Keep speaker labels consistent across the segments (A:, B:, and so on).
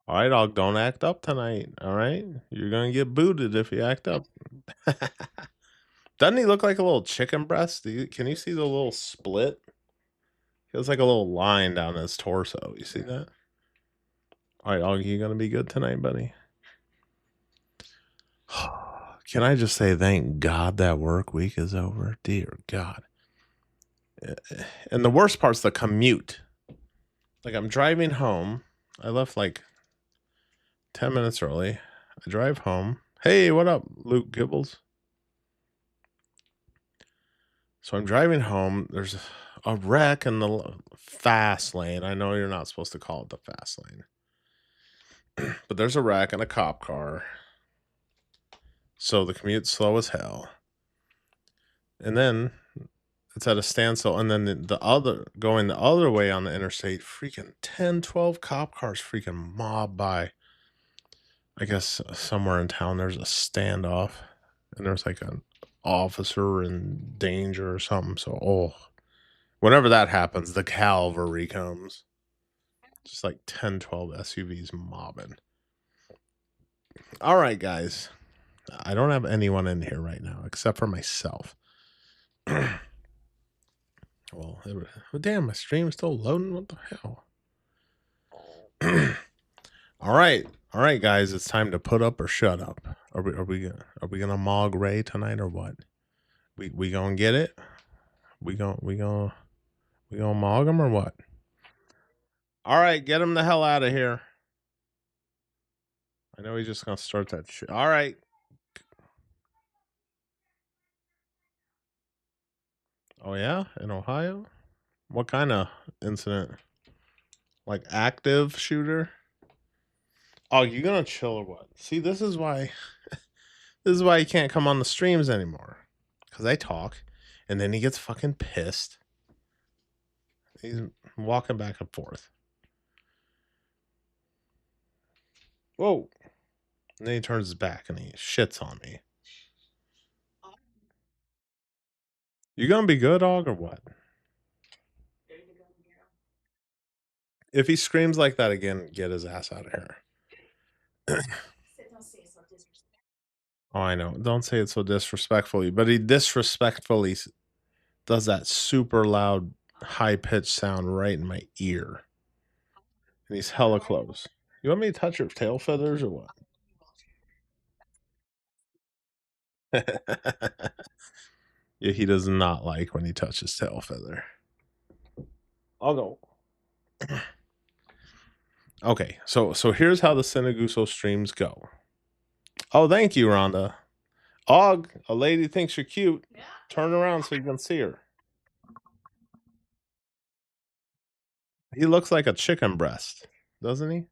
A: All right, dog, don't act up tonight. All right, you're gonna get booted if you act up. Doesn't he look like a little chicken breast? Can you see the little split? Feels like a little line down his torso. You see that? All right, dog, you gonna be good tonight, buddy? Can I just say thank God that work week is over? Dear God. And the worst part's the commute. Like I'm driving home. I left like 10 minutes early. I drive home. Hey, what up, Luke Gibbles? So I'm driving home. There's a wreck in the fast lane. I know you're not supposed to call it the fast lane, but there's a wreck in a cop car. So the commute's slow as hell. And then it's at a standstill. And then the other, going the other way on the interstate, freaking 10, 12 cop cars freaking mob by. I guess somewhere in town there's a standoff and there's like an officer in danger or something. So, whenever that happens, the cavalry comes. Just like 10, 12 SUVs mobbing. All right, guys. I don't have anyone in here right now except for myself. Well, damn, my stream's still loading. What the hell? All right, guys. It's time to put up or shut up. Are we gonna mog Ray tonight or what? We gonna get it? We gonna mog him or what? All right, get him the hell out of here. I know he's just gonna start that shit. All right. Oh yeah, in Ohio. What kind of incident? Like active shooter? Oh, you gonna chill or what? See, this is why he can't come on the streams anymore. Cause I talk, and then he gets fucking pissed. He's walking back and forth. Whoa. And then he turns his back and he shits on me. You gonna be good, dog, or what? If he screams like that again, get his ass out of here. Oh, I know. Don't say it so disrespectfully, but he disrespectfully does that super loud, high pitched sound right in my ear. And he's hella close. You want me to touch your tail feathers or what? Yeah, he does not like when you touch his tail feather. I'll go. Okay, so here's how the Sinaguso streams go. Oh, thank you, Rhonda. Og, a lady thinks you're cute. Yeah. Turn around so you can see her. He looks like a chicken breast, doesn't he?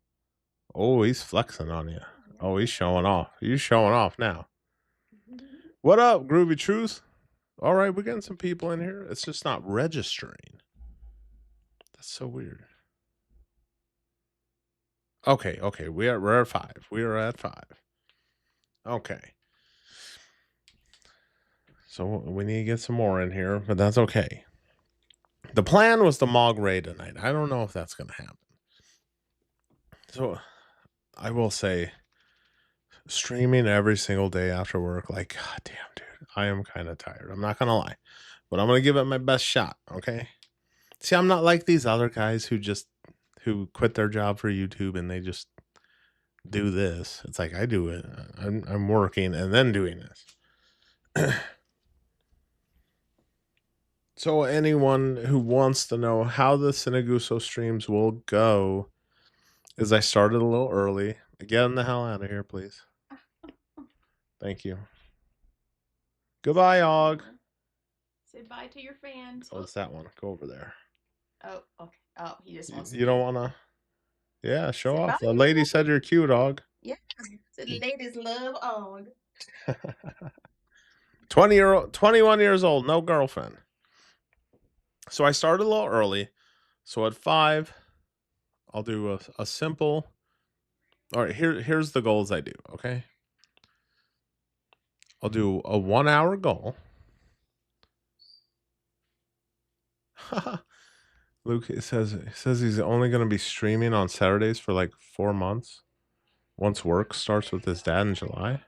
A: Oh, he's flexing on you. Oh, he's showing off. He's showing off now. What up, Groovy Truth? All right, we're getting some people in here. It's just not registering. That's so weird. Okay, we're at 5. We are at 5. Okay. So we need to get some more in here, but that's okay. The plan was to mog Ray tonight. I don't know if that's gonna happen. So I will say streaming every single day after work, like, god damn, dude, I am kind of tired. I'm not gonna lie. But I'm gonna give it my best shot, okay? See, I'm not like these other guys who quit their job for YouTube and they just do this. It's like I do it. I'm working and then doing this. So anyone who wants to know how the Sinaguso streams will go is I started a little early. Get them the hell out of here, please. Thank you. Goodbye, Og.
B: Say bye to your fans.
A: Oh, it's that one. Go over there.
B: Oh, okay. Oh, he just wants
A: You don't want to? Yeah, show
B: say
A: off.
B: bye.
A: The lady said you're cute, Og.
B: Yeah, the ladies love Og.
A: 21 years old, no girlfriend. So I started a little early. So at 5, I'll do a simple. All right, here's the goals I do, okay? I'll do a 1 hour goal. Luke, it says he's only gonna be streaming on Saturdays for, like, 4 months, once work starts with his dad in July.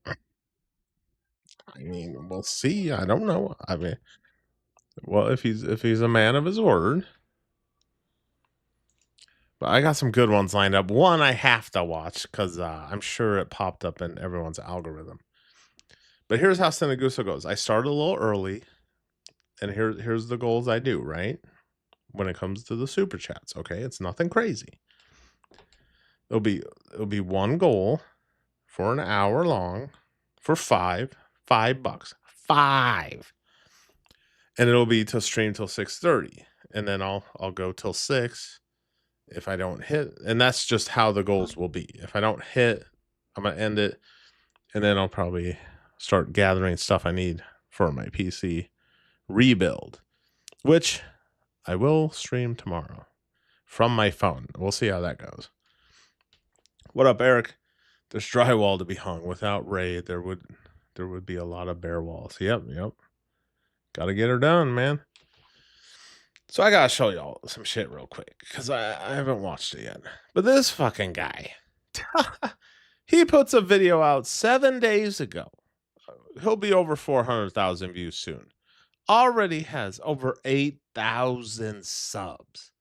A: I mean, we'll see, I don't know, I mean, well, if he's a man of his word. But I got some good ones lined up. One I have to watch because I'm sure it popped up in everyone's algorithm. But here's how Sinaguso goes. I start a little early, and here's the goals I do, right? When it comes to the super chats, okay? It's nothing crazy. It'll be one goal for an hour long for $5. 5. And it'll be to stream till 6:30. And then I'll go till 6 if I don't hit, and that's just how the goals will be. If I don't hit, I'm gonna end it, and then I'll probably start gathering stuff I need for my PC rebuild, which I will stream tomorrow from my phone. We'll see how that goes. What up, Eric? There's drywall to be hung. Without Ray, there would be a lot of bare walls. Yep. Got to get her done, man. So I gotta show y'all some shit real quick because I haven't watched it yet. But this fucking guy, he puts a video out 7 days ago. He'll be over 400,000 views soon. Already has over 8,000 subs.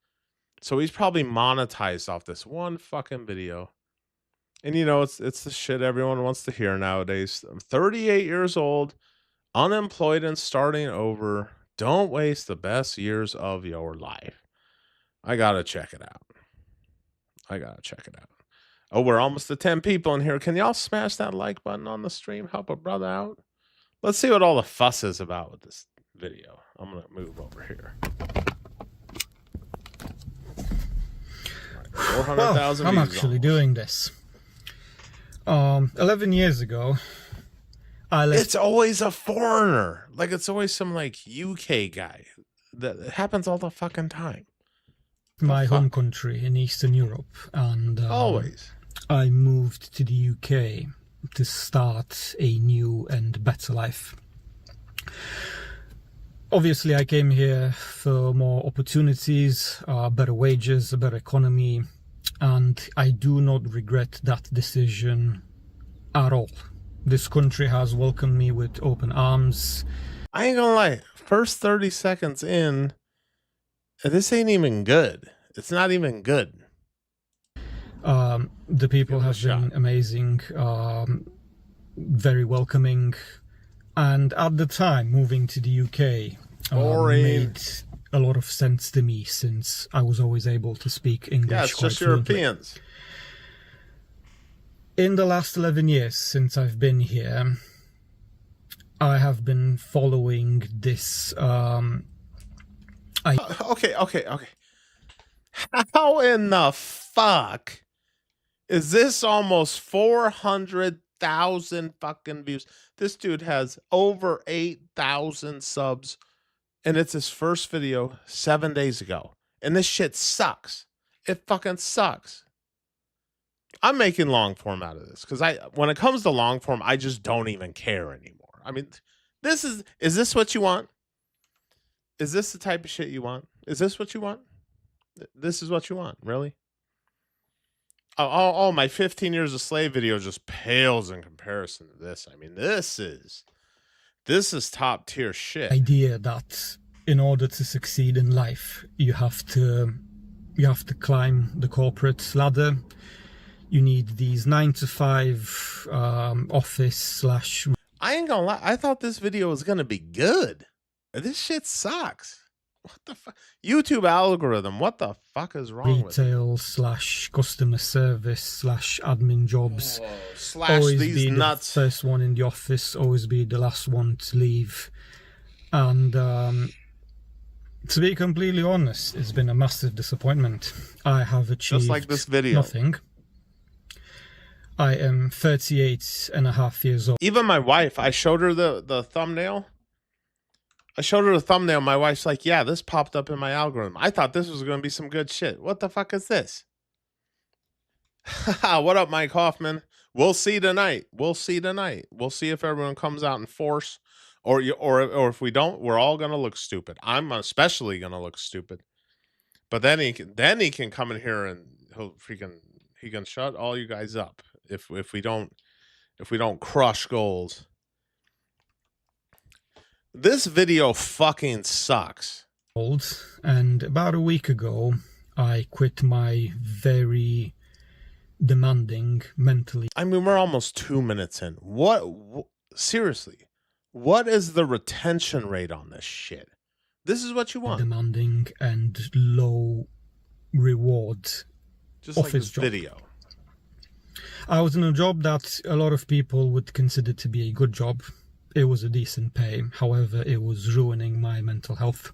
A: So he's probably monetized off this one fucking video. And you know, it's the shit everyone wants to hear nowadays. I'm 38 years old, unemployed and starting over. Don't waste the best years of your life. I gotta check it out. Oh, we're almost to 10 people in here. Can y'all smash that like button on the stream? Help a brother out. Let's see what all the fuss is about with this video. I'm gonna move over here. Right, 400,000
C: I'm
A: views
C: actually
A: almost.
C: doing this. 11 years ago, I left.
A: It's always a foreigner. Like it's always some like UK guy. That happens all the fucking time.
C: My home country in Eastern Europe, and
A: always
C: I moved to the UK to start a new and better life. Obviously, I came here for more opportunities, better wages, a better economy, and I do not regret that decision at all. This country has welcomed me with open arms.
A: I ain't gonna lie, first 30 seconds in, this ain't even good. It's not even good.
C: The people have been amazing, very welcoming, and at the time, moving to the UK made a lot of sense to me since I was always able to speak English.
A: Yeah, it's
C: quite
A: just
C: fluently.
A: Europeans.
C: In the last 11 years since I've been here, I have been following this.
A: Okay. How in the fuck is this almost 400,000 fucking views? This dude has over 8,000 subs, and it's his first video 7 days ago. And this shit sucks. It fucking sucks. I'm making long form out of this because when it comes to long form, I just don't even care anymore. I mean, is this what you want? Is this the type of shit you want? Is this what you want? This is what you want, really? Oh, my 15 years of slave video just pales in comparison to this. I mean, this is top tier shit.
C: Idea that in order to succeed in life, you have to climb the corporate ladder. You need these 9-to-5 office /
A: I ain't gonna lie. I thought this video was gonna be good. This shit sucks. What the fuck? YouTube algorithm. What the fuck is wrong with it?
C: Retail / customer service / admin jobs.
A: Slash
C: always
A: these
C: be
A: nuts.
C: The first one in the office. Always be the last one to leave. And to be completely honest, it's been a massive disappointment. I have achieved
A: just like this video.
C: Nothing. I am 38.5 years old.
A: Even my wife, I showed her the thumbnail. My wife's like, yeah, this popped up in my algorithm. I thought this was going to be some good shit. What the fuck is this? What up, Mike Hoffman? We'll see tonight. We'll see if everyone comes out in force Or if we don't, we're all gonna look stupid. I'm especially gonna look stupid. But then he can come in here and he can shut all you guys up if we don't crush goals. This video fucking sucks.
C: And about a week ago, I quit my very demanding mentally.
A: I mean, we're almost 2 minutes in. Seriously, what is the retention rate on this shit? This is what you want.
C: Demanding and low reward
A: Just like this video.
C: I was in a job that a lot of people would consider to be a good job. It was a decent pay. However, it was ruining my mental health.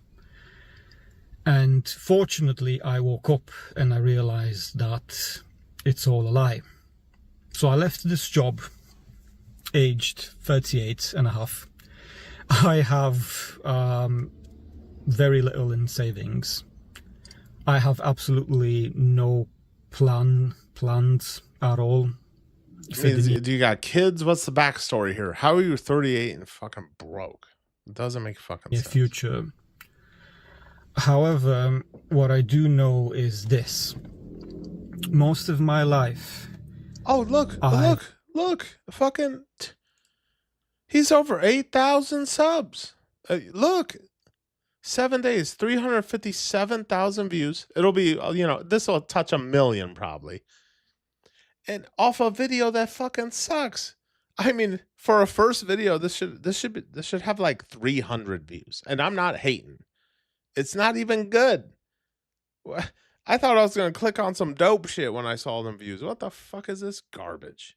C: And fortunately, I woke up and I realized that it's all a lie. So I left this job, aged 38 and a half. I have very little in savings. I have absolutely no plans at all.
A: Do you got kids? What's the backstory here? How are you 38 and fucking broke? It doesn't make fucking sense.
C: Future. However, what I do know is this. Most of my life...
A: Oh, look. Fucking... He's over 8,000 subs. Look. 7 days, 357,000 views. It'll be, this will touch 1 million probably. And off a video that fucking sucks. I mean, for a first video, this should have like 300 views. And I'm not hating. It's not even good. I thought I was gonna click on some dope shit when I saw them views. What the fuck is this garbage?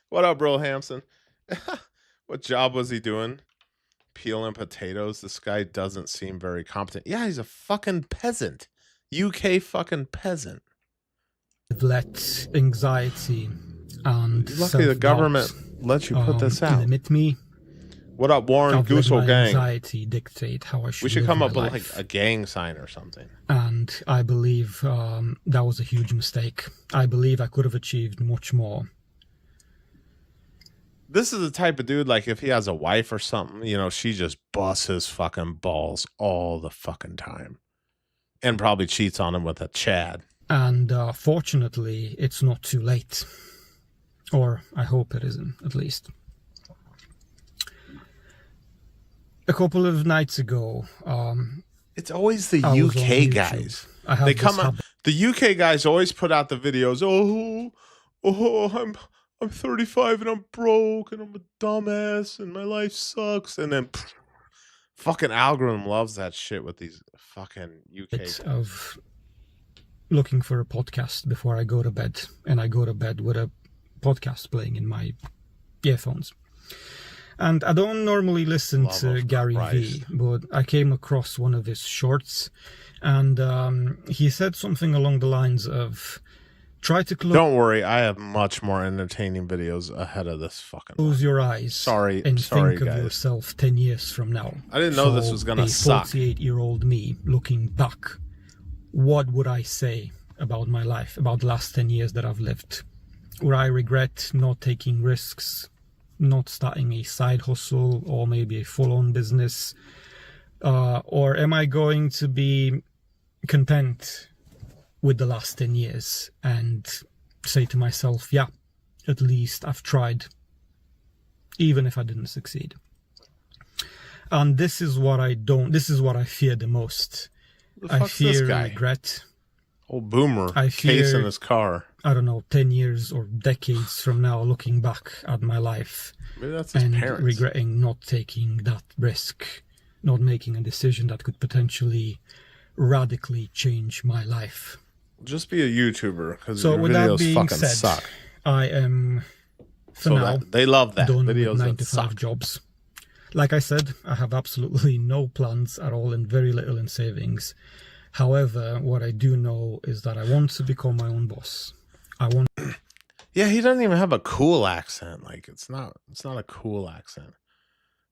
A: What up, bro, Hampson? What job was he doing? Peeling potatoes. This guy doesn't seem very competent. Yeah, he's a fucking peasant. UK fucking peasant.
C: Let anxiety and
A: luckily the government lets you put this out.
C: Limit me.
A: What up, Warren Goosel gang?
C: Anxiety dictate how I should.
A: We should
C: live
A: come
C: my
A: up with
C: life.
A: like a gang sign or something.
C: And I believe that was a huge mistake. I believe I could have achieved much more.
A: This is the type of dude, like if he has a wife or something, she just busts his fucking balls all the fucking time. And probably cheats on him with a Chad.
C: And fortunately, it's not too late. Or I hope it isn't, at least. A couple of nights ago...
A: it's always the UK guys. They come out... The UK guys always put out the videos, I'm 35 and I'm broke and I'm a dumbass and my life sucks. And then fucking algorithm loves that shit with these fucking UK guys.
C: Of looking for a podcast before I go to bed. And I go to bed with a podcast playing in my earphones. And I don't normally listen to Gary Vee, but I came across one of his shorts. And he said something along the lines of... Try to close.
A: Don't worry, I have much more entertaining videos ahead of this fucking.
C: Close your eyes.
A: Sorry,
C: and think
A: guys.
C: of yourself 10 years from now.
A: I didn't know this was gonna suck.
C: 48-year-old me looking back, what would I say about my life, about the last 10 years that I've lived? Would I regret not taking risks, not starting a side hustle or maybe a full-on business, or am I going to be content with the last 10 years and say to myself, yeah, at least I've tried, even if I didn't succeed. And this is what I fear the most. I fear regret.
A: Old boomer case in his car.
C: I don't know, 10 years or decades from now, looking back at my life
A: Maybe that's his parents.
C: Regretting not taking that risk, not making a decision that could potentially radically change my life.
A: Just be a YouTuber because your videos fucking suck.
C: I am, for now,
A: they love that.
C: done
A: Videos
C: with 9 to 5 jobs. Like I said, I have absolutely no plans at all and very little in savings. However, what I do know is that I want to become my own boss. I want.
A: Yeah, he doesn't even have a cool accent. Like it's not a cool accent.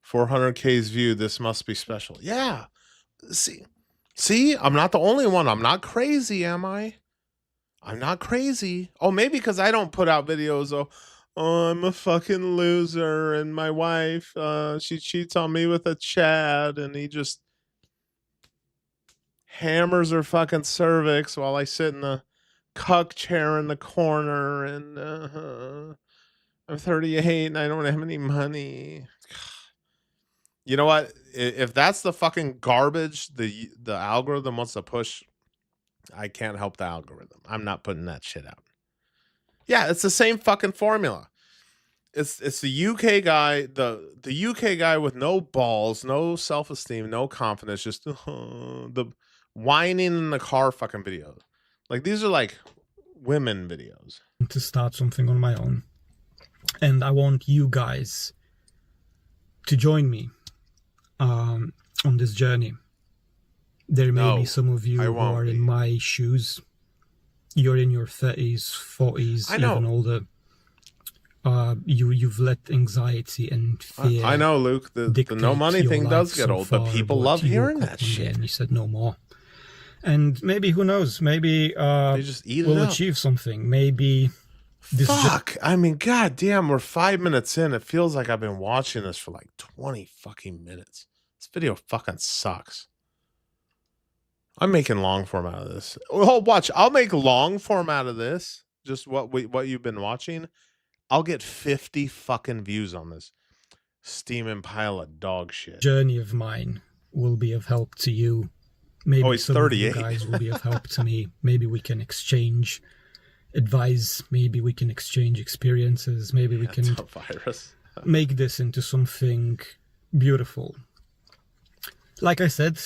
A: 400K's view. This must be special. Yeah. See, I'm not the only one. I'm not crazy, am I? I'm not crazy. Oh, maybe because I don't put out videos. oh, I'm a fucking loser, and my wife, she cheats on me with a Chad, and he just hammers her fucking cervix while I sit in the cuck chair in the corner, and I'm 38 and I don't have any money. You know what? If that's the fucking garbage the algorithm wants to push, I can't help the algorithm. I'm not putting that shit out. Yeah, it's the same fucking formula. It's the UK guy, the UK guy with no balls, no self-esteem, no confidence, just the whining in the car fucking videos. Like, these are like women videos.
C: To start something on my own. And I want you guys to join me on this journey. There may be some of you who are in my shoes. You're in your 30s, 40s, even older. You've let anxiety and fear.
A: I know, Luke. The no money thing does get old, but people love hearing that shit.
C: And you said no more. And maybe, who knows? Maybe
A: they just eat
C: we'll achieve something. Maybe.
A: Fuck. I mean, goddamn, we're 5 minutes in. It feels like I've been watching this for like 20 fucking minutes. This video fucking sucks. I'm making long form out of this. Oh, watch. I'll make long form out of this. Just what you've been watching. I'll get 50 fucking views on this steaming pile of dog shit.
C: Journey of mine will be of help to you. Maybe
A: he's 38.
C: Of you guys will be of help to me. Maybe we can exchange advice. Maybe we can exchange experiences. Maybe we can make this into something beautiful. Like I said,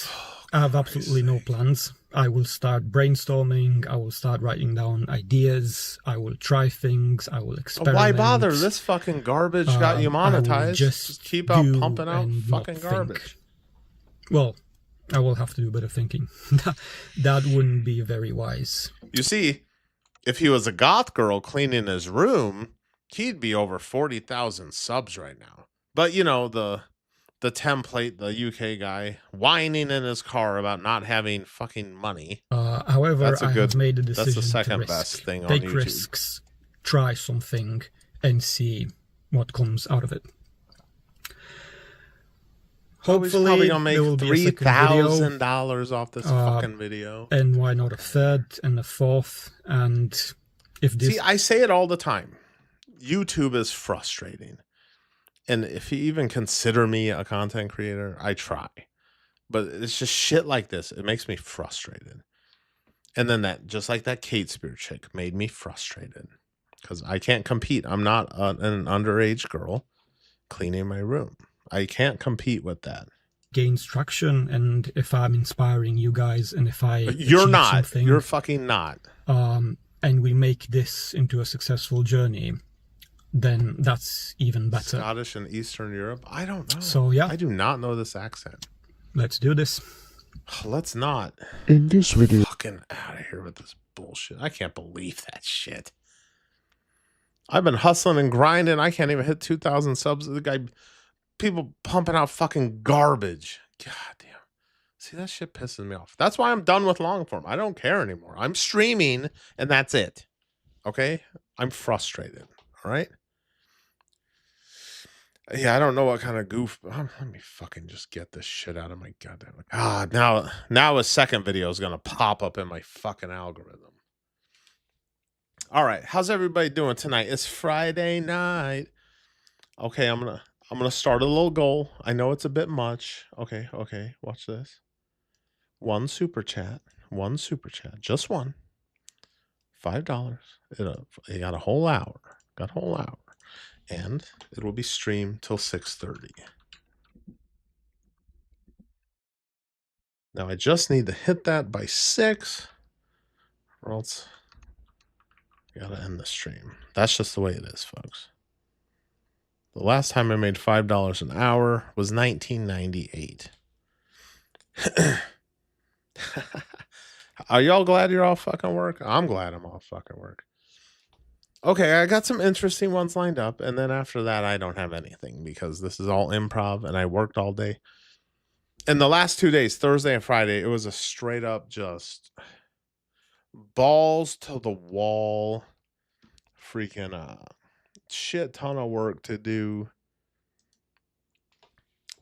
C: I have absolutely no plans. I will start brainstorming. I will start writing down ideas. I will try things. I will experiment.
A: Why bother? This fucking garbage got you monetized. Just keep out pumping out fucking garbage.
C: Well, I will have to do a bit of thinking. That wouldn't be very wise.
A: You see, if he was a goth girl cleaning his room, he'd be over 40,000 subs right now. But, you know, the template, the UK guy whining in his car about not having fucking money.
C: However, I have made a decision.
A: That's the second best thing on YouTube.
C: Take risks, try something, and see what comes out of it.
A: Hopefully, probably gonna make $3,000 off this fucking video.
C: And why not a third and a fourth? And if this...
A: See, I say it all the time. YouTube is frustrating. And if you even consider me a content creator, I try. But it's just shit like this. It makes me frustrated. And then just like that Kate Spear chick made me frustrated. Because I can't compete. I'm not an underage girl cleaning my room. I can't compete with that.
C: Gains traction, and if I'm inspiring you guys, and if I
A: you're not, you're fucking not.
C: And we make this into a successful journey, then that's even better.
A: Scottish and Eastern Europe? I don't know.
C: So yeah,
A: I do not know this accent.
C: Let's do this.
A: Let's not.
D: In this video,
A: fucking out of here with this bullshit. I can't believe that shit. I've been hustling and grinding. I can't even hit 2,000 subs. The guy. People pumping out fucking garbage. God damn. See, that shit pisses me off. That's why I'm done with long form. I don't care anymore. I'm streaming and that's it. Okay? I'm frustrated. All right? Yeah, I don't know what kind of goof. Let me fucking just get this shit out of my goddamn. Now a second video is going to pop up in my fucking algorithm. All right. How's everybody doing tonight? It's Friday night. Okay, I'm going to start a little goal. I know it's a bit much. Okay. Watch this. One super chat. Just one. $5. You got a whole hour. And it will be streamed till 6:30. Now I just need to hit that by 6, or else I gotta end the stream. That's just the way it is, folks. The last time I made $5 an hour was 1998. Are y'all glad you're off fucking work? I'm glad I'm off fucking work. Okay, I got some interesting ones lined up, and then after that, I don't have anything because this is all improv, and I worked all day. And the last 2 days, Thursday and Friday, it was a straight up just balls to the wall freaking shit ton of work to do.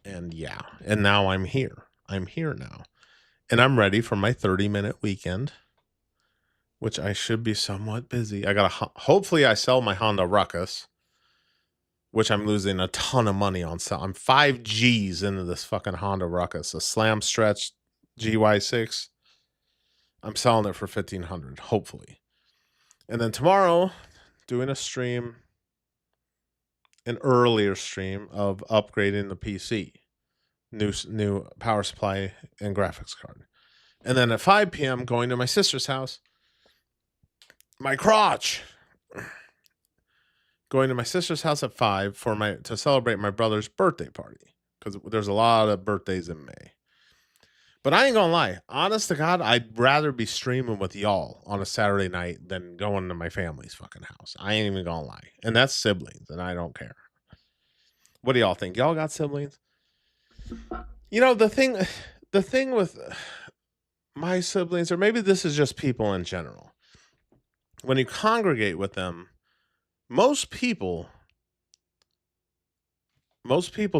A: And yeah, and now I'm here. I'm here now. And I'm ready for my 30-minute weekend, which I should be somewhat busy. I got hopefully I sell my Honda Ruckus, which I'm losing a ton of money on. So I'm 5 G's into this fucking Honda Ruckus, a slam stretch GY6. I'm selling it for $1,500, hopefully. And then tomorrow, doing a stream, an earlier stream of upgrading the PC, new power supply and graphics card. And then at 5 p.m., going to my sister's house. My crotch. Going to my sister's house at 5 to celebrate my brother's birthday party, because there's a lot of birthdays in May. But I ain't gonna lie, honest to God, I'd rather be streaming with y'all on a Saturday night than going to my family's fucking house. I ain't even gonna lie, and that's siblings, and I don't care. What do y'all think? Y'all got siblings? You know, the thing with my siblings, or maybe this is just people in general, when you congregate with them, most people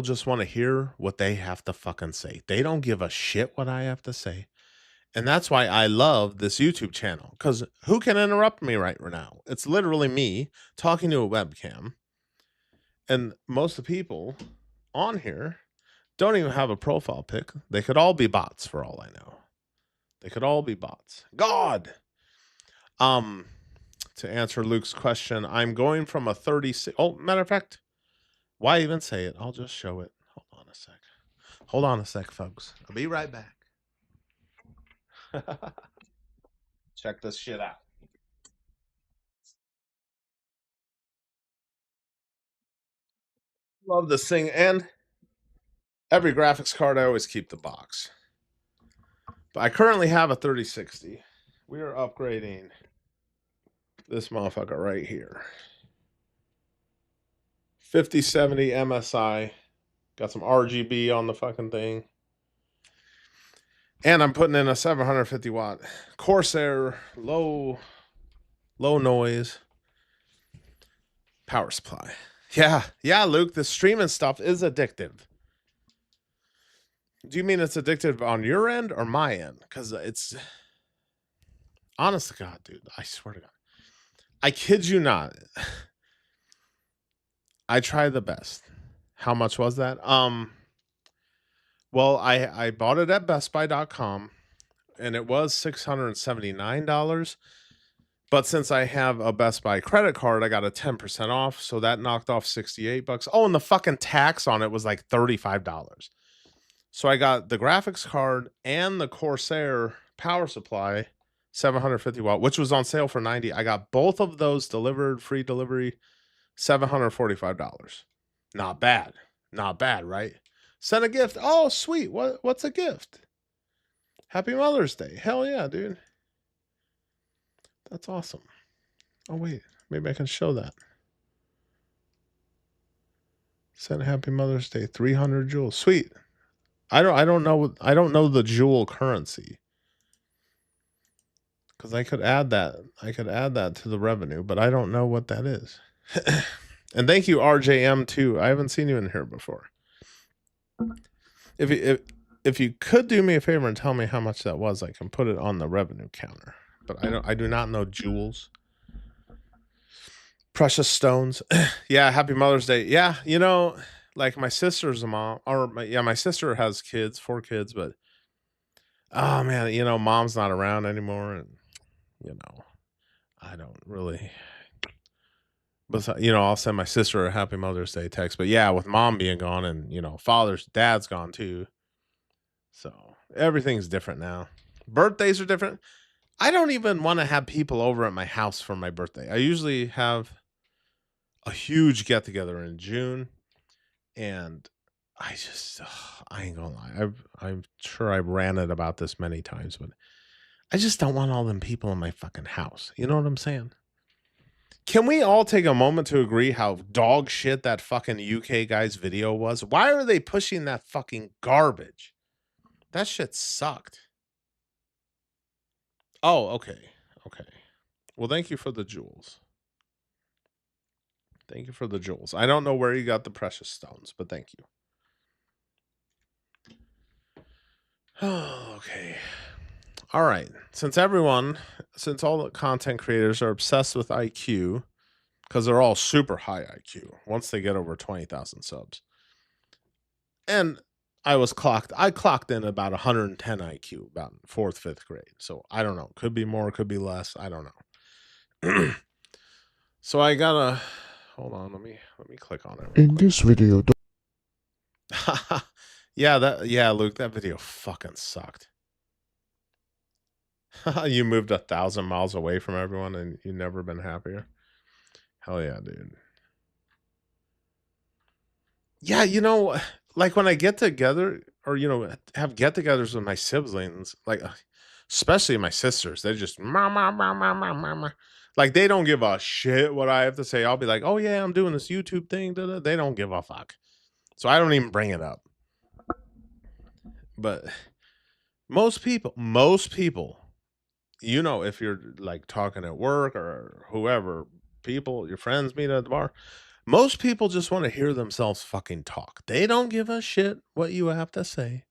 A: just want to hear what they have to fucking say. They don't give a shit what I have to say. And that's why I love this YouTube channel, because who can interrupt me right now? It's literally me talking to a webcam. And most of the people on here don't even have a profile pic. They could all be bots for all I know. They could all be bots. God. To answer Luke's question, I'm going from a 36. Oh, matter of fact, why even say it? I'll just show it. Hold on a sec. Hold on a sec, folks. I'll be right back. Check this shit out. Love this thing. And every graphics card, I always keep the box. But I currently have a 3060. We are upgrading this motherfucker right here. 5070 MSI. Got some RGB on the fucking thing. And I'm putting in a 750 watt Corsair low noise power supply. Yeah, Luke, the streaming stuff is addictive. Do you mean it's addictive on your end or my end? Because it's, honest to God, dude, I swear to God, I kid you not. I try the best. How much was that? Well, I bought it at bestbuy.com and it was $679. But since I have a Best Buy credit card, I got a 10% off. So that knocked off $68. Oh, and the fucking tax on it was like $35. So I got the graphics card and the Corsair power supply, 750 watt, which was on sale for $90. I got both of those delivered, free delivery, $745. Not bad. Not bad, right? Send a gift. Oh, sweet. What's a gift? Happy Mother's Day. Hell yeah, dude. That's awesome. Oh wait, maybe I can show that. Send Happy Mother's Day. 300 jewels. Sweet. I don't know the jewel currency. Because I could add that. I could add that to the revenue, but I don't know what that is. And thank you, RJM, too. I haven't seen you in here before. If you could do me a favor and tell me how much that was, I can put it on the revenue counter. But I do not know jewels. Precious stones. Yeah, happy Mother's Day. Yeah, you know, like my sister's a mom, or my sister has kids, 4 kids, but oh man, you know, mom's not around anymore, and you know, I don't really. But you know, I'll send my sister a happy Mother's Day text. But yeah, with mom being gone, and you know, dad's gone too, so everything's different now. Birthdays are different. I don't even want to have people over at my house for my birthday. I usually have a huge get together in June, and I just I ain't gonna lie. I'm sure I've ranted about this many times, but I just don't want all them people in my fucking house. You know what I'm saying? Can we all take a moment to agree how dog shit that fucking UK guy's video was? Why are they pushing that fucking garbage? That shit sucked. Oh, okay. Okay. Well, thank you for the jewels. Thank you for the jewels. I don't know where you got the precious stones, but thank you. Okay. All right. Since all the content creators are obsessed with IQ, because they're all super high IQ once they get over 20,000 subs. And I clocked in about 110 IQ, about 4th, 5th grade. So I don't know. Could be more, could be less. I don't know. So I gotta hold on, let me click on it.
D: In this video,
A: yeah, Luke, that video fucking sucked. You moved 1,000 miles away from everyone and you've never been happier. Hell yeah, dude. Yeah, like when I get together or have get-togethers with my siblings, like especially my sisters, they just like they don't give a shit what I have to say. I'll be like, "Oh yeah, I'm doing this YouTube thing." They don't give a fuck. So I don't even bring it up. But most people, if you're like talking at work or whoever, your friends meet at the bar, most people just want to hear themselves fucking talk. They don't give a shit what you have to say,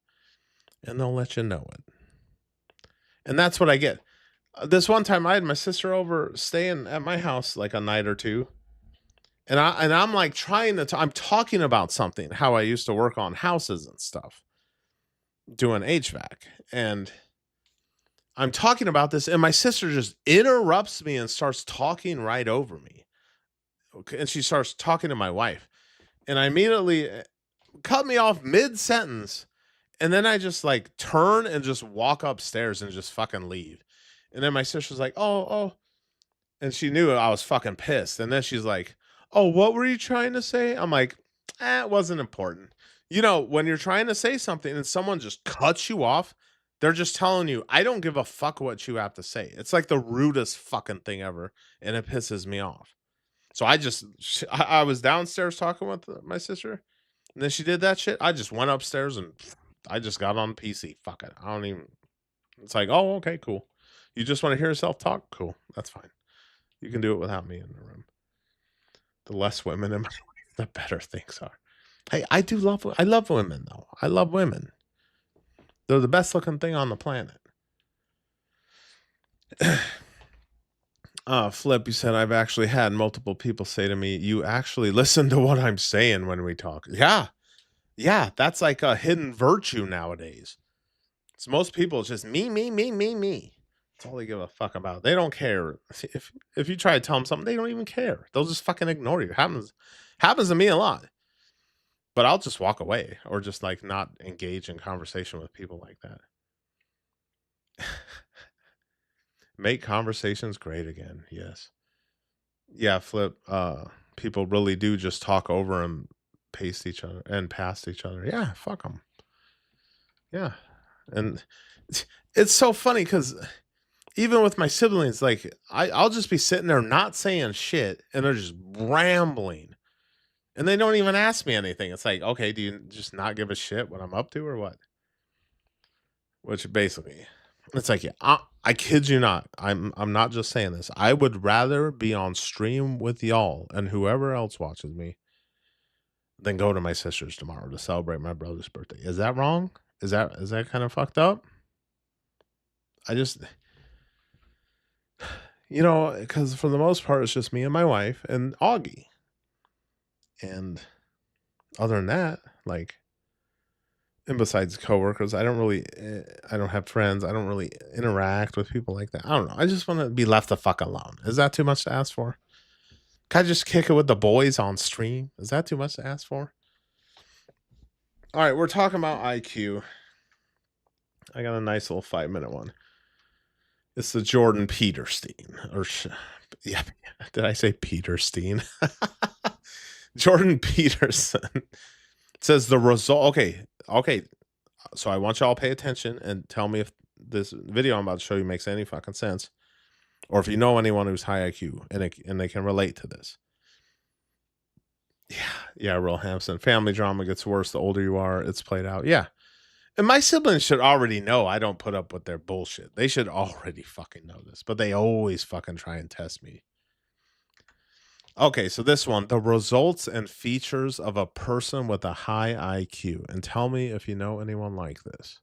A: and they'll let you know it. And that's what I get. This one time I had my sister over staying at my house like a night or two. And I'm like I'm talking about something, how I used to work on houses and stuff, doing HVAC. And I'm talking about this, and my sister just interrupts me and starts talking right over me. Okay, and she starts talking to my wife. And I immediately cut me off mid-sentence. And then I just like turn and just walk upstairs and just fucking leave. And then my sister's like, oh. And she knew I was fucking pissed. And then she's like, oh, what were you trying to say? I'm like, it wasn't important. When you're trying to say something and someone just cuts you off, they're just telling you, I don't give a fuck what you have to say. It's like the rudest fucking thing ever. And it pisses me off. So I was downstairs talking with my sister. And then she did that shit. I just went upstairs and I just got on PC. Fuck it. I don't even. It's like, oh, okay, cool. You just want to hear yourself talk? Cool. That's fine. You can do it without me in the room. The less women in my life, the better things are. Hey, I love women, though. I love women. They're the best looking thing on the planet. Flip, you said I've actually had multiple people say to me, you actually listen to what I'm saying when we talk. Yeah. Yeah, that's like a hidden virtue nowadays. It's most people, it's just me. That's all they give a fuck about. They don't care. If you try to tell them something, they don't even care. They'll just fucking ignore you. Happens to me a lot. But I'll just walk away or just like not engage in conversation with people like that. Make conversations great again. Yes. Yeah, Flip. People really do just talk over and past each other. Yeah, fuck them. Yeah. And it's so funny because even with my siblings, like I'll just be sitting there not saying shit and they're just rambling and they don't even ask me anything. It's like, okay, do you just not give a shit what I'm up to or what? Which basically, it's like, yeah, I kid you not. I'm not just saying this. I would rather be on stream with y'all and whoever else watches me than go to my sister's tomorrow to celebrate my brother's birthday. Is that wrong? Is that kind of fucked up? I just, because for the most part, it's just me and my wife and Augie. And other than that, like, and besides coworkers, I don't have friends. I don't really interact with people like that. I don't know. I just want to be left the fuck alone. Is that too much to ask for? Can I just kick it with the boys on stream? Is that too much to ask for? All right, we're talking about IQ. I got a nice little 5-minute one. It's the Jordan Peterstein. Yeah, did I say Peterstein? Jordan Peterson says the result. Okay. So I want y'all to pay attention and tell me if this video I'm about to show you makes any fucking sense, or if you know anyone who's high IQ and they can relate to this. Yeah, Real Hampson. Family drama gets worse the older you are. It's played out. Yeah. And my siblings should already know I don't put up with their bullshit. They should already fucking know this, but they always fucking try and test me. Okay, so this one, the results and features of a person with a high IQ. And tell me if you know anyone like this.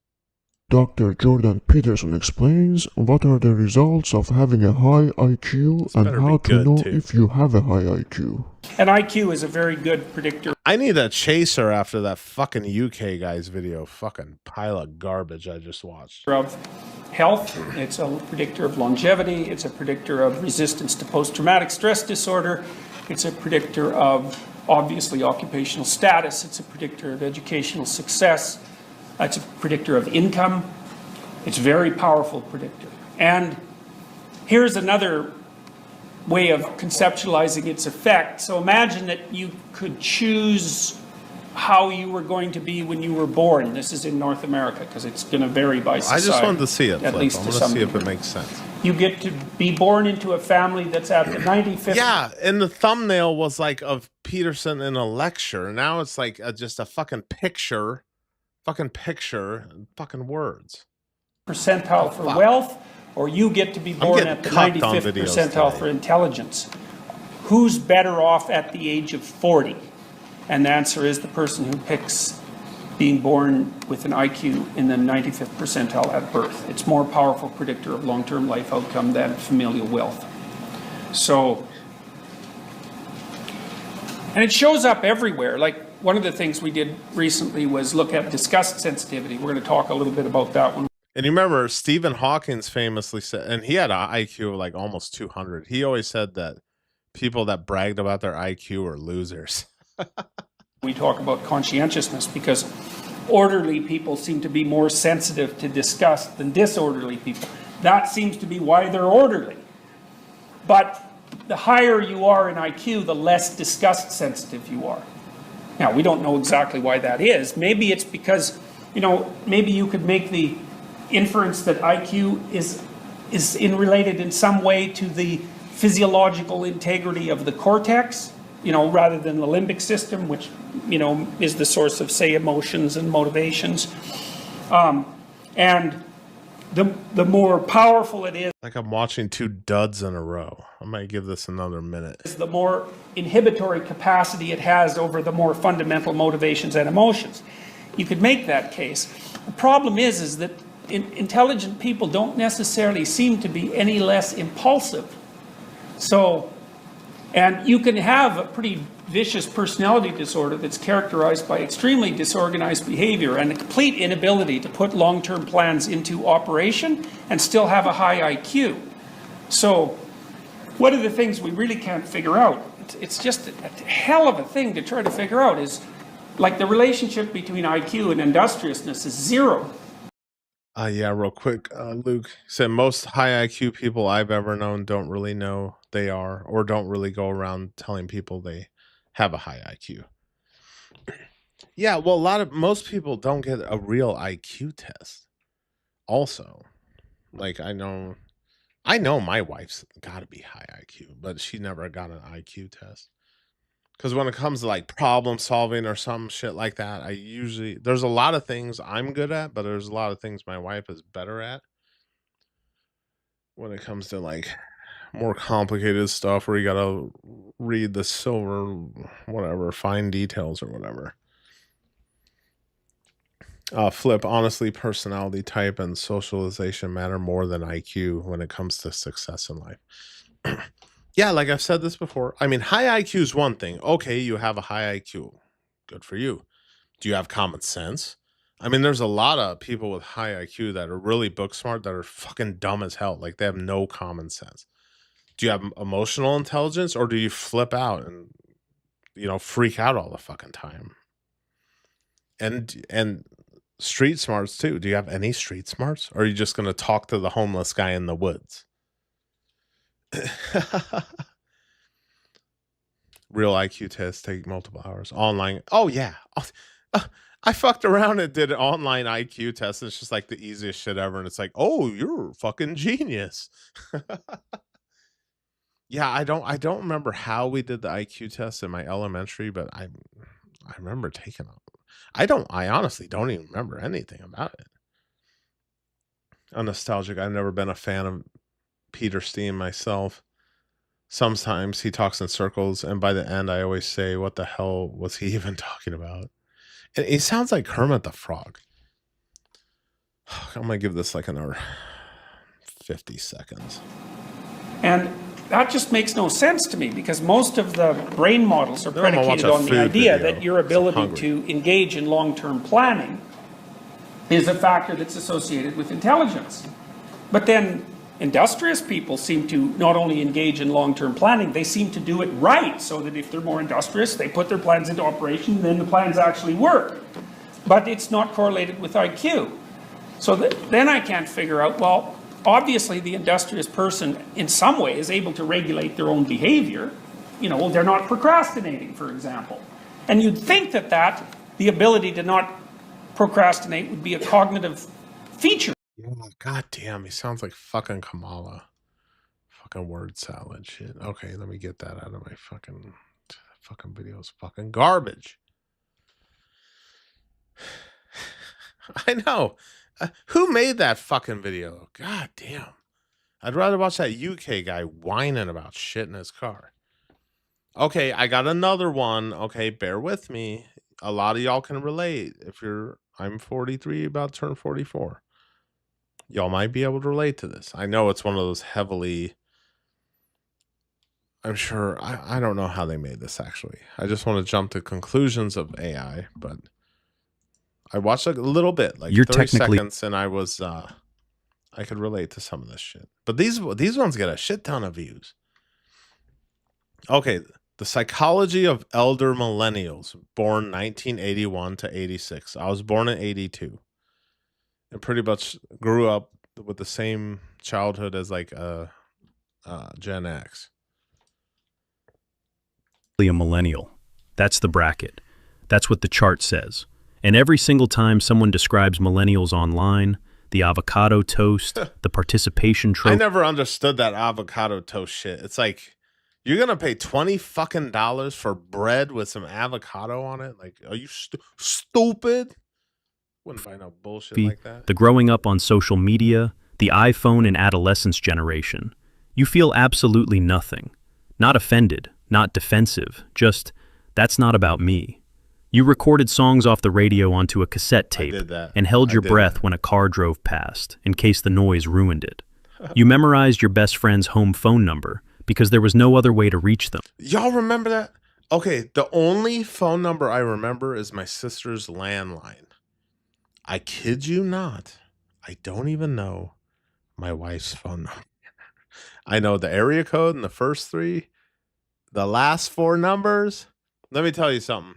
D: Dr. Jordan Peterson explains what are the results of having a high IQ
A: This
D: and
A: better
D: how
A: be
D: to
A: good,
D: know
A: too.
D: if you have a high IQ.
E: An IQ is a very good predictor
A: I need a chaser after that fucking UK guy's video. Fucking pile of garbage I just watched.
E: of health. It's a predictor of longevity. It's a predictor of resistance to post-traumatic stress disorder. It's a predictor of, obviously, occupational status. It's a predictor of educational success. It's a predictor of income. It's a very powerful predictor. And here's another way of conceptualizing its effect. So imagine that you could choose how you were going to be when you were born. This is in North America because it's going to vary by society.
A: I just wanted to see it,
E: at
A: Flip.
E: least
A: I
E: to
A: want to
E: some
A: see if it
E: degree.
A: makes sense.
E: You get to be born into a family that's at the 95th.
A: Yeah, and the thumbnail was like of Peterson in a lecture. Now it's like just a fucking picture, and fucking words.
E: Percentile for wealth, or you get to be born
A: getting
E: at the
A: cucked on
E: 95th
A: videos
E: percentile
A: today.
E: for intelligence. Who's better off at the age of 40? And the answer is the person who picks being born with an IQ in the 95th percentile at birth. It's more powerful predictor of long-term life outcome than familial wealth. So, and it shows up everywhere. Like one of the things we did recently was look at disgust sensitivity. We're going to talk a little bit about that one.
A: And you remember Stephen Hawking's famously said, and he had an IQ of like almost 200. He always said that people that bragged about their IQ are losers.
E: We talk about conscientiousness because orderly people seem to be more sensitive to disgust than disorderly people. That seems to be why they're orderly. But the higher you are in IQ, the less disgust sensitive you are. Now, we don't know exactly why that is. Maybe it's because, maybe you could make the inference that IQ is related in some way to the physiological integrity of the cortex, rather than the limbic system, which, is the source of, say, emotions and motivations. And the more powerful it is,
A: Like I'm watching two duds in a row. I might give this another minute.
E: the more inhibitory capacity it has over the more fundamental motivations and emotions. You could make that case. The problem is that intelligent people don't necessarily seem to be any less impulsive. So, and you can have a pretty vicious personality disorder that's characterized by extremely disorganized behavior and a complete inability to put long-term plans into operation and still have a high IQ. So, one of the things we really can't figure out, it's just a hell of a thing to try to figure out, is like the relationship between IQ and industriousness is zero.
A: Yeah, real quick. Luke said most high IQ people I've ever known don't really know they are, or don't really go around telling people they have a high IQ. Yeah, well, most people don't get a real IQ test. Also, like I know my wife's got to be high IQ, but she never got an IQ test. Because when it comes to like problem solving or some shit like that, there's a lot of things I'm good at, but there's a lot of things my wife is better at. When it comes to like more complicated stuff where you gotta read the silver, whatever, fine details or whatever. Flip, honestly, personality type and socialization matter more than IQ when it comes to success in life. Yeah, like I've said this before. I mean, high IQ is one thing. Okay, you have a high IQ. Good for you. Do you have common sense? I mean, there's a lot of people with high IQ that are really book smart that are fucking dumb as hell. Like they have no common sense. Do you have emotional intelligence, or do you flip out and freak out all the fucking time? And street smarts too. Do you have any street smarts, or are you just going to talk to the homeless guy in the woods? Real IQ tests take multiple hours. Online. Oh yeah. I fucked around and did an online IQ test. And it's just like the easiest shit ever. And it's like, oh, you're a fucking genius. Yeah, I don't remember how we did the IQ test in my elementary, but I remember taking it. I honestly don't even remember anything about it. I'm nostalgic. I've never been a fan of Peter Steen myself. Sometimes he talks in circles, and by the end, I always say, "What the hell was he even talking about?" And he sounds like Kermit the Frog. I'm gonna give this like another 50 seconds.
E: And that just makes no sense to me, because most of the brain models are
A: Then I'm gonna watch
E: predicated
A: a
E: on the
A: food
E: idea
A: video.
E: that your
A: I'm
E: ability
A: hungry.
E: to engage in long-term planning is a factor that's associated with intelligence. But then industrious people seem to not only engage in long-term planning, they seem to do it right, so that if they're more industrious, they put their plans into operation, then the plans actually work. But it's not correlated with IQ. So then I can't figure out, well, obviously the industrious person in some way is able to regulate their own behavior. You know, they're not procrastinating, for example. And you'd think that the ability to not procrastinate would be a cognitive feature.
A: Yeah, god damn, he sounds like fucking Kamala. Fucking word salad shit. Okay, let me get that out of my fucking videos. Fucking garbage. I know. Who made that fucking video? God damn. I'd rather watch that UK guy whining about shit in his car. Okay, I got another one. Okay, bear with me. A lot of y'all can relate. I'm 43, about to turn 44. Y'all might be able to relate to this. I know it's one of those heavily, I'm sure, I don't know how they made this actually. I just want to jump to conclusions of AI, but I watched a little bit, like 30 seconds, and I was, I could relate to some of this shit. But these ones get a shit ton of views. Okay, the psychology of elder millennials, born 1981 to 86. I was born in 82. And pretty much grew up with the same childhood as like Gen X.
F: A millennial. That's the bracket. That's what the chart says. And every single time someone describes millennials online, the avocado toast, the participation
A: I
F: trophy.
A: never understood that avocado toast shit. It's like, you're gonna pay $20 fucking for bread with some avocado on it? Like, are you stupid? Wouldn't buy no bullshit like that.
F: The growing up on social media, the iPhone and adolescence generation. You feel absolutely nothing. Not offended, not defensive, just, that's not about me. You recorded songs off the radio onto a cassette tape and held your breath when a car drove past, in case the noise ruined it. You memorized your best friend's home phone number because there was no other way to reach them.
A: Y'all remember that? Okay, the only phone number I remember is my sister's landline. I kid you not. I don't even know my wife's phone number. I know the area code and the first three. The last four numbers. Let me tell you something.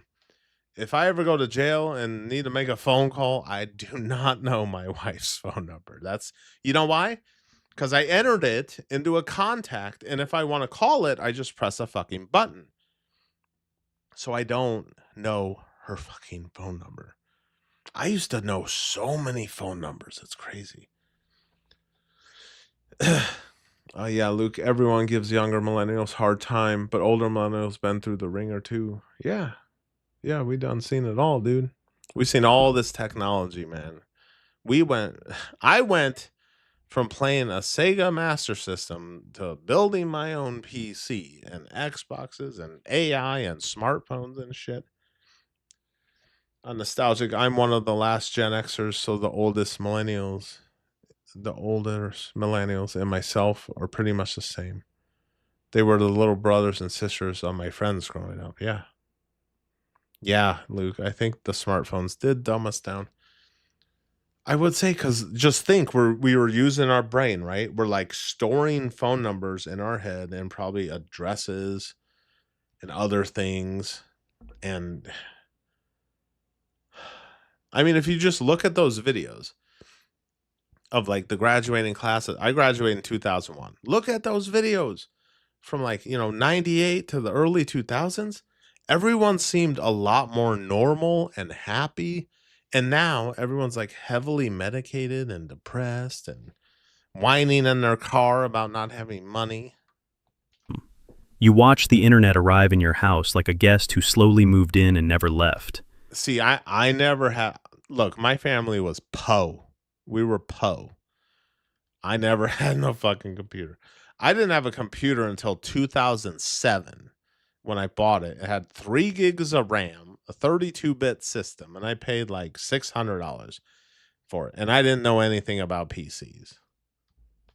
A: If I ever go to jail and need to make a phone call, I do not know my wife's phone number. That's, you know why? Because I entered it into a contact, and if I want to call it, I just press a fucking button. So I don't know her fucking phone number. I used to know so many phone numbers. It's crazy. Oh yeah, Luke, everyone gives younger millennials hard time, but older millennials been through the ringer too. Yeah. Yeah, we done seen it all, dude. We seen all this technology, man. I went from playing a Sega Master System to building my own PC and Xboxes and AI and smartphones and shit. I'm nostalgic. I'm one of the last Gen Xers, so the older millennials and myself are pretty much the same. They were the little brothers and sisters of my friends growing up. Yeah. Yeah, Luke, I think the smartphones did dumb us down. I would say, because just think, we were using our brain, right? We're like storing phone numbers in our head and probably addresses and other things. And I mean, if you just look at those videos of like the graduating classes, I graduated in 2001. Look at those videos from like, 98 to the early 2000s. Everyone seemed a lot more normal and happy. And now everyone's like heavily medicated and depressed and whining in their car about not having money.
F: You watch the internet arrive in your house like a guest who slowly moved in and never left.
A: See, I never had, look, my family was po. We were po. I never had no fucking computer. I didn't have a computer until 2007 when I bought it. It had 3 gigs of RAM, a 32-bit system, and I paid like $600 for it. And I didn't know anything about PCs.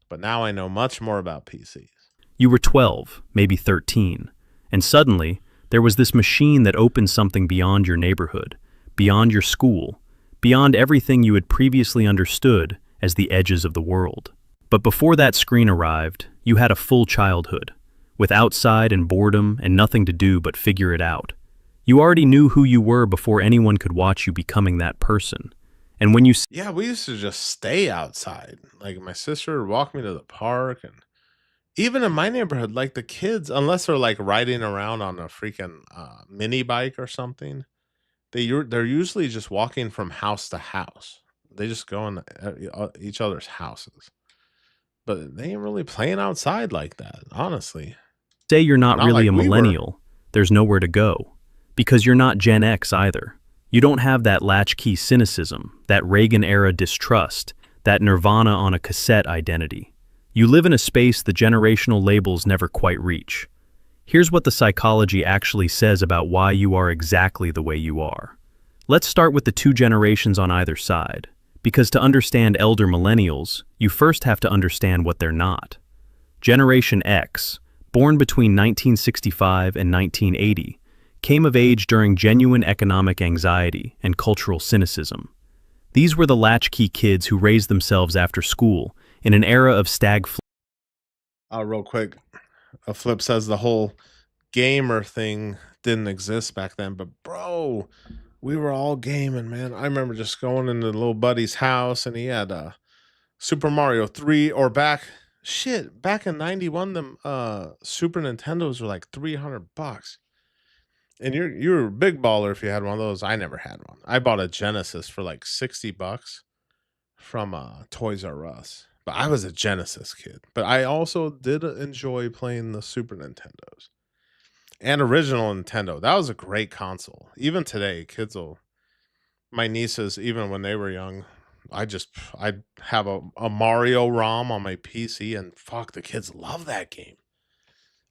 A: But now I know much more about PCs.
F: You were 12, maybe 13, and suddenly there was this machine that opened something beyond your neighborhood, beyond your school, beyond everything you had previously understood as the edges of the world. But before that screen arrived, you had a full childhood, with outside and boredom and nothing to do but figure it out. You already knew who you were before anyone could watch you becoming that person. And when you
A: Yeah, we used to just stay outside. Like my sister would walk me to the park, and even in my neighborhood, like the kids, unless they're like riding around on a freaking mini bike or something, they're usually just walking from house to house. They just go in each other's houses, but they ain't really playing outside like that, honestly.
F: say you're not
A: Not
F: really
A: like
F: a
A: we were.
F: millennial, there's nowhere to go. Because you're not Gen X either. You don't have that latchkey cynicism, that Reagan-era distrust, that Nirvana on a cassette identity. You live in a space the generational labels never quite reach. Here's what the psychology actually says about why you are exactly the way you are. Let's start with the 2 generations on either side. Because to understand elder millennials, you first have to understand what they're not. Generation X, born between 1965 and 1980, came of age during genuine economic anxiety and cultural cynicism. These were the latchkey kids who raised themselves after school in an era of
A: Real quick, a flip says the whole gamer thing didn't exist back then, but bro, we were all gaming, man. I remember just going into the little buddy's house, and he had Super Mario 3, or back in 91, them Super Nintendos were like $300. And you were a big baller if you had one of those. I never had one. I bought a Genesis for like $60 from Toys R Us. But I was a Genesis kid. But I also did enjoy playing the Super Nintendos and original Nintendo. That was a great console. Even today, my nieces, even when they were young, I'd have a Mario ROM on my PC, and fuck, the kids love that game.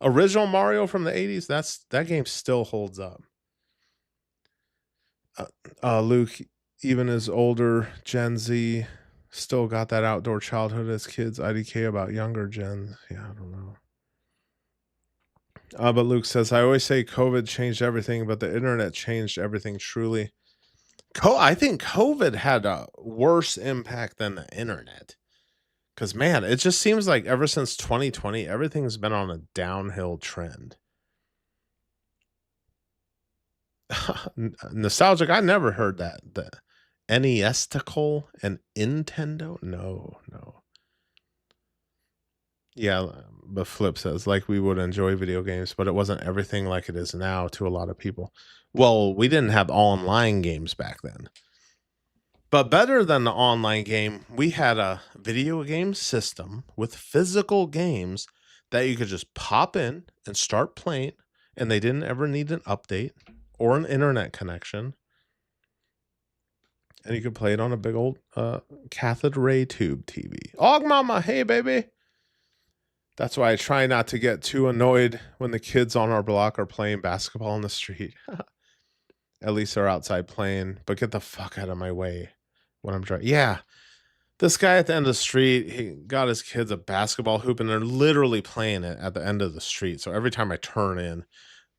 A: Original Mario from the 80s, that game still holds up. Luke, even as older Gen Z, still got that outdoor childhood as kids. IDK about younger gens. Yeah, I don't know. But Luke says, I always say COVID changed everything, but the internet changed everything truly. I think COVID had a worse impact than the internet. Because, man, it just seems like ever since 2020, everything's been on a downhill trend. Nostalgic, I never heard that. The NES-tical and Nintendo? No. Yeah, but Flip says, like we would enjoy video games, but it wasn't everything like it is now to a lot of people. Well, we didn't have online games back then. But better than the online game, we had a video game system with physical games that you could just pop in and start playing, and they didn't ever need an update or an internet connection. And you could play it on a big old cathode ray tube TV. Og mama, hey baby. That's why I try not to get too annoyed when the kids on our block are playing basketball in the street. At least they're outside playing, but get the fuck out of my way when I'm driving. Yeah, this guy at the end of the street, he got his kids a basketball hoop, and they're literally playing it at the end of the street. So every time I turn in,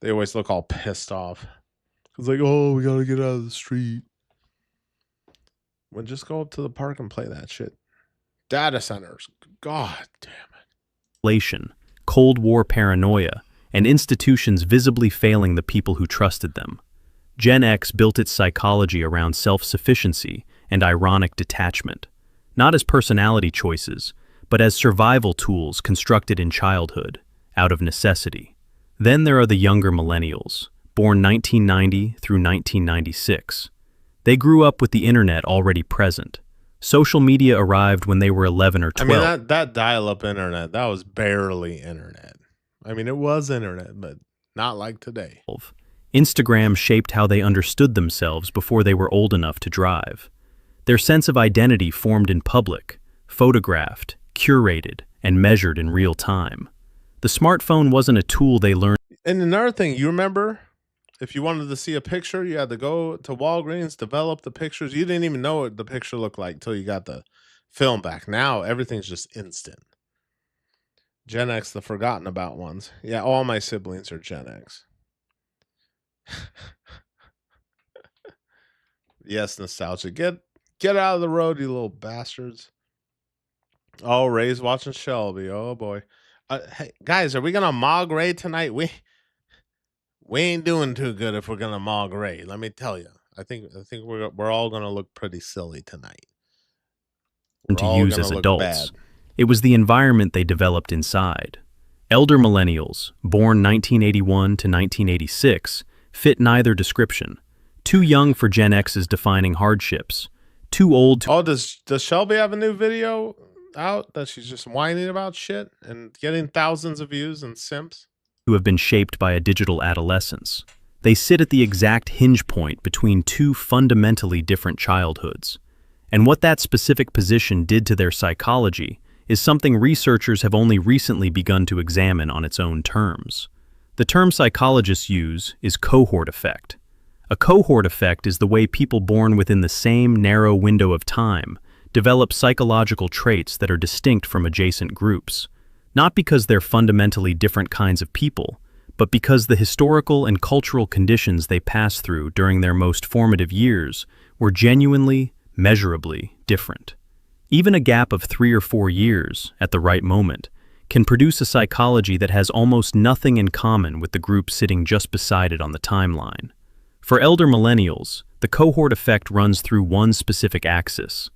A: they always look all pissed off. It's like, oh, we gotta get out of the street. Well, just go up to the park and play that shit. Data centers. God damn it.
F: Cold War paranoia, and institutions visibly failing the people who trusted them. Gen X built its psychology around self-sufficiency and ironic detachment, not as personality choices, but as survival tools constructed in childhood, out of necessity. Then there are the younger millennials, born 1990 through 1996. They grew up with the internet already present. Social media arrived when they were 11 or 12.
A: I mean, that dial-up internet, that was barely internet. I mean, it was internet, but not like today.
F: Instagram shaped how they understood themselves before they were old enough to drive. Their sense of identity formed in public, photographed, curated, and measured in real time. The smartphone wasn't a tool they learned
A: And another thing, you remember, if you wanted to see a picture, you had to go to Walgreens, develop the pictures. You didn't even know what the picture looked like until you got the film back. Now everything's just instant. Gen X, the forgotten about ones. Yeah, all my siblings are Gen X. Yes, nostalgia. Get out of the road, you little bastards. Oh, Ray's watching Shelby. Oh boy. Hey guys, are we gonna mog Ray tonight? We ain't doing too good if we're gonna mog Ray. Let me tell you. I think we're all gonna look pretty silly tonight. We're
F: to
A: all
F: use
A: gonna
F: as
A: look
F: adults.
A: bad.
F: It was the environment they developed inside. Elder millennials, born 1981 to 1986, fit neither description. Too young for Gen X's defining hardships. Too old to
A: Oh, does Shelby have a new video out that she's just whining about shit and getting thousands of views and simps?
F: have been shaped by a digital adolescence. They sit at the exact hinge point between two fundamentally different childhoods. And what that specific position did to their psychology is something researchers have only recently begun to examine on its own terms. The term psychologists use is cohort effect. A cohort effect is the way people born within the same narrow window of time develop psychological traits that are distinct from adjacent groups, not because they're fundamentally different kinds of people, but because the historical and cultural conditions they pass through during their most formative years were genuinely, measurably different. Even a gap of 3 or 4 years, at the right moment, can produce a psychology that has almost nothing in common with the group sitting just beside it on the timeline. For elder millennials, the cohort effect runs through one specific axis.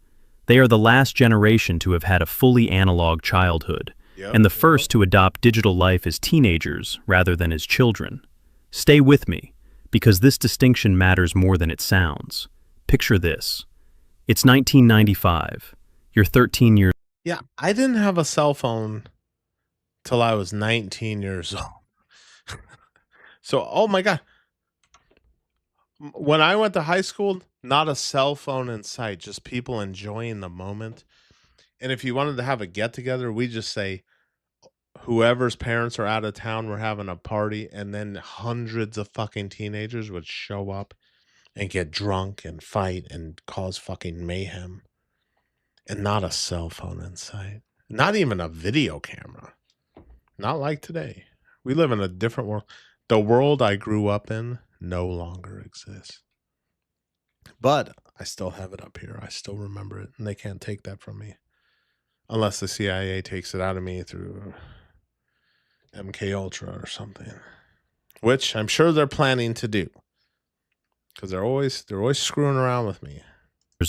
F: They are the last generation to have had a fully analog childhood, and the first to adopt digital life as teenagers rather than as children. Stay with me, because this distinction matters more than it sounds. Picture this. It's 1995. You're 13 years
A: Yeah, I didn't have a cell phone till I was 19 years old. So, oh my God. When I went to high school, not a cell phone in sight, just people enjoying the moment. And if you wanted to have a get together, we just say whoever's parents are out of town, we're having a party, and then hundreds of fucking teenagers would show up and get drunk and fight and cause fucking mayhem. And not a cell phone in sight. Not even a video camera. Not like today. We live in a different world. The world I grew up in no longer exists. But I still have it up here. I still remember it, and they can't take that from me. Unless the CIA takes it out of me through MK Ultra or something. Which I'm sure they're planning to do. Because they're always screwing around with me.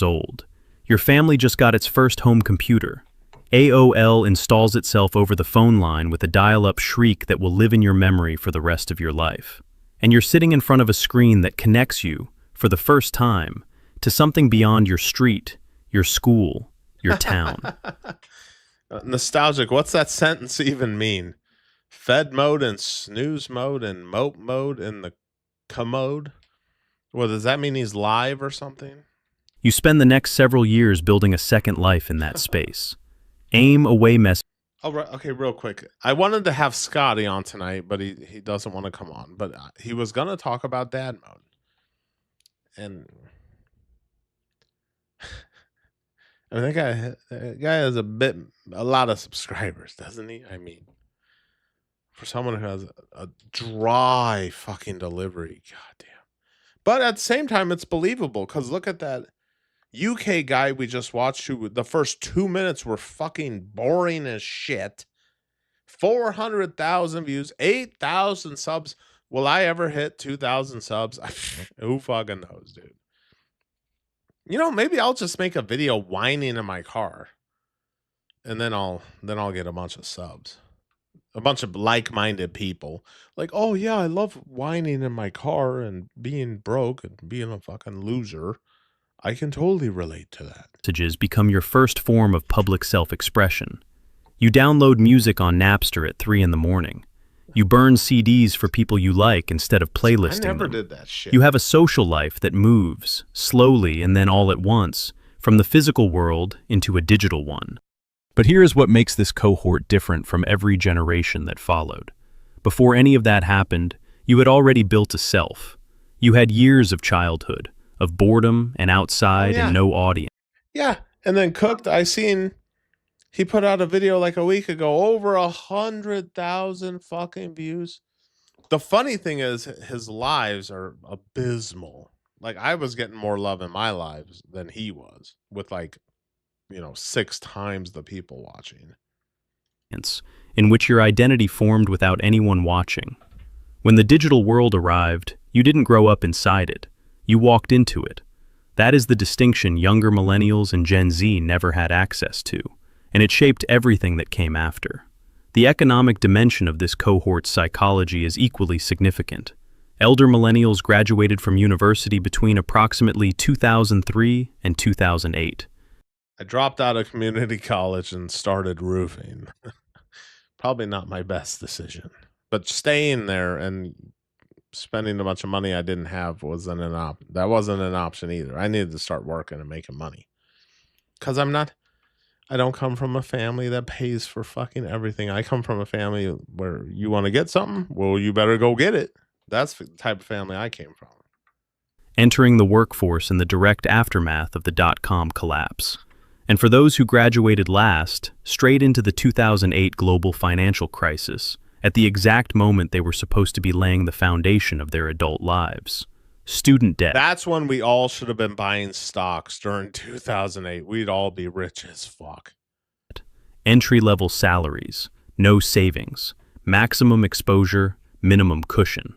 F: old. Your family just got its first home computer. AOL installs itself over the phone line with a dial-up shriek that will live in your memory for the rest of your life. And you're sitting in front of a screen that connects you, for the first time, to something beyond your street, your school, your town.
A: Nostalgic. What's that sentence even mean? Fed mode and snooze mode and mope mode in the commode? Well, does that mean he's live or something?
F: You spend the next several years building a second life in that space. Aim away message.
A: Oh, right. Okay, real quick. I wanted to have Scotty on tonight, but he doesn't want to come on. But he was going to talk about dad mode. And I mean, that guy has a lot of subscribers, doesn't he? I mean, for someone who has a dry fucking delivery, goddamn. But at the same time, it's believable because look at that UK guy we just watched who the first 2 minutes were fucking boring as shit. 400,000 views, 8,000 subs. Will I ever hit 2,000 subs? Who fucking knows, dude? You know, maybe I'll just make a video whining in my car. And then I'll get a bunch of subs. A bunch of like-minded people. Like, oh yeah, I love whining in my car and being broke and being a fucking loser. I can totally relate to that.
F: Messages become your first form of public self-expression. You download music on Napster at 3 in the morning. You burn CDs for people you like instead of playlisting
A: I never
F: them.
A: did that shit.
F: You have a social life that moves, slowly and then all at once, from the physical world into a digital one. But here is what makes this cohort different from every generation that followed. Before any of that happened, you had already built a self. You had years of childhood, of boredom and
A: Oh,
F: outside and
A: yeah.
F: no audience.
A: Yeah. And then Cooked, I seen he put out a video like a week ago, over 100,000 fucking views. The funny thing is his lives are abysmal. Like I was getting more love in my lives than he was, with like, 6 times the people watching.
F: In which your identity formed without anyone watching. When the digital world arrived, you didn't grow up inside it. You walked into it. That is the distinction younger millennials and Gen Z never had access to, and it shaped everything that came after. The economic dimension of this cohort's psychology is equally significant. Elder millennials graduated from university between approximately 2003 and 2008.
A: I dropped out of community college and started roofing. Probably not my best decision. But staying there and spending a bunch of money I didn't have that wasn't an option either. I needed to start working and making money. Cuz I don't come from a family that pays for fucking everything. I come from a family where you want to get something, well, you better go get it. That's the type of family I came from.
F: Entering the workforce in the direct aftermath of the dot-com collapse. And for those who graduated last, straight into the 2008 global financial crisis, at the exact moment they were supposed to be laying the foundation of their adult lives. Student debt.
A: That's when we all should have been buying stocks during 2008. We'd all be rich as fuck.
F: Entry-level salaries, no savings, maximum exposure, minimum cushion.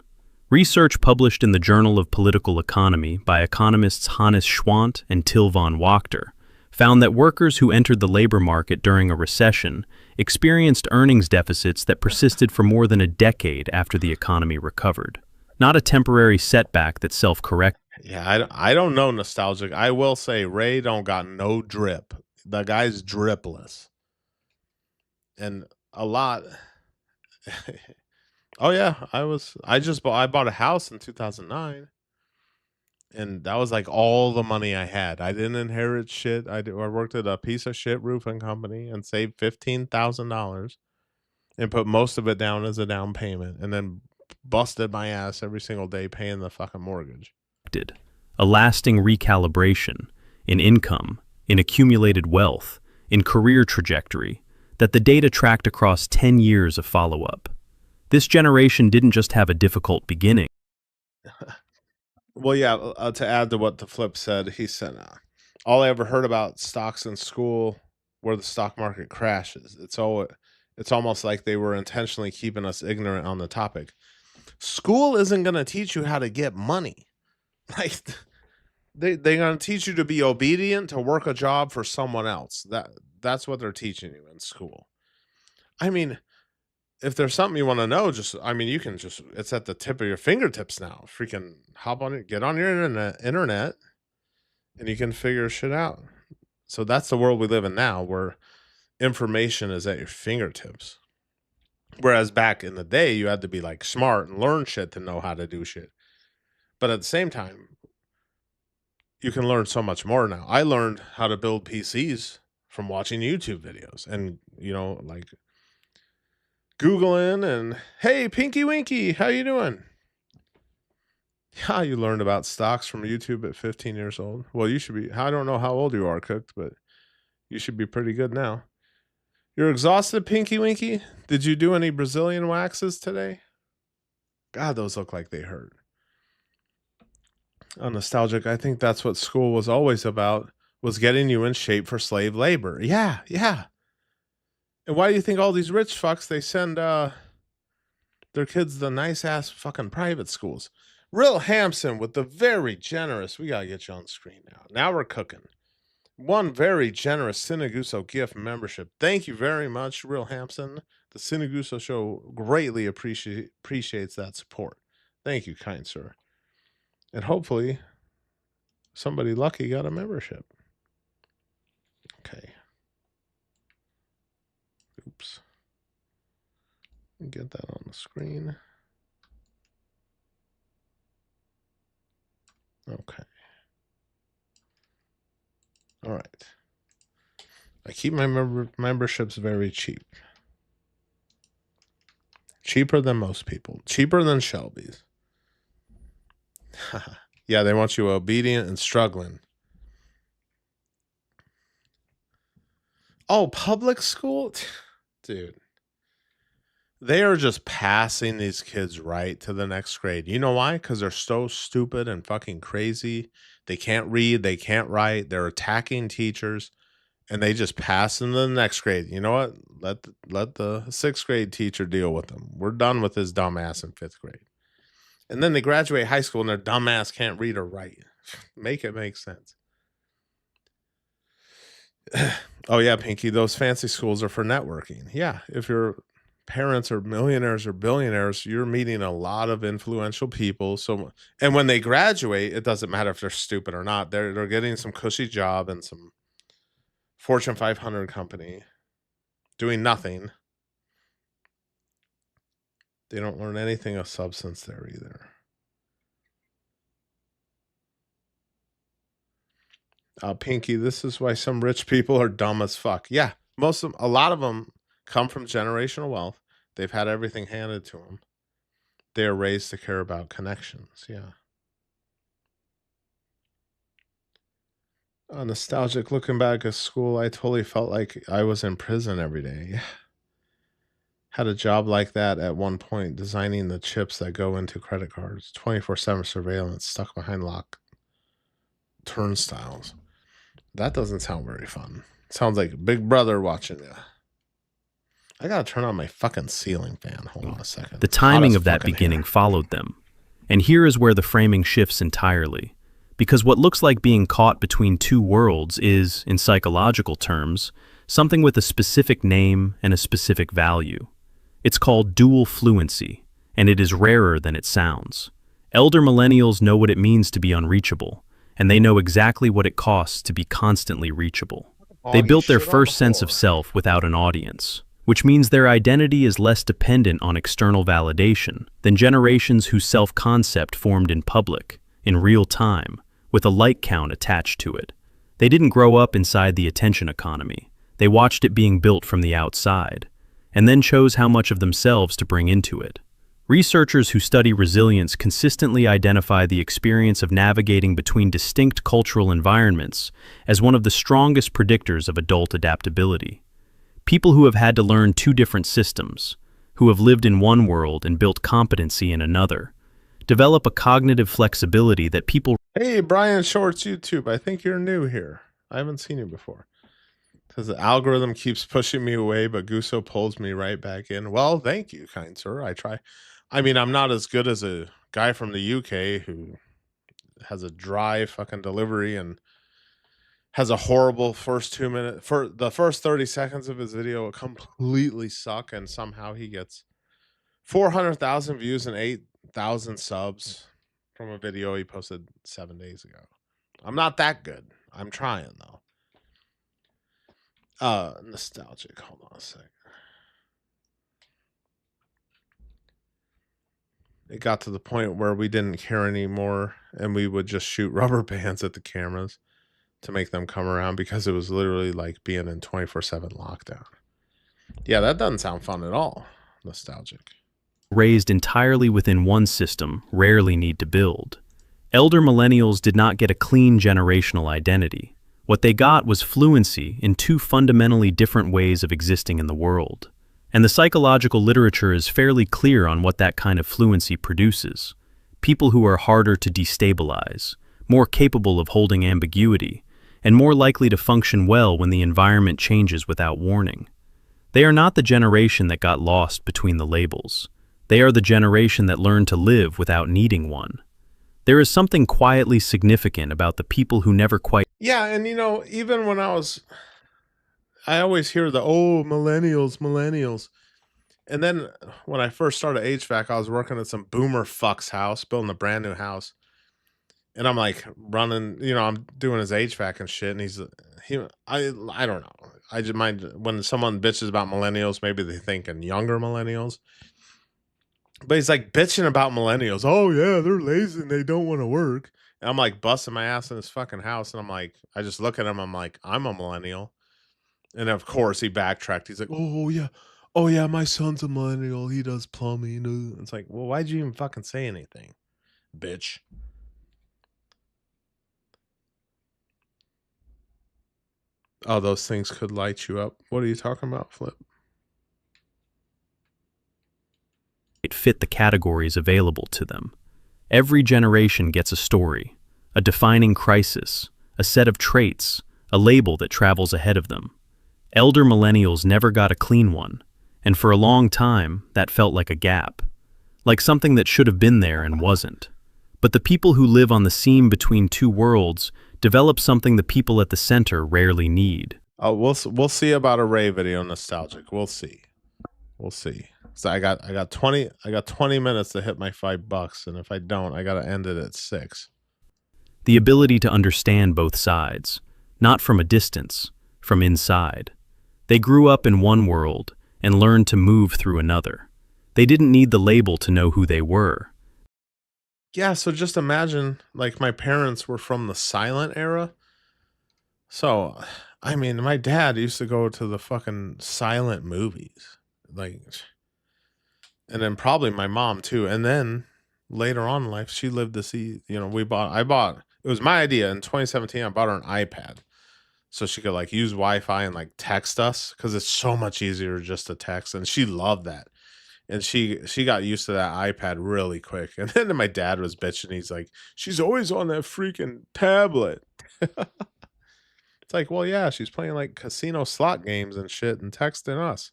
F: Research published in the Journal of Political Economy by economists Hannes Schwant and Till von Wachter found that workers who entered the labor market during a recession experienced earnings deficits that persisted for more than a decade after the economy recovered. Not a temporary setback that self-corrected.
A: Yeah, I don't know nostalgic. I will say Ray don't got no drip. The guy's dripless. And a lot. Oh yeah, I bought a house in 2009. And that was like all the money I had. I didn't inherit shit. I worked at a piece of shit roofing company and saved $15,000 and put most of it down as a down payment, and then busted my ass every single day paying the fucking mortgage.
F: A lasting recalibration in income, in accumulated wealth, in career trajectory, that the data tracked across 10 years of follow-up. This generation didn't just have a difficult beginning.
A: Well, yeah, to add to what the flip said, he said, all I ever heard about stocks in school where the stock market crashes. It's almost like they were intentionally keeping us ignorant on the topic. School isn't going to teach you how to get money. Like they're going to teach you to be obedient, to work a job for someone else. That's what they're teaching you in school. I mean, if there's something you want to know, you can it's at the tip of your fingertips now. Freaking hop on it, get on your internet, and you can figure shit out. So that's the world we live in now, where information is at your fingertips. Whereas back in the day, you had to be like smart and learn shit to know how to do shit. But at the same time, you can learn so much more now. I learned how to build PCs from watching YouTube videos and, like Googling and, hey, Pinky Winky, how you doing? Yeah, you learned about stocks from YouTube at 15 years old. Well, you should be, I don't know how old you are, Cooked, but you should be pretty good now. You're exhausted, Pinky Winky? Did you do any Brazilian waxes today? God, those look like they hurt. Nostalgic, I think that's what school was always about, was getting you in shape for slave labor. Yeah, yeah. And why do you think all these rich fucks, they send their kids to nice ass fucking private schools? Real Hampson with the very generous, we gotta get you on screen now. Now we're cooking. One very generous Sinaguso gift membership. Thank you very much, Real Hampson. The Sinaguso show greatly appreciates that support. Thank you, kind sir. And hopefully somebody lucky got a membership. Okay. Oops. Get that on the screen. Okay. All right. I keep my memberships very cheap. Cheaper than most people. Cheaper than Shelby's. Yeah, they want you obedient and struggling. Oh, public school? Dude. They are just passing these kids right to the next grade. You know why? Because they're so stupid and fucking crazy. They can't read. They can't write. They're attacking teachers. And they just pass into the next grade. You know what? Let the sixth grade teacher deal with them. We're done with this dumbass in fifth grade. And then they graduate high school and their dumbass can't read or write. Make it make sense. Oh yeah, Pinky, those fancy schools are for networking. Yeah, if your parents are millionaires or billionaires, you're meeting a lot of influential people. So, and when they graduate, it doesn't matter if they're stupid or not. They're getting some cushy job and some Fortune 500 company doing nothing. They don't learn anything of substance there either. Pinky, this is why some rich people are dumb as fuck. Yeah, a lot of them come from generational wealth. They've had everything handed to them. They are raised to care about connections. Yeah. Nostalgic looking back at school, I totally felt like I was in prison every day. Had a job like that at one point, designing the chips that go into credit cards. 24/7 surveillance, stuck behind locked turnstiles. That doesn't sound very fun. Sounds like Big Brother watching you. I gotta turn on my fucking ceiling fan. Hold on a second.
F: The timing of that beginning followed them. And here is where the framing shifts entirely. Because what looks like being caught between two worlds is, in psychological terms, something with a specific name and a specific value. It's called dual fluency, and it is rarer than it sounds. Elder millennials know what it means to be unreachable, and they know exactly what it costs to be constantly reachable. They built their first sense of self without an audience, which means their identity is less dependent on external validation than generations whose self-concept formed in public, in real time, with a like count attached to it. They didn't grow up inside the attention economy. They watched it being built from the outside, and then chose how much of themselves to bring into it. Researchers who study resilience consistently identify the experience of navigating between distinct cultural environments as one of the strongest predictors of adult adaptability. People who have had to learn two different systems, who have lived in one world and built competency in another, develop a cognitive flexibility that people...
A: Hey, Brian Shorts YouTube. I think you're new here. I haven't seen you before. Because the algorithm keeps pushing me away, but Guso pulls me right back in. Well, thank you, kind sir. I try. I mean, I'm not as good as a guy from the UK who has a dry fucking delivery and has a horrible first 2 minutes. For the first 30 seconds of his video, it completely suck, and somehow he gets 400,000 views and 8,000 subs from a video he posted 7 days ago. I'm not that good. I'm trying though. Nostalgic. Hold on a sec. It got to the point where we didn't care anymore, and we would just shoot rubber bands at the cameras to make them come around because it was literally like being in 24/7 lockdown. Yeah, that doesn't sound fun at all. Nostalgic.
F: Raised entirely within one system rarely need to build. Elder millennials did not get a clean generational identity. What they got was fluency in two fundamentally different ways of existing in the world. And the psychological literature is fairly clear on what that kind of fluency produces. People who are harder to destabilize, more capable of holding ambiguity, and more likely to function well when the environment changes without warning. They are not the generation that got lost between the labels. They are the generation that learned to live without needing one. There is something quietly significant about the people who never quite...
A: Yeah, and you know, even when I always hear the, oh, millennials. And then when I first started HVAC, I was working at some boomer fuck's house, building a brand new house. And I'm like running, you know, I'm doing his HVAC and shit. And I don't know. I just mind when someone bitches about millennials, maybe they thinking younger millennials. But he's like bitching about millennials. Oh yeah, they're lazy and they don't want to work. And I'm like busting my ass in his fucking house. And I'm like, I just look at him. I'm like, I'm a millennial. And of course he backtracked. He's like, oh yeah, my son's a millennial. He does plumbing. It's like, well, why'd you even fucking say anything, bitch? Oh, those things could light you up. What are you talking about, Flip?
F: It fit the categories available to them. Every generation gets a story, a defining crisis, a set of traits, a label that travels ahead of them. Elder millennials never got a clean one, and for a long time, that felt like a gap, like something that should have been there and wasn't. But the people who live on the seam between two worlds develop something the people at the center rarely need.
A: Oh, we'll see about a Ray video nostalgic. We'll see. So I got 20 minutes to hit my $5, and if I don't, I gotta end it at 6.
F: The ability to understand both sides, not from a distance, from inside. They grew up in one world and learned to move through another. They didn't need the label to know who they were.
A: Yeah, so just imagine, like, my parents were from the silent era. So, I mean, my dad used to go to the fucking silent movies. Like, and then probably my mom too. And then later on in life, she lived to see, it was my idea in 2017. I bought her an iPad so she could like use Wi-Fi and like text us, because it's so much easier just to text. And she loved that. And she got used to that iPad really quick. And then my dad was bitching. He's like, she's always on that freaking tablet. It's like, well, yeah, she's playing like casino slot games and shit and texting us.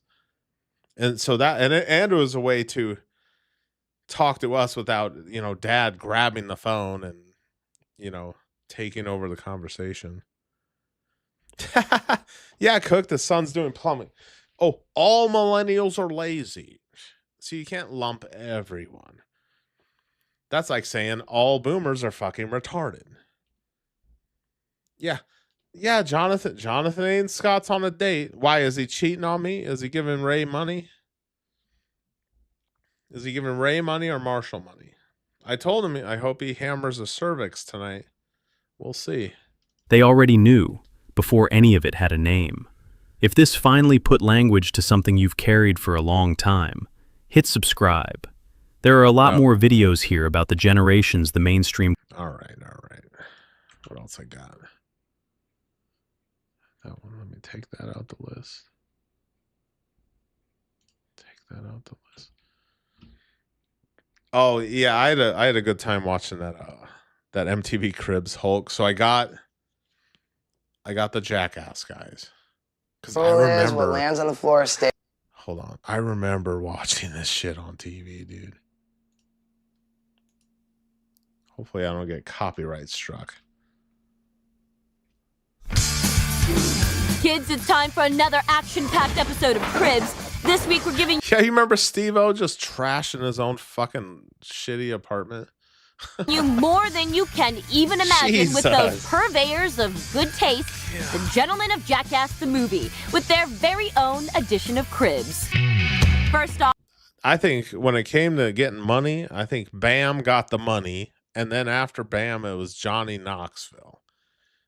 A: And so and it was a way to talk to us without, dad grabbing the phone and, taking over the conversation. Yeah, Cook, the son's doing plumbing. Oh, all millennials are lazy. So you can't lump everyone. That's like saying all boomers are fucking retarded. Yeah. Yeah, Jonathan and Scott's on a date. Why, is he cheating on me? Is he giving Ray money? Is he giving Ray money or Marshall money? I told him I hope he hammers a cervix tonight. We'll see.
F: They already knew, before any of it had a name. If this finally put language to something you've carried for a long time, hit subscribe. There are a lot more videos here about the generations the mainstream...
A: All right. What else I got? That one, let me take that out the list. Oh yeah, I had a good time watching that MTV Cribs Hulk. So I got the Jackass guys, because I remember
G: what lands on the floor stays.
A: Hold on, I remember watching this shit on TV, dude. Hopefully, I don't get copyright struck.
H: Kids, it's time for another action-packed episode of Cribs. This week we're giving
A: Yeah, you remember Steve-O just trashing his own fucking shitty apartment?
H: you more than you can even imagine with those
A: Jesus.
H: purveyors of good taste, the Gentlemen of Jackass the movie, with their very own edition of Cribs. First off,
A: I think when it came to getting money, I think Bam got the money, and then after Bam, it was Johnny Knoxville.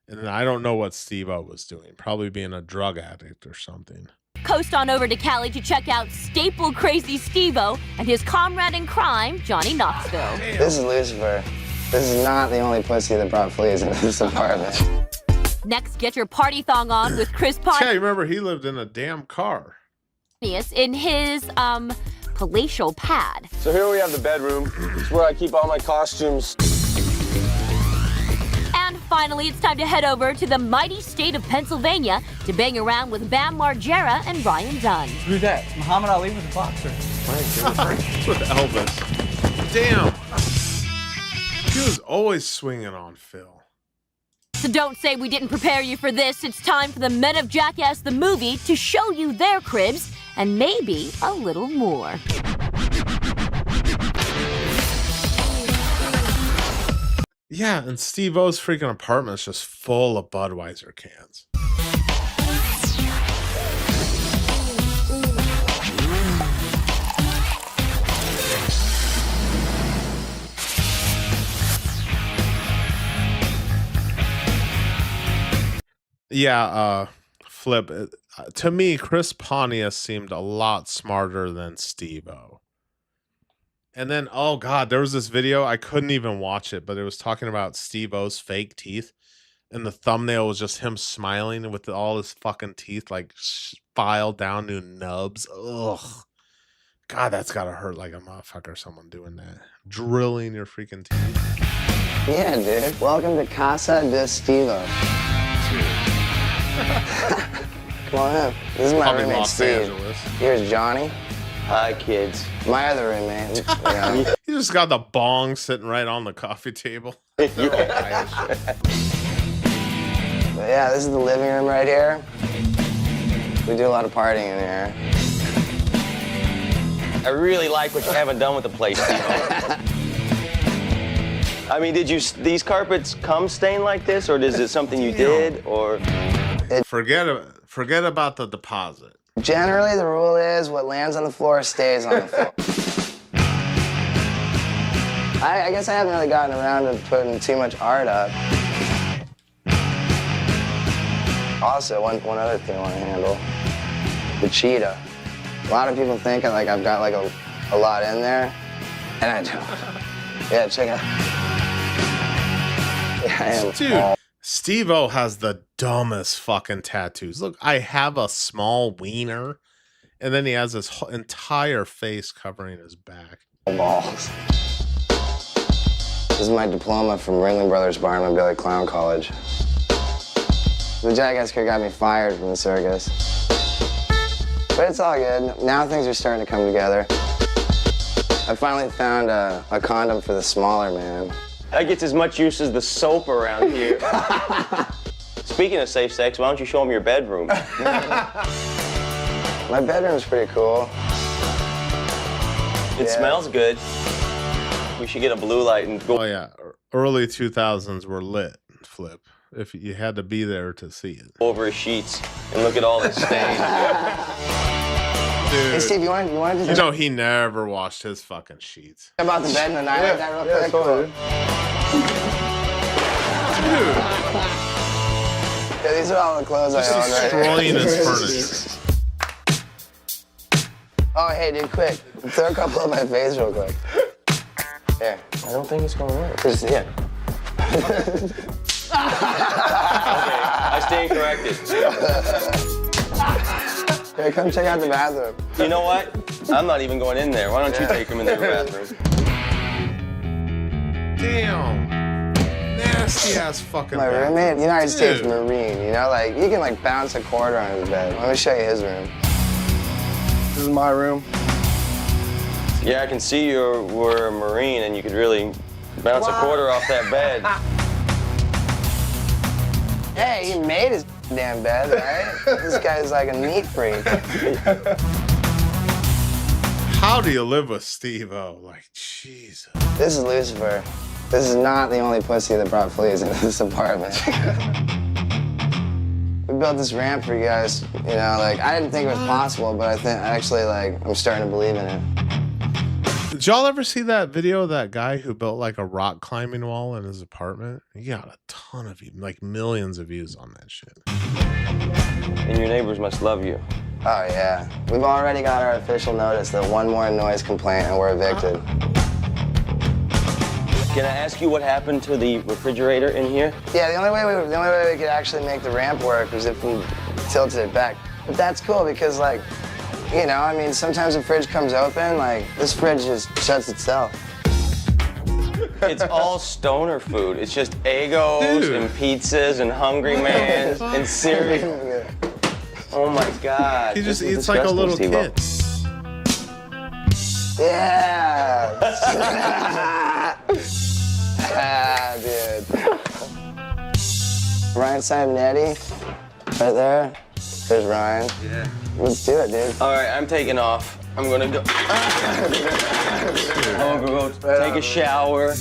A: And then I don't know what Steve-O was doing, probably being a drug addict or something.
H: coast on over to Cali to check out Staple Crazy Steve-O and his comrade in crime, Johnny Knoxville.
G: This is Lucifer. This is not the only pussy that brought fleas into this apartment.
H: Next, get your party thong on with Chris
A: Yeah, you remember he lived in a damn car.
H: in his, palatial pad.
I: So here we have the bedroom. It's where I keep all my costumes.
H: And finally, it's time to head over to the mighty state of Pennsylvania to bang around with Bam Margera and Ryan Dunn.
J: Who's that? Muhammad Ali was a boxer.
A: With Elvis. Damn. He was always swinging on Phil.
H: So don't say we didn't prepare you for this. It's time for the Men of Jackass the movie to show you their cribs and maybe a little more.
A: Yeah, and Steve-O's freaking apartment's just full of Budweiser cans. Yeah, Flip, to me, Chris Pontius seemed a lot smarter than Steve-O. And then, oh God, there was this video, I couldn't even watch it, but it was talking about Steve-O's fake teeth. And the thumbnail was just him smiling with all his fucking teeth like filed down to nubs. Ugh. God, that's gotta hurt like a motherfucker, someone doing that. Drilling your freaking teeth.
G: Yeah, dude. Welcome to Casa de Steve-O. Come on in. This is my
A: Probably
G: roommate,
A: Los
G: Steve.
A: Angeles.
G: Here's Johnny. Hi, kids. My other roommate.
A: He just got the bong sitting right on the coffee table.
G: But yeah, this is the living room right here. We do a lot of partying in here.
I: I really like what you haven't done with the place, Steve-O. I mean, did these carpets come stained like this, or is it something you did, or?
A: Forget about the deposit.
G: Generally, the rule is what lands on the floor stays on the floor. I guess I haven't really gotten around to putting too much art up. Also, one other thing I want to handle, the cheetah. A lot of people think I've got like a lot in there, and I don't. Yeah, check out. Yeah, I am.
A: Dude, Steve-O has the dumbest fucking tattoos. Look, I have a small wiener, and then he has his entire face covering his back.
G: Balls. This is my diploma from Ringling Brothers Bar and Billy Clown College. The jackass kid got me fired from the circus. But it's all good. Now things are starting to come together. I finally found a condom for the smaller man.
I: That gets as much use as the soap around here. Speaking of safe sex, why don't you show them your bedroom?
G: My bedroom's pretty cool.
I: It smells good. We should get a blue light and go.
A: Oh yeah, early 2000s were lit, Flip. If you had to be there to see it.
I: Over his sheets and look at all the stains.
A: Dude,
G: Hey Steve, you want to
A: you know he never washed his fucking sheets.
G: about the bed in the night like that real quick? Cool.
A: Dude,
G: Yeah, these are all the clothes I
A: just
G: own right
A: destroying
G: here.
A: his furniture.
G: Oh, hey, dude, quick. Throw a couple on my face real quick. Here.
I: I don't think it's gonna work.
G: Just, yeah.
I: Okay, I stand corrected.
G: Here, come check out the bathroom.
I: You know what? I'm not even going in there. Why don't you take him in the bathroom?
A: Damn. Nasty ass fucking
G: My
A: bathroom.
G: roommate, United States
A: Dude.
G: Marine, you know, like, you can, like, bounce a quarter on his bed. Let me show you his room. This is my room.
I: Yeah, I can see you were a Marine and you could really bounce a quarter off that bed.
G: Hey, he made his damn bed, right? This guy's like a neat freak.
A: How do you live with Steve-O? Like, Jesus.
G: This is Lucifer. This is not the only pussy that brought fleas into this apartment. We built this ramp for you guys, you know, like, I didn't think it was possible, but I think, actually, like, I'm starting to believe in it.
A: Did y'all ever see that video of that guy who built like a rock climbing wall in his apartment? He got a ton of views, like millions of views on that shit.
I: And your neighbors must love you.
G: Oh, yeah. We've already got our official notice that one more noise complaint and we're evicted.
I: Can I ask you what happened to the refrigerator in here?
G: Yeah, the only way we could actually make the ramp work was if we tilted it back. But that's cool because, like, you know, I mean, sometimes the fridge comes open, like, this fridge just shuts itself.
I: It's all stoner food. It's just Eggos
A: Dude.
I: and pizzas and Hungry Man's and cereal. Oh my God.
A: He just
I: This is
A: eats like a little
I: disgusting,
A: kid.
I: Steve-O.
G: Yeah! Ah, dude. Ryan Simonetti, right there. There's Ryan. Yeah. Let's do it, dude.
I: All right, I'm taking off. I'm gonna go. I'm gonna go take a shower.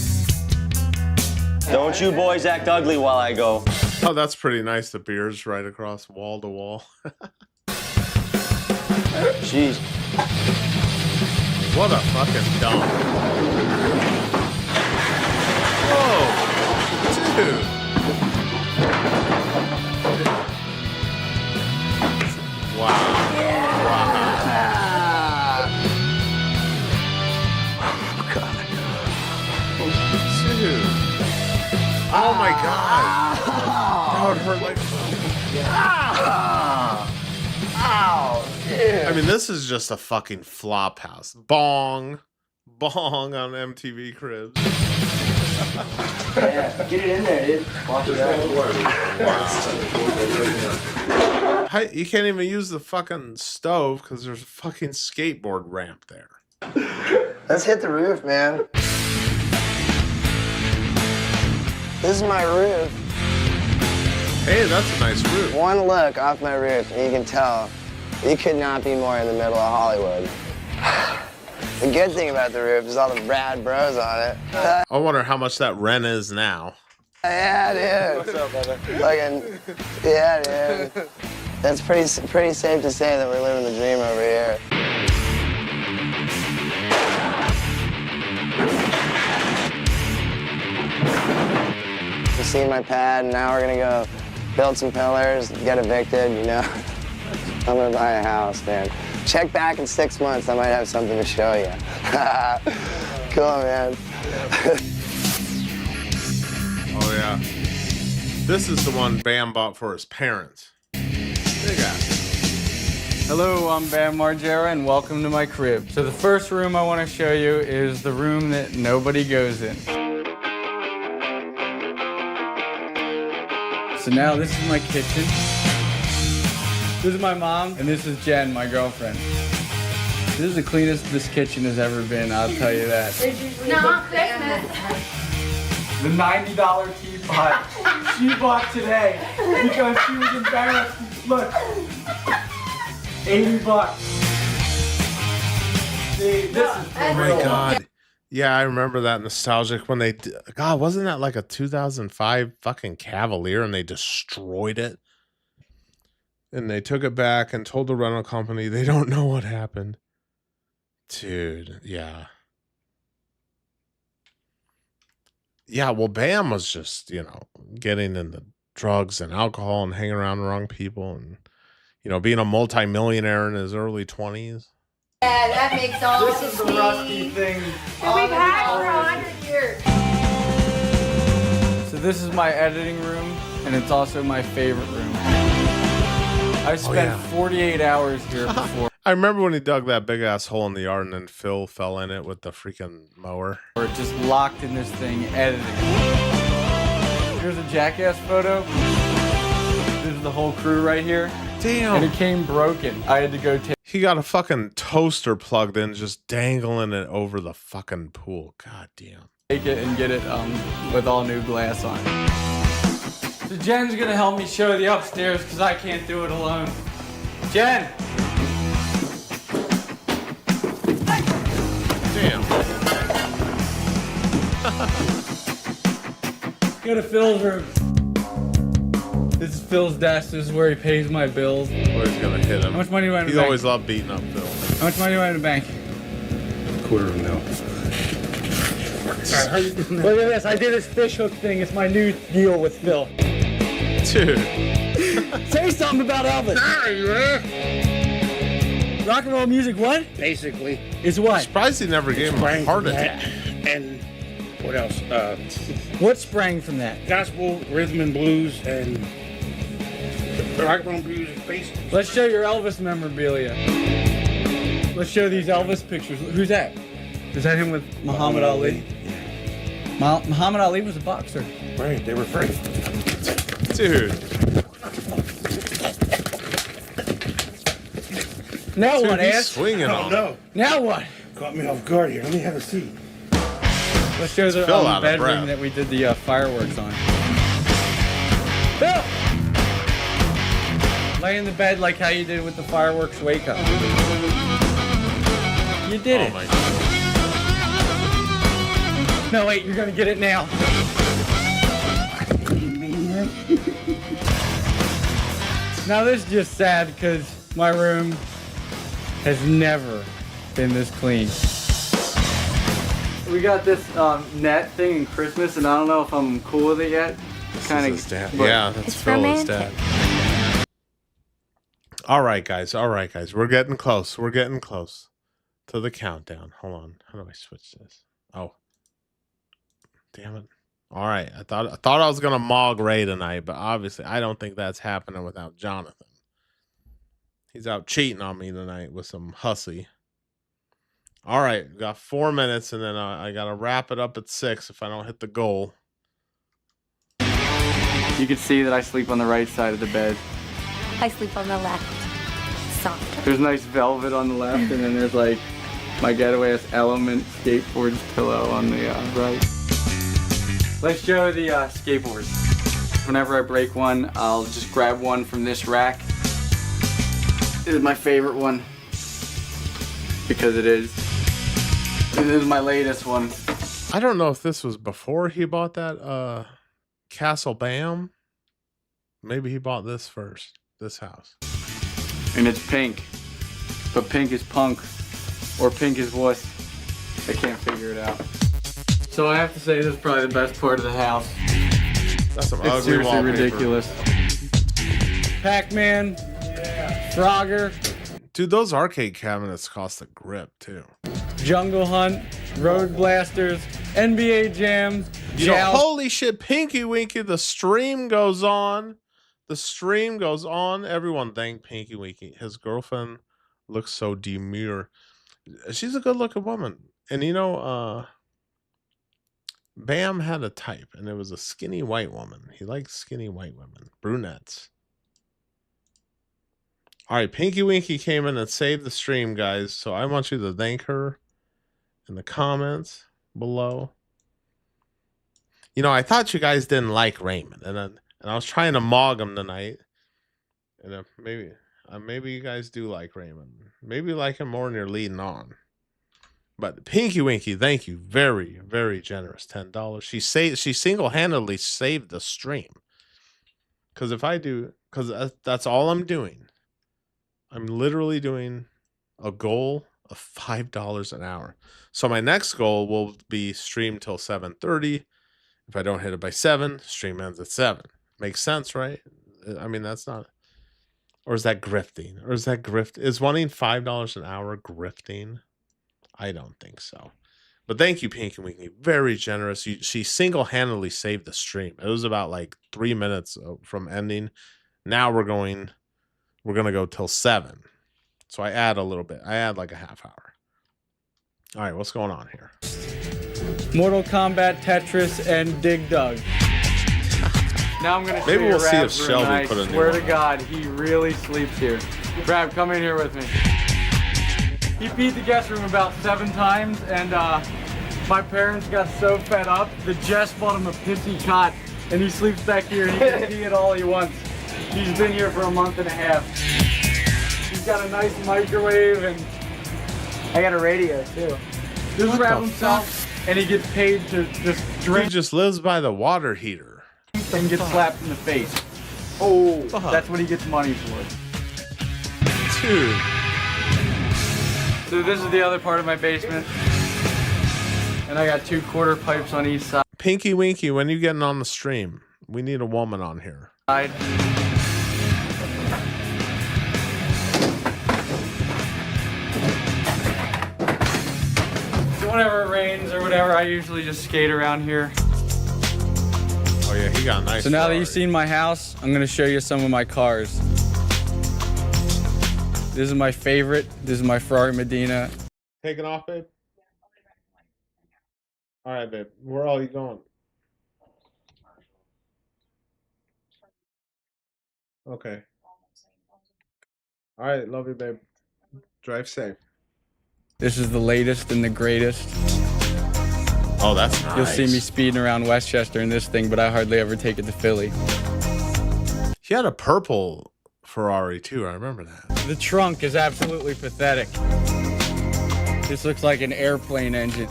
I: Don't you boys act ugly while I go.
A: Oh, that's pretty nice. The beer's right across wall to wall.
I: Jeez.
A: What a fucking dump. Whoa, dude. God. That would hurt like...
G: Ow, dude.
A: I mean, this is just a fucking flop house. Bong. Bong on MTV Cribs.
J: Yeah, get it in there, dude. Watch it out.
A: You can't even use the fucking stove because there's a fucking skateboard ramp there.
G: Let's hit the roof, man. This is my roof.
A: Hey, that's a nice roof.
G: One look off my roof, and you can tell you could not be more in the middle of Hollywood. The good thing about the roof is all the rad bros on it.
A: I wonder how much that rent is now.
G: Yeah, dude.
I: What's up, brother?
G: Fucking, yeah, dude. That's pretty safe to say that we're living the dream over here. You see my pad, and now we're gonna go build some pillars, get evicted, you know. I'm gonna buy a house, man. Check back in 6 months, I might have something to show you. Cool, man.
A: Oh, yeah. This is the one Bam bought for his parents. Big ass.
J: Hello, I'm Bam Margera, and welcome to my crib. So the first room I want to show you is the room that nobody goes in. So now this is my kitchen. This is my mom, and this is Jen, my girlfriend. This is the cleanest this kitchen has ever been, I'll tell you that.
B: No, Christmas.
J: The $90 teapot she bought today because she was embarrassed. Look, $80. See, this is for
A: Oh, my
J: real.
A: God. Yeah, I remember that nostalgic when they... God, wasn't that like a 2005 fucking Cavalier and they destroyed it? And they took it back and told the rental company they don't know what happened. Dude, yeah. Yeah, well, Bam was just, you know, getting into drugs and alcohol and hanging around the wrong people and, you know, being a multimillionaire in his early 20s.
B: Yeah, that makes all
J: This is the rusty thing.
B: that we've had for 100 years.
J: So this is my editing room, and it's also my favorite room. I spent
A: yeah.
J: 48 hours here before.
A: I remember when he dug that big ass hole in the yard and then Phil fell in it with the freaking mower.
J: We're just locked in this thing editing. Here's a Jackass photo. This is the whole crew right here.
A: Damn.
J: And it came broken. I had to go take
A: He got a fucking toaster plugged in, just dangling it over the fucking pool. God damn.
J: it and get it with all new glass on. So Jen's gonna help me show the upstairs because I can't do it alone. Jen!
A: Damn.
J: Go to Phil's room. This is Phil's desk. This is where he pays my bills.
A: Always gonna hit him.
J: How much money do I have in
A: He's
J: the bank?
A: always loved beating up Phil.
J: How much money do I have in the bank?
K: $250,000.
J: Look at this. I did this fish hook thing. It's my new deal with Phil.
A: Dude.
J: Say something about Elvis. Rock and roll music, what?
K: Basically.
J: Is what?
A: Surprised he never gave him a heart attack.
K: And what else?
J: What sprang from that?
K: Gospel, rhythm and blues, and rock and roll music, basically.
J: Let's show your Elvis memorabilia. Let's show these Elvis pictures. Who's that? Is that him with Muhammad Ali? Muhammad Ali was a boxer.
K: Right, they were friends.
A: Dude.
J: Now
A: Dude,
J: what,
A: he's
J: Ass?
A: swinging
K: Oh
A: on him.
K: no,
J: Now what?
K: caught me off guard here. Let me have a seat.
J: Let's show the
A: Phil out of
J: bedroom
A: breath.
J: that we did the fireworks on. Phil! Lay in the bed like how you did with the fireworks wake up. You did
A: Oh
J: it.
A: my God.
J: No, wait, you're gonna get it now. Now this is just sad because my room has never been this clean. We got this net thing in Christmas, and I don't know if I'm cool with it yet. Kind
A: This is his dad. Yeah, that's
H: It's
A: Phil, his
H: romantic.
A: dad. All right, guys. All right, guys. We're getting close. We're getting close to the countdown. Hold on. How do I switch this? Oh. Damn it. All right. I thought I was gonna mog Ray tonight, but obviously I don't think that's happening without Jonathan. He's out cheating on me tonight with some hussy. All right, we got 4 minutes, and then I gotta wrap it up at 6 if I don't hit the goal.
J: You can see that I sleep on the right side of the bed.
B: I sleep on the left. Soft.
J: There's nice velvet on the left, and then there's like my Getaway Element skateboard pillow on the right. Let's show the skateboards. Whenever I break one, I'll just grab one from this rack. This is my favorite one because it is. And this is my latest one.
A: I don't know if this was before he bought that Castle Bam. Maybe he bought this first. This house.
J: And it's pink. But pink is punk. Or pink is wuss. I can't figure it out. So I have to say this is probably the best part of the house.
A: That's some
J: It's
A: ugly
J: seriously
A: wallpaper.
J: ridiculous. Pac-Man. Frogger.
A: Dude, those arcade cabinets cost a grip too.
J: Jungle Hunt. Road Blasters. NBA Jams.
A: You know,
J: Joust.
A: holy shit, Pinky Winky, the stream goes on. The stream goes on. Everyone thank Pinky Winky. His girlfriend looks so demure. She's a good looking woman. And you know, Bam had a type, and it was a skinny white woman. He likes skinny white women. Brunettes. All right, Pinky Winky came in and saved the stream, guys. So I want you to thank her in the comments below. You know, I thought you guys didn't like Raymond, and I was trying to mog him tonight. And maybe you guys do like Raymond. Maybe you like him more than you're leading on. But Pinky Winky, thank you, very, very generous, $10. She single-handedly saved the stream. Because that's all I'm doing. I'm literally doing a goal of $5 an hour. So my next goal will be stream till 7:30. If I don't hit it by 7, stream ends at 7. Makes sense, right? I mean, that's not. Or is that grifting? Or is that grift? Is wanting $5 an hour grifting? I don't think so. But thank you, Pinky Winky. Very generous. She single-handedly saved the stream. It was about like 3 minutes from ending. Now we're going to go till 7. So I add a little bit. I add like a half hour. All right, what's going on here?
J: Mortal Kombat, Tetris, and Dig Dug. Now I'm gonna show
A: Maybe
J: you
A: we'll see if
J: Rab's room,
A: Shelby
J: and I
A: put a new
J: swear
A: one
J: to God, he really sleeps here. Rab, come in here with me. He peed the guest room about 7 times, and my parents got so fed up that Jess bought him a pissy cot, and he sleeps back here, and he can pee it all he wants. He's been here for a month and a half. He's got a nice microwave, and I got a radio too. This is Rab himself, and he gets paid to just drink.
A: He just lives by the water heater.
J: And gets slapped in the face. Oh, that's what he gets money for.
A: Dude.
J: So this is the other part of my basement. And I got 2 quarter pipes on each side.
A: Pinky Winky, when you getting on the stream? We need a woman on here.
J: So whenever it rains or whatever, I usually just skate around here.
A: Oh yeah, he got a nice.
J: So now that
A: Ferrari.
J: you've seen my house, I'm gonna show you some of my cars. This is my favorite. This is my Ferrari Medina.
A: Taking off, babe? All right, babe. Where are you going? Okay. All right, love you, babe. Drive safe.
J: This is the latest and the greatest.
A: Oh, that's nice.
J: You'll see me speeding around Westchester in this thing, but I hardly ever take it to Philly.
A: He had a purple Ferrari too. I remember that.
J: The trunk is absolutely pathetic. This looks like an airplane engine.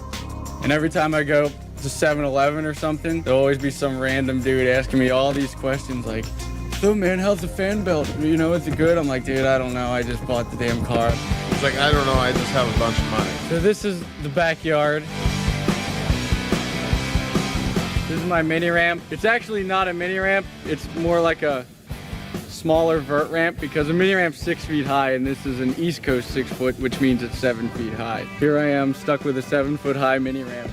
J: And every time I go to 7-Eleven or something, there'll always be some random dude asking me all these questions like, so man, how's the fan belt? You know, is it good? I'm like, dude, I don't know. I just bought the damn car.
A: He's like, I don't know. I just have a bunch of money.
J: So this is the backyard. This is my mini ramp. It's actually not a mini ramp. It's more like a smaller vert ramp because a mini ramp's 6 feet high and this is an East Coast 6 foot, which means it's 7 feet high. Here I am stuck with a 7 foot high mini ramp.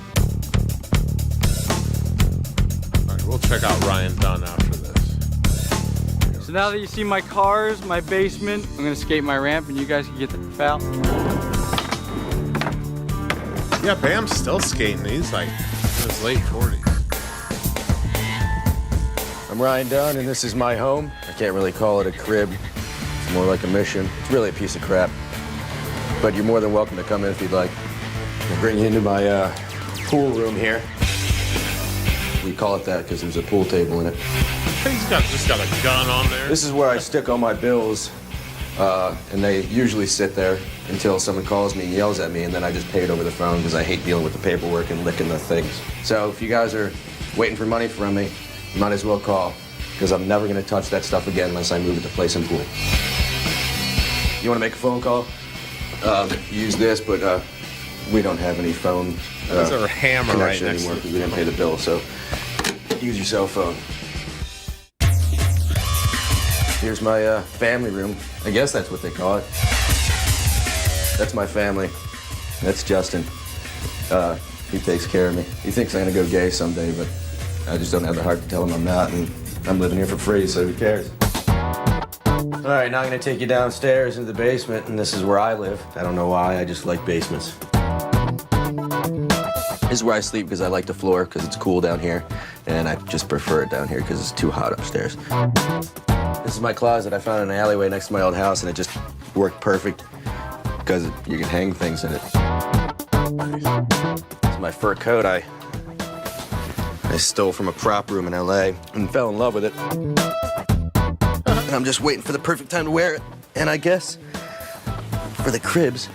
A: check out Ryan Dunn after this.
J: So now that you see my cars, my basement, I'm gonna skate my ramp and you guys can get the F out.
A: Yeah, Bam's still skating. He's like in his late 40s.
L: I'm Ryan Dunn, and this is my home. I can't really call it a crib. It's more like a mission. It's really a piece of crap. But you're more than welcome to come in if you'd like. I'll bring you into my pool room here. We call it that because there's a pool table in it.
A: He's just got a gun on there.
L: This is where I stick all my bills, and they usually sit there until someone calls me and yells at me, and then I just pay it over the phone because I hate dealing with the paperwork and licking the things. So if you guys are waiting for money from me, you might as well call, because I'm never going to touch that stuff again unless I move it to place and pool. You want to make a phone call? Use this, but we don't have any phone
A: There's a hammer right
L: connection
A: next
L: anymore
A: to
L: because we didn't pay the bill, so use your cell phone. Here's my family room. I guess that's what they call it. That's my family. That's Justin. He takes care of me. He thinks I'm gonna go gay someday, but I just don't have the heart to tell him I'm not, and I'm living here for free, so who cares? All right, now I'm gonna take you downstairs into the basement, and this is where I live. I don't know why, I just like basements. This is where I sleep because I like the floor because it's cool down here, and I just prefer it down here because it's too hot upstairs. This is my closet I found in an alleyway next to my old house, and it just worked perfect because you can hang things in it. This is my fur coat I stole from a prop room in LA and fell in love with it. And I'm just waiting for the perfect time to wear it. And I guess for the cribs,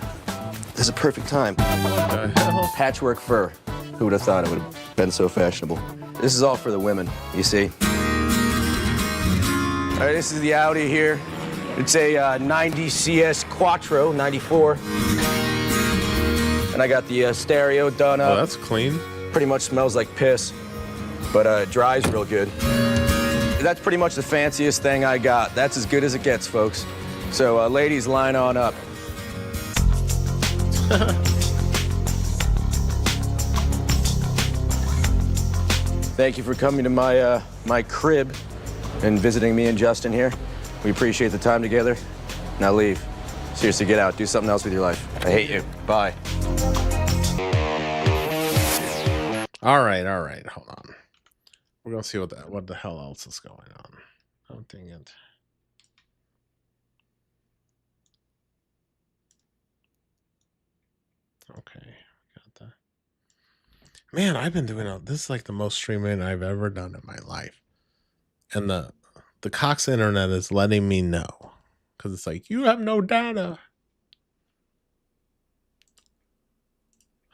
L: this is a perfect time.
A: What the hell?
L: Patchwork fur. Who would have thought it would have been so fashionable? This is all for the women, you see. All right, this is the Audi here. It's a 90 CS Quattro, 94. And I got the stereo done up.
A: Oh, that's clean.
L: Pretty much smells like piss, but it dries real good. That's pretty much the fanciest thing I got. That's as good as it gets, folks. So ladies, line on up. Thank you for coming to my my crib and visiting me and Justin here. We appreciate the time together. Now leave. Seriously, get out. Do something else with your life. I hate you. Bye.
A: All right. Hold on. We're gonna see what the hell else is going on. Oh, dang it. Okay, got that. Man, I've been doing this is like the most streaming I've ever done in my life, and the Cox internet is letting me know because it's like you have no data.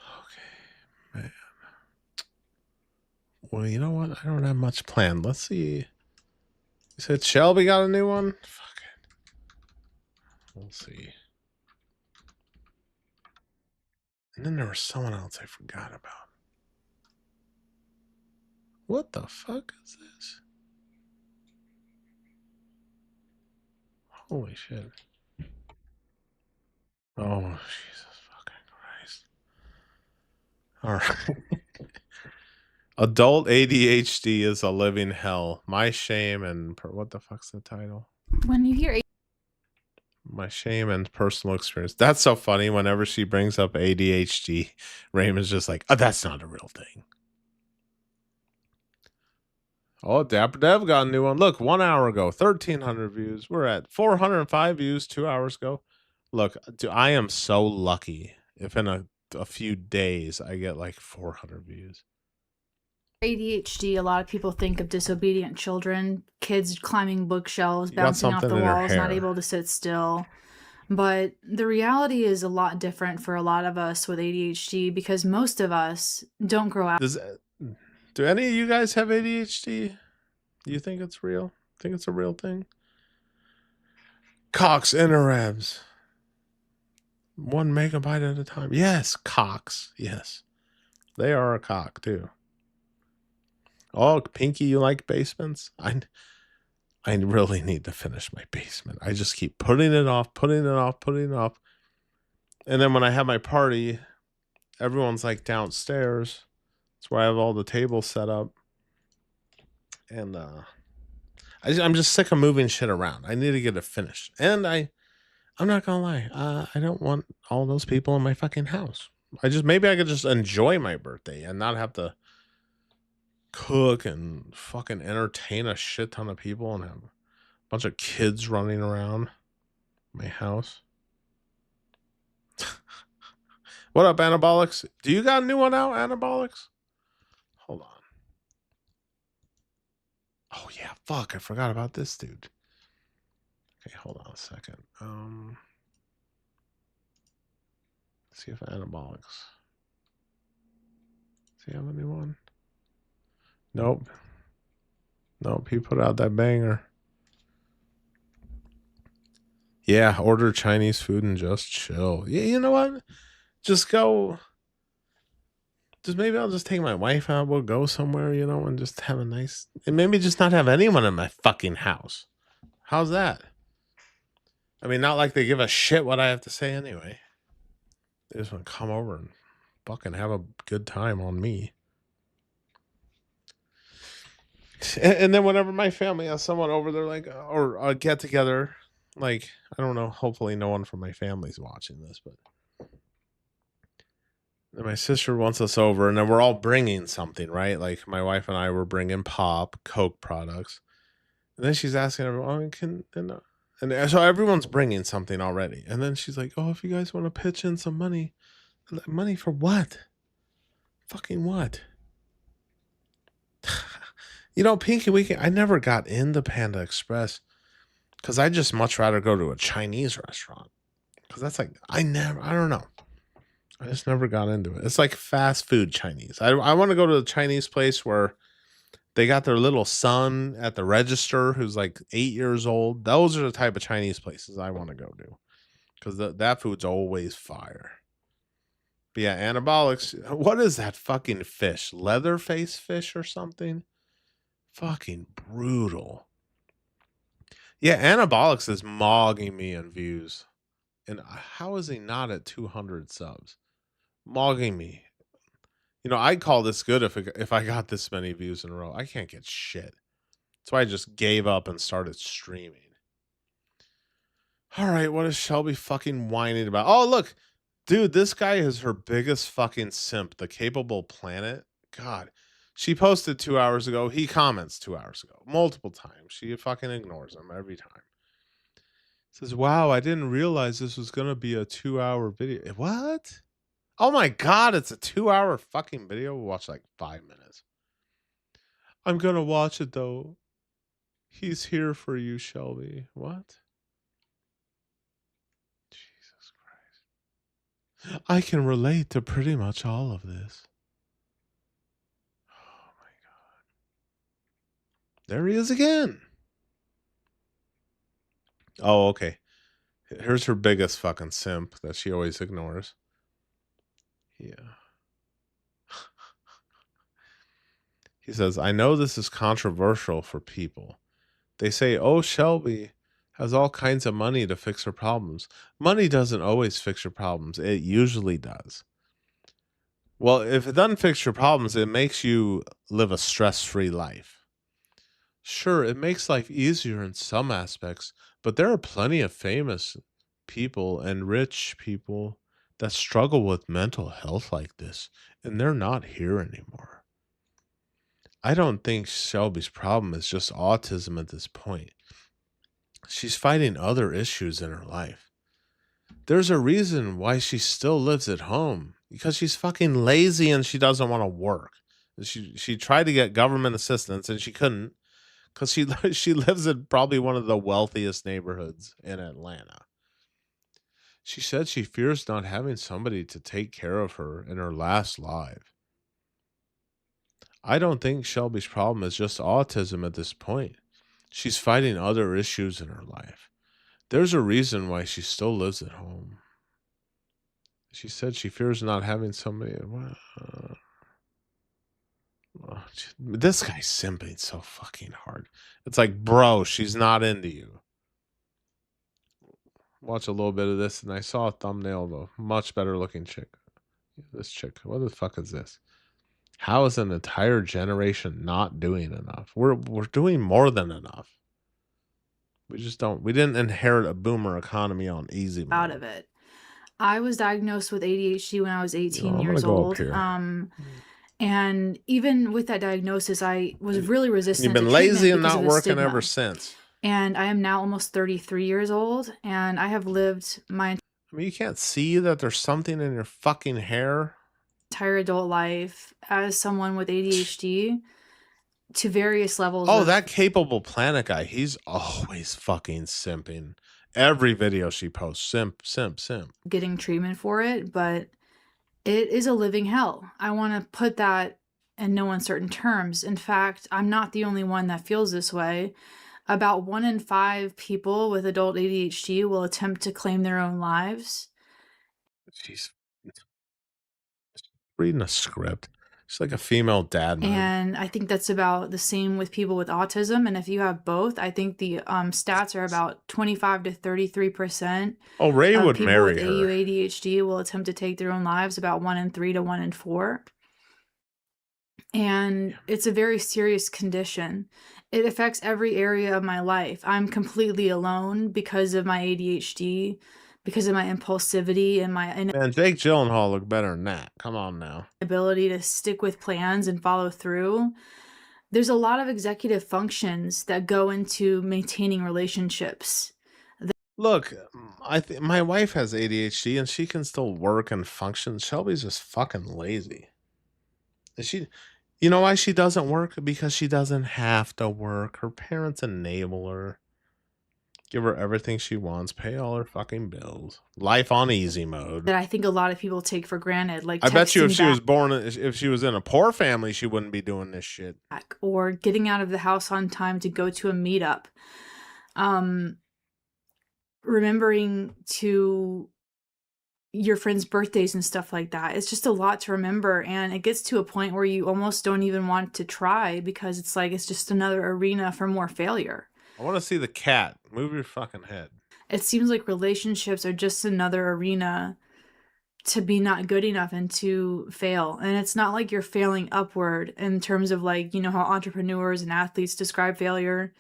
A: Okay, man. Well, you know what? I don't have much planned. Let's see. You said Shelby got a new one? Fuck it. We'll see. And then there was someone else I forgot about. What the fuck is this? Holy shit. Oh, Jesus fucking Christ. All right. Adult ADHD is a living hell. My shame and what the fuck's the title?
M: When you hear
A: My shame and personal experience. That's so funny. Whenever she brings up ADHD, Raymond's just like, oh, that's not a real thing. Oh, Dapper Dev got a new one. Look, 1 hour ago, 1,300 views. We're at 405 views 2 hours ago. Look, dude, I am so lucky if in a few days I get like 400 views.
M: ADHD, a lot of people think of disobedient children, kids climbing bookshelves,
A: You got
M: bouncing off
A: something
M: the
A: in her
M: walls, not
A: hair.
M: able to sit still. But the reality is a lot different for a lot of us with ADHD because most of us don't grow out.
A: Do any of you guys have ADHD? Do you think it's real? Think it's a real thing? Cox interwebs. 1 megabyte at a time. Yes, Cox. Yes. They are a cock too. Oh, Pinky, you like basements? I really need to finish my basement. I just keep putting it off. And then when I have my party, everyone's like downstairs. That's where I have all the tables set up. And I'm just sick of moving shit around. I need to get it finished. And I'm not gonna lie, I don't want all those people in my fucking house. Maybe I could just enjoy my birthday and not have to cook and fucking entertain a shit ton of people and have a bunch of kids running around my house. What up, Anabolics? Do you got a new one out, Anabolics? Hold on. Oh yeah, fuck, I forgot about this dude. Okay, hold on a second. Let's see if Anabolics. Does he have a new one? Nope. Nope, he put out that banger. Yeah, order Chinese food and just chill. Yeah, you know what? Just go. Just maybe I'll just take my wife out. We'll go somewhere, you know, and just have a nice. And maybe just not have anyone in my fucking house. How's that? I mean, not like they give a shit what I have to say anyway. They just want to come over and fucking have a good time on me. And then whenever my family has someone over, they're like, or a get together, like, I don't know, hopefully no one from my family's watching this, but then my sister wants us over, and then we're all bringing something, right? Like my wife and I were bringing pop, Coke products, and then she's asking everyone, and so everyone's bringing something already, and then she's like, "Oh, if you guys want to pitch in some money, money for what? Fucking what?" You know, Pinky Weekend, I never got into Panda Express because I just much rather go to a Chinese restaurant. Because that's like, I don't know. I just never got into it. It's like fast food Chinese. I want to go to a Chinese place where they got their little son at the register who's like 8 years old. Those are the type of Chinese places I want to go to. Because that food's always fire. But yeah, Anabolics. What is that fucking fish? Leatherface fish or something? Fucking brutal. Yeah, Anabolics is mogging me in views. And how is he not at 200 subs? Mogging me. You know, I'd call this good if I got this many views in a row. I can't get shit. That's why I just gave up and started streaming. All right, what is Shelby fucking whining about? Oh, look. Dude, this guy is her biggest fucking simp, the Capable Planet. God. She posted 2 hours ago. He comments 2 hours ago. Multiple times. She fucking ignores him every time. Says, wow, I didn't realize this was going to be a 2-hour video. What? Oh my God, it's a 2-hour fucking video. We'll watch like 5 minutes. I'm going to watch it though. He's here for you, Shelby. What? Jesus Christ. I can relate to pretty much all of this. Oh my God. There he is again. Oh, okay. Here's her biggest fucking simp that she always ignores. Yeah. He says, I know this is controversial for people. They say, oh, Shelby has all kinds of money to fix her problems. Money doesn't always fix your problems. It usually does. Well, if it doesn't fix your problems, it makes you live a stress-free life. Sure, it makes life easier in some aspects, but there are plenty of famous people and rich people that struggle with mental health like this, and they're not here anymore. I don't think Shelby's problem is just autism at this point. She's fighting other issues in her life. There's a reason why she still lives at home, because she's fucking lazy and she doesn't want to work. She tried to get government assistance and she couldn't because she lives in probably one of the wealthiest neighborhoods in Atlanta. She said she fears not having somebody to take care of her in her last life. I don't think Shelby's problem is just autism at this point. She's fighting other issues in her life. There's a reason why she still lives at home. She said she fears not having somebody. This guy's simping so fucking hard. It's like, bro, she's not into you. Watch a little bit of this, and I saw a thumbnail of a much better looking chick. This chick. What the fuck is this? How is an entire generation not doing enough? We're doing more than enough. We just don't. We didn't inherit a boomer economy on easy mode.
M: Out of it. I was diagnosed with ADHD when I was 18
A: I'm
M: years
A: gonna go up
M: old.
A: here.
M: And even with that diagnosis, I was really
A: You've
M: resistant
A: been
M: to
A: lazy
M: treatment
A: and
M: because
A: not
M: of the
A: working
M: stigma.
A: ever since.
M: And I am now almost 33 years old, and I have lived my
A: I mean, you can't see that there's something in your fucking hair.
M: entire adult life as someone with ADHD to various levels
A: Oh,
M: of
A: that capable planet guy. He's always fucking simping. Every video she posts, simp, simp, simp.
M: getting treatment for it, but it is a living hell. I want to put that in no uncertain terms. In fact, I'm not the only one that feels this way. About 1 in 5 people with adult ADHD will attempt to claim their own lives.
A: She's reading a script. She's like a female dad mode.
M: And I think that's about the same with people with autism. And if you have both, I think the stats are about 25 to 33%.
A: Oh, Ray
M: of
A: would
M: people
A: marry
M: with
A: her.
M: AU ADHD will attempt to take their own lives, about 1 in 3 to 1 in 4. And it's a very serious condition. It affects every area of my life. I'm completely alone because of my ADHD, because of my impulsivity and my
A: Man, Jake Gyllenhaal looked better than that. Come on now.
M: inability to stick with plans and follow through. There's a lot of executive functions that go into maintaining relationships.
A: Look, I think my wife has ADHD and she can still work and function. Shelby's just fucking lazy. And you know why she doesn't work? Because she doesn't have to work. Her parents enable her. Give her everything she wants. Pay all her fucking bills. Life on easy mode.
M: That I think a lot of people take for granted. Like
A: I bet you if
M: texting
A: she was
M: back
A: born, if she was in a poor family, she wouldn't be doing this shit.
M: or getting out of the house on time to go to a meetup. Remembering to your friends' birthdays and stuff like that. It's just a lot to remember, and it gets to a point where you almost don't even want to try because it's like it's just another arena for more failure.
A: I want to see the cat. Move your fucking head.
M: It seems like relationships are just another arena to be not good enough and to fail. And it's not like you're failing upward in terms of like, you know, how entrepreneurs and athletes describe failure.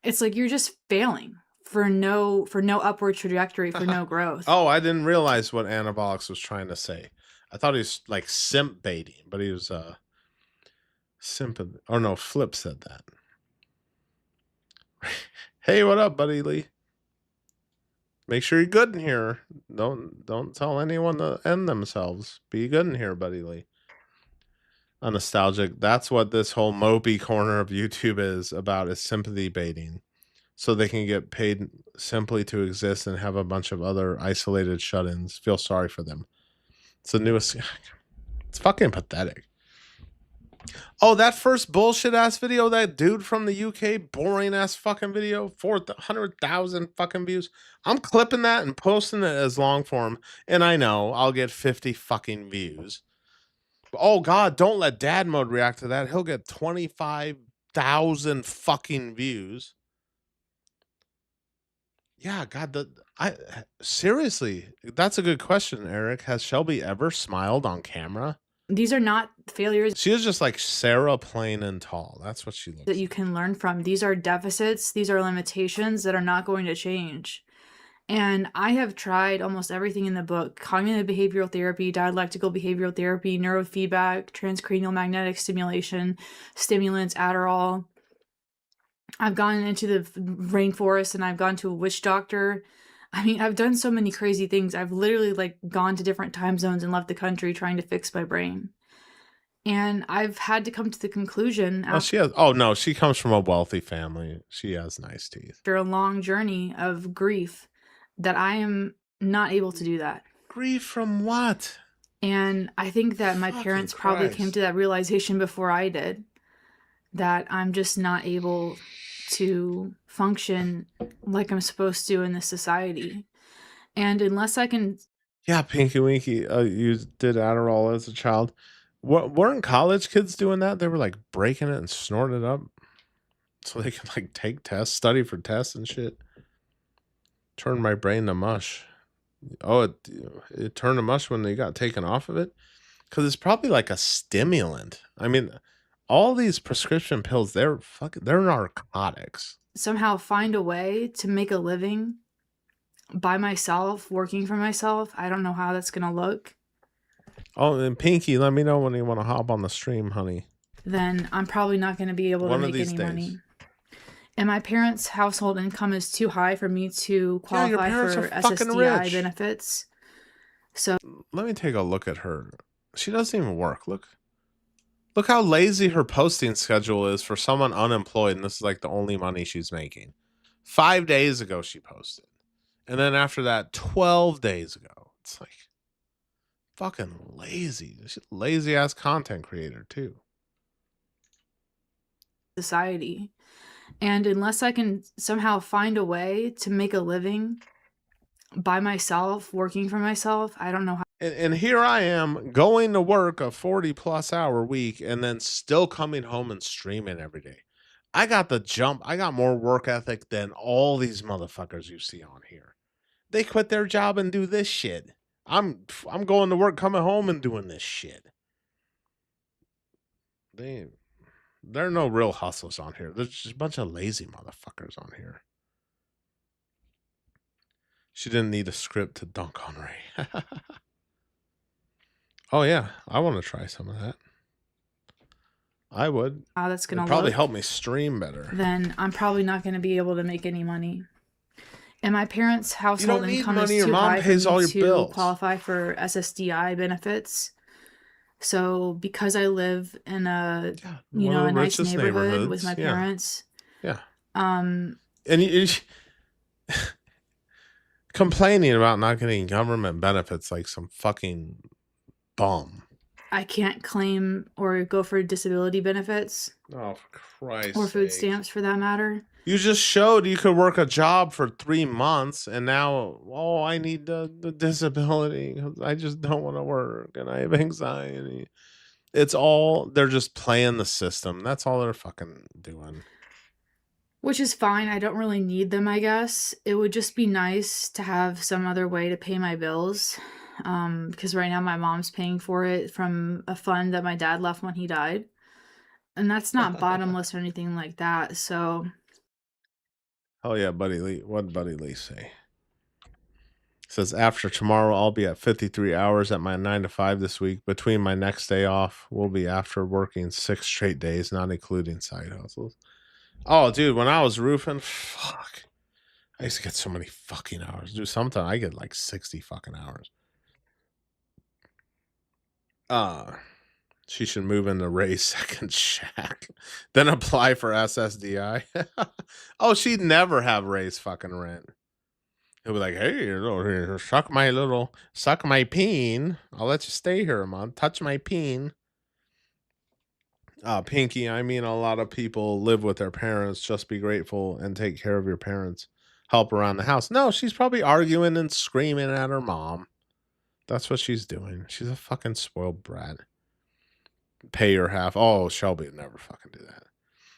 M: It's like you're just failing for no upward trajectory, for no growth.
A: Oh, I didn't realize what Anabolics was trying to say. I thought he was like simp baiting, but he was simp. Oh no, Flip said that. Hey, what up, buddy Lee? Make sure you're good in here. Don't tell anyone to end themselves. Be good in here, buddy Lee. A nostalgic. That's what this whole mopey corner of YouTube is about, is sympathy baiting. So they can get paid simply to exist and have a bunch of other isolated shut-ins feel sorry for them. It's the newest. It's fucking pathetic. Oh, that first bullshit ass video, that dude from the UK, boring ass fucking video, 400,000 fucking views. I'm clipping that and posting it as long form, and I know I'll get 50 fucking views. Oh God, don't let Dad Mode react to that. He'll get 25,000 fucking views. Yeah, God, seriously, that's a good question, Eric. Has Shelby ever smiled on camera?
M: These are not failures
A: She is just like Sarah, plain and tall. That's what she looks
M: that you can learn from. These are deficits, these are limitations that are not going to change. And I have tried almost everything in the book: cognitive behavioral therapy, dialectical behavioral therapy, neurofeedback, transcranial magnetic stimulation, stimulants, Adderall. I've gone into the rainforest and I've gone to a witch doctor. I mean, I've done so many crazy things. I've literally like gone to different time zones and left the country trying to fix my brain. And I've had to come to the conclusion
A: no, she comes from a wealthy family. She has nice teeth.
M: after a long journey of grief that I am not able to do that.
A: Grief from what?
M: And I think that my parents probably came to that realization before I did, that I'm just not able to function like I'm supposed to in this society. And unless I can...
A: Yeah, Pinky Winky, you did Adderall as a child. Weren't college kids doing that? They were like breaking it and snorting it up so they could like take tests, study for tests and shit. Turned my brain to mush. Oh, it turned to mush when they got taken off of it. Because it's probably like a stimulant. I mean, all these prescription pills, they're narcotics.
M: Somehow find a way to make a living by myself, working for myself. I don't know how that's going to look.
A: Oh, and Pinky, let me know when you want to hop on the stream, honey.
M: Then I'm probably not going to be able to make any money. And my parents' household income is too high for me to qualify for SSDI benefits. So
A: let me take a look at her. She doesn't even work. Look how lazy her posting schedule is for someone unemployed, and this is like the only money she's making. 5 days ago she posted. And then after that, 12 days ago. It's like fucking lazy. She's a lazy ass content creator too.
M: Society. And unless I can somehow find a way to make a living by myself, working for myself, I don't know how.
A: And here I am going to work a 40+ hour week and then still coming home and streaming every day. I got the jump. I got more work ethic than all these motherfuckers you see on here. They quit their job and do this shit. I'm going to work, coming home and doing this shit. There are no real hustles on here. There's just a bunch of lazy motherfuckers on here. She didn't need a script to dunk on Ray. Oh yeah, I want to try some of that. I would.
M: How that's gonna
A: probably help me stream better.
M: Then I'm probably not going to be able to make any money. And my parents' household income is too high for me to qualify for SSDI benefits. So because I live in a a nice neighborhood with my parents,
A: and you complaining about not getting government benefits like some fucking bum.
M: I can't claim or go for disability benefits.
A: Oh, for Christ's
M: or food stamps for that matter.
A: You just showed you could work a job for 3 months, and now, I need the disability because I just don't want to work and I have anxiety. It's all, they're just playing the system. That's all they're fucking doing.
M: Which is fine. I don't really need them, I guess. It would just be nice to have some other way to pay my bills. Because right now my mom's paying for it from a fund that my dad left when he died. And that's not bottomless or anything like that, so...
A: Oh yeah, Buddy Lee. What did Buddy Lee say? Says, after tomorrow, I'll be at 53 hours at my 9 to 5 this week. Between my next day off, will be after working 6 straight days, not including side hustles. Oh, dude, when I was roofing, fuck. I used to get so many fucking hours. Dude, sometimes I get like 60 fucking hours. She should move into Ray's second shack. Then apply for SSDI. Oh, she'd never have Ray's fucking rent. He'll be like, hey, suck my peen. I'll let you stay here a month. Touch my peen. Pinky, I mean, a lot of people live with their parents. Just be grateful and take care of your parents. Help around the house. No, she's probably arguing and screaming at her mom. That's what she's doing. She's a fucking spoiled brat. Pay her half. Oh, Shelby would never fucking do that.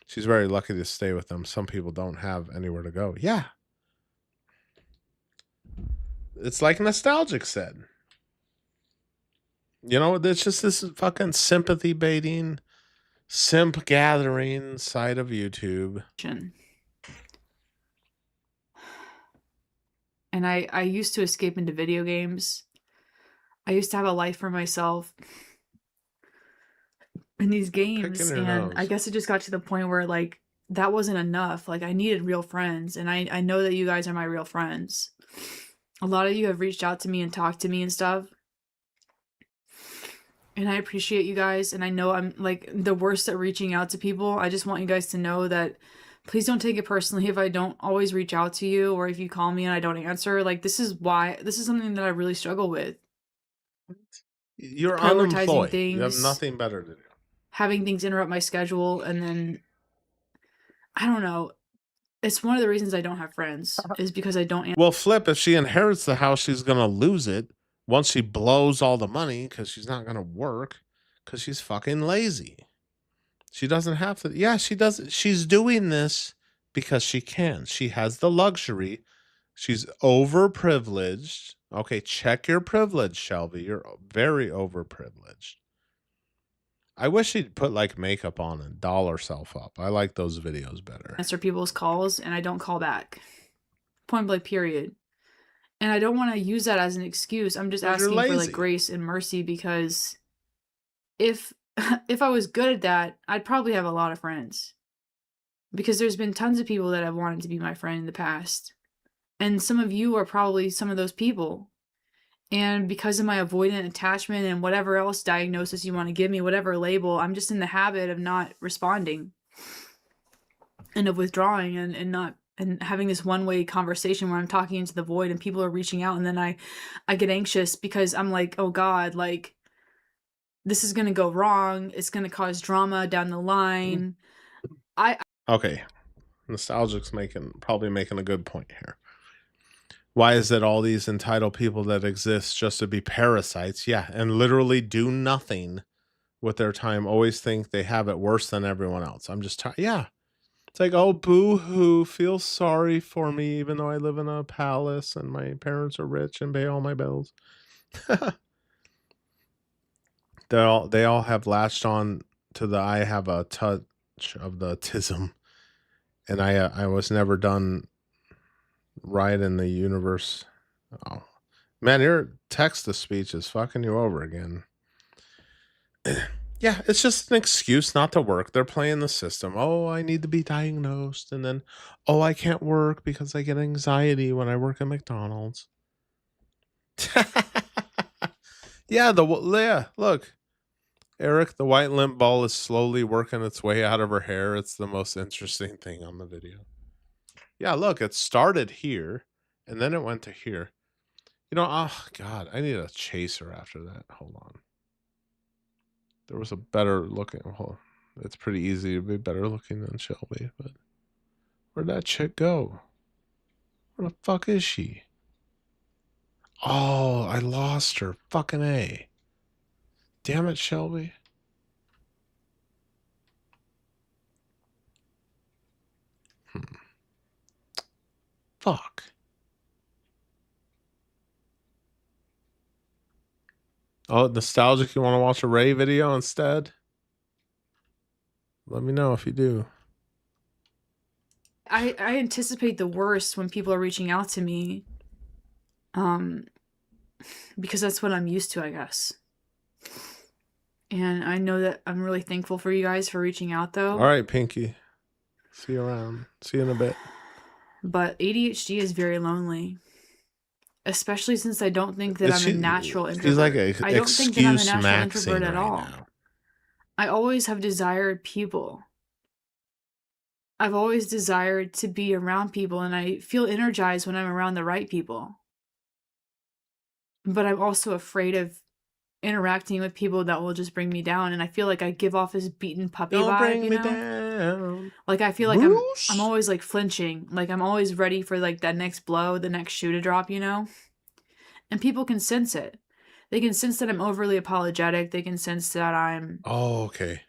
A: She's very lucky to stay with them. Some people don't have anywhere to go. Yeah. It's like Nostalgic said. You know, it's just this fucking sympathy baiting, simp gathering side of YouTube.
M: And I used to escape into video games. I used to have a life for myself in these games, and I guess it just got to the point where like that wasn't enough. Like I needed real friends, and I know that you guys are my real friends. A lot of you have reached out to me and talked to me and stuff, and I appreciate you guys, and I know I'm like the worst at reaching out to people. I just want you guys to know that please don't take it personally if I don't always reach out to you, or if you call me and I don't answer. Like this is something that I really struggle with.
A: You're unemployed. Things, you have nothing better to do.
M: Having things interrupt my schedule, and then I don't know. It's one of the reasons I don't have friends is because I don't.
A: Well, flip, if she inherits the house, she's gonna lose it once she blows all the money because she's not gonna work because she's fucking lazy. She doesn't have to. Yeah, she does. She's doing this because she can. She has the luxury. She's overprivileged. Okay, check your privilege, Shelby. You're very overprivileged. I wish he'd put like makeup on and doll herself up. I like those videos better.
M: Answer people's calls and I don't call back. Point blank, period. And I don't want to use that as an excuse. I'm just
A: 'Cause you're
M: asking for like
A: lazy.
M: grace and mercy, because if if I was good at that, I'd probably have a lot of friends. Because there's been tons of people that have wanted to be my friend in the past. And some of you are probably some of those people. And because of my avoidant attachment and whatever else diagnosis you want to give me, whatever label, I'm just in the habit of not responding and of withdrawing and not and having this one-way conversation where I'm talking into the void and people are reaching out, and then I get anxious because I'm like, oh God, like this is gonna go wrong. It's gonna cause drama down the line.
A: Okay. Nostalgic's probably making a good point here. Why is it all these entitled people that exist just to be parasites? Yeah, and literally do nothing with their time, always think they have it worse than everyone else. I'm just tired. Yeah. It's like, oh, boo hoo, feel sorry for me, even though I live in a palace and my parents are rich and pay all my bills. They all have latched on to the I have a touch of the tism, and I was never done right in the universe. Oh man, your text to speech is fucking you over again. Yeah, it's just an excuse not to work. They're playing the system. Oh, I need to be diagnosed, and then, oh, I can't work because I get anxiety when I work at McDonald's. Yeah, look, Eric, the white limp ball is slowly working its way out of her hair. It's the most interesting thing on the video. Yeah, look, it started here, and then it went to here. You know, oh God, I need a chaser after that. Hold on. There was a better looking. Well, it's pretty easy to be better looking than Shelby, but where'd that chick go? Where the fuck is she? Oh, I lost her. Fucking A. Damn it, Shelby. Fuck. Oh, nostalgic. You want to watch a Ray video instead? Let me know if you do.
M: I anticipate the worst when people are reaching out to me. Because that's what I'm used to, I guess. And I know that I'm really thankful for you guys for reaching out, though.
A: All right, Pinky. See you around. See you in a bit.
M: But ADHD is very lonely. Especially since I don't think that I'm a natural introvert.
A: She's like
M: I don't think that I'm a natural
A: Maxine
M: introvert at
A: right
M: all.
A: now.
M: I always have desired people. I've always desired to be around people, and I feel energized when I'm around the right people. But I'm also afraid of interacting with people that will just bring me down, and I feel like I give off this beaten puppy
A: Don't
M: vibe,
A: bring
M: you
A: me
M: know?
A: down.
M: Like I feel like
A: Bruce?
M: I'm always like flinching. Like I'm always ready for like that next blow, the next shoe to drop, you know? And people can sense it. They can sense that I'm overly apologetic. They can sense that I'm
A: Oh, okay.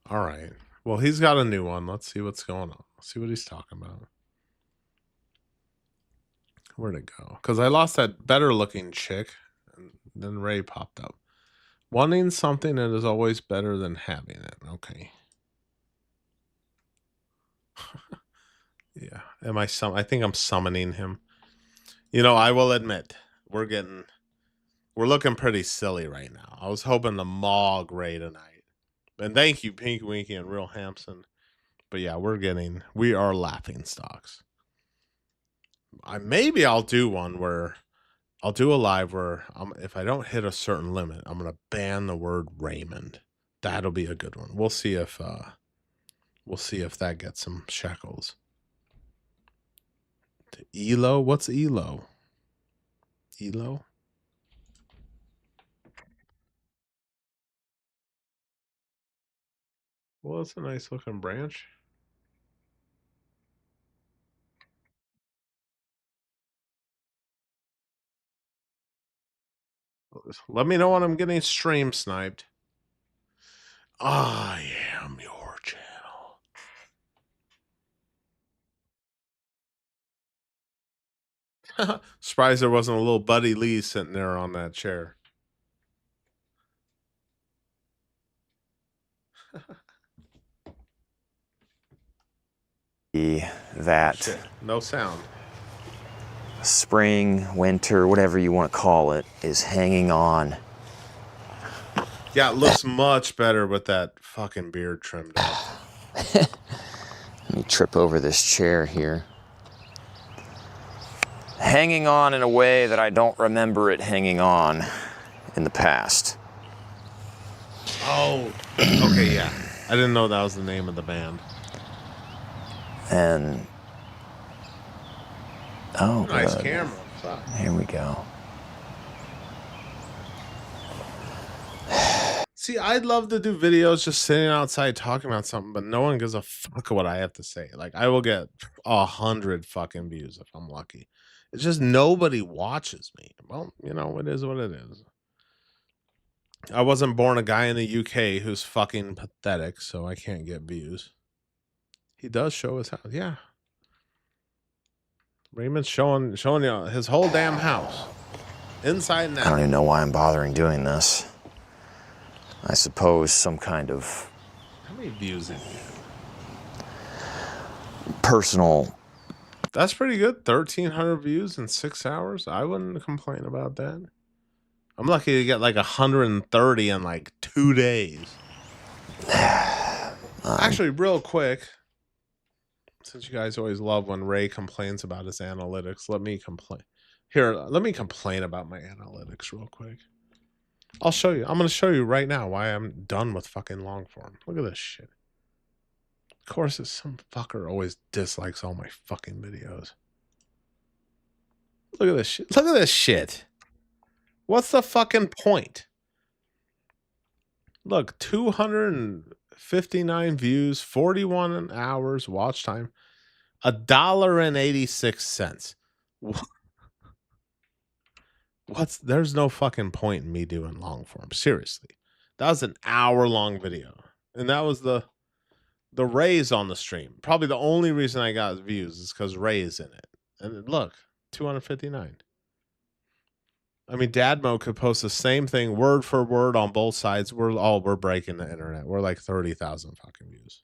A: All right. Well, he's got a new one. Let's see what's going on. Let's see what he's talking about. Where'd it go? Because I lost that better looking chick, and then Ray popped up. Wanting something that is always better than having it. Okay. Yeah. I think I'm summoning him. You know, I will admit, we're looking pretty silly right now. I was hoping to mog Ray tonight. And thank you, Pinky Winky and Real Hampson. But yeah, we are laughing stocks. Maybe I'll do one where I'll do a live where if I don't hit a certain limit, I'm gonna ban the word Raymond. That'll be a good one. We'll see if that gets some shekels. Elo? What's Elo? Elo? Well, it's a nice looking branch. Let me know when I'm getting stream sniped. I am your channel. Surprised there wasn't a little Buddy Lee sitting there on that chair.
N: that
A: Shit, no sound.
N: spring, winter, whatever you want to call it, is hanging on.
A: Yeah, it looks much better with that fucking beard trimmed up.
N: Let me trip over this chair here. Hanging on in a way that I don't remember it hanging on in the past.
A: Oh, okay, yeah. I didn't know that was the name of the band.
N: And oh,
A: nice
N: good.
A: camera. Fuck.
N: Here we go.
A: See, I'd love to do videos just sitting outside talking about something, but no one gives a fuck what I have to say. Like, I will get 100 fucking views if I'm lucky. It's just nobody watches me. Well, you know, it is what it is. I wasn't born a guy in the UK who's fucking pathetic, so I can't get views. He does show his house. Yeah. Raymond's showing you his whole damn house. Inside and out.
N: I don't even know why I'm bothering doing this. I suppose some kind of
A: How many views did you have?
N: personal.
A: That's pretty good. 1,300 views in 6 hours. I wouldn't complain about that. I'm lucky to get like 130 in like 2 days. Actually, real quick, since you guys always love when Ray complains about his analytics, let me complain. Here, let me complain about my analytics real quick. I'll show you. I'm going to show you right now why I'm done with fucking long form. Look at this shit. Of course, it's some fucker always dislikes all my fucking videos. Look at this shit. Look at this shit. What's the fucking point? Look, 259 views, 41 hours watch time, $1.86. There's no fucking point in me doing long form. Seriously. That was an hour-long video. And that was the Ray's on the stream. Probably the only reason I got views is because Ray is in it. And look, 259. I mean, Dadmo could post the same thing word for word on both sides. We're breaking the internet. We're like 30,000 fucking views.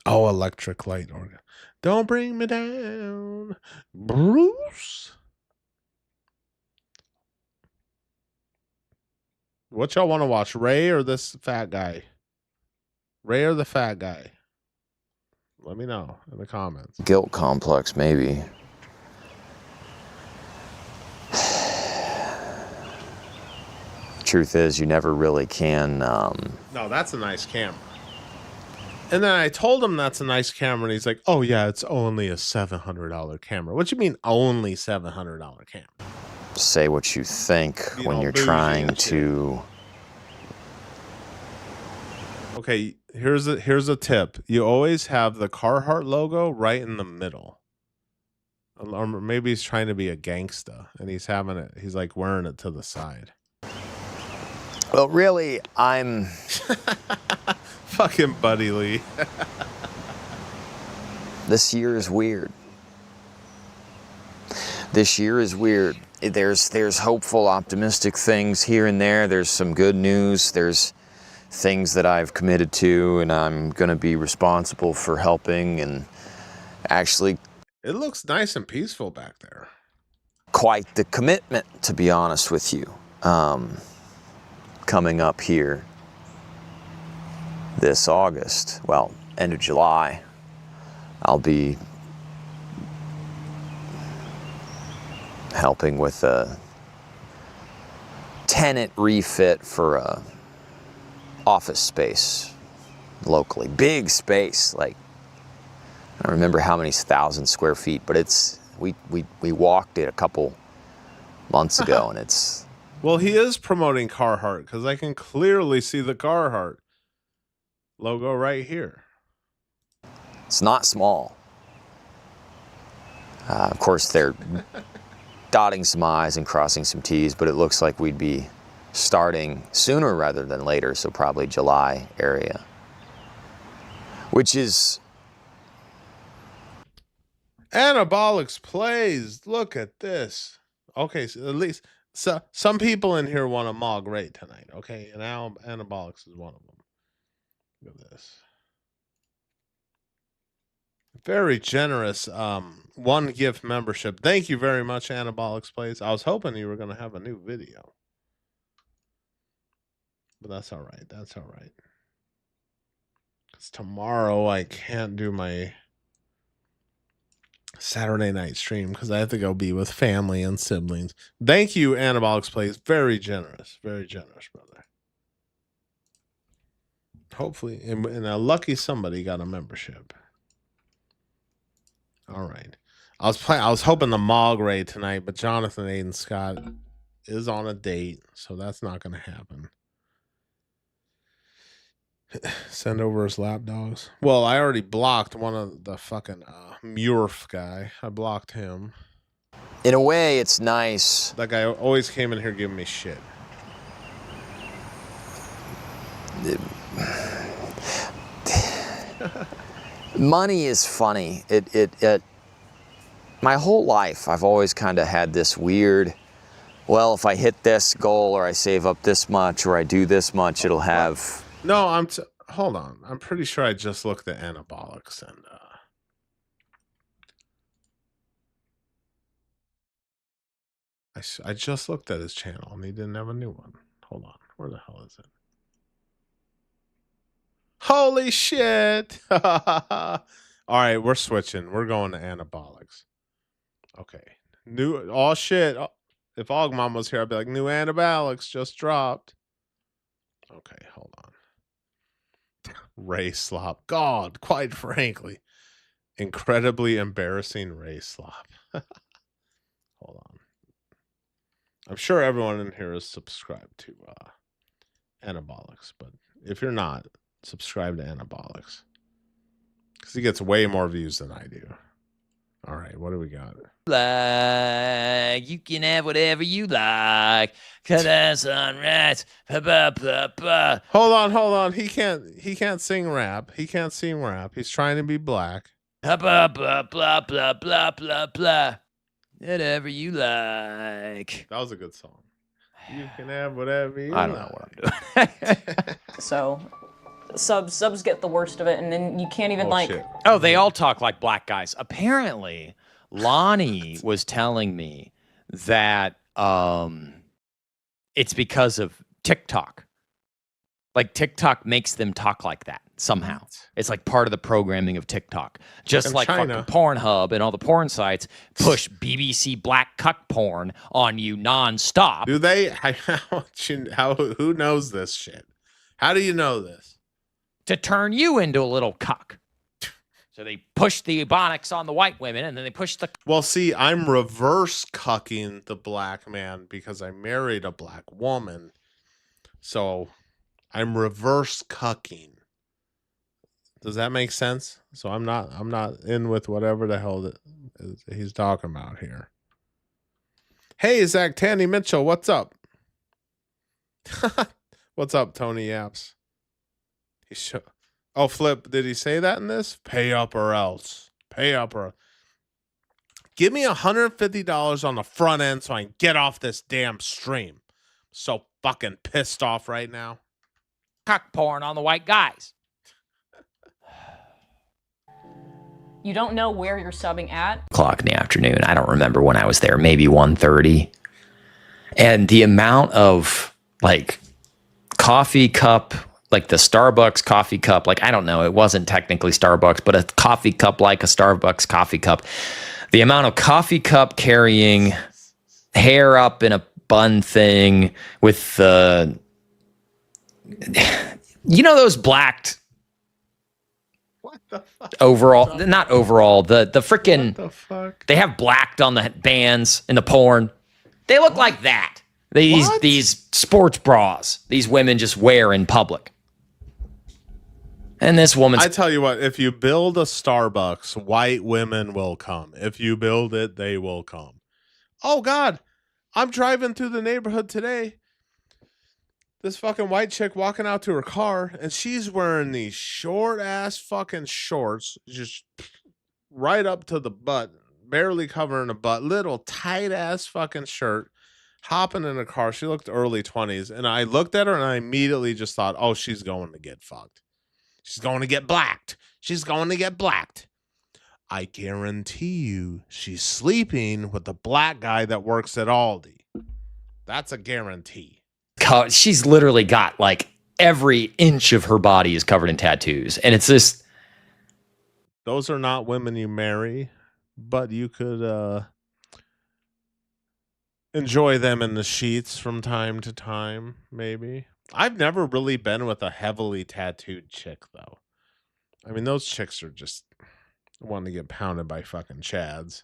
A: Oh, electric light organ. Don't bring me down, Bruce. What y'all want to watch, Ray or this fat guy? Ray or the fat guy? Let me know in the comments.
N: Guilt complex, maybe. Truth is, you never really can.
A: No, that's a nice camera. And then I told him that's a nice camera, and he's like, "Oh yeah, it's only a $700 camera." What you mean, only $700 camera?
N: Say what you think when you're trying to.
A: Okay, here's a tip. You always have the Carhartt logo right in the middle. Or maybe he's trying to be a gangsta, and he's like wearing it to the side.
N: Well, really, I'm
A: fucking Buddy Lee.
N: This year is weird. This year is weird. There's hopeful, optimistic things here and there. There's some good news. There's things that I've committed to, and I'm going to be responsible for helping and actually.
A: It looks nice and peaceful back there.
N: Quite the commitment, to be honest with you. Coming up here this August, well, end of July, I'll be helping with a tenant refit for a office space locally. Big space, like I don't remember how many 1,000 square feet, but it's we walked it a couple months ago, and it's.
A: Well, he is promoting Carhartt because I can clearly see the Carhartt logo right here.
N: It's not small. Of course, they're dotting some I's and crossing some T's, but it looks like we'd be starting sooner rather than later, so probably July area. Which is...
A: Anabolics plays. Look at this. Okay, so at least some people in here want a mog rate tonight. Okay, and Anabolics is one of them. Look at this. Very generous. One gift membership. Thank you very much, Anabolics Plays. I was hoping you were going to have a new video, but that's all right. That's all right. Because tomorrow I can't do my Saturday night stream because I have to go be with family and siblings. Thank you, Anabolics Plays. Very generous, brother. Hopefully, and a lucky somebody got a membership. All right. I was hoping the Mog raid tonight, but Jonathan Aiden Scott is on a date, so that's not going to happen. Send over his lapdogs. Well, I already blocked one of the fucking Murph guy. I blocked him.
N: In a way, it's nice.
A: That guy always came in here giving me shit.
N: Money is funny. My whole life, I've always kind of had this weird, well, if I hit this goal or I save up this much or I do this much, it'll have...
A: No, hold on. I'm pretty sure I just looked at Anabolics and I just looked at his channel and he didn't have a new one. Hold on. Where the hell is it? Holy shit. All right, we're switching. We're going to Anabolics. Okay. Oh shit. Oh, if Ogmon was here, I'd be like, new Anabolics just dropped. Okay, hold on. Ray slop. God, quite frankly. Incredibly embarrassing Ray slop. Hold on. I'm sure everyone in here is subscribed to Anabolics, but if you're not, subscribe to Anabolics. Because he gets way more views than I do. All right, what do we got?
O: Like, you can have whatever you like. Cause that's unrest.
A: Hold on. He can't sing rap. He can't sing rap. He's trying to be black.
O: Blah, blah, blah, blah, blah, blah, blah. Whatever you like.
A: That was a good song. You can have whatever you
N: I don't know what I'm doing.
P: So subs get the worst of it, and then you can't even
A: Shit.
O: Oh, they all talk like black guys. Apparently, Lonnie was telling me that it's because of TikTok. Like TikTok makes them talk like that somehow. It's like part of the programming of TikTok. Just like fucking Pornhub and all the porn sites push BBC black cuck porn on you nonstop.
A: Do they? Who knows this shit? How do you know this?
O: To turn you into a little cuck. So they push the ebonics on the white women, and then they push the...
A: Well, see, I'm reverse cucking the black man because I married a black woman. So I'm reverse cucking. Does that make sense? So I'm not in with whatever the hell that he's talking about here. Hey, Zach Tanny Mitchell, what's up? What's up, Tony Yaps? Oh, Flip, did he say that in this? Pay up or else. Pay up or... Give me $150 on the front end so I can get off this damn stream. So fucking pissed off right now.
O: Cuck porn on the white guys.
P: You don't know where you're subbing at.
N: O'clock in the afternoon. I don't remember when I was there, maybe 1:30. And the amount of like coffee cup, like the Starbucks coffee cup, like I don't know, it wasn't technically Starbucks, but a coffee cup like a Starbucks coffee cup. The amount of coffee cup carrying hair up in a bun thing with the, you know, those blacked overall, not overall, the freaking, they have blacked on the bands in the porn. They look like that. These sports bras these women just wear in public. And this woman's...
A: I tell you what, if you build a Starbucks, white women will come. If you build it, they will come. Oh, God. I'm driving through the neighborhood today. This fucking white chick walking out to her car, and she's wearing these short-ass fucking shorts. Just right up to the butt, barely covering the butt, little tight ass fucking shirt, hopping in a car. She looked early 20s. And I looked at her and I immediately just thought, oh, she's going to get fucked. She's going to get blacked. She's going to get blacked. I guarantee you she's sleeping with the black guy that works at Aldi. That's a guarantee.
O: She's literally got like every inch of her body is covered in tattoos. And it's this.
A: Those are not women you marry, but you could enjoy them in the sheets from time to time, maybe. I've never really been with a heavily tattooed chick, though. I mean, those chicks are just wanting to get pounded by fucking chads.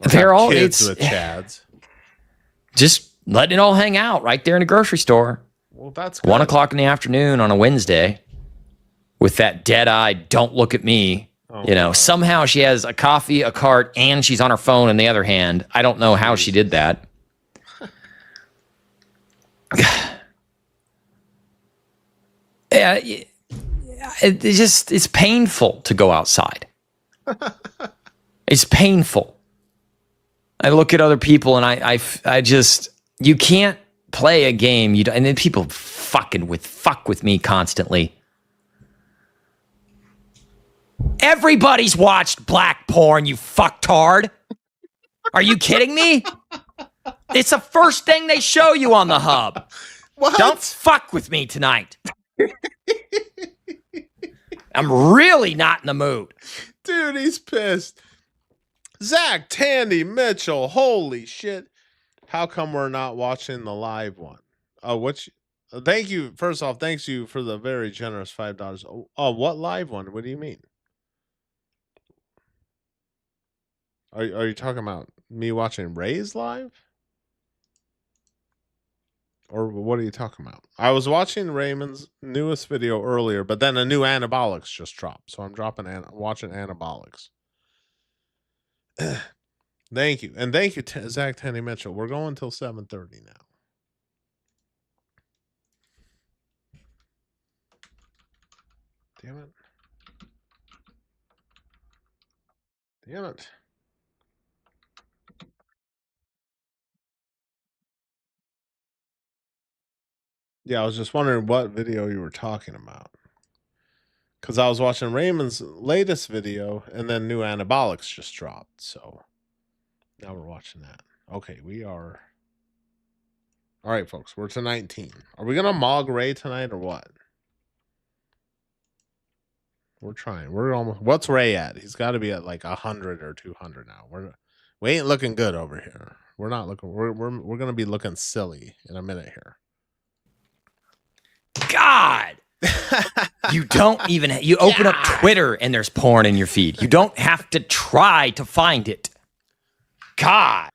O: They're all
A: kids with chads.
O: Just letting it all hang out right there in the grocery store.
A: Well, that's good.
O: 1 o'clock in the afternoon on a Wednesday with that dead eye, don't look at me. Oh, somehow she has a coffee, a cart, and she's on her phone in the other hand. I don't know how she did that. Yeah, it's painful to go outside. It's painful. I look at other people and I just, you can't play a game. And then people fuck with me constantly. Everybody's watched black porn, you fucktard. Are you kidding me? It's the first thing they show you on the hub.
A: What?
O: Don't fuck with me tonight. I'm really not in the mood.
A: Dude, he's pissed. Zach, Tandy, Mitchell, holy shit. How come we're not watching the live one? Thank you. First off, thanks you for the very generous $5. Oh, what live one? What do you mean? Are you talking about me watching Ray's live? Or what are you talking about? I was watching Raymond's newest video earlier, but then a new Anabolics just dropped. So I'm watching Anabolics. Thank you. And thank you, Zach, Tandy, Mitchell. We're going till 7:30 now. Damn it. Damn it. Yeah, I was just wondering what video you were talking about. Because I was watching Raymond's latest video, and then new Anabolics just dropped. So now we're watching that. Okay, we are. All right, folks, we're to 19. Are we going to Mog Ray tonight or what? We're trying. We're almost. What's Ray at? He's got to be at like 100 or 200 now. We ain't looking good over here. We're not looking. We're going to be looking silly in a minute here.
O: God. You don't even, you open up Twitter and there's porn in your feed. You don't have to try to find it. God.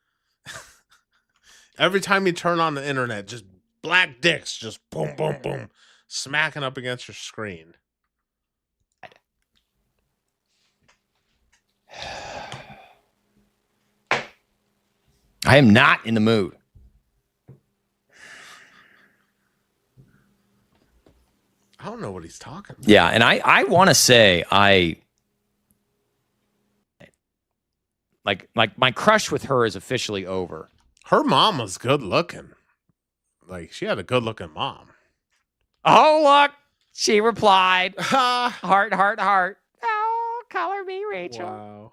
A: Every time you turn on the internet, just black dicks, just boom, boom, boom, smacking up against your screen.
O: I am not in the mood.
A: I don't know what he's talking about.
O: Yeah, and I want to say like my crush with her is officially over.
A: Her mom was good looking. Like, she had a good looking mom.
O: Oh, look. She replied. Heart, heart, heart. Oh, color me, Rachel.
A: Wow.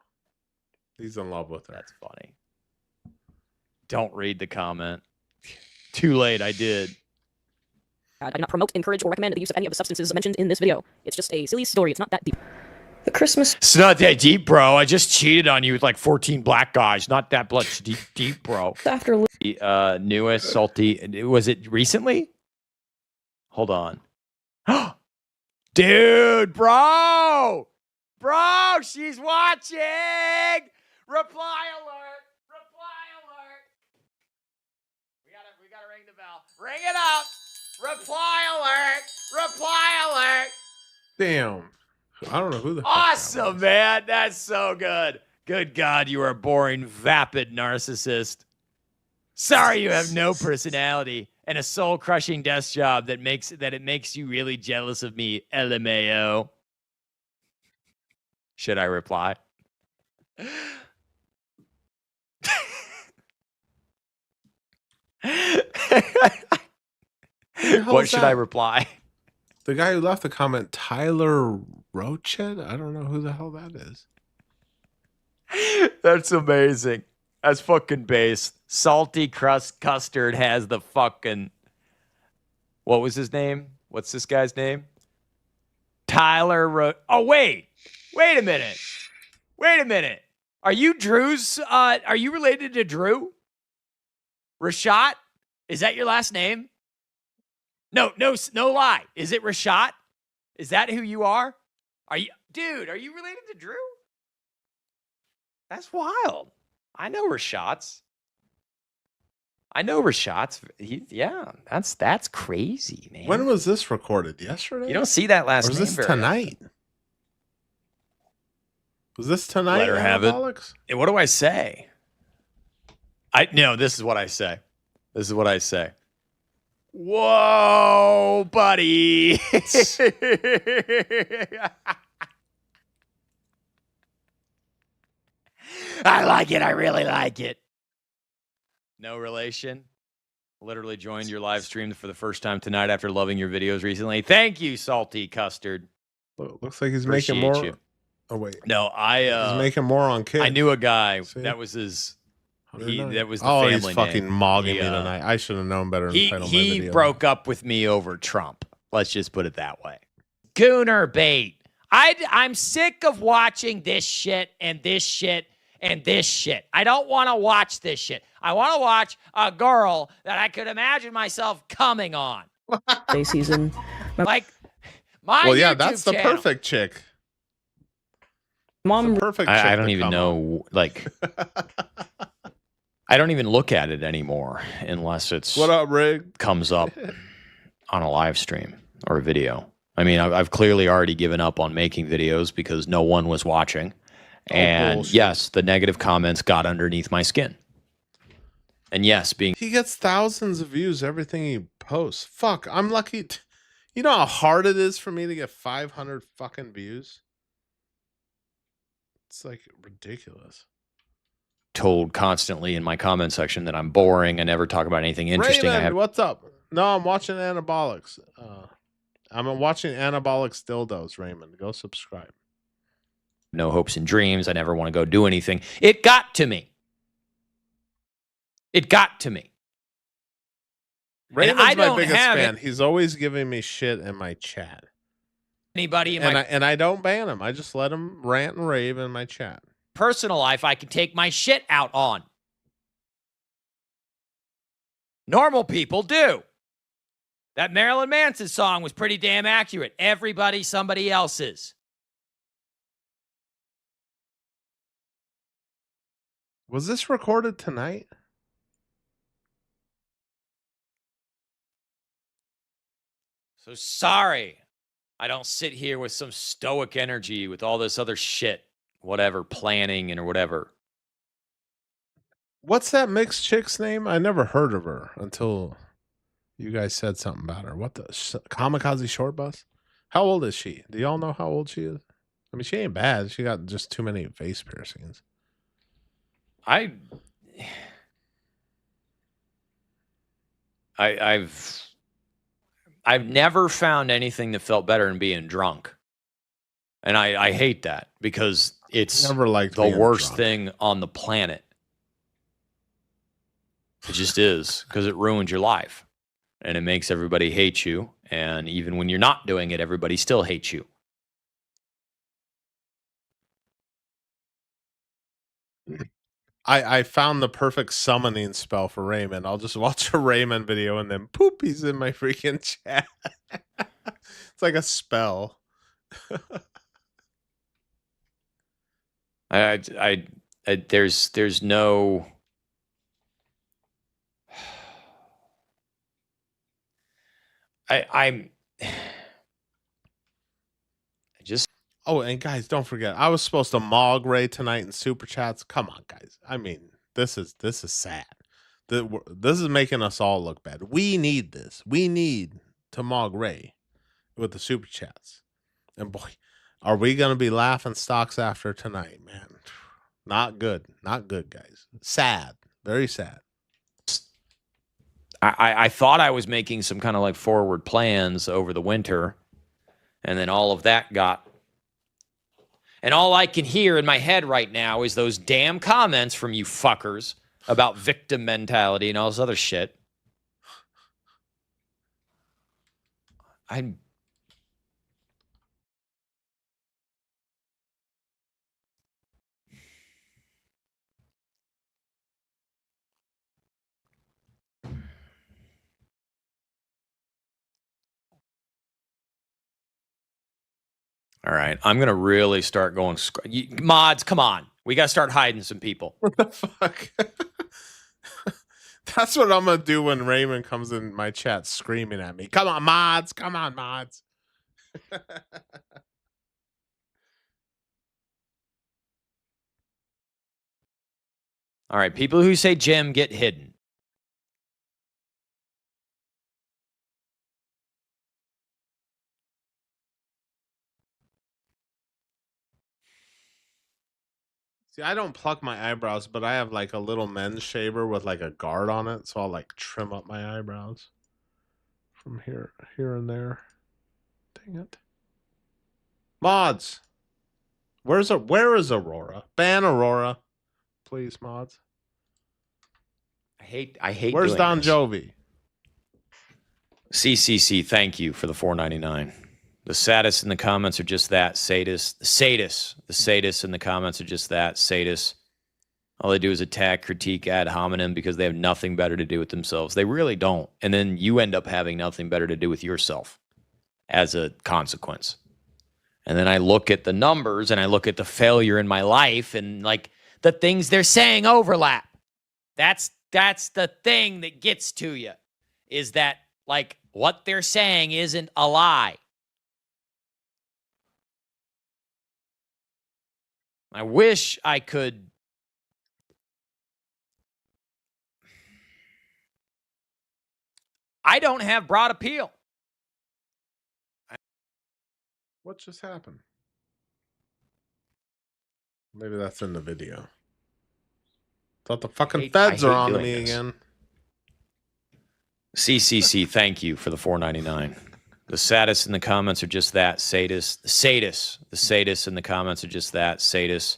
A: He's in love with her.
O: That's funny. Don't read the comment. Too late, I did.
P: I do not promote, encourage, or recommend the use of any of the substances mentioned in this video. It's just a silly story. It's not that deep. The Christmas...
O: It's not that deep, bro. I just cheated on you with like 14 black guys. Not that deep, bro.
P: After...
O: newest salty... Was it recently? Hold on. Dude, bro! Bro, she's watching! Reply alert! Reply alert! We gotta ring the bell. Ring it up! Reply alert! Reply alert!
A: Damn. I don't know who the
O: Awesome, man. That's so good. Good God, you are a boring, vapid narcissist. Sorry you have no personality and a soul-crushing desk job that it makes you really jealous of me, LMAO. Should I reply? What should I reply?
A: The guy who left the comment, Tyler Rochet? I don't know who the hell that is.
O: That's amazing. That's fucking base. Salty crust custard has the fucking... What was his name? What's this guy's name? Tyler Oh, wait. Wait a minute. Wait a minute. Are you Drew's... are you related to Drew? Rashad? Is that your last name? No lie. Is it Rashad? Is that who you are? Dude, are you related to Drew? That's wild. I know Rashad's. Yeah, that's crazy, man.
A: When was this recorded? Yesterday?
O: You don't see that last name.
A: Or was this tonight? Was this tonight?
O: Let her have it. What do I say? No, this is what I say. Whoa, buddy. I like it. I really like it. No relation. Literally joined your live stream for the first time tonight after loving your videos recently. Thank you, Salty Custard.
A: Looks like he's making more.
O: You.
A: Oh, wait.
O: No,
A: he's making more on kids.
O: I knew a guy. That was his... that was the family
A: he's fucking
O: name.
A: mogging me tonight. I should have known better than title my
O: He
A: video.
O: broke up with me over Trump. Let's just put it that way. Gooner bait. I'm sick of watching this shit and this shit and this shit. I don't want to watch this shit. I want to watch a girl that I could imagine myself coming on.
P: Season.
O: Like my
A: Well, yeah,
O: YouTube
A: that's the
O: channel.
A: perfect chick.
P: Mom,
A: perfect.
O: I don't even know. Like, I don't even look at it anymore unless it's
A: what up, Rig
O: comes up on a live stream or a video. I mean, I've clearly already given up on making videos because no one was watching. And
A: bullshit.
O: yes, the negative comments got underneath my skin. And yes,
A: he gets thousands of views everything he posts. Fuck, I'm lucky. You know how hard it is for me to get 500 fucking views? It's like ridiculous.
O: Told constantly in my comment section that I'm boring. I never talk about anything interesting.
A: Raymond, what's up? No, I'm watching Anabolics. I'm watching Anabolics dildos, Raymond. Go subscribe.
O: No hopes and dreams. I never want to go do anything. It got to me.
A: Raymond's
O: I
A: my
O: don't
A: biggest
O: have
A: fan. He's always giving me shit in my chat.
O: Anybody in
A: and I don't ban him. I just let him rant and rave in my chat.
O: Personal life, I can take my shit out on. Normal people do. That Marilyn Manson song was pretty damn accurate. Everybody, somebody else's.
A: Was this recorded tonight?
O: So sorry. I don't sit here with some stoic energy with all this other shit. Whatever, planning and or whatever.
A: What's that mixed chick's name? I never heard of her until you guys said something about her. What the Kamikaze Short Bus? How old is she? Do y'all know how old she is? I mean, she ain't bad. She got just too many face piercings.
O: I've never found anything that felt better than being drunk. And I hate that because it's
A: never liked
O: the
A: being
O: worst
A: drunk.
O: thing on the planet. It just is because it ruins your life and it makes everybody hate you. And even when you're not doing it, everybody still hates you.
A: I found the perfect summoning spell for Raymond. I'll just watch a Raymond video and then poop, he's in my freaking chat. It's like a spell.
O: There's no. I just.
A: Oh, and guys, don't forget, I was supposed to mog Ray tonight in super chats. Come on, guys. I mean, this is sad. This is making us all look bad. We need this. We need to mog Ray with the super chats. And boy, Are we going to be laughing stocks after tonight, man? Not good. Not good, guys. Sad. Very sad.
O: I thought I was making some kind of like forward plans over the winter, and then all of that got. And all I can hear in my head right now is those damn comments from you fuckers about victim mentality and all this other shit. All right, I'm gonna really start going. Mods, come on, we gotta start hiding some people.
A: What the fuck? That's what I'm gonna do when Raymond comes in my chat screaming at me. Come on, mods! Come on, mods!
O: All right, people who say Jim get hidden.
A: See, I don't pluck my eyebrows, but I have like a little men's shaver with like a guard on it, so I'll like trim up my eyebrows from here and there. Dang it. Mods! Where is Aurora? Ban Aurora. Please, mods.
O: I hate
A: Where's
O: doing
A: Don
O: this.
A: Jovi?
O: CCC, thank you for the $4.99. The sadists in the comments are just that, sadists. The sadists in the comments are just that, sadists. All they do is attack, critique, ad hominem because they have nothing better to do with themselves. They really don't. And then you end up having nothing better to do with yourself as a consequence. And then I look at the numbers and I look at the failure in my life and like the things they're saying overlap. That's the thing that gets to you, is that like what they're saying isn't a lie. I wish I could. I don't have broad appeal.
A: What just happened? Maybe that's in the video. Thought the fucking feds are on to me again.
O: CCC, thank you for the $4.99. The sadists in the comments are just that, sadists. The sadists in the comments are just that, sadists.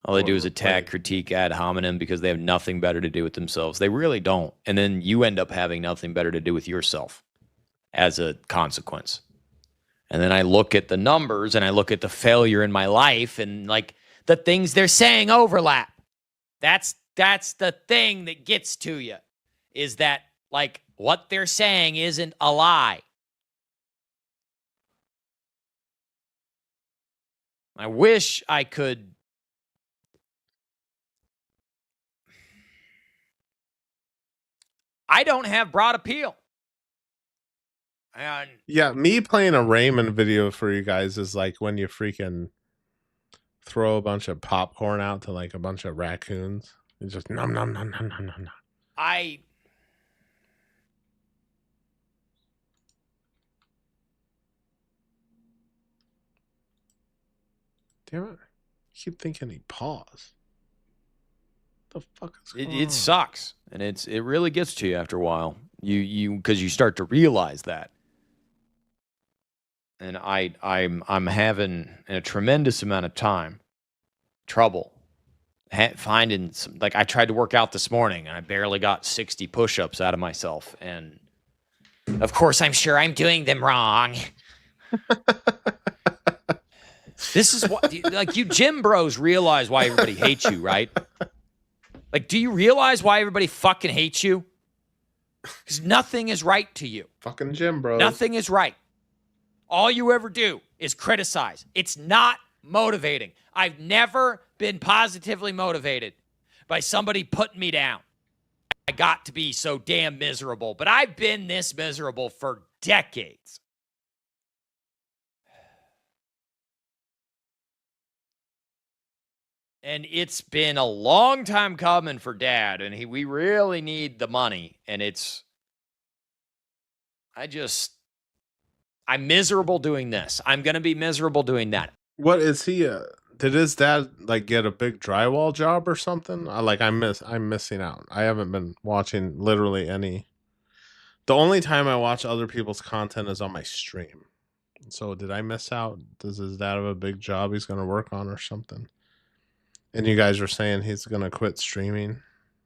O: All they do is attack, critique, ad hominem because they have nothing better to do with themselves. They really don't. And then you end up having nothing better to do with yourself as a consequence. And then I look at the numbers and I look at the failure in my life and like the things they're saying overlap. That's the thing that gets to you, is that like what they're saying isn't a lie. I wish I could. I don't have broad appeal. And
A: yeah, me playing a Raymond video for you guys is like when you freaking throw a bunch of popcorn out to like a bunch of raccoons. It's just nom nom nom nom nom nom. Damn it. I keep thinking he paused. The fuck is going on?
O: It sucks. And it really gets to you after a while. You because you start to realize that. And I'm having a tremendous amount of trouble finding some, like I tried to work out this morning and I barely got 60 push-ups out of myself. And of course, I'm sure I'm doing them wrong. This is what, like, you gym bros realize why everybody hates you, right? Like, do you realize why everybody fucking hates you? Because nothing is right to you.
A: Fucking gym bros.
O: Nothing is right. All you ever do is criticize. It's not motivating. I've never been positively motivated by somebody putting me down. I got to be so damn miserable, but I've been this miserable for decades. And it's been a long time coming for Dad, and we really need the money. And I just I'm miserable doing this. I'm going to be miserable doing that.
A: What is he? Did his dad like get a big drywall job or something? I'm missing out. I haven't been watching literally any. The only time I watch other people's content is on my stream. So did I miss out? Does his dad have a big job he's going to work on or something? And you guys are saying he's going to quit streaming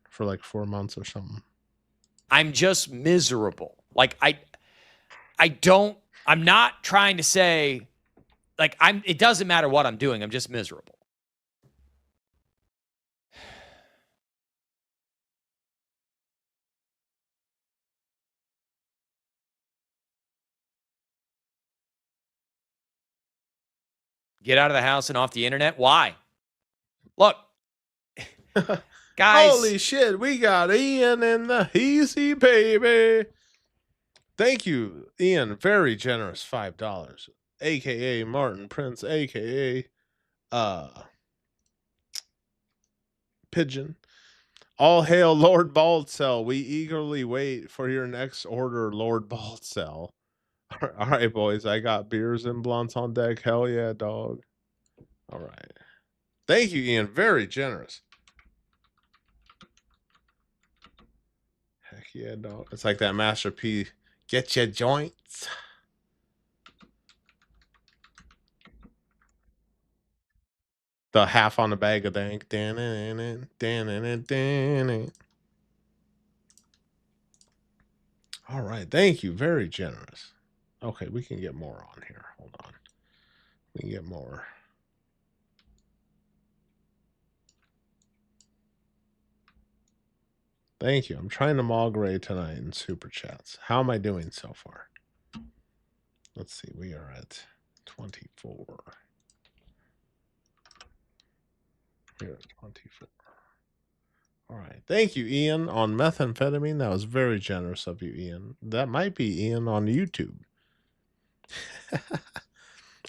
A: for like 4 months or something.
O: I'm just miserable. Like I'm not trying to say like it doesn't matter what I'm doing. I'm just miserable. Get out of the house and off the internet. Why? Look, guys.
A: Holy shit, we got Ian in the easy, baby. Thank you, Ian. Very generous, $5. AKA Martin Prince, AKA Pigeon. All hail Lord Baldcell. We eagerly wait for your next order, Lord Baldcell. All right, boys. I got beers and blunts on deck. Hell yeah, dog. All right. Thank you, Ian. Very generous. Heck yeah, dog. It's like that Master P. Get your joints. The half on the bag of dank. All right. Thank you. Very generous. Okay, we can get more on here. Hold on. We can get more. Thank you. I'm trying to Mogray tonight in Super Chats. How am I doing so far? Let's see. We are at 24. We're at 24. All right. Thank you, Ian, on methamphetamine. That was very generous of you, Ian. That might be Ian on YouTube.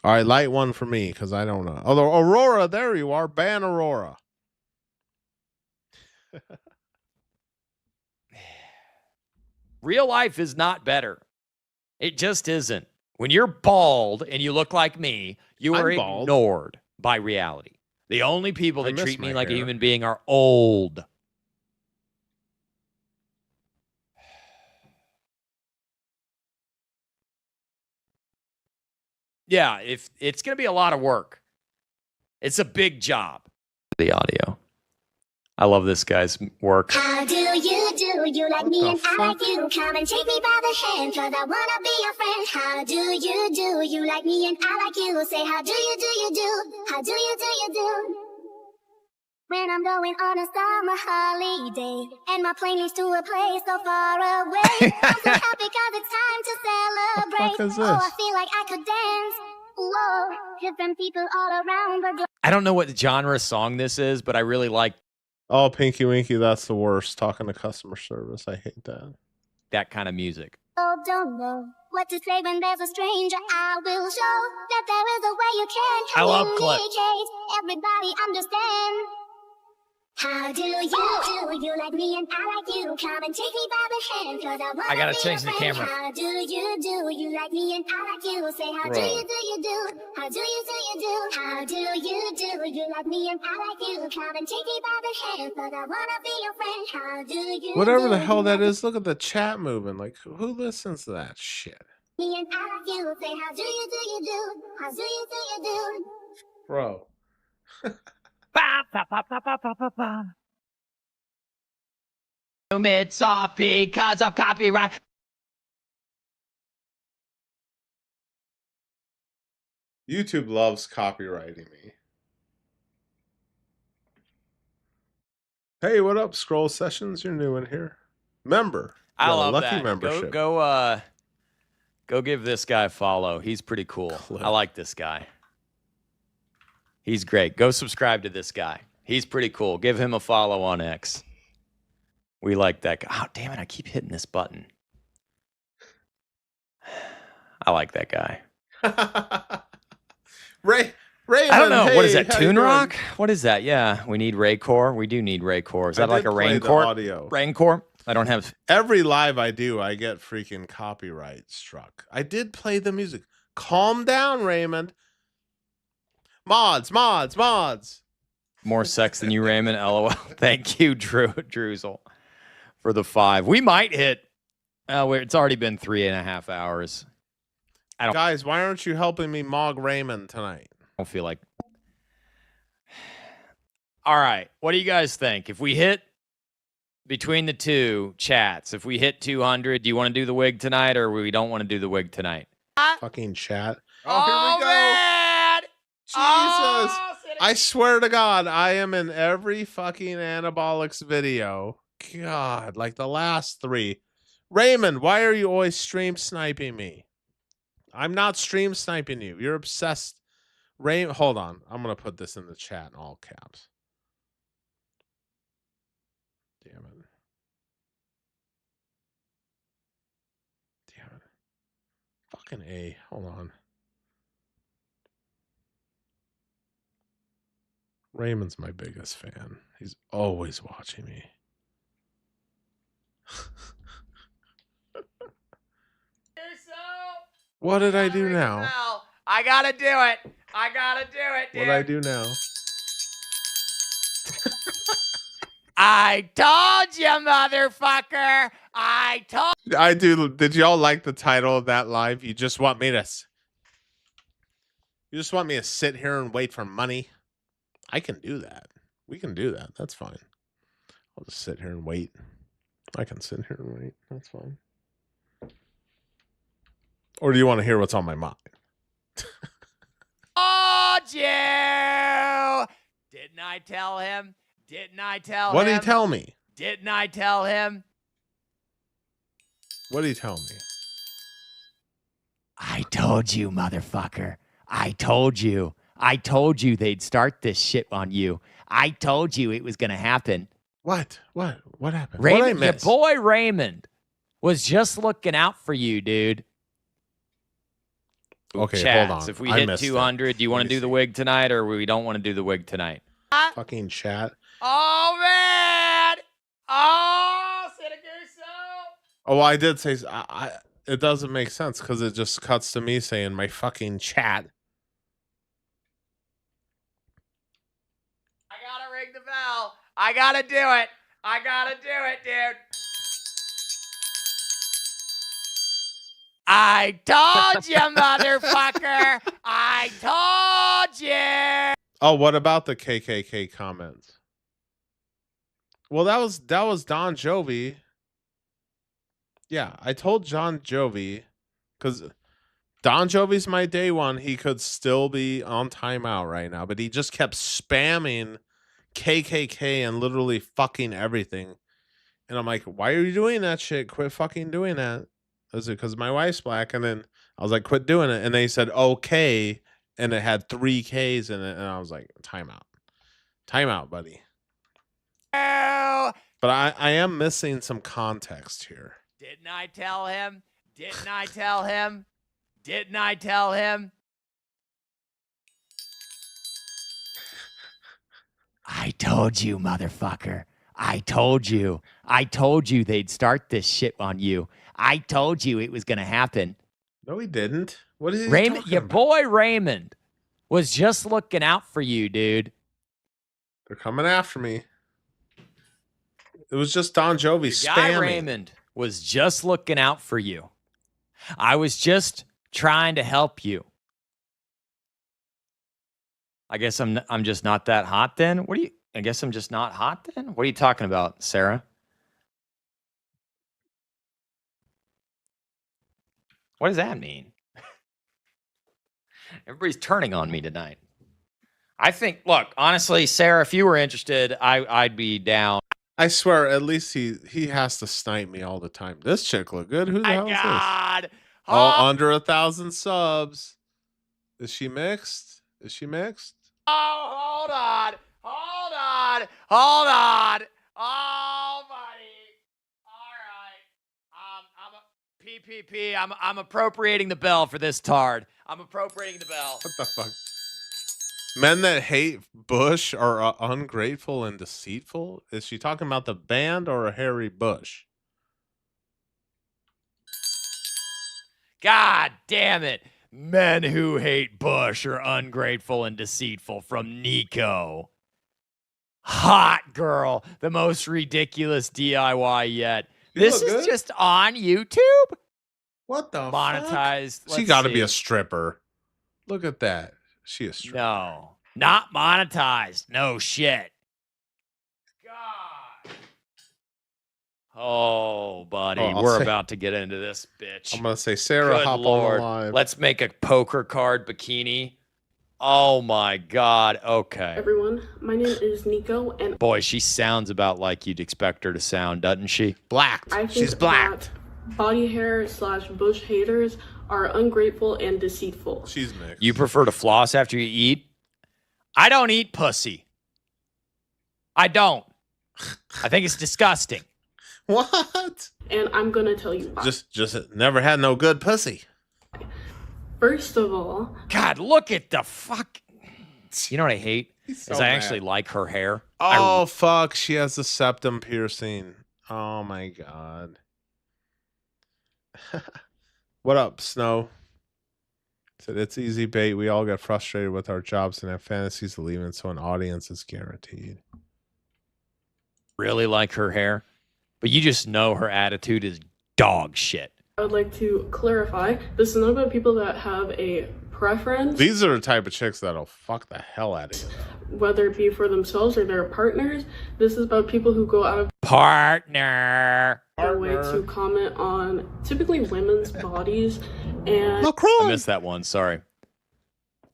A: All right. Light one for me because I don't know. Although, Aurora, there you are. Ban Aurora.
O: Real life is not better. It just isn't. When you're bald and you look like me, you are ignored by reality. The only people that treat me like a human being are old. Yeah, if it's going to be a lot of work. It's a big job. The audio. I love this guy's work.
Q: How do? You like me and I like you. Come and take me by the hand, cause I wanna be your friend. How do? You like me and I like you. Say, how do you do? How do you do? When I'm going on a summer holiday and my plane leaves to a place so far away, I'm so happy cause it's time to celebrate.
A: What the fuck is this?
Q: Oh, I feel like I could dance. Whoa, different people all around the globe.
O: I don't know what genre song this is, but I really like
A: Oh, Pinky Winky, that's the worst. Talking to customer service. I hate that.
O: that kind of music.
Q: Oh, don't know what to say when there's a stranger. I will show that there is a way you can
O: I love clips.
Q: communicate. Everybody understand. How do? You like me and I like you. Come and take me by the hand, cause I wanna
O: I gotta
Q: be
O: change
Q: your
O: the
Q: friend.
O: camera.
Q: How do? You like me and I like you. Say, how do
A: Bro.
Q: you do? How do you do? How do? You like me and I like you. Come and take me by the hand, cause I wanna be your friend. How do you?
A: Whatever the hell that is, look at the chat moving. Like, who listens to that shit?
Q: Me and I like you. Say, how do you do? How do you do?
A: Bro.
O: It's off because of copyright.
A: YouTube loves copyrighting me. Hey, what up, Scroll Sessions? You're new in here. Member.
O: I
A: Got a
O: love
A: lucky
O: that.
A: membership.
O: Go give this guy a follow. He's pretty cool. I like this guy. He's great. Go subscribe to this guy. He's pretty cool. Give him a follow on X. We like that guy. Oh, damn it. I keep hitting this button. I like that guy.
A: Raymond,
O: I don't know.
A: hey,
O: what is that?
A: how you
O: Toon
A: doing?
O: Rock? What is that? Yeah, we need Raycore. We do need Raycore. Is
A: I
O: that like
A: did
O: a
A: play the
O: Raincore?
A: audio.
O: Raincore? I don't have
A: every live I do, I get freaking copyright struck. I did play the music. Calm down, Raymond. Mods.
O: more sex than you, Raymond. LOL. Thank you, Druzel, for the 5. We might hit. It's already been 3.5 hours.
A: Guys, why aren't you helping me mog Raymond tonight?
O: I don't feel like. All right. What do you guys think? If we hit between the two chats, if we hit 200, do you want to do the wig tonight or we don't want to do the wig tonight?
A: Fucking chat.
O: Oh, here we go. Man!
A: Jesus. I swear to God, I am in every fucking Anabolics video. God, like the last 3. Raymond, why are you always stream sniping me? I'm not stream sniping you. You're obsessed. Hold on. I'm going to put this in the chat in all caps. Damn it. Fucking A. Hold on. Raymond's my biggest fan. He's always watching me. What did I do now?
O: I gotta do it. I gotta do it, dude.
A: What did I do now?
O: I told you, motherfucker.
A: I do. Did y'all like the title of that live? You just want me to sit here and wait for money? I can do that. We can do that. That's fine. I'll just sit here and wait. I can sit here and wait. That's fine. Or do you want to hear what's on my mind?
O: Told you. Didn't I tell him? Didn't I tell him?
A: What did he tell me?
O: Didn't I tell him?
A: What did he tell me?
O: I told you, motherfucker. I told you. I told you they'd start this shit on you. I told you it was going to happen.
A: What? What happened?
O: Raymond,
A: what
O: your boy Raymond was just looking out for you, dude.
A: Okay,
O: Chats,
A: hold on.
O: If we hit 200, do you want to do the wig tonight or we don't want to do the wig tonight?
A: Fucking chat.
O: Oh, man. Oh, Sinaguso.
A: Oh, I did say it doesn't make sense because it just cuts to me saying my fucking chat.
O: I gotta ring the bell. I gotta do it. I gotta do it, dude. I told you, motherfucker. I told you.
A: Oh, what about the KKK comments? Well, that was Don Jovi. Yeah, I told John Jovi because Don Jovi's my day one. He could still be on timeout right now, but he just kept spamming KKK and literally fucking everything. And I'm like, why are you doing that shit? Quit fucking doing that. Is it because my wife's black? And then I was like, quit doing it. And they said, okay. And it had 3 Ks in it. And I was like, timeout. Timeout, buddy.
O: Oh.
A: But I am missing some context here.
O: Didn't I tell him? Didn't I tell him? Didn't I tell him? I told you, motherfucker. I told you. I told you they'd start this shit on you. I told you it was going to happen.
A: No, he didn't. What is he
O: Raymond,
A: talking
O: your
A: about?
O: boy Raymond was just looking out for you, dude.
A: They're coming after me. It was just Don Jovi
O: Your guy
A: spamming.
O: Raymond was just looking out for you. I was just trying to help you. I guess I'm just not that hot then. I guess I'm just not hot then? What are you talking about, Sarah? What does that mean? Everybody's turning on me tonight. I think, look, honestly, Sarah, if you were interested, I'd be down.
A: I swear, at least he has to snipe me all the time. This chick look good. Who the hell is this? Oh, under 1,000 subs. Is she mixed? Is she mixed?
O: Oh, hold on. Hold on. Hold on. Oh, buddy. All right. I'm a PPP. I'm appropriating the bell for this tard. I'm appropriating the bell.
A: What the fuck? Men that hate Bush are ungrateful and deceitful? Is she talking about the band or Harry Bush?
O: God damn it. Men who hate Bush are ungrateful and deceitful from Nico. Hot girl. The most ridiculous DIY yet. This is just on YouTube?
A: What the
O: monetized?
A: Fuck? She got to be a stripper. Look at that. She a stripper.
O: No, not monetized. No shit. God. Oh, buddy, we're about to get into this bitch.
A: I'm gonna say, Sarah,
O: Good
A: hop
O: Lord.
A: on the live.
O: Let's make a poker card bikini. Oh my God. Okay.
R: Everyone, my name is Nico, and
O: Boy, she sounds about like you'd expect her to sound, doesn't she?
A: Blacked.
R: I think that body hair / Bush haters are ungrateful and deceitful.
A: She's mixed.
O: You prefer to floss after you eat? I don't eat pussy. I don't. I think it's disgusting.
A: What?
R: And I'm gonna tell you why.
A: Just never had no good pussy.
R: First of all,
O: God, look at the fuck. You know what I hate?
A: so
O: is I
A: mad.
O: actually like her hair.
A: Oh, fuck. She has the septum piercing. Oh, my God. What up, Snow? Said it's easy bait. We all get frustrated with our jobs and have fantasies of leaving, so an audience is guaranteed.
O: Really like her hair, but you just know her attitude is dog shit.
R: I would like to clarify, this is not about people that have a preference.
A: These are the type of chicks that'll fuck the hell out of you.
R: Whether it be for themselves or their partners. This is about people who go out of
O: Partner.
R: their way to comment on typically women's bodies. And
O: I missed that one. Sorry.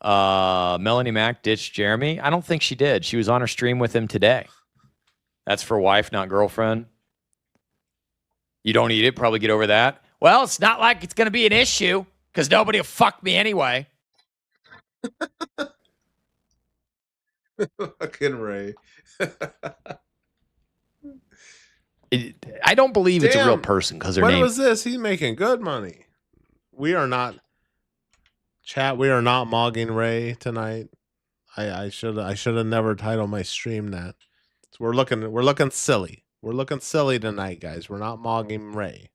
O: Melanie Mack ditched Jeremy. I don't think she did. She was on her stream with him today. That's for wife, not girlfriend. You don't eat it. Probably get over that. Well, it's not like it's going to be an issue because nobody will fuck me anyway.
A: Fucking Ray.
O: I don't believe it's a real person because her
A: What
O: name.
A: was this? He's making good money. We are not, chat. We are not mogging Ray tonight. I should have never titled my stream that. So we're looking silly. We're looking silly tonight, guys. We're not mogging Ray.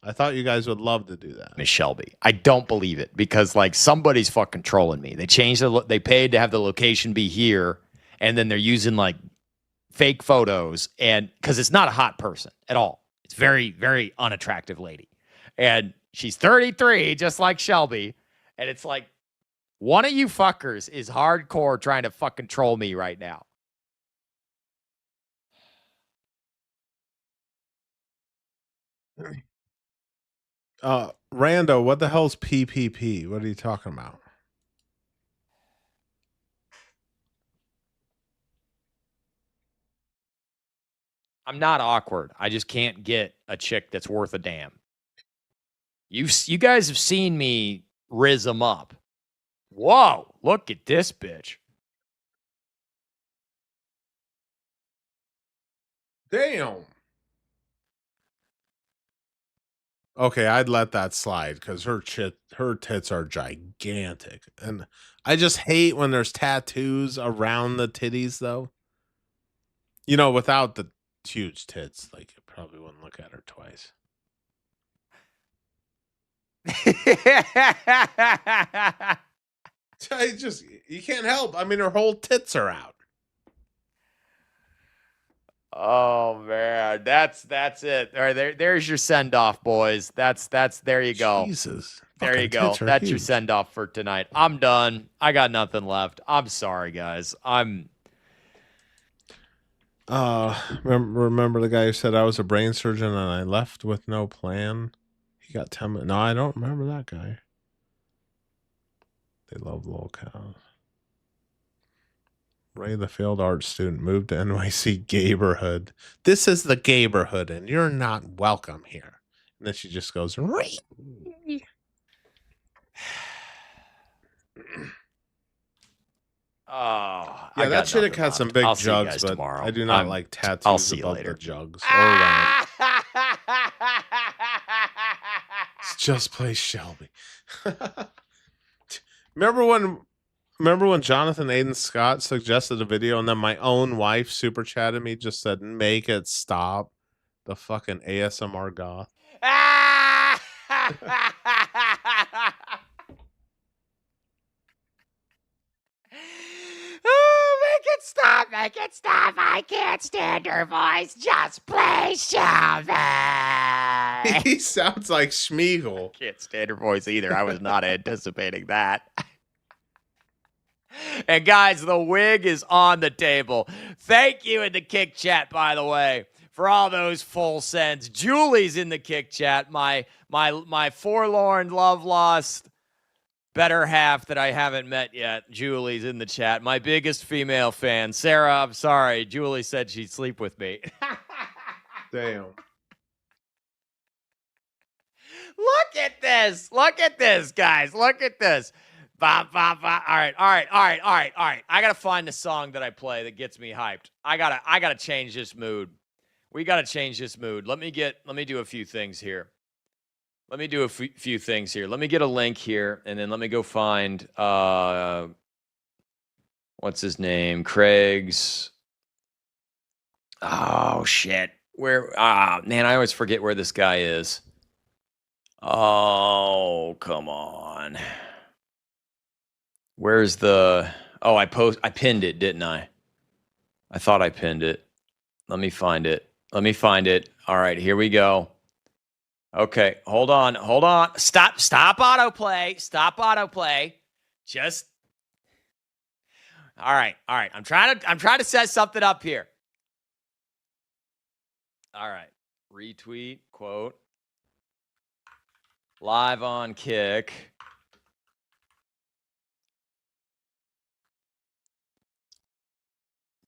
A: I thought you guys would love to do that.
O: Miss Shelby. I don't believe it because like somebody's fucking trolling me. They changed they paid to have the location be here, and then they're using like fake photos, and because it's not a hot person at all. It's very, very unattractive lady. And she's 33, just like Shelby. And it's like, one of you fuckers is hardcore trying to fucking troll me right now.
A: Rando, what the hell's PPP? What are you talking about?
O: I'm not awkward. I just can't get a chick that's worth a damn. You guys have seen me rizz them up. Whoa, look at this bitch.
A: Damn. Okay, I'd let that slide because her tits are gigantic, and I just hate when there's tattoos around the titties, though. You know, without the huge tits, like you probably wouldn't look at her twice. You can't help. I mean, her whole tits are out.
O: Oh man, that's it. All right, there's your send off, boys. That's there you go.
A: Jesus.
O: There you go. That's your send off for tonight. I'm done. I got nothing left. I'm sorry, guys.
A: Remember the guy who said I was a brain surgeon and I left with no plan? He got 10 minutes. No, I don't remember that guy. They love little cows. Ray, the failed art student, moved to NYC Gayborhood. This is the Gayborhood, and you're not welcome here. And then she just goes, Ray.
O: Oh,
A: yeah, that should have had some big jugs, but
O: tomorrow.
A: I do not like tattoos
O: I'll see you
A: above
O: later.
A: the jugs. Or around. Just play Shelby. Remember when Jonathan Aiden Scott suggested a video and then my own wife super chatted me, just said, make it stop. The fucking ASMR goth.
O: Stop making stuff. I can't stand her voice. Just play Shelby.
A: He sounds like Schmeagol.
O: Can't stand her voice either. I was not anticipating that. And guys, the wig is on the table. Thank you in the kick chat, by the way, for all those full sends. Julie's in the kick chat. My forlorn, love lost better half that I haven't met yet. Julie's in the chat. My biggest female fan. Sarah, I'm sorry. Julie said she'd sleep with me.
A: Damn.
O: Look at this. Look at this, guys. Look at this. All right. I gotta find the song that I play that gets me hyped. I gotta change this mood. We gotta change this mood. Let me do a few things here. Let me do a few things here. Let me get a link here, and then let me go find what's his name? Craig's. Oh shit. Where? Man, I always forget where this guy is. Oh, come on. Where's the... Oh, I pinned it, didn't I? I thought I pinned it. Let me find it. All right, here we go. Okay, hold on. Stop autoplay. Just... All right. I'm trying to set something up here. All right. Retweet, quote. Live on Kick.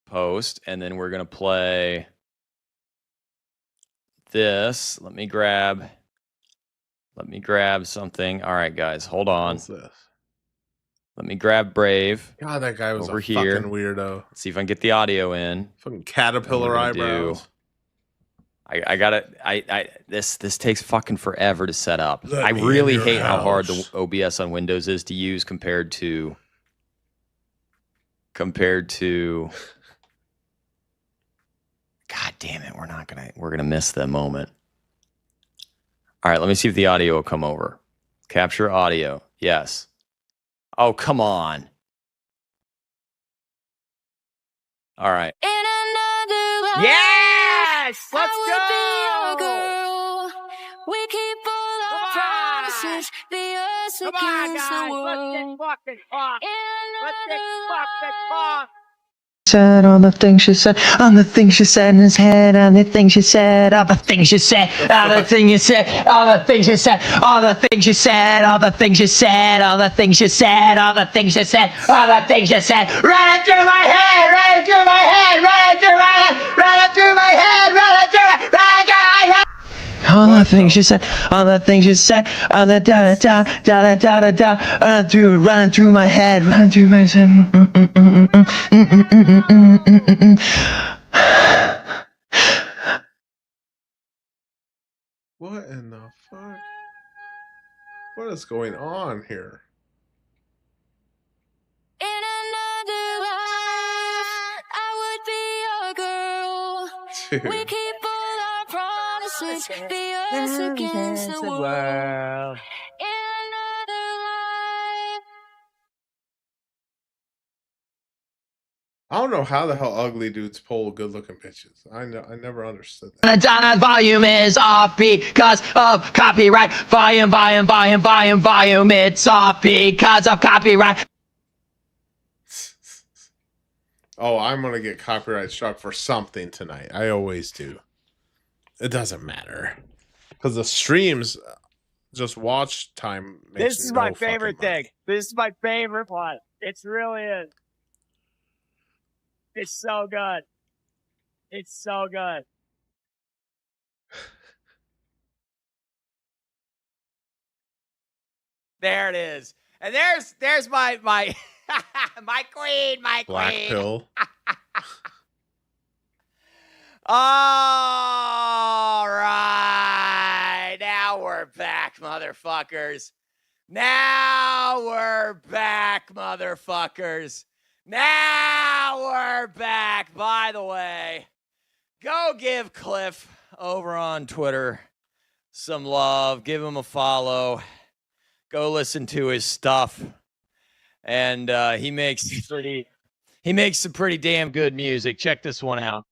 O: Post, and then we're gonna play this. Let me grab something. All right, guys, hold on.
A: What's this?
O: Let me grab Brave.
A: God, that guy was
O: over
A: a
O: here.
A: fucking weirdo.
O: Let's see if I can get the audio in.
A: Fucking caterpillar eyebrows.
O: I gotta. This takes fucking forever to set up.
A: Let
O: I
A: me
O: really
A: in your
O: hate how hard
A: house.
O: the OBS on Windows is to use compared to. God damn it, we're gonna miss the moment. All right, let me see if the audio will come over. Capture audio. Yes. Oh, come on. All right. Yes! Let's go!
Q: We keep all our promises. Be us against the world.
O: Let's get fucking talk.
S: Said all the things she said, all the things she said in his head, all the things she said, all the things she said, all the things you said, all the things you said, all the things you said, all the things you said, all the things you said, all the things you said, all the things you said, running through my head, running through my head, running through my head, running through my head, running through my head. All the things you said, all the things you said, all the da da da da da da da, running through my head, running through my head.
A: What in the fuck? What is going on here?
Q: In another life, I would be your girl.
A: Dude.
Q: We keep all our promises. Be us against the world. In another life.
A: I don't know how the hell ugly dudes pull good looking bitches. I never understood that.
S: The volume is off because of copyright. Volume. It's off because of copyright.
A: Oh, I'm gonna get copyright struck for something tonight. I always do. It doesn't matter because the streams, just watch time. Makes
O: This is
A: no
O: my favorite
A: fucking money.
O: thing. This is my favorite one. It really is. It's so good. It's so good. There it is. And there's my my queen,
A: Black pill.
O: All right. Now we're back, motherfuckers. Now we're back. By the way, go give Cliff over on Twitter some love. Give him a follow. Go listen to his stuff. And he makes He makes some pretty damn good music. Check this one out.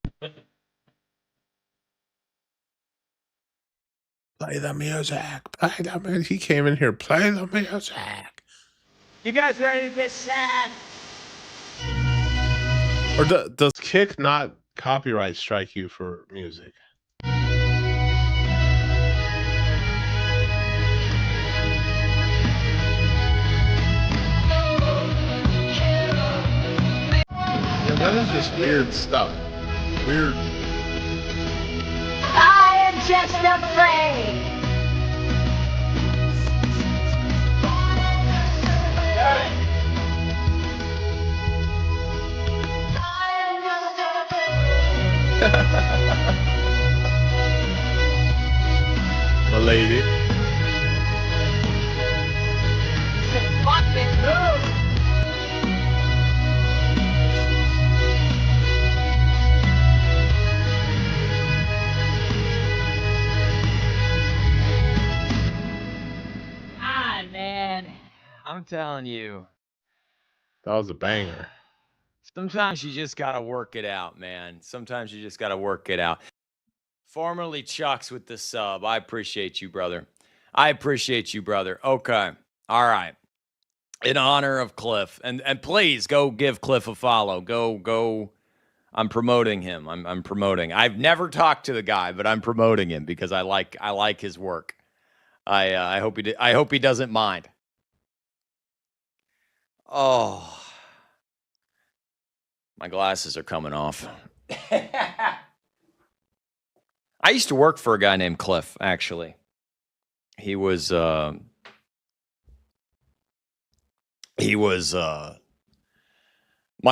A: Play the music. Play the music. He came in here. Play the music.
O: You guys ready to get sad?
A: Or does Kick not copyright strike you for music? Yeah, that is just weird stuff. Weird.
Q: I am just afraid.
A: My lady.
O: Ah, man. I'm telling you.
A: That was a banger.
O: Sometimes you just got to work it out, man. Sometimes you just got to work it out. Formerly Chucks with the sub. I appreciate you, brother. I appreciate you, brother. Okay. All right. In honor of Cliff. And please go give Cliff a follow. Go. I'm promoting him. I'm promoting. I've never talked to the guy, but I'm promoting him because I like his work. I hope he doesn't mind. Oh. My glasses are coming off. I used to work for a guy named Cliff, actually. He was my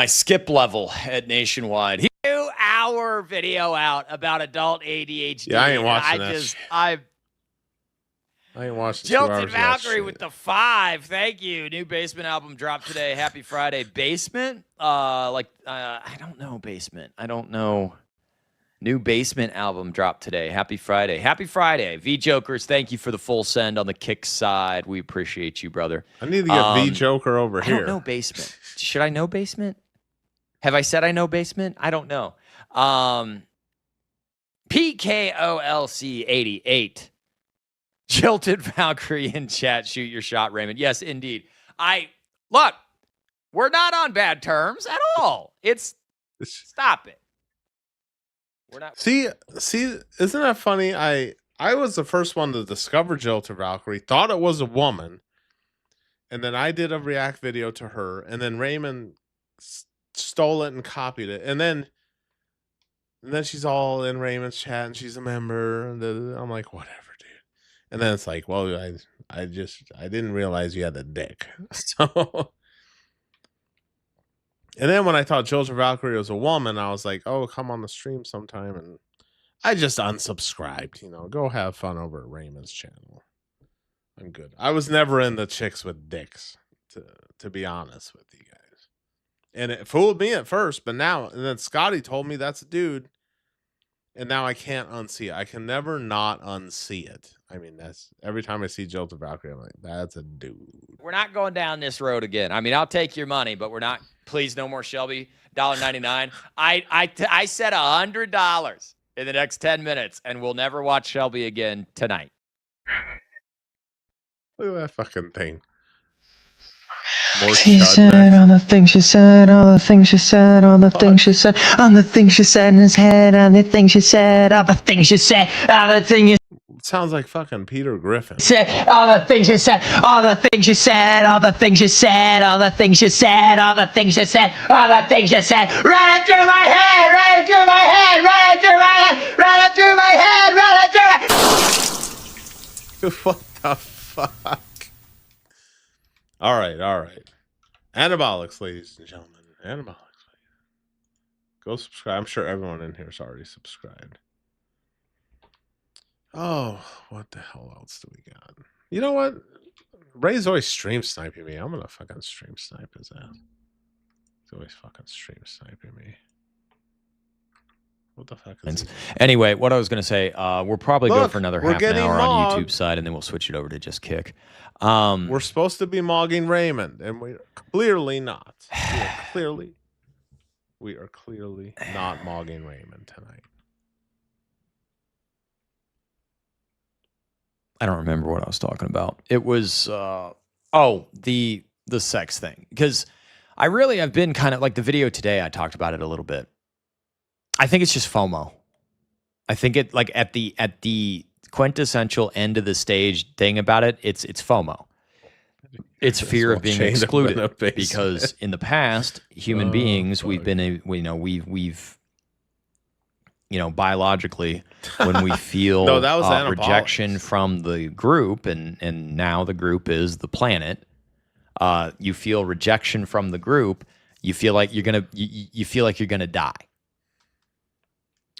O: skip level at Nationwide. He 2-hour video out about adult ADHD.
A: Yeah, I ain't watching that shit. I ain't watching 2 hours
O: Jilted
A: of that
O: Valkyrie
A: shit.
O: with the 5. Thank you. New Basement album dropped today. Happy Friday. Basement? I don't know Basement. I don't know. New Basement album dropped today. Happy Friday. Happy Friday. V-Jokers, thank you for the full send on the kick side. We appreciate you, brother.
A: I need to get V-Joker over here.
O: I don't know Basement. Should I know Basement? Have I said I know Basement? I don't know. PKOLC88. Jilted Valkyrie in chat. Shoot your shot, Raymond. Yes, indeed. Look, we're not on bad terms at all. Stop it. We're not.
A: See, isn't that funny? I was the first one to discover Jilted Valkyrie, thought it was a woman, and then I did a react video to her, and then Raymond stole it and copied it, and then she's all in Raymond's chat, and she's a member, and I'm like, whatever, dude. And then it's like, well, I didn't realize you had a dick, so. And then when I thought Jilted Valkyrie was a woman, I was like, oh, come on the stream sometime. And I just unsubscribed, go have fun over at Raymond's channel. I'm good. I was never in the chicks with dicks, to be honest with you guys. And it fooled me at first, but now, and then Scotty told me that's a dude. And now I can't unsee it. I can never not unsee it. I mean, that's every time I see Jilted Valkyrie, I'm like, that's a dude.
O: We're not going down this road again. I mean, I'll take your money, but we're not. Please, no more Shelby. $1.99. I said $100 in the next 10 minutes, and we'll never watch Shelby again tonight.
A: Look at that fucking thing.
S: She said all the things she said, all the things she said, all the things she said, all the things she said in his head, all the things she said, all the things she said, all the things
A: sounds like fucking Peter Griffin.
S: Said all the things you said, all the things you said, all the things you said, all the things you said, all the things you said, all the things you said, right through my head, right through my head, right through my head, right through my head, right through my head.
A: What the fuck? All right. Anabolics, ladies and gentlemen. Anabolics. Go subscribe. I'm sure everyone in here is already subscribed. Oh, what the hell else do we got? You know what? Ray's always stream sniping me. I'm gonna fucking stream snipe his ass. He's always fucking stream sniping me. What the fuck is this?
O: Anyway, what I was going to say, we'll probably go for another half an hour on
A: mogged.
O: YouTube side, and then we'll switch it over to just kick.
A: We're supposed to be mogging Raymond, and we're clearly not. We're clearly We are clearly not mogging Raymond tonight.
O: I don't remember what I was talking about. It was the sex thing, because I've been kind of like the video today. I talked about it a little bit. I think it's just FOMO. I think it like at the quintessential end of the stage thing about it, it's FOMO. It's fear of being excluded, because in the past, human beings, we've been we've biologically, when we feel
A: No, that was
O: rejection from the group, and now the group is the planet. You feel rejection from the group. You feel like you're gonna die,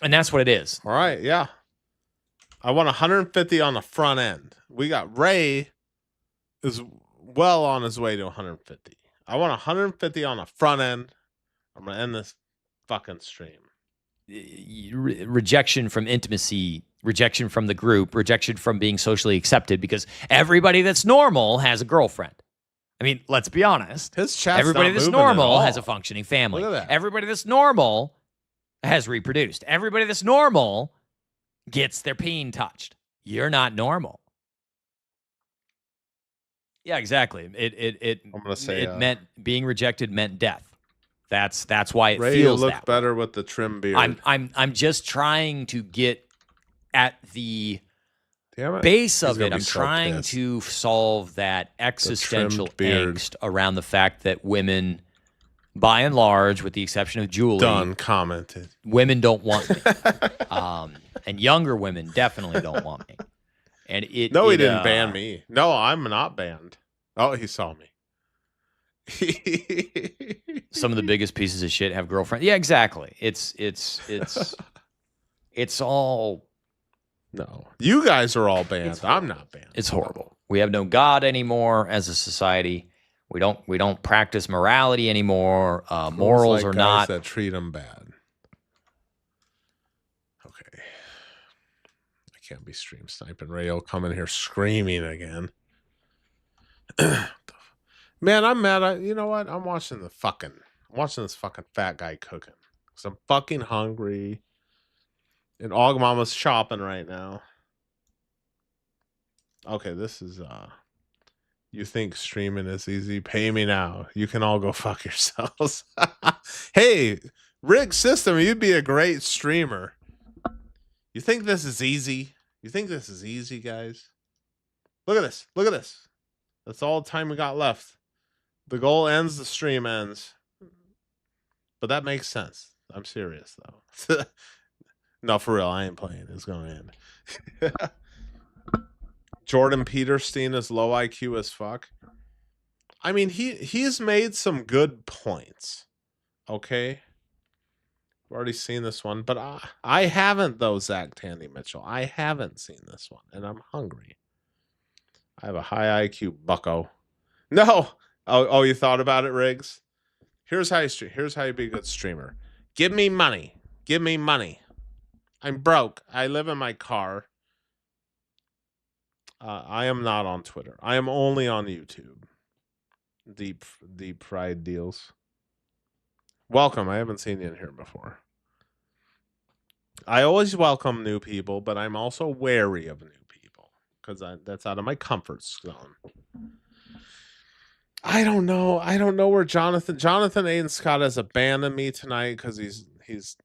O: and that's what it is.
A: All right, yeah. I want 150 on the front end. We got Ray is well on his way to 150. I want 150 on the front end. I'm gonna end this fucking stream.
O: Rejection from intimacy, rejection from the group, rejection from being socially accepted, because everybody that's normal has a girlfriend. I mean, let's be honest.
A: His chat's
O: everybody
A: not
O: that's
A: moving at
O: normal
A: all.
O: has a functioning family.
A: Look at that.
O: Everybody that's normal has reproduced. Everybody that's normal gets their peen touched. You're not normal. Yeah, exactly.
A: I'm gonna say
O: it meant being rejected meant death. That's why it
A: Ray,
O: feels
A: you look
O: that
A: better with the trim beard.
O: I'm just trying to get at the
A: Damn it.
O: base
A: He's
O: of
A: gonna
O: it.
A: be
O: I'm
A: so
O: trying
A: pissed.
O: to solve that existential
A: beard.
O: angst around the fact that women, by and large, with the exception of Julie,
A: Done commented.
O: women don't want me. And younger women definitely don't want me. And
A: he didn't ban me. No, I'm not banned. Oh, he saw me.
O: Some of the biggest pieces of shit have girlfriends. Yeah, exactly. It's all.
A: No, you guys are all banned. I'm not banned.
O: It's horrible. We have no God anymore as a society. We don't practice morality anymore. Morals
A: like
O: are
A: guys
O: not.
A: that treat them bad. Okay, I can't be stream sniping. Ray will come in here screaming again. Man, I'm mad. You know what? I'm watching this fucking fat guy cooking. Cause I'm fucking hungry. And Ogmama's shopping right now. Okay, this is you think streaming is easy? Pay me now. You can all go fuck yourselves. Hey, Rig System, you'd be a great streamer. You think this is easy? You think this is easy, guys? Look at this. Look at this. That's all the time we got left. The goal ends, the stream ends. But that makes sense. I'm serious, though. No, for real, I ain't playing. It's going to end. Jordan Peterstein is low IQ as fuck. I mean, he's made some good points. Okay? I've already seen this one, but I haven't, though, Zach Tandy Mitchell. I haven't seen this one, and I'm hungry. I have a high IQ, bucko. No! Oh, you thought about it, Riggs? Here's how you be a good streamer. Give me money. Give me money. I'm broke. I live in my car. I am not on Twitter. I am only on YouTube. Deep fried deals. Welcome. I haven't seen you in here before. I always welcome new people, but I'm also wary of new people because that's out of my comfort zone. I don't know. I don't know where Jonathan Aiden Scott has abandoned me tonight because he's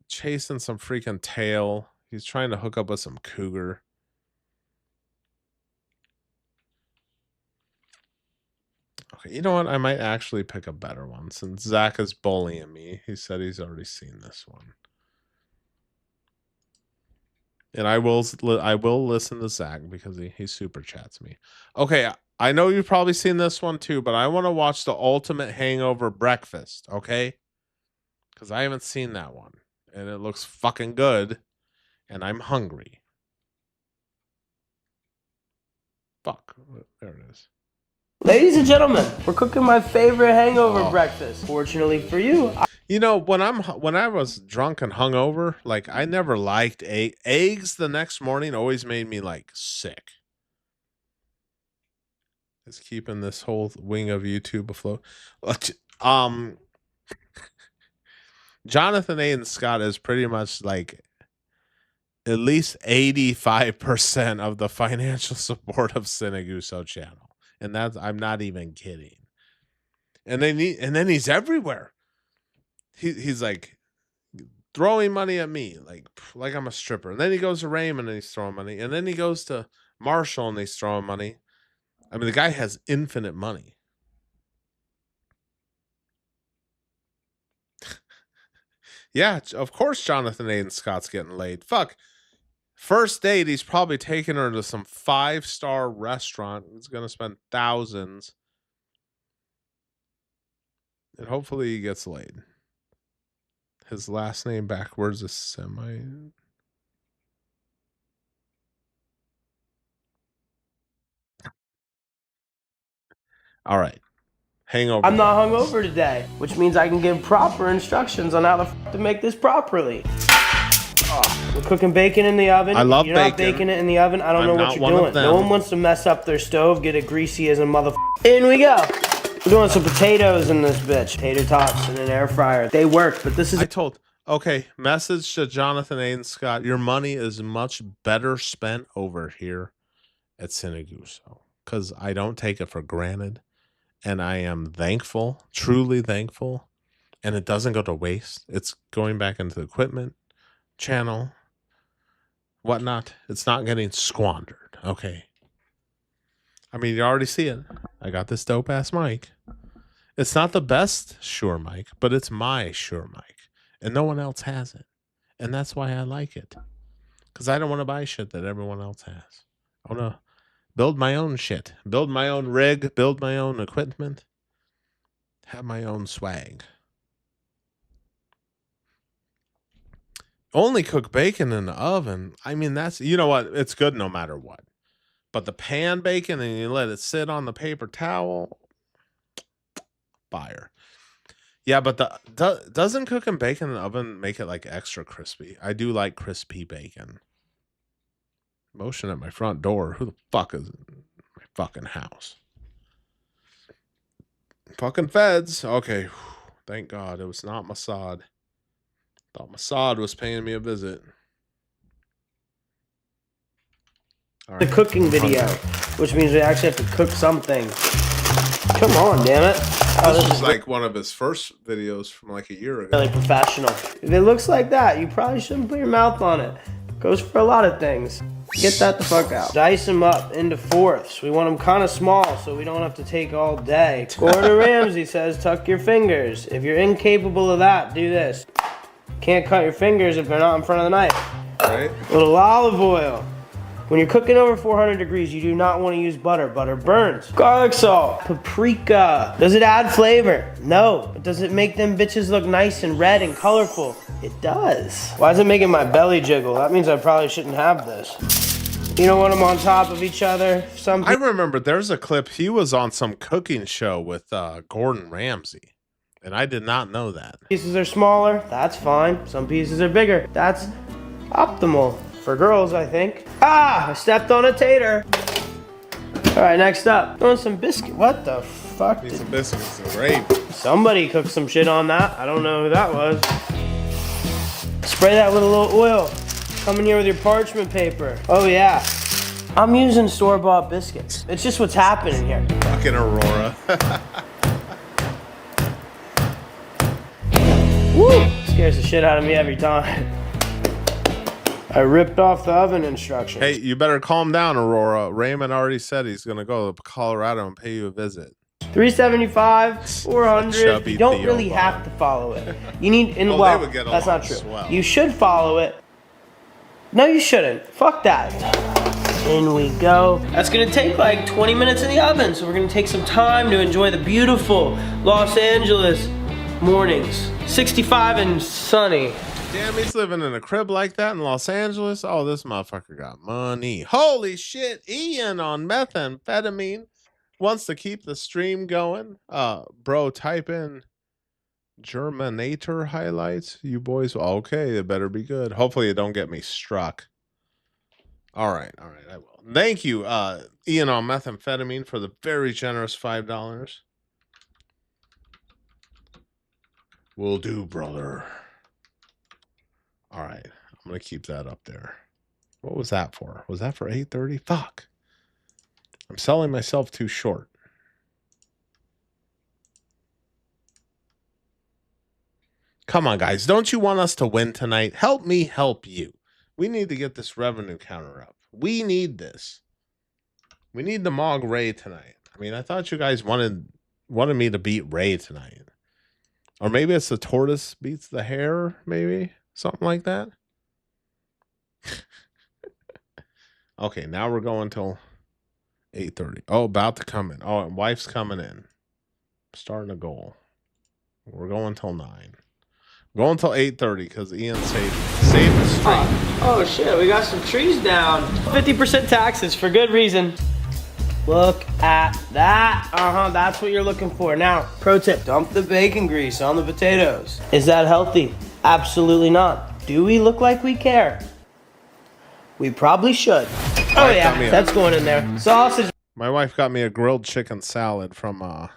A: chasing some freaking tail. He's trying to hook up with some cougar. Okay, you know what? I might actually pick a better one since Zach is bullying me. He said he's already seen this one. And I will listen to Zach because he super chats me. Okay, I know you've probably seen this one too, but I want to watch the Ultimate Hangover Breakfast, okay? Because I haven't seen that one. And it looks fucking good. And I'm hungry. Fuck. There it is.
T: Ladies and gentlemen, we're cooking my favorite hangover breakfast. Fortunately for you,
A: you know, when I was drunk and hungover, like I never liked eggs. The next morning always made me like sick. It's keeping this whole wing of YouTube afloat. Jonathan Aiden Scott is pretty much like at least 85% of the financial support of Sinaguso channel. And that's, I'm not even kidding. And then he's everywhere. He's like throwing money at me like I'm a stripper. And then he goes to Raymond and he's throwing money. And then he goes to Marshall and he's throwing money. I mean, the guy has infinite money. Yeah, of course Jonathan Aiden Scott's getting laid. Fuck. First date, he's probably taking her to some 5-star restaurant. He's going to spend thousands. And hopefully he gets laid. His last name backwards is semi. All right. Hangover.
T: I'm not hungover today, which means I can give proper instructions on how to make this properly. We're cooking bacon in the oven.
A: I love
T: If you're not
A: bacon.
T: baking it in the oven, I don't know what
A: not
T: you're
A: one of
T: doing.
A: them.
T: No one wants to mess up their stove, get it greasy as a motherfucker. In we go. We're doing some potatoes in this bitch. Tater tots in an air fryer. They work, but this is...
A: Okay, message to Jonathan Aiden Scott. Your money is much better spent over here at Sinaguso because I don't take it for granted. And I am thankful, truly thankful. And it doesn't go to waste. It's going back into the equipment, channel, whatnot. It's not getting squandered. Okay. I mean, you already see it. I got this dope ass mic. It's not the best Shure mic, but it's my Shure mic. And no one else has it. And that's why I like it. Because I don't want to buy shit that everyone else has. I want to build my own shit. Build my own rig. Build my own equipment. Have my own swag. Only cook bacon in the oven. I mean, that's, you know what? It's good no matter what. But the pan bacon and you let it sit on the paper towel. Fire. Yeah, but doesn't cooking bacon in the oven make it like extra crispy? I do like crispy bacon. Motion at my front door. Who the fuck is in my fucking house? Fucking feds. Okay. Thank God it was not Mossad. Thought Mossad was paying me a visit. All
T: The cooking video, which means we actually have to cook something. Come on, damn it.
A: This was like one of his first videos from like a year ago.
T: Really professional. If it looks like that, you probably shouldn't put your mouth on it. Goes for a lot of things. Get that the fuck out. Dice them up into fourths. We want them kind of small so we don't have to take all day. Gordon Ramsay says tuck your fingers. If you're incapable of that, do this. Can't cut your fingers if they're not in front of the knife.
A: Right.
T: A little olive oil. When you're cooking over 400 degrees, you do not want to use butter. Butter burns. Garlic salt. Paprika. Does it add flavor? No. But does it make them bitches look nice and red and colorful? It does. Why is it making my belly jiggle? That means I probably shouldn't have this. You don't want them on top of each other?
A: I remember there's a clip. He was on some cooking show with Gordon Ramsay. And I did not know that.
T: Pieces are smaller. That's fine. Some pieces are bigger. That's optimal. For girls, I think. Ah, I stepped on a tater. All right, next up. Doing some biscuit. What the fuck?
A: Need some biscuits and gravy.
T: Somebody cooked some shit on that. I don't know who that was. Spray that with a little oil. Come in here with your parchment paper. Oh yeah. I'm using store-bought biscuits. It's just what's happening here.
A: Fucking Aurora.
T: Woo! Scares the shit out of me every time. I ripped off the oven instructions.
A: Hey, you better calm down, Aurora. Raymond already said he's going to go to Colorado and pay you a visit.
T: $375, 400. You don't really have to follow it. You need, and well, that's not true. You should follow it. No, you shouldn't. Fuck that. In we go. That's gonna take like 20 minutes in the oven, so we're gonna take some time to enjoy the beautiful Los Angeles mornings. 65 and sunny.
A: Damn, he's living in a crib like that in Los Angeles. Oh, this motherfucker got money. Holy shit. Ian on methamphetamine wants to keep the stream going. Bro, type in Germinator highlights. You boys, okay, it better be good. Hopefully it don't get me struck. All right, I will. Thank you, Ian on methamphetamine for the very generous $5. Will do, brother. All right. I'm going to keep that up there. What was that for? Was that for 8:30? Fuck. I'm selling myself too short. Come on, guys. Don't you want us to win tonight? Help me help you. We need to get this revenue counter up. We need this. We need the Mog Ray tonight. I mean, I thought you guys wanted me to beat Ray tonight. Or maybe it's the tortoise beats the hare, maybe? Something like that. Okay, now we're going till 8:30. Oh, about to come in. Oh, and wife's coming in. Starting a goal. We're going till 9. We're going till 8:30 because Ian saved the stream.
T: Oh shit, we got some trees down. 50% taxes for good reason. Look at that. That's what you're looking for. Now, pro tip, dump the bacon grease on the potatoes. Is that healthy? Absolutely not. Do we look like we care? We probably should. Oh yeah, that's going in there. Sausage.
A: My wife got me a grilled chicken salad from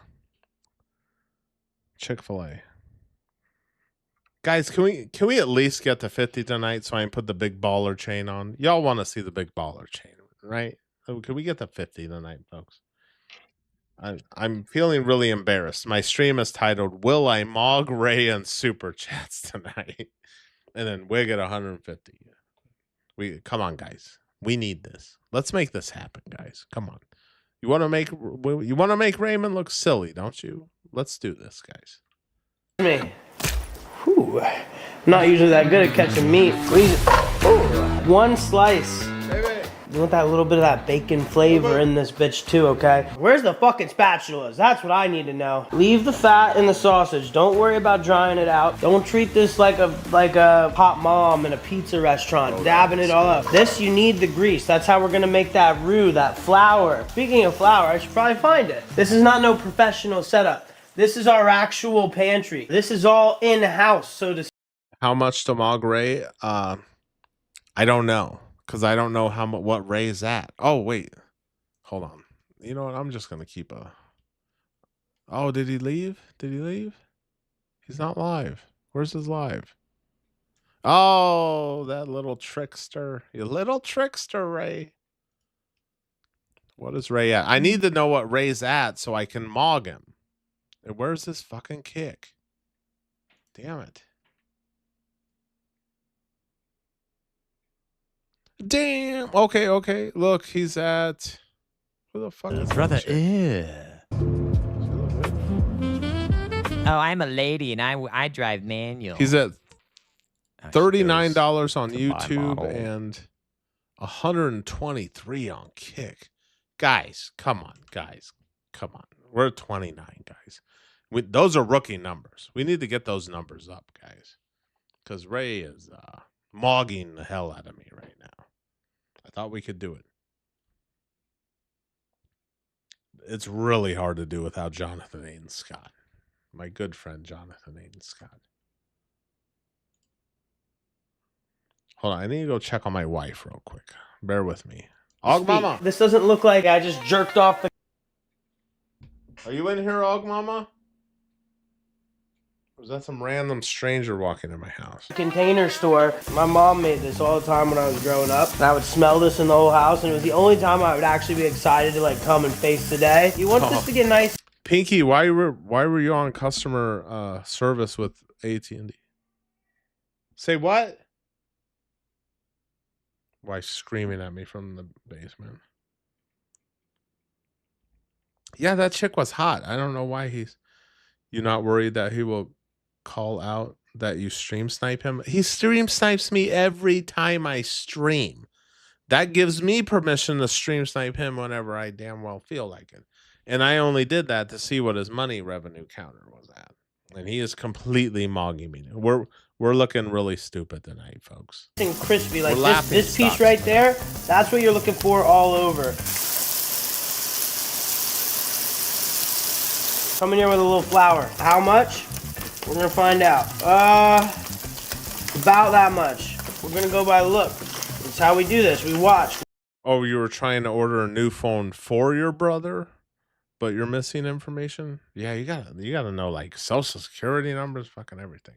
A: Chick-fil-A. Guys, can we at least get to 50 tonight so I can put the big baller chain on? Y'all want to see the big baller chain, right? So can we get to 50 tonight, folks? I'm feeling really embarrassed. My stream is titled "Will I Mog Ray and Super Chats Tonight?" And then we get 150. Come on, guys. We need this. Let's make this happen, guys. Come on. You want to make Raymond look silly, don't you? Let's do this, guys.
T: Me. Whew. I'm not usually that good at catching meat. Ooh. One slice. You want that little bit of that bacon flavor in this bitch too, okay? Where's the fucking spatulas? That's what I need to know. Leave the fat in the sausage. Don't worry about drying it out. Don't treat this like a hot mom in a pizza restaurant, dabbing it all up. This, you need the grease. That's how we're gonna make that roux, that flour. Speaking of flour, I should probably find it. This is not no professional setup. This is our actual pantry. This is all in-house, so to speak.
A: How much to Mog Ray? I don't know. Because I don't know what Ray's at. Oh, wait. Hold on. You know what? I'm just going to keep a... Oh, did he leave? Did he leave? He's not live. Where's his live? Oh, that little trickster. You little trickster, Ray. What is Ray at? I need to know what Ray's at so I can mog him. And where's this fucking kick? Damn it. Damn. Okay. Look, he's at... Who the fuck is
U: brother?
V: Oh, I'm a lady and I drive manual.
A: He's at $39 on YouTube and 123 on Kick. Guys, come on, guys. Come on. We're at 29, guys. Those are rookie numbers. We need to get those numbers up, guys. Because Ray is mogging the hell out of me right now. I thought we could do it. It's really hard to do without Jonathan Aiden Scott. My good friend, Jonathan Aiden Scott. Hold on, I need to go check on my wife real quick. Bear with me. Og Mama.
T: This doesn't look like I just jerked off the...
A: Are you in here, Og Mama? Or is that some random stranger walking in my house?
T: Container store. My mom made this all the time when I was growing up. And I would smell this in the whole house, and it was the only time I would actually be excited to like come and face the day. You want this to get nice?
A: Pinky, why were you on customer service with AT&T? Say what? Why screaming at me from the basement? Yeah, that chick was hot. I don't know why you're not worried that he will call out that you stream snipe him. He stream snipes me every time I stream. That gives me permission to stream snipe him whenever I damn well feel like it. And I only did that to see what his money revenue counter was at. And he is completely mogging me. We're looking really stupid tonight, folks.
T: And crispy like this piece right there. That's what you're looking for all over. Come in here with a little flour. How much? We're gonna find out. About that much. We're gonna go by the look. That's how we do this. We watch.
A: Oh, you were trying to order a new phone for your brother, but you're missing information? Yeah, you gotta know like social security numbers, fucking everything.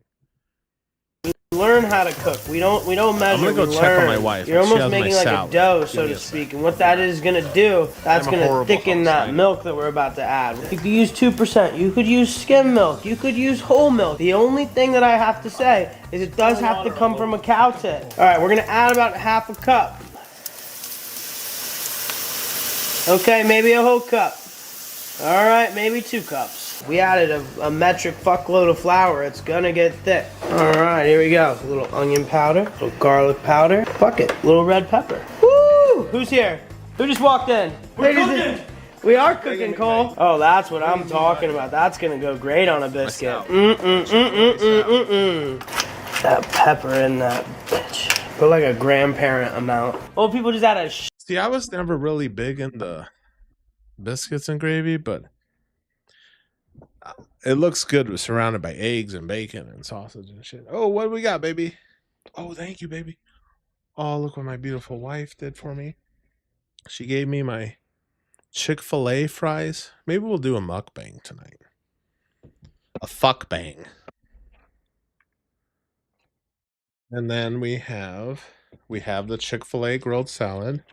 T: learn how to cook. We don't measure.
A: I'm gonna go
T: we
A: check
T: learn.
A: on my wife.
T: You're
A: She
T: almost
A: has my
T: making like
A: salad.
T: a dough,
A: Give
T: so
A: me
T: to
A: a
T: speak. And what that is gonna do, that's
A: I'm a
T: gonna
A: horrible
T: thicken
A: host,
T: that
A: I know.
T: milk that we're about to add. You could use 2%. You could use skim milk. You could use whole milk. The only thing that I have to say is it does have to come from a cow tit. All right, we're gonna add about half a cup. Okay, maybe a whole cup. All right, maybe 2 cups. We added a metric fuckload of flour. It's gonna get thick. All right, here we go. A little onion powder, a little garlic powder. Fuck it, a little red pepper. Woo! Who's here? Who just walked in?
E: We're cooking.
T: We are cooking, Cole. Oh, that's what I'm talking about. That's gonna go great on a biscuit. That pepper in that bitch. Put like a grandparent amount. Old people just add a
A: See, I was never really big into biscuits and gravy, but it looks good. We're surrounded by eggs and bacon and sausage and shit. Oh, what do we got, baby? Oh, thank you, baby. Oh, look what my beautiful wife did for me. She gave me my Chick-fil-A fries. Maybe we'll do a mukbang tonight. A fuckbang. And then we have the Chick-fil-A grilled salad.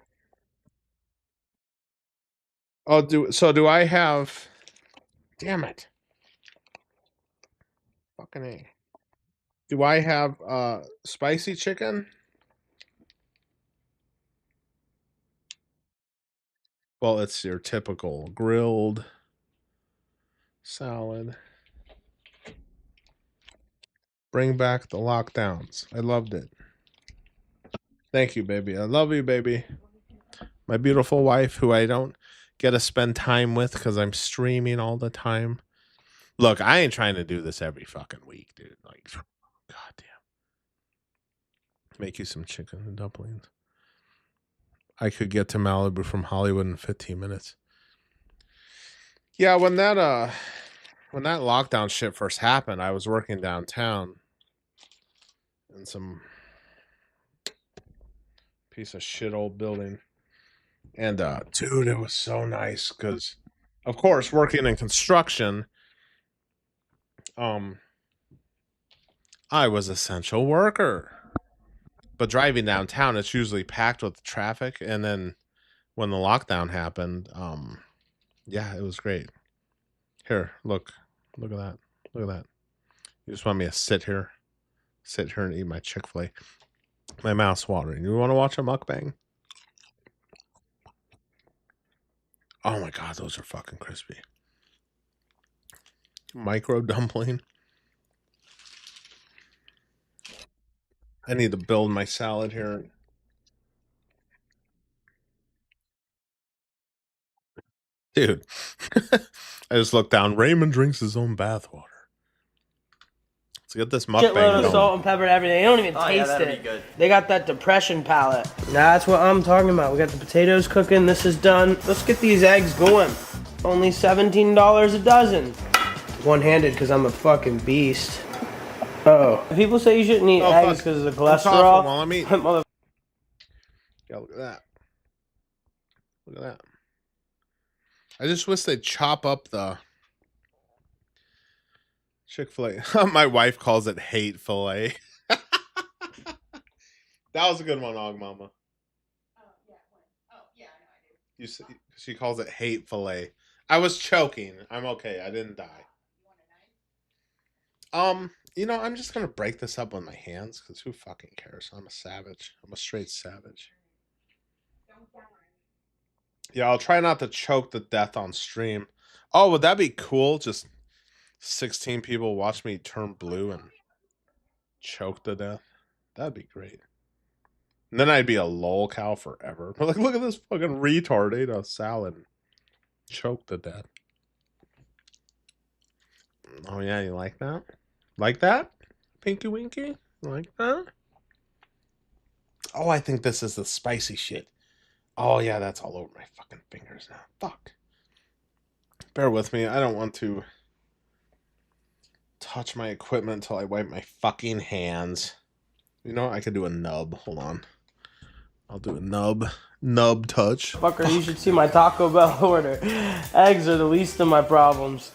A: Oh, do I have... Damn it. Fucking A. Do I have spicy chicken? Well, it's your typical grilled salad. Bring back the lockdowns. I loved it. Thank you, baby. I love you, baby. My beautiful wife, who I don't get to spend time with because I'm streaming all the time. Look, I ain't trying to do this every fucking week, dude. Like, goddamn. Make you some chicken and dumplings. I could get to Malibu from Hollywood in 15 minutes. Yeah, when that lockdown shit first happened, I was working downtown in some piece of shit old building. And dude, it was so nice because, of course, working in construction, I was essential worker. But driving downtown, it's usually packed with traffic. And then when the lockdown happened, yeah, it was great. Here, look at that. Look at that. You just want me to sit here and eat my Chick-fil-A. My mouth's watering. You want to watch a mukbang? Oh my God, those are fucking crispy. Micro dumpling. I need to build my salad here. Dude, I just looked down. Raymond drinks his own bathwater. Let's get this mukbang
T: shitload of
A: going.
T: salt and pepper and everything. They don't even taste it. They got that depression palate. That's what I'm talking about. We got the potatoes cooking. This is done. Let's get these eggs going. Only $17 a dozen. One-handed because I'm a fucking beast. Oh. People say you shouldn't eat eggs because of the cholesterol.
A: While I'm eating. Yeah, look at that. Look at that. I just wish they'd chop up the Chick-fil-A. My wife calls it hate fillet. That was a good one, Og Mama. She calls it hate fillet. I was choking. I'm okay. I didn't die. You know, I'm just gonna break this up with my hands because who fucking cares? I'm a savage. I'm a straight savage. Yeah, I'll try not to choke to death on stream. Oh, would that be cool? Just 16 people watch me turn blue and choke to death. That'd be great. And then I'd be a lol cow forever. Like, look at this fucking retard ate a salad and choked to death. Oh yeah, you like that? Like that? Pinky Winky? You like that? Oh, I think this is the spicy shit. Oh yeah, that's all over my fucking fingers now. Fuck. Bear with me. I don't want to touch my equipment until I wipe my fucking hands. You know, I could do a nub. Hold on. I'll do a nub touch.
T: Fucker, you should see my Taco Bell order. Eggs are the least of my problems.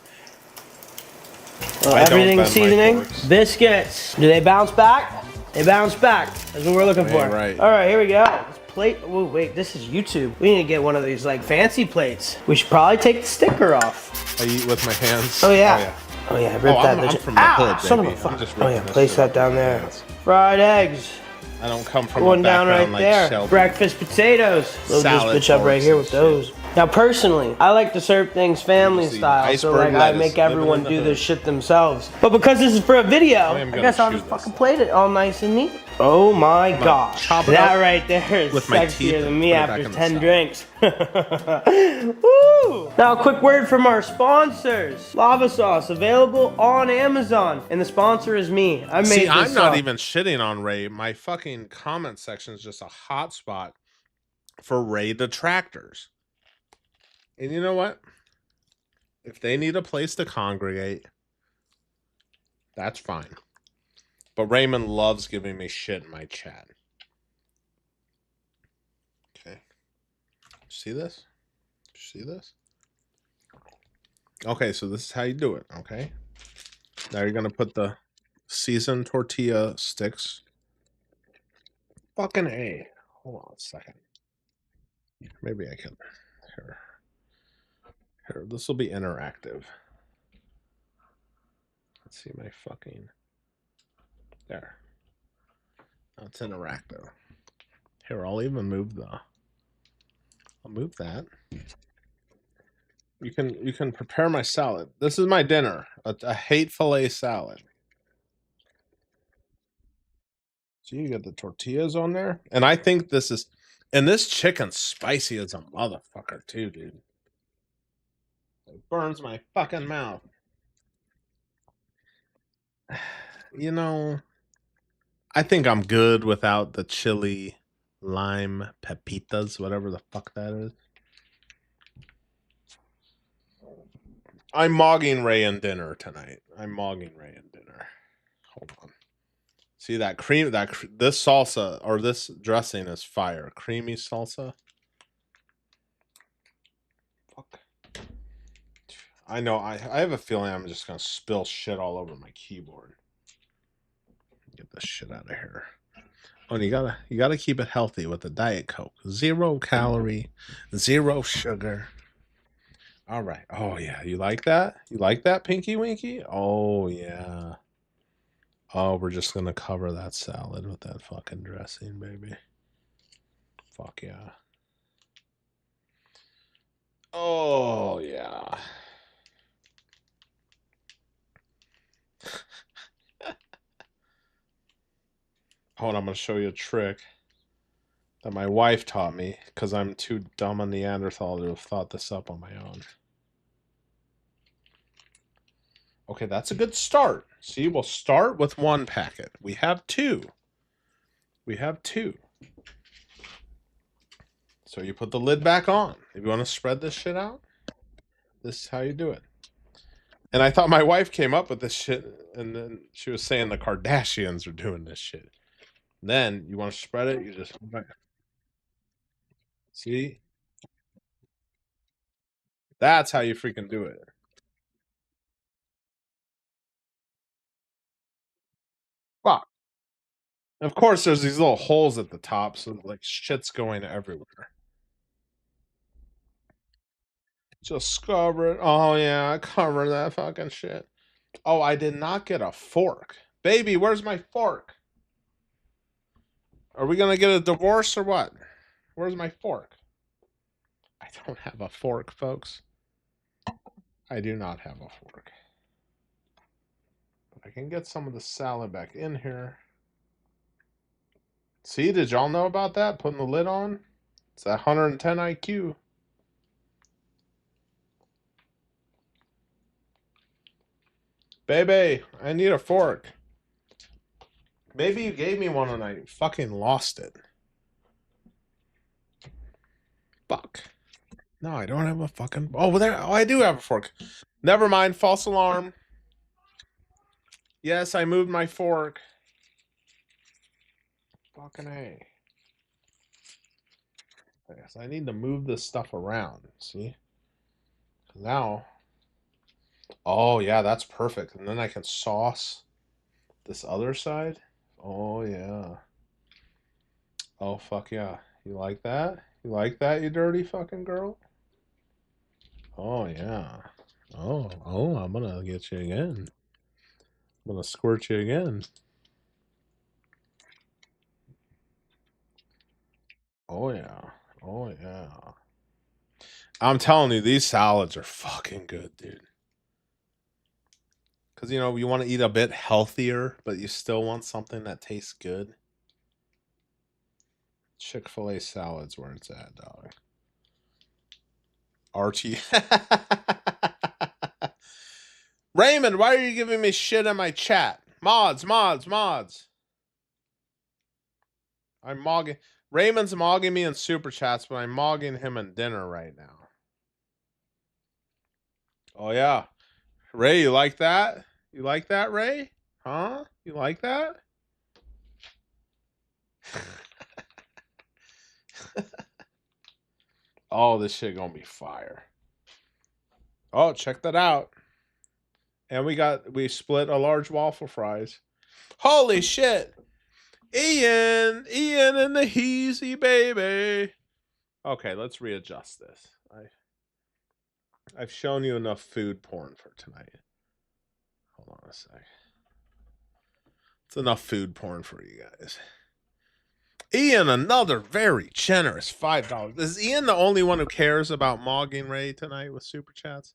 T: Everything seasoning. Biscuits. Do they bounce back? They bounce back. That's what we're looking for.
A: Right.
T: All right, here we go. This plate. Oh, wait, this is YouTube. We need to get one of these like fancy plates. We should probably take the sticker off.
A: I eat with my hands.
T: Oh yeah. Oh yeah. Rip that.
A: I'm from the hood, baby.
T: Son of a fuck. Oh yeah. Place that down there.
A: Hands.
T: Fried eggs.
A: I don't come from
T: Going
A: a
T: down
A: background
T: right
A: like
T: there.
A: Shelby.
T: Breakfast potatoes. Load this bitch up right here with those. Now, personally, I like to serve things family style, so like I make everyone do this shit themselves. But because this is for a video, I guess I'll just fucking plate it all nice and neat. Oh my gosh, that right there is sexier than me after 10 drinks. Woo! Now, a quick word from our sponsors. Lava sauce available on Amazon, and the sponsor is me. I made
A: See,
T: this
A: I'm not
T: up.
A: even shitting on Ray. My fucking comment section is just a hot spot for Ray detractors. And you know what? If they need a place to congregate, that's fine. But Raymond loves giving me shit in my chat. Okay. See this? See this? Okay, so this is how you do it, okay? Now you're going to put the seasoned tortilla sticks. Fucking A. Hold on a second. Maybe I can. Here, this will be interactive. Let's see my fucking... There. Now it's interactive. Here, I'll even move the... I'll move that. You can prepare my salad. This is my dinner. A hate filet salad. So you get the tortillas on there. And I think this is... And this chicken's spicy as a motherfucker too, dude. It burns my fucking mouth. You know, I think I'm good without the chili lime pepitas, whatever the fuck that is. I'm mogging Ray in dinner tonight. I'm mogging Ray in dinner. Hold on. See that cream, this salsa or this dressing is fire. Creamy salsa. Fuck. I know. I have a feeling I'm just gonna spill shit all over my keyboard. Get this shit out of here. Oh, and you gotta keep it healthy with the Diet Coke. 0 calorie, 0 sugar. All right. Oh yeah, you like that? You like that, Pinky Winky? Oh yeah. Oh, we're just gonna cover that salad with that fucking dressing, baby. Fuck yeah. Oh yeah. Hold on, I'm gonna show you a trick that my wife taught me because I'm too dumb a Neanderthal to have thought this up on my own. Okay, that's a good start. See, we'll start with 1 packet. We have 2. We have 2. So you put the lid back on. If you want to spread this shit out, this is how you do it. And I thought my wife came up with this shit, and then she was saying the Kardashians are doing this shit. Then you want to spread it, you just... See? That's how you freaking do it. Fuck. Of course, there's these little holes at the top, so like shit's going everywhere. Just cover it. Oh yeah, cover that fucking shit. Oh, I did not get a fork. Baby, where's my fork? Are we gonna get a divorce or what? Where's my fork? I don't have a fork, folks. I do not have a fork. But I can get some of the salad back in here. See, did y'all know about that? Putting the lid on? It's that 110 IQ. Baby, I need a fork. Maybe you gave me one and I fucking lost it. Fuck. No, I don't have a fucking... Oh, there. Oh, I do have a fork. Never mind. False alarm. Yes, I moved my fork. Fucking A. Yes, I need to move this stuff around. See? Now... Oh, yeah, that's perfect. And then I can sauce this other side. Oh, yeah. Oh, fuck yeah. You like that? You like that, you dirty fucking girl? Oh, yeah. Oh, I'm gonna get you again. I'm gonna squirt you again. Oh, yeah. Oh, yeah. I'm telling you, these salads are fucking good, dude. Because, you know, you want to eat a bit healthier, but you still want something that tastes good. Chick-fil-A salad's where it's at, dog. Archie. Raymond, why are you giving me shit in my chat? Mods. I'm mogging. Raymond's mogging me in super chats, but I'm mogging him in dinner right now. Oh, yeah. Ray, you like that? You like that, Ray? Huh? You like that? Oh, this shit gonna be fire. Oh, check that out. And we split a large waffle fries. Holy shit. Ian and the Heezy baby. Okay, let's readjust this. I've shown you enough food porn for tonight. Hold on a sec. It's enough food porn for you guys. Ian, another very generous $5. Is Ian the only one who cares about mogging Ray tonight with super chats?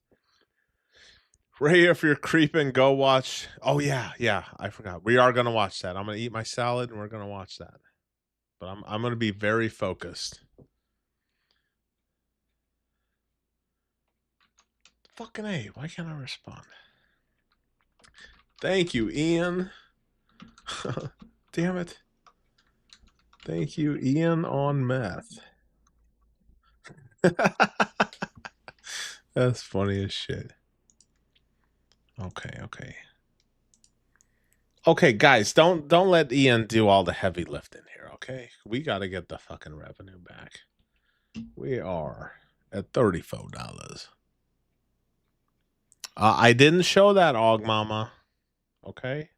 A: Ray, if you're creeping, go watch. Oh, yeah, I forgot. We are going to watch that. I'm going to eat my salad and we're going to watch that. But I'm going to be very focused. Fucking A, why can't I respond? Thank you, Ian. Damn it. Thank you, Ian on meth. That's funny as shit. Okay. Okay, guys, don't let Ian do all the heavy lifting here, okay? We got to get the fucking revenue back. We are at $34. I didn't show that, Og Mama. Okay?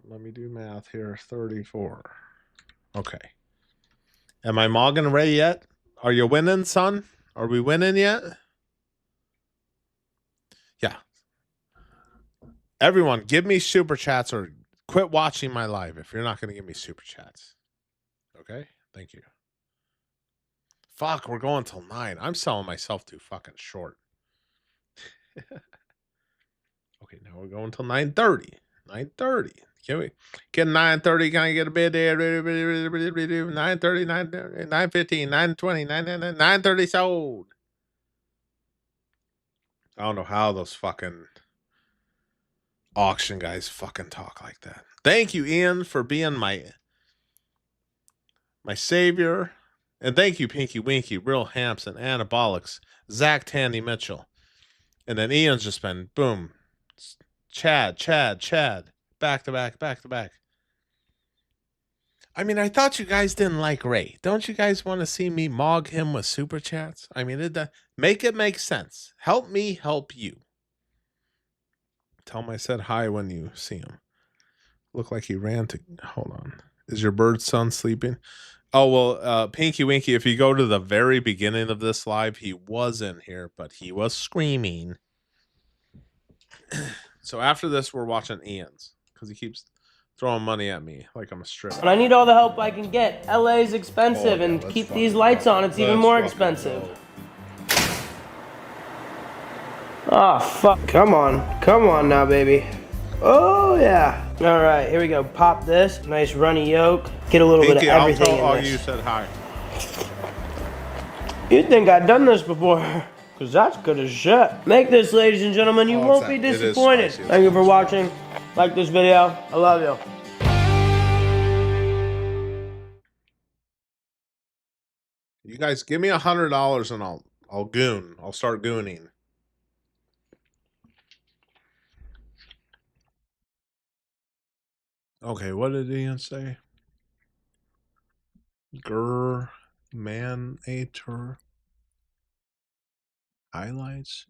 A: Let me do math here. 34. Okay. Am I mogging Ray yet? Are you winning, son? Are we winning yet? Yeah. Everyone, give me super chats or quit watching my live if you're not going to give me super chats. Okay? Thank you. Fuck, we're going till 9. I'm selling myself too fucking short. Okay, now we're going till 9:30. 9:30. Can we get 9:30? Can I get a bid there? 9:30, 9:15, 9:20, 9:30 sold. I don't know how those fucking auction guys fucking talk like that. Thank you, Ian, for being my savior. And thank you, Pinky Winky, Real Hampson, Anabolics, Zach Tandy Mitchell. And then Ian's just been, boom, Chad, back to back. I mean, I thought you guys didn't like Ray. Don't you guys want to see me mog him with super chats? I mean, make it make sense. Help me help you. Tell him I said hi when you see him. Look like he ran to... Hold on. Is your bird son sleeping? Oh, well, Pinky Winky, if you go to the very beginning of this live, he was in here, but he was screaming. So after this, we're watching Ian's because he keeps throwing money at me like I'm a stripper.
T: And I need all the help I can get. LA's expensive, and to keep these lights on, it's even more expensive. Oh, fuck. Come on now, baby. Oh, yeah. All right, here we go. Pop this. Nice runny yolk. Get a little
A: Pinky,
T: bit of everything
A: I'll tell
T: in this.
A: you said hi.
T: You'd think I'd done this before, because that's good as shit. Make this, ladies and gentlemen. You won't be disappointed. Thank you for watching. Like this video. I love you.
A: You guys give me $100 and I'll goon. I'll start gooning. Okay, what did Ian say? Manator highlights.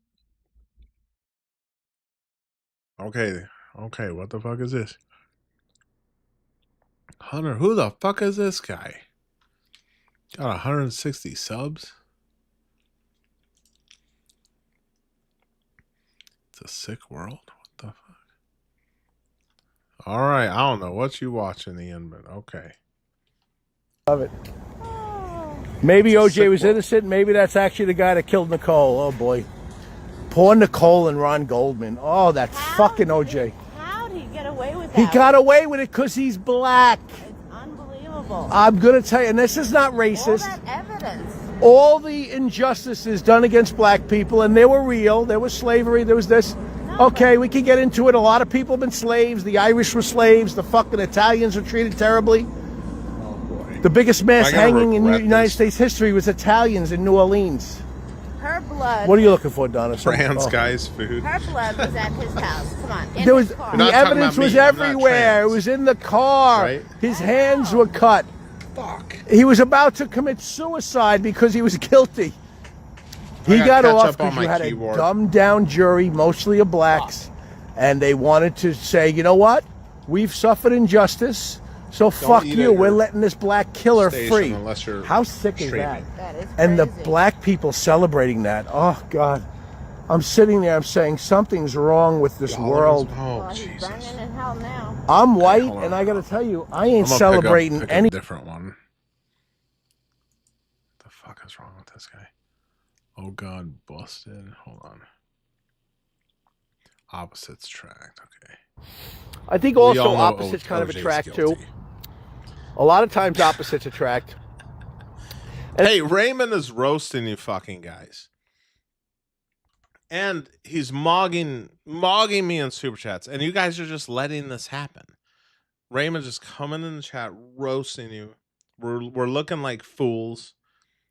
A: Okay, okay, what the fuck is this? Hunter, who the fuck is this guy? Got 160 subs? It's a sick world. What the fuck? Alright, I don't know what you watching, Ian, but okay.
C: Love it. Maybe OJ was innocent. Maybe that's actually the guy that killed Nicole. Oh, boy. Poor Nicole and Ron Goldman. Oh, that's fucking OJ.
U: How did he get away with that?
C: He got away with it because he's black.
U: It's unbelievable.
C: I'm going to tell you, and this is not racist.
U: All that evidence.
C: All the injustices done against black people, and they were real. There was slavery. There was this. Okay, we can get into it. A lot of people have been slaves. The Irish were slaves. The fucking Italians were treated terribly. The biggest mass hanging in United States history was Italians in New Orleans.
U: Her blood.
C: What are you looking for, Donna?
A: Trans guy's food.
U: Her blood was at his house. Come on. In
C: There was
U: his car.
C: the evidence was everywhere. It was in the car.
A: Right?
C: His hands were cut.
A: Fuck.
C: He was about to commit suicide because he was guilty. He
A: I
C: got
A: gotta catch
C: off
A: up on
C: because you
A: my
C: had
A: keyboard.
C: a dumbed down jury, mostly of blacks, and they wanted to say, you know what? We've suffered injustice, so fuck
A: eat
C: you.
A: at
C: We're
A: your
C: letting this black killer
A: station
C: free.
A: unless you're
C: How sick is
A: streaming.
C: that?
U: That is
C: And the
U: crazy.
C: black people celebrating that. Oh God, I'm sitting there. I'm saying something's wrong with this world.
U: Well, he's burning in hell now.
C: I'm white, and I got to tell you, I ain't
A: I'm gonna
C: celebrating
A: pick a
C: any.
A: different one. What the fuck is wrong with this guy? Oh God, busted. Hold on. Opposites tracked. Okay.
C: I think
A: We
C: also
A: all know
C: opposites kind of
A: OJ's
C: attract
A: guilty.
C: too. A lot of times opposites attract.
A: Hey, Raymond is roasting you fucking guys. And he's mogging me in super chats. And you guys are just letting this happen. Raymond just coming in the chat, roasting you. We're looking like fools.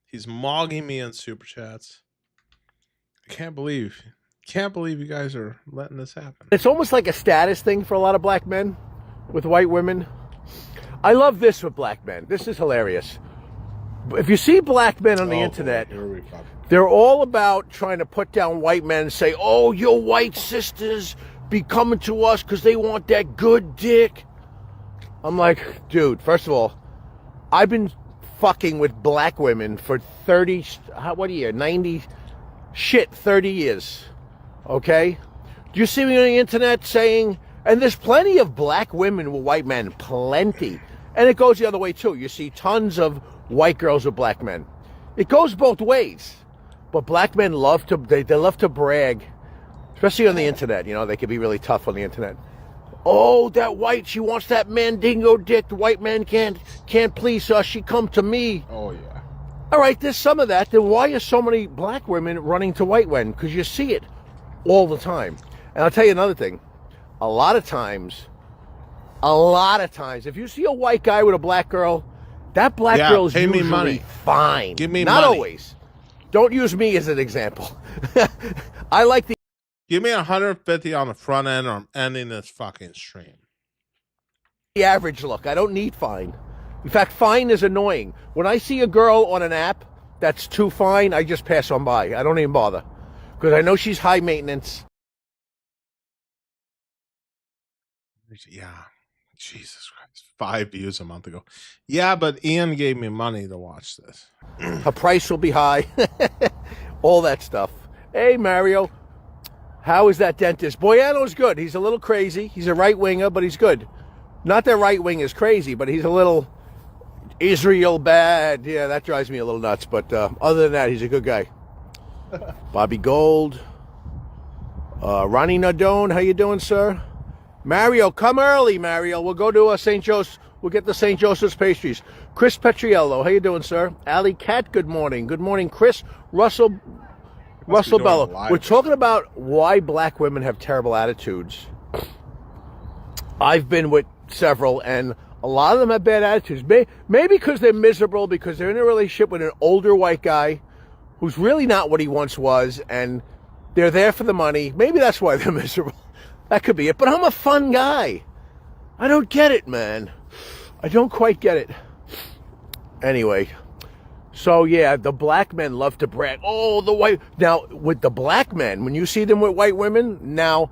A: He's mogging me in super chats. I can't believe you guys are letting this happen.
C: It's almost like a status thing for a lot of black men with white women. I love this with black men. This is hilarious. If you see black men on the internet, they're all about trying to put down white men and say, oh, your white sisters be coming to us because they want that good dick. I'm like, dude, first of all, I've been fucking with black women for 30, what year? 90, 30 years. Okay? Do you see me on the internet saying, and there's plenty of black women with white men, plenty. And it goes the other way too. You see tons of white girls with black men. It goes both ways. But black men love to, they love to brag, especially on the internet. You know, they can be really tough on the internet. Oh, that white, she wants that mandingo dick. The white man can't please us. She come to me.
A: Oh, yeah.
C: All right, there's some of that. Then why are so many black women running to white men? Because you see it all the time. And I'll tell you another thing. A lot of times, if you see a white guy with a black girl, that black girl's
A: pay me
C: usually
A: money.
C: fine.
A: Give me
C: Not
A: money.
C: always. Don't use me as an example. I like the...
A: Give me 150 on the front end or I'm ending this fucking stream.
C: the average look. I don't need fine. In fact, fine is annoying. When I see a girl on an app that's too fine, I just pass on by. I don't even bother. Because I know she's high maintenance.
A: Yeah. Jesus Christ. 5 views a month ago. Yeah, but Ian gave me money to watch this.
C: Her price will be high. All that stuff. Hey, Mario. How is that dentist? Boyano's good. He's a little crazy. He's a right-winger, but he's good. Not that right wing is crazy, but he's a little Israel bad. Yeah, that drives me a little nuts. But other than that, he's a good guy. Bobby Gold. Ronnie Nardone, how you doing, sir? Mario, come early, Mario. We'll go to St. Joseph's. We'll get the St. Joseph's pastries. Chris Petriello, how you doing, sir? Alley Cat, good morning. Good morning, Chris. Russell Bello. We're talking about why black women have terrible attitudes. I've been with several, and a lot of them have bad attitudes. Maybe because they're miserable, because they're in a relationship with an older white guy who's really not what he once was, and they're there for the money. Maybe that's why they're miserable. That could be it. But I'm a fun guy. I don't get it, man. I don't quite get it. Anyway, so yeah, the black men love to brag. Oh, the white. Now, with the black men, when you see them with white women, now,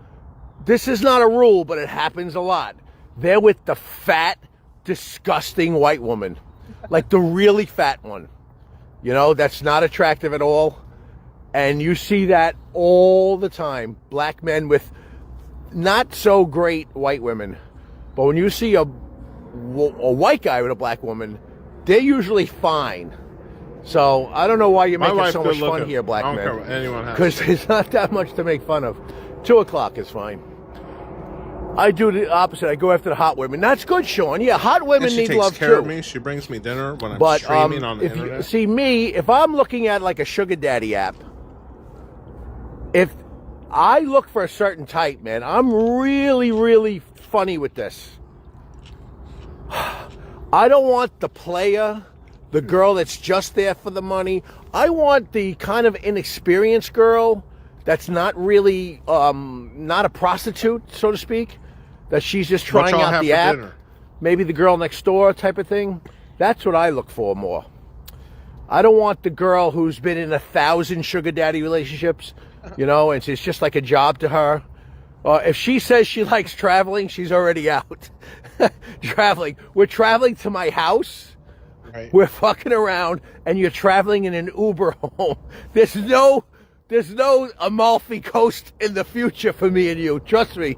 C: this is not a rule, but it happens a lot. They're with the fat, disgusting white woman. Like the really fat one. You know, that's not attractive at all. And you see that all the time. Black men with not so great white women. But when you see a white guy with a black woman, they're usually fine. So I don't know why you're making so much fun here, black men. Because there's not that much to make fun of. 2 o'clock is fine. I do the opposite. I go after the hot women. That's good, Sean. Yeah, hot women need love too.
A: She takes care of me. She brings me dinner when I'm streaming on the internet.
C: See me, if I'm looking at like a sugar daddy app, if I look for a certain type, man, I'm really, really funny with this. I don't want the player, the girl that's just there for the money. I want the kind of inexperienced girl that's not really, not a prostitute, so to speak, that she's just trying out the app. Dinner? Maybe the girl next door type of thing. That's what I look for more. I don't want the girl who's been in 1,000 sugar daddy relationships, you know, and it's just like a job to her. If she says she likes traveling, she's already out. Traveling. We're traveling to my house. Right. We're fucking around, and you're traveling in an Uber home. There's no Amalfi Coast in the future for me and you. Trust me.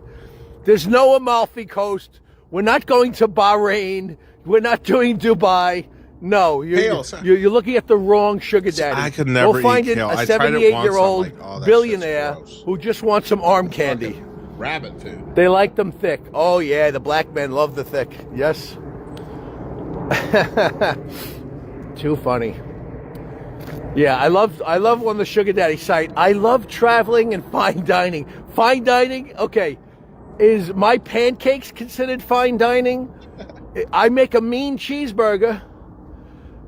C: There's no Amalfi Coast. We're not going to Bahrain. We're not doing Dubai. No, you're looking at the wrong sugar daddy.
A: I could never
C: find
A: eat kale.
C: a 78-year-old billionaire who just wants some arm candy.
A: Rabbit food.
C: They like them thick. Oh yeah, the black men love the thick. Yes. Too funny. Yeah, I love on the sugar daddy site. I love traveling and fine dining. Fine dining, okay. Is my pancakes considered fine dining? I make a mean cheeseburger.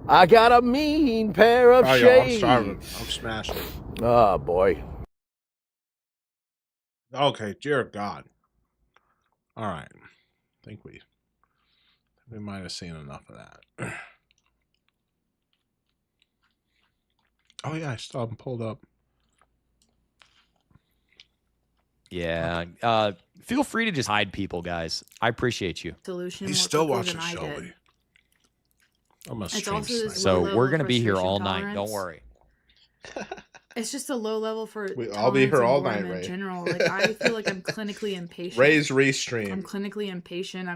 C: I got a mean pair of shades.
A: I'm smashing.
C: Oh boy.
A: Okay, dear God. All right. I think we might have seen enough of that. Oh yeah, I still haven't pulled up.
O: Yeah. Feel free to just hide people, guys. I appreciate you.
M: Solution.
A: He's still watching Shelby.
O: So we're gonna be here all night. Don't worry.
M: It's just a low level for.
A: I'll be here all night, Ray.
M: In general, like I feel like I'm clinically impatient.
A: Ray's restream.
M: I'm clinically impatient.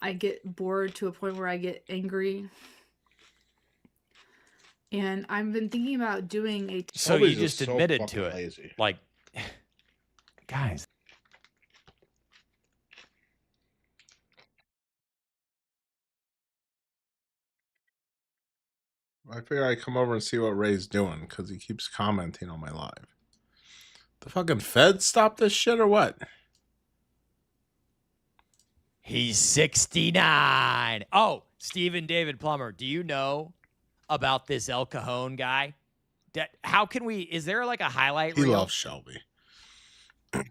M: I get bored to a point where I get angry. And I've been thinking about doing a.
O: So you just admitted to it, lazy. Like, guys.
A: I figure I'd come over and see what Ray's doing because he keeps commenting on my live. The fucking feds stop this shit or what?
O: He's 69. Oh, Stephen David Plummer, do you know about this El Cajon guy? How can we? Is there like a highlight reel?
A: He loves Shelby. I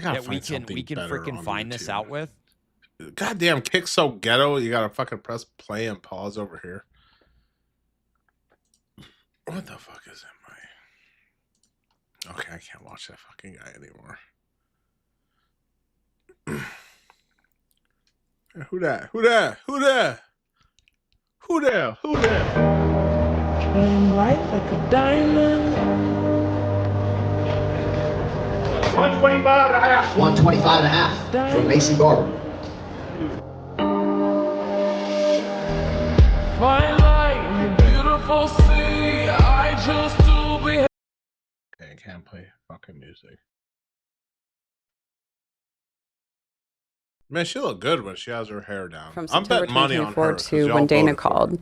A: gotta
O: that
A: find something
O: we can freaking find
A: YouTube.
O: This out with.
A: Goddamn, kick's so ghetto. You gotta fucking press play and pause over here. What the fuck is in my? Okay, I can't watch that fucking guy anymore. Who that? Who that? Who that? Who there? Who there?
U: Shining bright like a diamond.
D: 125 and a half. 125 and a half from Macy Barber.
U: Fine light, beautiful sea. I just to be.
A: Okay, I can't play fucking music. Man, she look good when she has her hair down.
F: From
A: I'm
F: September
A: betting money on her.
F: 2024 to when Dana called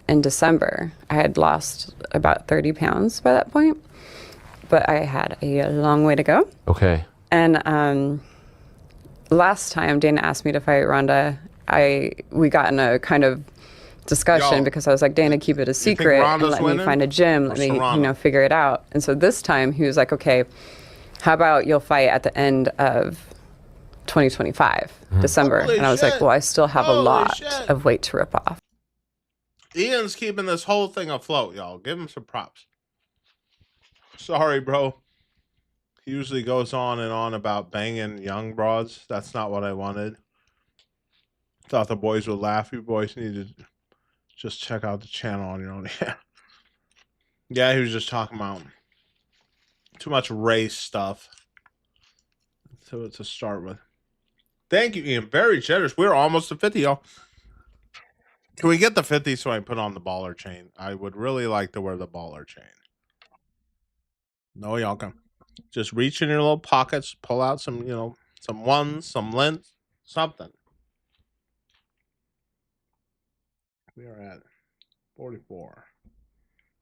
F: in December. I had lost about 30 pounds by that point, but I had a long way to go.
L: Okay.
F: And last time Dana asked me to fight Rhonda, we got in a kind of discussion because I was like, Dana, keep it a secret and let me find a gym. Let me, figure it out. And so this time he was like, okay, how about you'll fight at the end of 2025, December.
A: Holy
F: and I was
A: shit.
F: like, well, I still have a lot
A: shit.
F: of weight to rip off.
A: Ian's keeping this whole thing afloat, y'all. Give him some props. Sorry, bro. He usually goes on and on about banging young broads. That's not what I wanted. Thought the boys would laugh. You boys need to just check out the channel on your own. Yeah. Yeah, he was just talking about too much race stuff. So to start with. Thank you, Ian. Very generous. We're almost to 50, y'all. Can we get the 50 so I can put on the baller chain? I would really like to wear the baller chain. No, y'all can. Just reach in your little pockets, pull out some, some ones, some lint, something. We are at 44.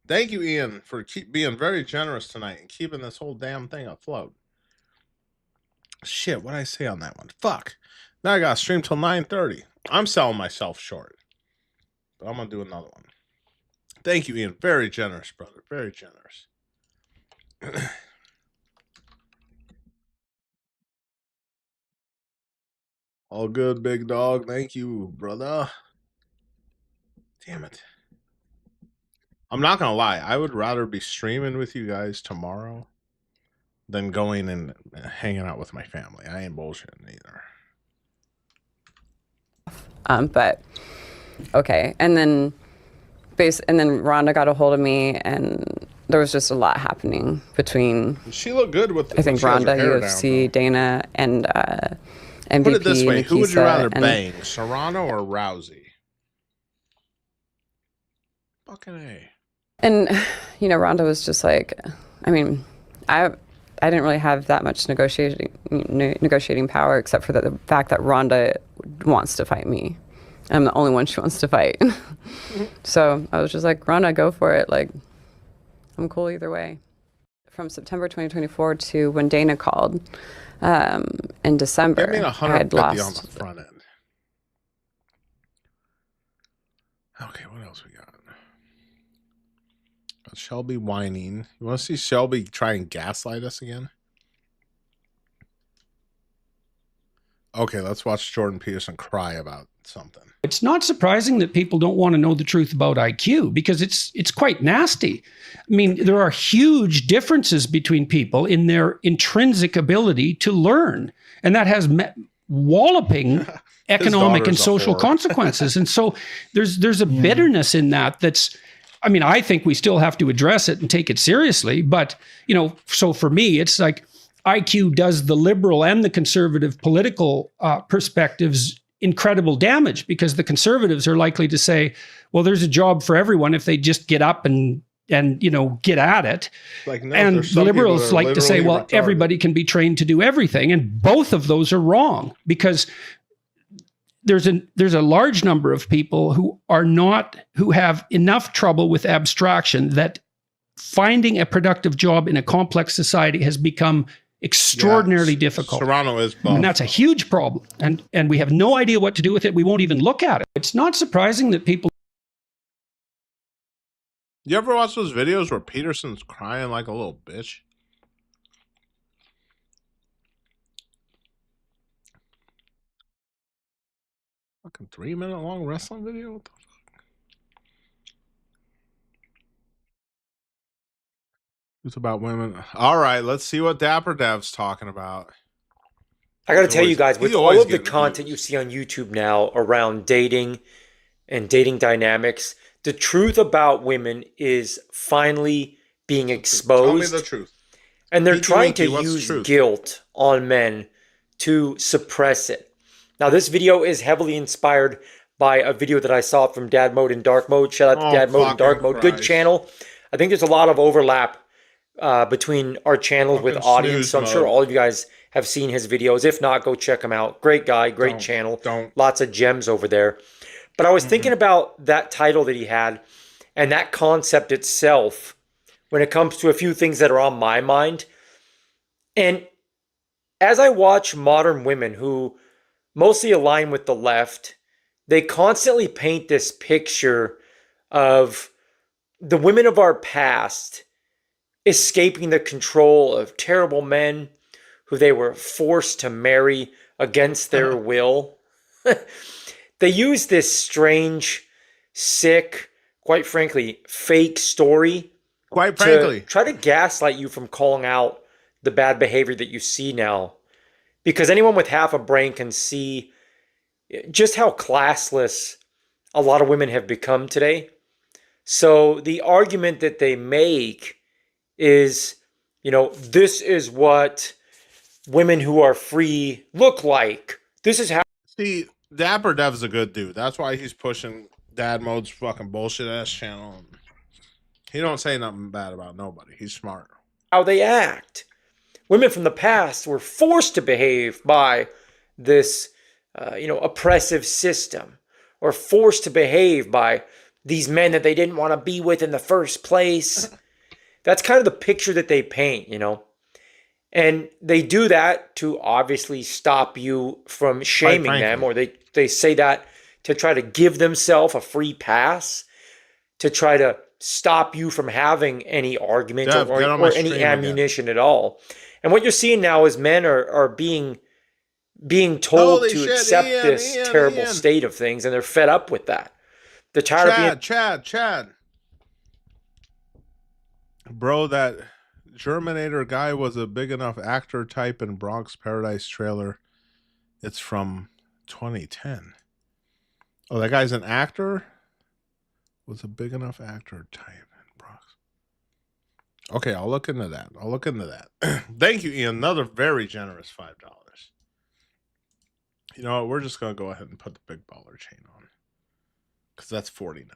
A: Thank you, Ian, for being very generous tonight and keeping this whole damn thing afloat. Shit, what did I say on that one? Fuck. Now I gotta stream till 9:30. I'm selling myself short. But I'm gonna do another one. Thank you, Ian. Very generous, brother. Very generous. All good, big dog. Thank you, brother. Damn it. I'm not gonna lie. I would rather be streaming with you guys tomorrow than going and hanging out with my family. I ain't bullshitting either.
F: But okay, and then Rhonda got a hold of me, and there was just a lot happening between.
A: She looked good with.
F: I think Rhonda, UFC, Dana, and MVP.
A: Put it this way: who would you rather
F: and
A: bang, Serrano or Rousey? Fucking A.
F: And Rhonda was just like, I mean, I didn't really have that much negotiating power, except for the fact that Rhonda wants to fight me. I'm the only one she wants to fight. So I was just like, Rhonda, go for it. Like, I'm cool either way. From September 2024 to when Dana called in December, I had lost
A: on the front end. Okay, what else we got? Shelby whining. You want to see Shelby try and gaslight us again? Okay, let's watch Jordan Peterson cry about something.
E: It's not surprising that people don't want to know the truth about IQ, because it's quite nasty. I mean, there are huge differences between people in their intrinsic ability to learn, and that has walloping economic and social consequences. And so there's a bitterness in that that's, I mean, I think we still have to address it and take it seriously. But, so for me, it's like IQ does the liberal and the conservative political perspectives incredible damage, because the conservatives are likely to say, well, there's a job for everyone if they just get up and get at it. And the liberals like to say, well, everybody can be trained to do everything. And both of those are wrong, because there's a large number of people who have enough trouble with abstraction that finding a productive job in a complex society has become extraordinarily difficult.
A: Serrano is both.
E: And that's a huge problem. And we have no idea what to do with it. We won't even look at it. It's not surprising that people.
A: You ever watch those videos where Peterson's crying like a little bitch? Fucking 3-minute long wrestling video? What the fuck? It's about women. All right, let's see what Dapper Dev's talking about.
G: I got to tell you guys, with all of the content you see on YouTube now around dating and dating dynamics, the truth about women is finally being exposed.
A: Tell me the truth.
G: And they're trying to use guilt on men to suppress it. Now, this video is heavily inspired by a video that I saw from Dad Mode and Dark Mode. Shout out to Dad Mode and Dark Mode. Good channel. I think there's a lot of overlap between our channels with audience. So I'm sure all of you guys have seen his videos. If not, go check him out. Great guy, great channel. Lots of gems over there. But I was thinking about that title that he had and that concept itself when it comes to a few things that are on my mind. And as I watch modern women who mostly align with the left, they constantly paint this picture of the women of our past escaping the control of terrible men who they were forced to marry against their will. They use this strange, sick, quite frankly, fake story
A: to
G: try to gaslight you from calling out the bad behavior that you see now. Because anyone with half a brain can see just how classless a lot of women have become today. So the argument that they make is, you know, this is what women who are free look like. This is how.
A: See, Dapper Dev's a good dude. That's why he's pushing Dad Mode's fucking bullshit ass channel. He don't say nothing bad about nobody. He's smart.
G: How they act. Women from the past were forced to behave by this, oppressive system, or forced to behave by these men that they didn't want to be with in the first place. That's kind of the picture that they paint, you know. And they do that to obviously stop you from shaming them, or they say that to try to give themselves a free pass, to try to stop you from having any argument or any ammunition at all. And what you're seeing now is men are being told to accept this terrible state of things, and they're fed up with that. They're tired of being...
A: Chad. Bro, that Germinator guy was a big enough actor type in Bronx Paradise trailer. It's from 2010. Oh, that guy's an actor? Was a big enough actor type in Bronx. Okay, I'll look into that. Thank you, Ian. Another very generous $5. You know what? We're just going to go ahead and put the big baller chain on. Because that's 49.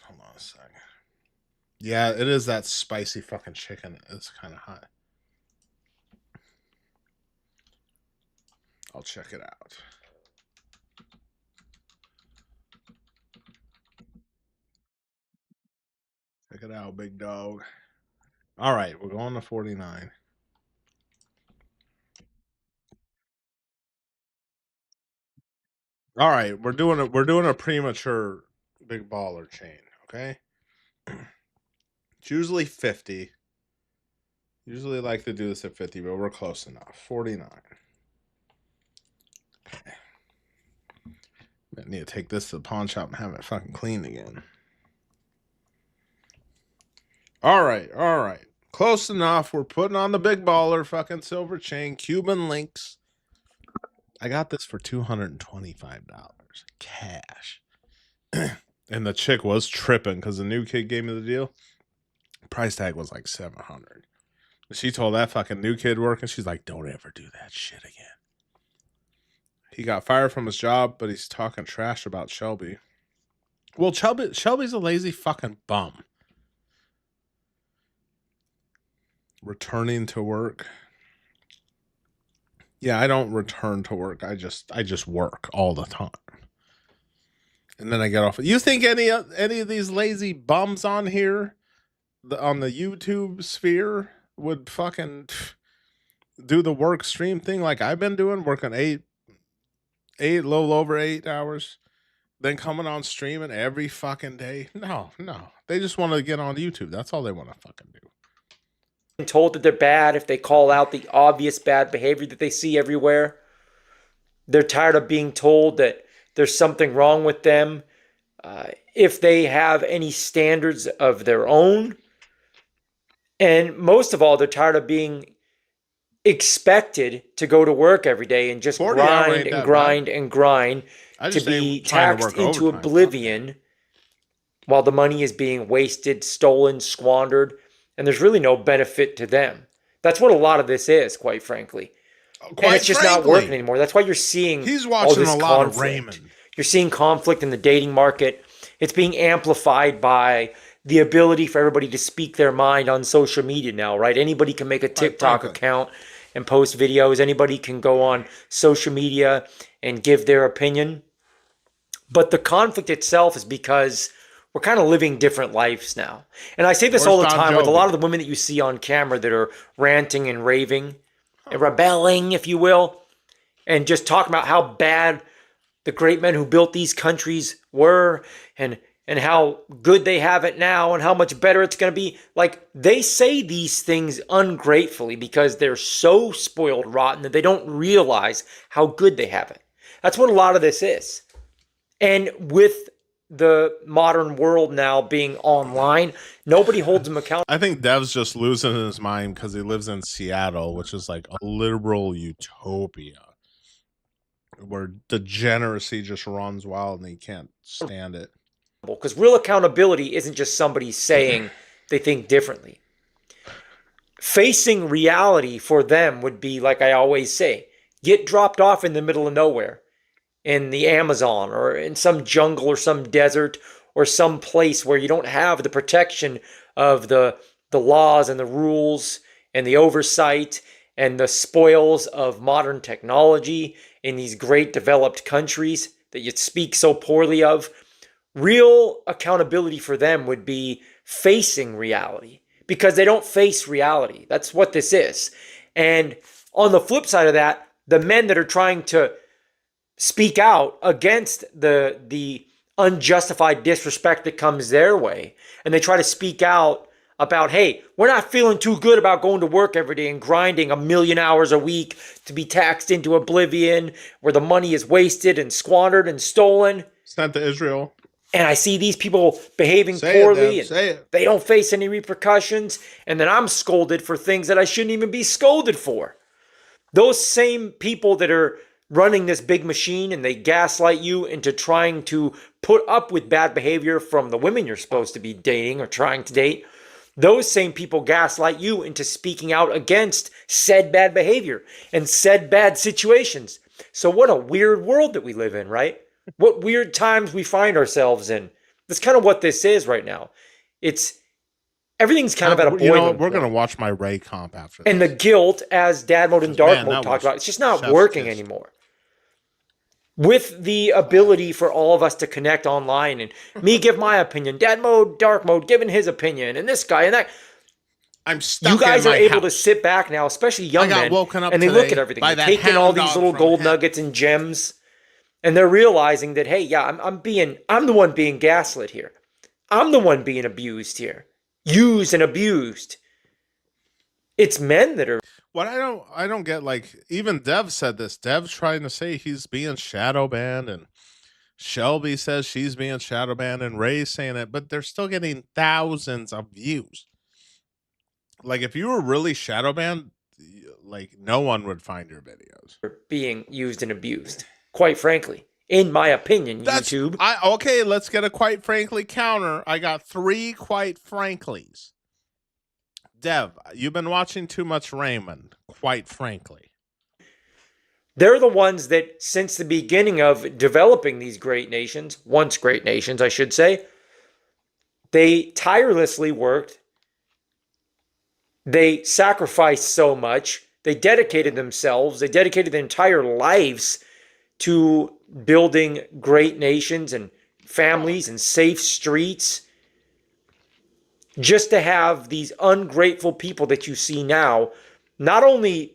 A: Hold on a second. Yeah, it is that spicy fucking chicken. It's kind of hot. I'll check it out. Check it out, big dog. All right, we're going to 49. All right, we're doing a premature big baller chain, okay? It's usually 50. Usually like to do this at 50, but we're close enough. 49. Okay. I need to take this to the pawn shop and have it fucking cleaned again. All right. Close enough. We're putting on the big baller fucking silver chain, Cuban links. I got this for $225 cash. And the chick was tripping because the new kid gave me the deal. Price tag was like $700. She told that fucking new kid working, she's like, don't ever do that shit again. He got fired from his job, but he's talking trash about Shelby. Well, Shelby's a lazy fucking bum. Returning to work. Yeah, I don't return to work. I just work all the time. And then I get off. You think any of these lazy bums on here, on the YouTube sphere, would fucking do the work stream thing like I've been doing, working little over 8 hours, then coming on streaming every fucking day? No. They just want to get on YouTube. That's all they want to fucking do.
G: Told that they're bad if they call out the obvious bad behavior that they see everywhere. They're tired of being told that there's something wrong with them if they have any standards of their own. And most of all, they're tired of being expected to go to work every day and just grind to be taxed into oblivion while the money is being wasted, stolen, squandered. And there's really no benefit to them. That's what a lot of this is, quite frankly. And it's just not working anymore. That's why you're seeing
A: he's watching
G: all this
A: a lot of Raymond.
G: You're seeing conflict in the dating market. It's being amplified by the ability for everybody to speak their mind on social media now, right? Anybody can make a TikTok account and post videos. Anybody can go on social media and give their opinion. But the conflict itself is because we're kind of living different lives now. And I say this all the time with a lot of the women that you see on camera that are ranting and raving, and rebelling, if you will, and just talking about how bad the great men who built these countries were and how good they have it now and how much better it's going to be. Like, they say these things ungratefully because they're so spoiled rotten that they don't realize how good they have it. That's what a lot of this is. And with the modern world now being online, nobody holds them accountable.
A: I think Dev's just losing his mind because he lives in Seattle, which is like a liberal utopia where degeneracy just runs wild and he can't stand it.
G: Because real accountability isn't just somebody saying they think differently. Facing reality for them would be, like I always say, get dropped off in the middle of nowhere in the Amazon or in some jungle or some desert or some place where you don't have the protection of the laws and the rules and the oversight and the spoils of modern technology in these great developed countries that you speak so poorly of. Real accountability for them would be facing reality, because they don't face reality. That's what this is. And on the flip side of that, the men that are trying to speak out against the unjustified disrespect that comes their way, and they try to speak out about, hey, we're not feeling too good about going to work every day and grinding 1 million hours a week to be taxed into oblivion, where the money is wasted and squandered and stolen.
A: Sent to Israel.
G: And I see these people behaving poorly, and they don't face any repercussions, and then I'm scolded for things that I shouldn't even be scolded for. Those same people that are running this big machine, and they gaslight you into trying to put up with bad behavior from the women you're supposed to be dating or trying to date, those same people gaslight you into speaking out against said bad behavior and said bad situations. So what a weird world that we live in, right? What weird times we find ourselves in. That's kind of what this is right now. Everything's kind of at a boiling point.
A: We're going to watch my Ray comp after this.
G: And the guilt, as Dad Mode and Dark Mode talked about, it's just not working anymore. With the ability for all of us to connect online and me give my opinion, Dad Mode, Dark Mode giving his opinion, and this guy and that.
A: I'm stuck.
G: You guys are able to sit back now, especially young men, and they look at everything. They take in all these little gold nuggets and gems. And they're realizing that, hey, yeah, I'm the one being gaslit here. I'm the one being abused here. Used and abused. It's men that are.
A: What I don't get, like, even Dev said this. Dev's trying to say he's being shadow banned, and Shelby says she's being shadow banned, and Ray's saying it, but they're still getting thousands of views. Like, if you were really shadow banned, like, no one would find your videos.
G: Being used and abused. Quite frankly, in my opinion, YouTube.
A: Okay, let's get a quite frankly counter. I got 3 quite franklys. Dev, you've been watching too much Raymond, quite frankly.
G: They're the ones that, since the beginning of developing these great nations, once great nations, I should say, they tirelessly worked. They sacrificed so much. They dedicated themselves. They dedicated their entire lives to building great nations and families and safe streets, just to have these ungrateful people that you see now not only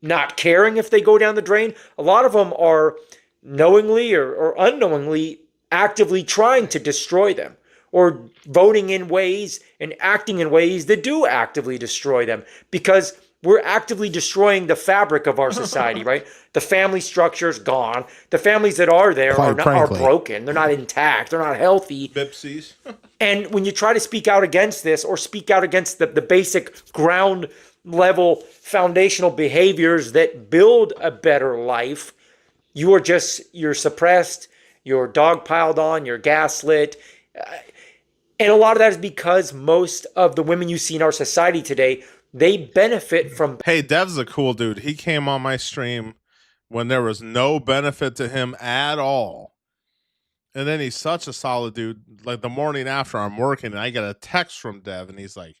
G: not caring if they go down the drain, a lot of them are knowingly or unknowingly actively trying to destroy them, or voting in ways and acting in ways that do actively destroy them, because we're actively destroying the fabric of our society, right? The family structure's gone. The families that are there are broken. They're not intact. They're not healthy.
A: Bipsies.
G: And when you try to speak out against this, or speak out against the basic ground level foundational behaviors that build a better life, you're suppressed, you're dogpiled on, you're gaslit. And a lot of that is because most of the women you see in our society today, they benefit from.
A: Hey, Dev's a cool dude. He came on my stream when there was no benefit to him at all. And then he's such a solid dude. Like the morning after I'm working, and I get a text from Dev, and he's like,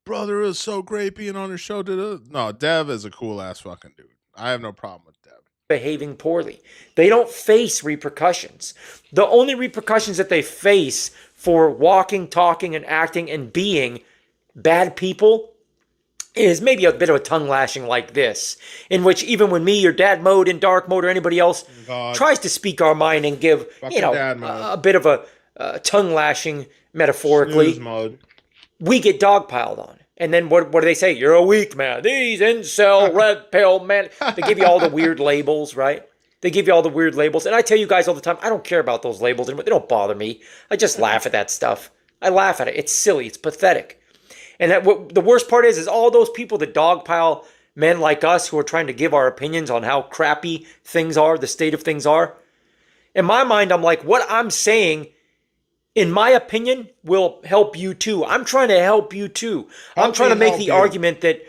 A: brother, it was so great being on your show. No, Dev is a cool ass fucking dude. I have no problem with Dev.
G: Behaving poorly. They don't face repercussions. The only repercussions that they face for walking, talking, and acting and being bad people is maybe a bit of a tongue lashing like this, in which even when me or Dad Mode and Dark Mode or anybody else tries to speak our mind and give, a bit of a tongue lashing metaphorically, we get dogpiled on. And then what do they say? You're a weak man. These incel, red pill men. They give you all the weird labels, right? They give you all the weird labels. And I tell you guys all the time, I don't care about those labels anymore. They don't bother me. I just laugh at that stuff. I laugh at it. It's silly. It's pathetic. And what the worst part is all those people that dogpile men like us who are trying to give our opinions on how crappy things are, the state of things are. In my mind, I'm like, what I'm saying, in my opinion, will help you too. I'm trying to help you too. I'm trying to make the argument that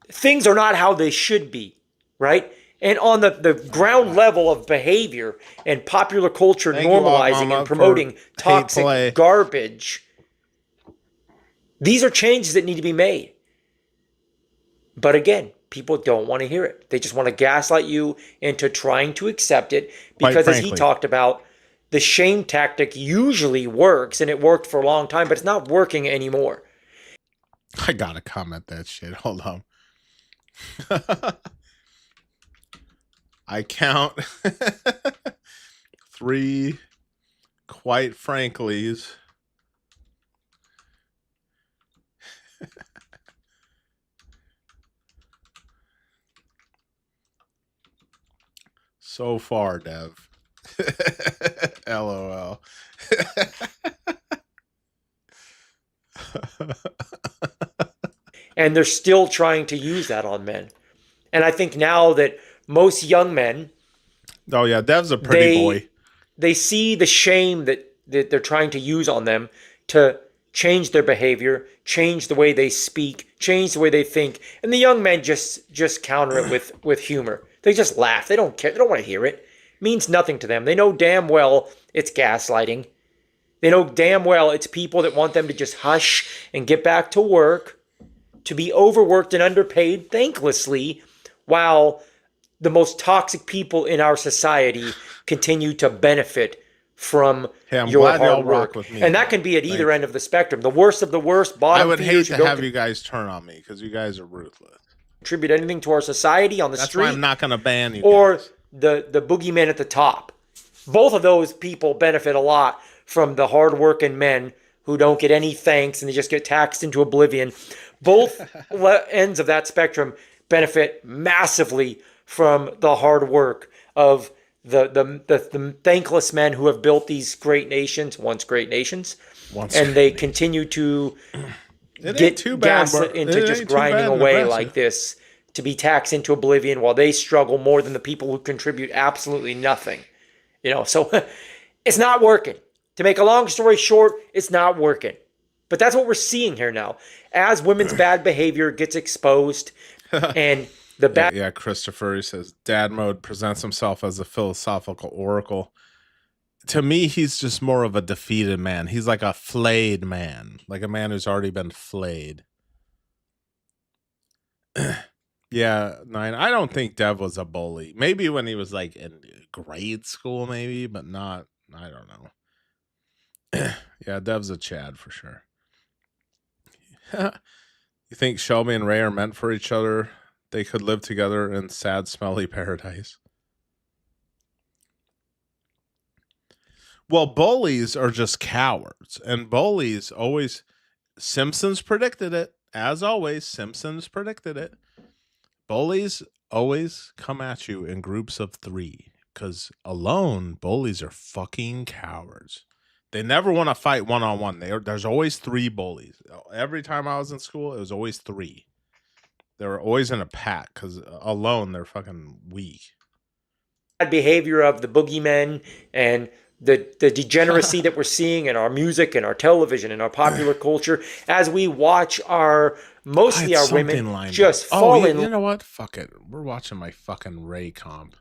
G: things are not how they should be, right? And on the ground level of behavior and popular culture normalizing and promoting toxic garbage, these are changes that need to be made. But again, people don't want to hear it. They just want to gaslight you into trying to accept it because, as he talked about, the shame tactic usually works, and it worked for a long time, but it's not working anymore.
A: I gotta comment that shit. Hold on. I count 3 quite frankly's. So far, Dev. LOL.
G: And they're still trying to use that on men. And I think now that most young men...
A: Oh, yeah, Dev's a pretty boy.
G: They see the shame that they're trying to use on them to change their behavior, change the way they speak, change the way they think. And the young men just counter it with humor. They just laugh. They don't care. They don't want to hear it. It means nothing to them. They know damn well it's gaslighting. They know damn well it's people that want them to just hush and get back to work, to be overworked and underpaid thanklessly, while the most toxic people in our society continue to benefit from your hard work. And that can be at either end of the spectrum. The worst of the worst, bottom
A: I would hate to have you guys turn on me because you guys are ruthless.
G: Contribute anything to our society on the street.
A: That's why I'm not going to ban you.
G: Or the boogeyman at the top. Both of those people benefit a lot from the hardworking men who don't get any thanks and they just get taxed into oblivion. Both ends of that spectrum benefit massively from the hard work of the thankless men who have built these great nations, once great nations, and they continue to get gaslit into just grinding away like this to be taxed into oblivion while they struggle more than the people who contribute absolutely nothing. You know, so it's not working. To make a long story short, it's not working. But that's what we're seeing here now. As women's bad behavior gets exposed and the bad...
A: Yeah, Christopher, he says, Dad Mode presents himself as a philosophical oracle. To me, he's just more of a defeated man. He's like a flayed man. Like a man who's already been flayed. Yeah, 9. I don't think Dev was a bully. Maybe when he was like in grade school, maybe, but not... I don't know. Yeah, Dev's a Chad for sure. You think Shelby and Ray are meant for each other? They could live together in sad, smelly paradise. Well, bullies are just cowards. And bullies always... Simpsons predicted it. As always, Simpsons predicted it. Bullies always come at you in groups of 3. Because alone, bullies are fucking cowards. They never want to fight one-on-one. There's always 3 bullies. Every time I was in school, it was always 3. They were always in a pack because alone they're fucking weak.
G: Bad behavior of the boogeymen and the degeneracy that we're seeing in our music and our television and our popular culture as we watch mostly our women just fall in.
A: You know what? Fuck it. We're watching my fucking Ray comp.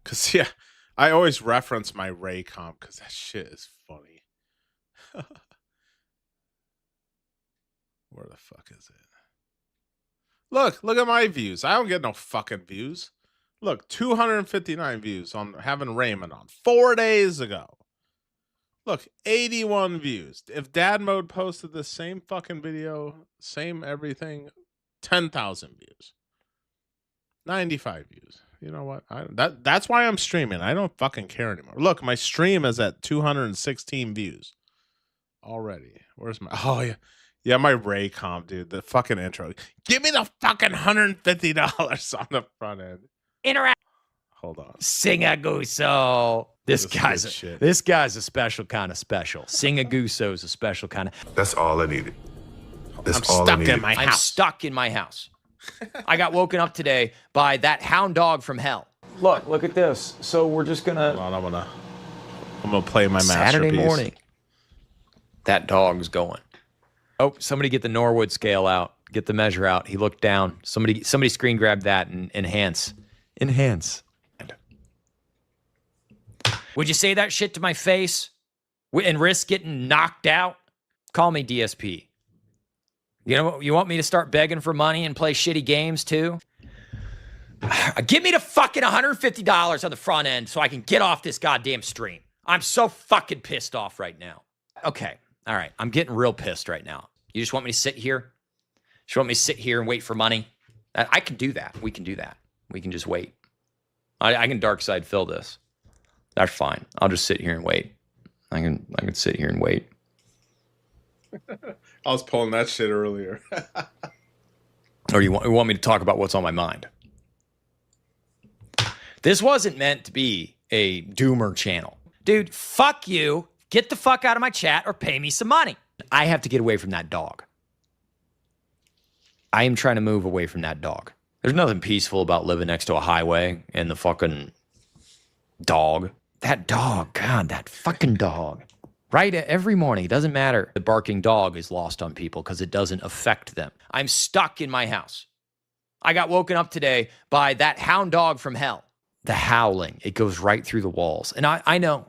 A: Because, yeah, I always reference my Ray comp because that shit is funny. Where the fuck is it? Look at my views. I don't get no fucking views. Look, 259 views on having Raymond on 4 days ago. Look, 81 views. If Dad Mode posted the same fucking video, same everything, 10,000 views. 95 views. You know what? That's why I'm streaming. I don't fucking care anymore. Look, my stream is at 216 views already. Where's my... Oh, yeah. Yeah, my Ray comp, dude. The fucking intro. Give me the fucking $150 on the front end.
V: Interact.
A: Hold on.
O: Sinaguso. This guy's a special kind of special. Sinaguso's a special kind of.
I: That's all I needed.
O: I'm stuck in my house. I got woken up today by that hound dog from hell.
K: Look at this. So we're just gonna.
A: Hold on, I'm gonna play my
O: Saturday
A: masterpiece.
O: morning. That dog's going. Oh, somebody get the Norwood scale out. Get the measure out. He looked down. Somebody screen grab that and enhance. Would you say that shit to my face and risk getting knocked out? Call me DSP. You know, you want me to start begging for money and play shitty games too? Give me the fucking $150 on the front end so I can get off this goddamn stream. I'm so fucking pissed off right now. Okay, all right. I'm getting real pissed right now. You just want me to sit here? Just want me to sit here and wait for money? I can do that. We can do that. We can just wait. I can dark side fill this. That's fine. I'll just sit here and wait. I can sit here and wait.
A: I was pulling that shit earlier.
O: Or you want me to talk about what's on my mind? This wasn't meant to be a doomer channel. Dude, fuck you. Get the fuck out of my chat or pay me some money. I have to get away from that dog. I am trying to move away from that dog. There's nothing peaceful about living next to a highway and the fucking dog. That dog, God, that fucking dog. Right? Every morning, it doesn't matter. The barking dog is lost on people because it doesn't affect them. I'm stuck in my house. I got woken up today by that hound dog from hell. The howling, it goes right through the walls. And I know,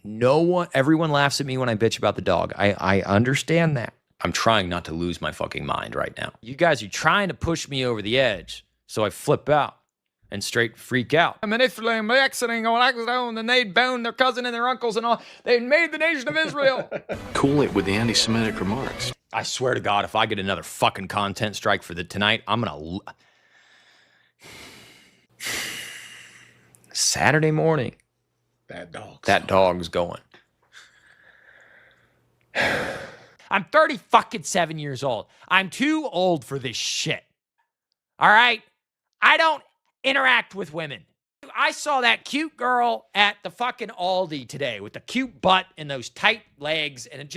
O: no one, everyone laughs at me when I bitch about the dog. I understand that. I'm trying not to lose my fucking mind right now. You guys are trying to push me over the edge, so I flip out and straight freak out. I'm manipulating, exiting on accident, and they'd boned their cousin and their uncles and all. They made the nation of Israel.
W: Cool it with the anti-Semitic remarks.
O: I swear to God, if I get another fucking content strike for tonight, I'm gonna... Saturday morning. That dog's going. I'm 37 years old. I'm too old for this shit. All right? I don't interact with women. I saw that cute girl at the fucking Aldi today with the cute butt and those tight legs, and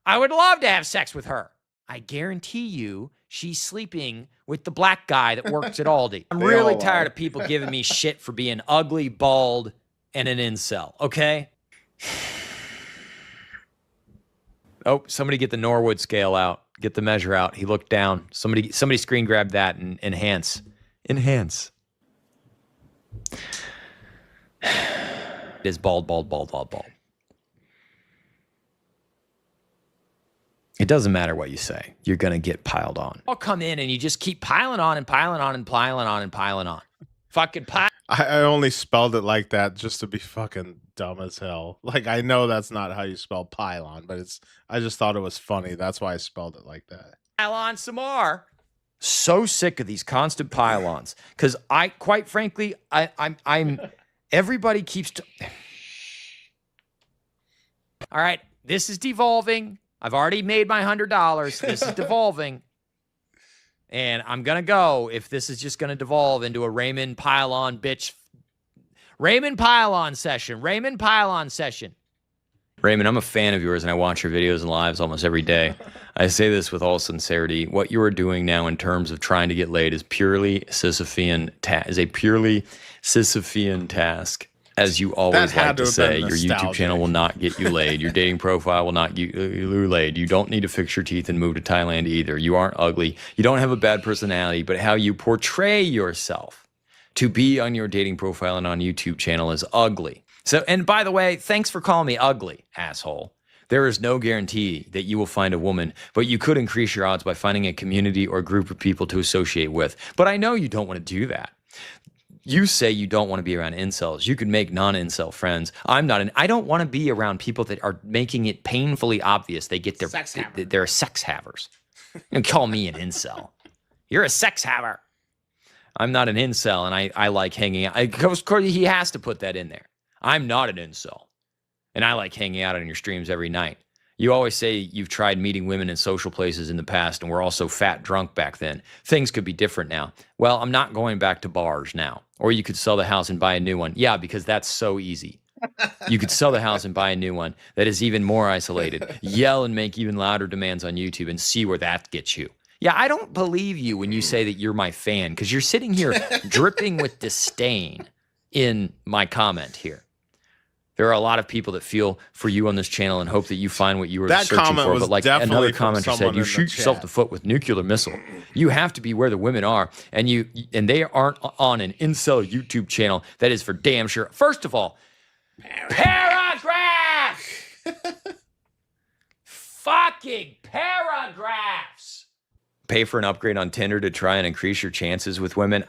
O: I would love to have sex with her. I guarantee you she's sleeping with the black guy that works at Aldi. I'm really tired of people giving me shit for being ugly, bald, and an incel, okay? Oh, somebody get the Norwood scale out. Get the measure out. He looked down. Somebody screen grab that and enhance. It is bald. It doesn't matter what you say. You're going to get piled on. I'll come in and you just keep piling on and piling on and piling on and piling on. Fucking pile.
A: I only spelled it like that just to be fucking dumb as hell. Like, I know that's not how you spell pylon, but I just thought it was funny. That's why I spelled it like that.
O: Pile on some more. So sick of these constant pylons. Because quite frankly, I'm everybody keeps... All right, this is devolving. I've already made my $100. This is devolving. And I'm going to go if this is just going to devolve into a Raymond Pylon bitch. Raymond Pylon session. Raymond, I'm a fan of yours and I watch your videos and lives almost every day. I say this with all sincerity. What you are doing now in terms of trying to get laid is a purely Sisyphean task. As you always like to say, your YouTube channel will not get you laid. Your dating profile will not get you laid. You don't need to fix your teeth and move to Thailand either. You aren't ugly. You don't have a bad personality, but how you portray yourself to be on your dating profile and on YouTube channel is ugly. So, and by the way, thanks for calling me ugly, asshole. There is no guarantee that you will find a woman, but you could increase your odds by finding a community or group of people to associate with. But I know you don't want to do that. You say you don't want to be around incels. You could make non-incel friends. I don't want to be around people that are making it painfully obvious they're sex havers. You call me an incel. You're a sex haver. I'm not an incel, and I like hanging out. Of course, he has to put that in there. I'm not an incel, and I like hanging out on your streams every night. You always say you've tried meeting women in social places in the past and we're all so fat drunk back then. Things could be different now. Well, I'm not going back to bars now. Or you could sell the house and buy a new one. Yeah, because that's so easy. You could sell the house and buy a new one that is even more isolated. Yell and make even louder demands on YouTube and see where that gets you. Yeah, I don't believe you when you say that you're my fan because you're sitting here dripping with disdain in my comment here. There are a lot of people that feel for you on this channel and hope that you find what you were searching for. But like another commenter said, you shoot yourself in the foot with nuclear missile. You have to be where the women are, and they aren't on an incel YouTube channel. That is for damn sure. First of all, paragraphs, fucking paragraphs. Pay for an upgrade on Tinder to try and increase your chances with women.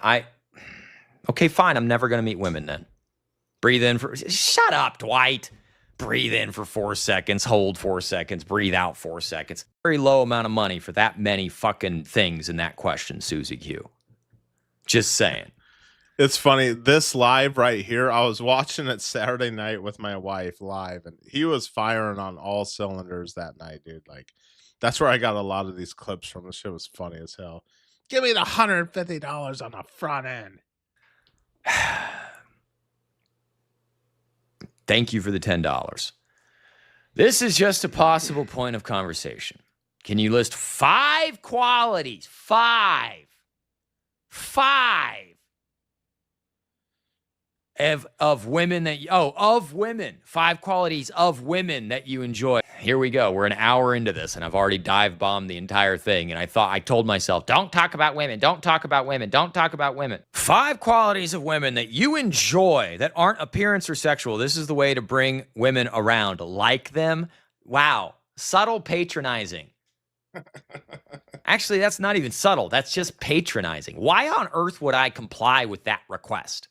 O: Okay, fine. I'm never gonna meet women then. Breathe in for, shut up, Dwight. Breathe in for 4 seconds, hold 4 seconds, breathe out 4 seconds. Very low amount of money for that many fucking things in that question, Susie Q. Just saying.
A: It's funny, this live right here, I was watching it Saturday night with my wife live, and he was firing on all cylinders that night, dude. Like, that's where I got a lot of these clips from. The shit was funny as hell. Give me the $150 on the front end.
O: Thank you for the $10. This is just a possible point of conversation. Can you list 5 qualities? 5 of women that of women. 5 qualities of women that you enjoy. Here we go. We're an hour into this and I've already dive bombed the entire thing. And I told myself, don't talk about women. Don't talk about women. Don't talk about women. 5 qualities of women that you enjoy that aren't appearance or sexual. This is the way to bring women around. Like them. Wow. Subtle patronizing. Actually, that's not even subtle. That's just patronizing. Why on earth would I comply with that request?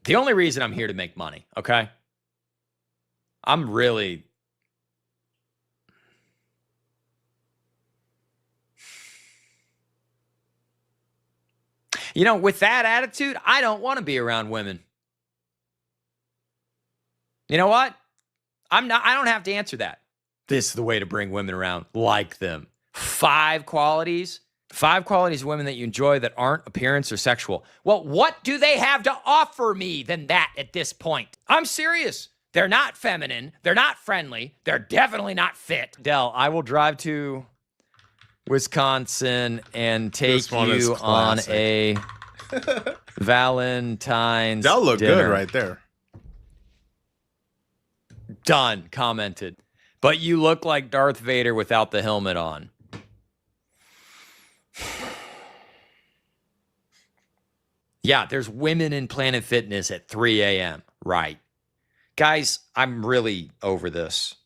O: The only reason I'm here to make money, okay? I'm really... You know, with that attitude, I don't want to be around women. You know what? I don't have to answer that. This is the way to bring women around. Like them. 5 qualities. 5 qualities of women that you enjoy that aren't appearance or sexual. Well, what do they have to offer me than that at this point? I'm serious. They're not feminine. They're not friendly. They're definitely not fit. Del, I will drive to Wisconsin and take you on a Valentine's
A: Del look
O: dinner.
A: good right there.
O: Done. Commented. But you look like Darth Vader without the helmet on. Yeah, there's women in Planet Fitness at 3 a.m. Right. Guys, I'm really over this.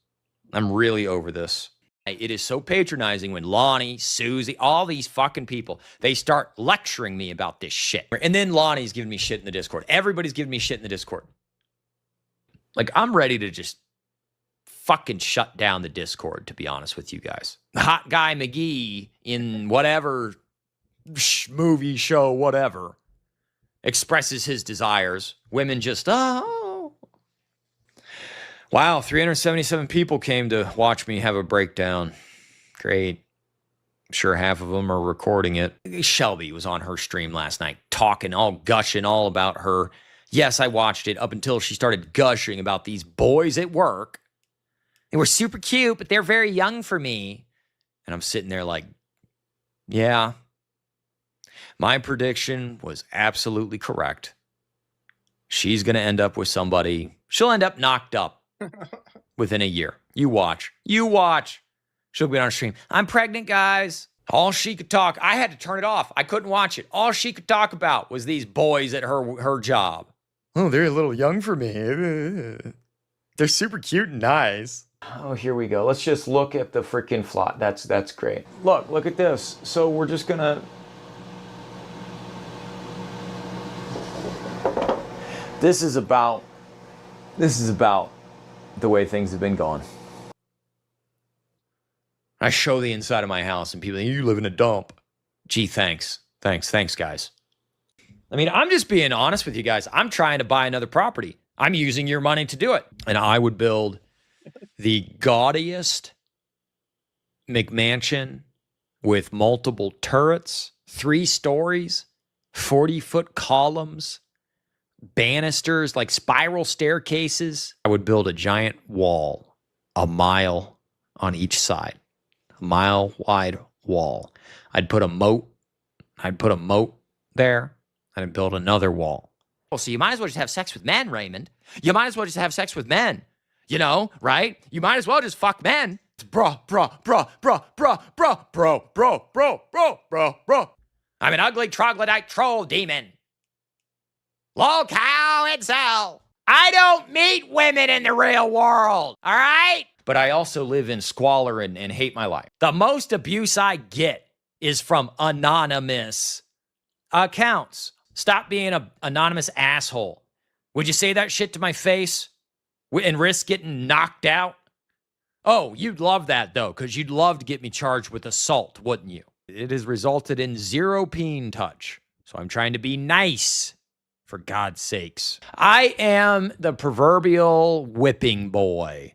O: I'm really over this. It is so patronizing when Lonnie, Susie, all these fucking people, they start lecturing me about this shit. And then Lonnie's giving me shit in the Discord. Everybody's giving me shit in the Discord. Like, I'm ready to just fucking shut down the Discord, to be honest with you guys. Hot Guy McGee in whatever movie, show, whatever, expresses his desires. Women just, oh. Wow, 377 people came to watch me have a breakdown. Great. I'm sure half of them are recording it. Shelby was on her stream last night, talking, all gushing all about her. Yes, I watched it up until she started gushing about these boys at work. They were super cute, but they're very young for me. And I'm sitting there like, yeah. My prediction was absolutely correct. She's going to end up with somebody. She'll end up knocked up within a year. You watch. You watch. She'll be on stream. I'm pregnant, guys. All she could talk. I had to turn it off. I couldn't watch it. All she could talk about was these boys at her job. Oh, they're a little young for me. They're super cute and nice.
K: Oh, here we go. Let's just look at the freaking flat. That's great. Look at this. So we're just gonna... This is about the way things have been going.
O: I show the inside of my house and people, you live in a dump. Gee, thanks. Thanks, guys. I mean, I'm just being honest with you guys. I'm trying to buy another property. I'm using your money to do it. And I would build the gaudiest McMansion with multiple turrets, 3 stories, 40-foot columns, banisters, like spiral staircases. I would build a giant wall, a mile on each side, a mile-wide wall. I'd put a moat. There. I'd build another wall. Well, so you might as well just have sex with men, Raymond. You might as well just have sex with men. You know, right? You might as well just fuck men. Bro. I'm an ugly troglodyte troll demon. Lol cow incel. I don't meet women in the real world, all right? But I also live in squalor and hate my life. The most abuse I get is from anonymous accounts. Stop being an anonymous asshole. Would you say that shit to my face and risk getting knocked out? Oh, you'd love that, though, because you'd love to get me charged with assault, wouldn't you? It has resulted in 0 peen touch. So I'm trying to be nice, for God's sakes. I am the proverbial whipping boy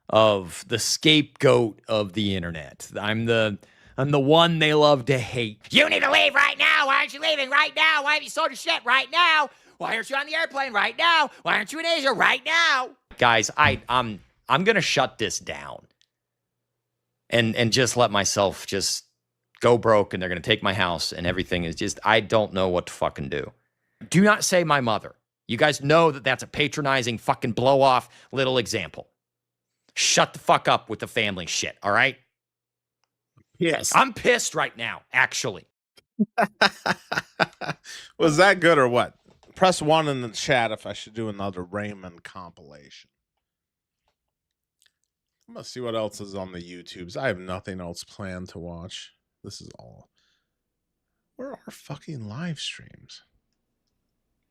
O: of the scapegoat of the internet. I'm the one they love to hate. You need to leave right now. Why aren't you leaving right now? Why have you sold your shit right now? Why aren't you on the airplane right now? Why aren't you in Asia right now? Guys, I'm gonna shut this down and just let myself just go broke, and they're gonna take my house, and everything is just, I don't know what to fucking do. Do not say my mother. You guys know that that's a patronizing fucking blow off little example. Shut the fuck up with the family shit, all right?
A: Yes.
O: I'm pissed right now, actually.
A: Was that good or what? Press 1 in the chat if I should do another Raymond compilation. I'm going to see what else is on the YouTubes. I have nothing else planned to watch. This is all. Where are fucking live streams?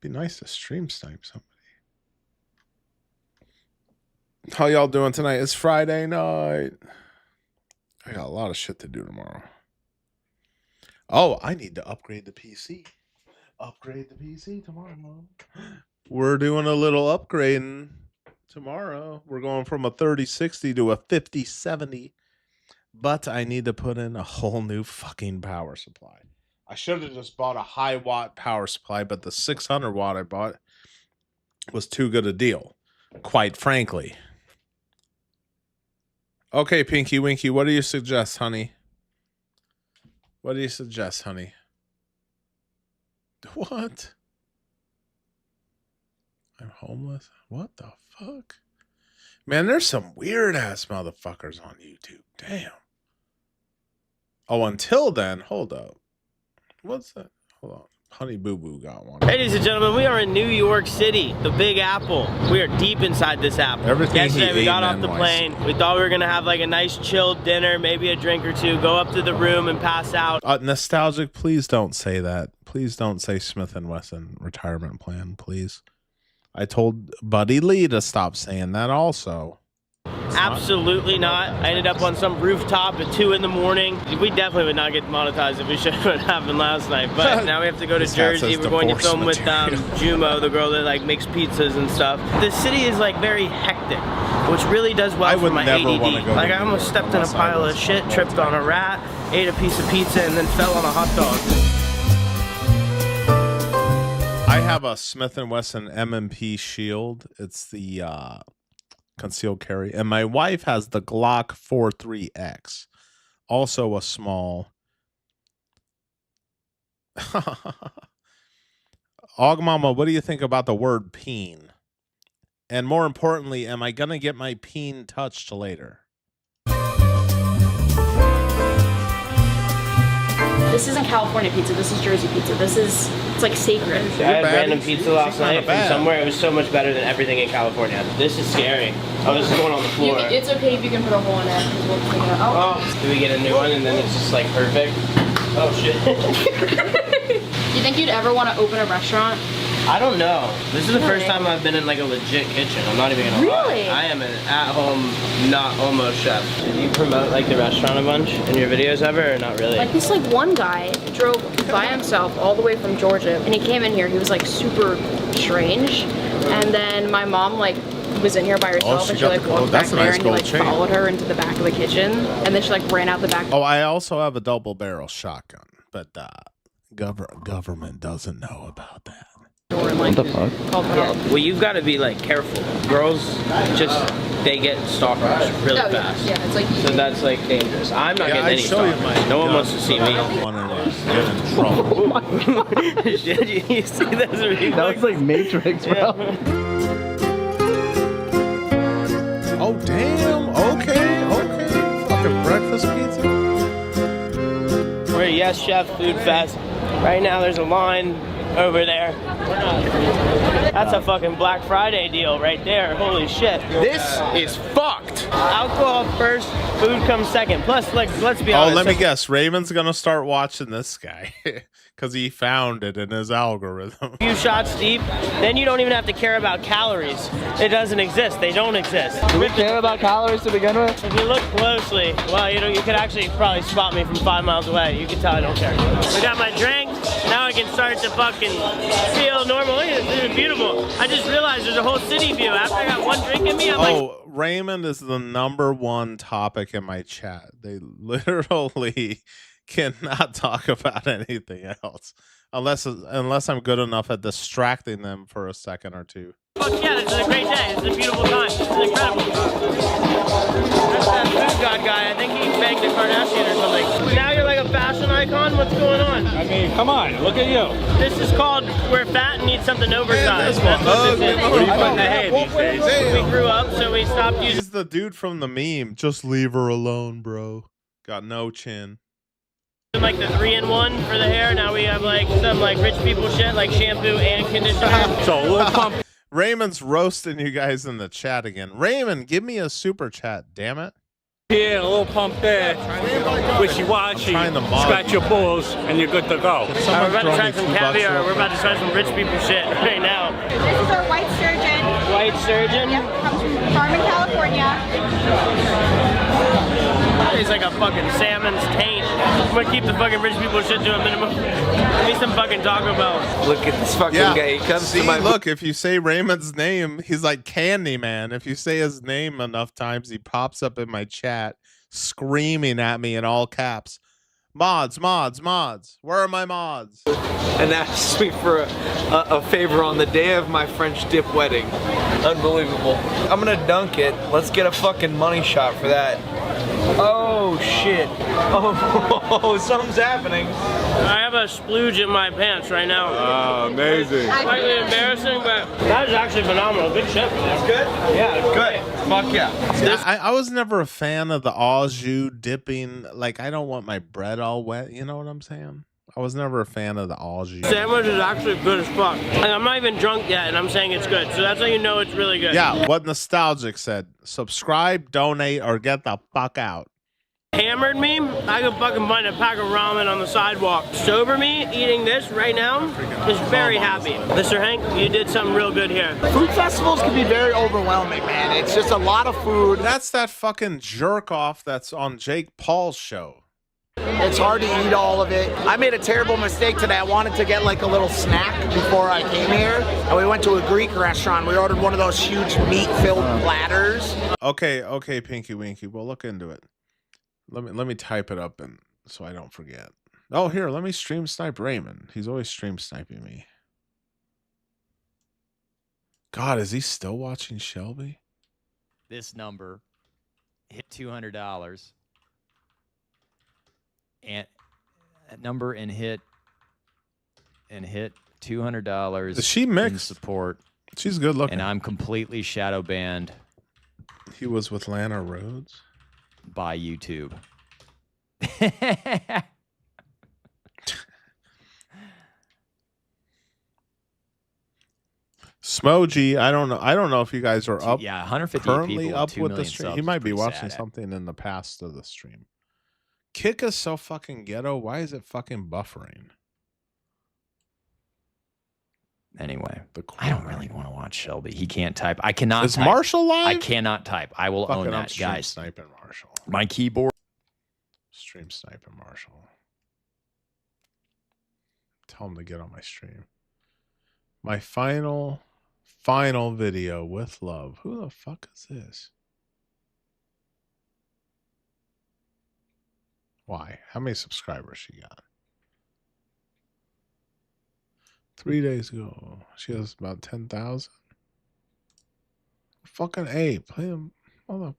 A: Be nice to stream snipe somebody. How y'all doing tonight? It's Friday night. I got a lot of shit to do tomorrow. Oh, I need to upgrade the PC. Upgrade the PC tomorrow. We're doing a little upgrading tomorrow. We're going from a 3060 to a 5070. But I need to put in a whole new fucking power supply. I should have just bought a high watt power supply, but the 600 watt I bought was too good a deal, quite frankly. Okay, Pinky Winky, what do you suggest, honey? What do you suggest, honey? What? I'm homeless? What the fuck? Man, there's some weird ass motherfuckers on YouTube. Damn. Oh, until then, hold up. What's that? Hold on. Honey Boo Boo got one.
T: Ladies and gentlemen, we are in New York City, the Big Apple. We are deep inside this apple. Yesterday we got off the plane. We thought we were gonna have like a nice chilled dinner, maybe a drink or two, go up to the room and pass out.
A: Nostalgic, please don't say that. Please don't say Smith & Wesson retirement plan, please. I told Buddy Lee to stop saying that also.
T: Absolutely not. I ended up on some rooftop at 2 in the morning. We definitely would not get monetized if we should have happened last night. But now we have to go to Jersey. We're going to film with Jumo, the girl that like makes pizzas and stuff. The city is like very hectic, which really does well for my ADD. Like I almost stepped in a pile of shit, tripped on a rat, ate a piece of pizza, and then fell on a hot dog.
A: I have a Smith & Wesson M&P Shield. It's the concealed carry, and my wife has the Glock 43X, also a small. Ogmama, what do you think about the word peen? And more importantly, am I gonna get my peen touched later?
R: This isn't California pizza, this is Jersey pizza. It's like sacred.
T: I had random pizza last night from somewhere. It was so much better than everything in California. This is scary. I was just going on the floor.
R: It's okay if you can put a hole in it, because we'll take it out.
T: Oh, do we get a new one and then it's just like perfect? Oh shit.
R: Do you think you'd ever want to open a restaurant
T: I don't know. This is the first time I've been in like a legit kitchen. I'm not even gonna lie.
M: Really?
T: I am an at-home, not almost chef. Did you promote like the restaurant a bunch in your videos ever, or not really?
B: Like this one guy drove by himself all the way from Georgia, and he came in here. He was like super strange, and then my mom like was in here by herself, and she like walked back there, and he like followed her into the back of the kitchen, and then she like ran out the back.
A: Oh, I also have a double barrel shotgun, but government doesn't know about that.
T: What the fuck? Well, you've got to be like careful. Girls they get stalkers really fast.
B: Yeah, it's like
T: so that's like dangerous. I'm not getting any stalkers. No one wants to see me.
A: Get in trouble.
T: Shit, you see those?
J: That was like Matrix, bro.
A: Oh damn! Okay. Fucking breakfast pizza.
T: We're at Yes Chef Food Fest. Right now, there's a line over there. That's a fucking Black Friday deal right there. Holy shit. This is fucked. Alcohol first, food comes second. Plus, like, let's be honest.
A: Oh, let me guess. Raymond's gonna start watching this guy because he found it in his algorithm.
T: A few shots deep, then you don't even have to care about calories. It doesn't exist. They don't exist.
J: Do we care about calories to begin with?
T: If you look closely, well, you could actually probably spot me from 5 miles away. You can tell I don't care. We got my drink. Now I can start to fucking feel normal. Look at this. This is beautiful. I just realized there's a whole city view. After I got one drink in me, I'm like...
A: Raymond is the #1 topic in my chat. They literally cannot talk about anything else unless I'm good enough at distracting them for a second or two.
T: Fuck yeah, this is a great day. This is a beautiful time. This is incredible. That's that food god guy. I think he banged a Kardashian or something. Now you're like a fashion icon? What's going on?
H: I mean, come on, look at you.
T: This is called we're fat and need something oversized. That's
H: what this is. What are you putting the hay these days?
T: We grew up, so we stopped using...
A: He's the dude from the meme. Just leave her alone, bro. Got no chin.
T: Like the 3-in-1 for the hair. Now we have like some like rich people shit, like shampoo and conditioner.
H: So a little pump.
A: Raymond's roasting you guys in the chat again. Raymond, give me a super chat, damn it.
H: Here, a little pump there. Wishy-washy. Scratch your balls, and you're good to go.
T: We're about to try some caviar. We're about to try some rich people shit right now.
I: This is our white sturgeon.
T: White sturgeon?
I: Yep, comes from Carmen, California.
T: It's like a fucking salmon's taint. I'm gonna keep the fucking rich people shit to a minimum. Give me some fucking Taco Bell.
L: Look at this fucking guy. He comes to my...
A: Look, if you say Raymond's name, he's like Candyman. If you say his name enough times, he pops up in my chat screaming at me in all caps. Mods. Where are my mods?
L: And asked me for a favor on the day of my French dip wedding. Unbelievable. I'm gonna dunk it. Let's get a fucking money shot for that. Oh shit. Oh, something's happening.
T: I have a splooge in my pants right now.
H: Oh, amazing.
T: Slightly embarrassing, but that is actually phenomenal. Good shit.
L: It's good? Yeah, it's good. Fuck yeah.
A: I was never a fan of the au jus dipping. Like, I don't want my bread all wet. You know what I'm saying? I was never a fan of the au jus.
T: Sandwich is actually good as fuck. And I'm not even drunk yet, and I'm saying it's good. So that's how you know it's really good.
A: Yeah, what Nostalgic said. Subscribe, donate, or get the fuck out.
T: Hammered me, I could fucking find a pack of ramen on the sidewalk. Sober me, eating this right now, is very happy. Mr. Hank, you did something real good here.
X: Food festivals can be very overwhelming, man. It's just a lot of food.
A: That's that fucking jerk off that's on Jake Paul's show.
X: It's hard to eat all of it. I made a terrible mistake today. I wanted to get like a little snack before I came here. And we went to a Greek restaurant. We ordered one of those huge meat-filled platters.
A: Okay, Pinky Winky. We'll look into it. Let me type it up and so I don't forget. Oh, here, let me stream snipe Raymond. He's always stream sniping me. God, is he still watching Shelby?
O: This number hit $200. And that number and hit $200.
A: Is she mixed?
O: In support.
A: She's good looking.
O: And I'm completely shadow banned.
A: He was with Lana Rhodes
O: by YouTube.
A: Smoji, I don't know if you guys are up.
O: Yeah, 150
A: currently
O: people
A: up with the stream.
O: Subs.
A: He might be watching
O: sad.
A: something in the past of the stream. Kick is so fucking ghetto. Why is it fucking buffering?
O: Anyway, I don't really want to watch Shelby. He can't type. I cannot.
A: Is Marshall live?
O: I cannot type. I will own that, guys.
A: Sniping Marshall.
O: My keyboard.
A: Stream sniping Marshall. Tell him to get on my stream. My final video with love. Who the fuck is this? Why? How many subscribers she got? 3 days ago. She has about 10,000. Fucking A. Play him, motherfucker.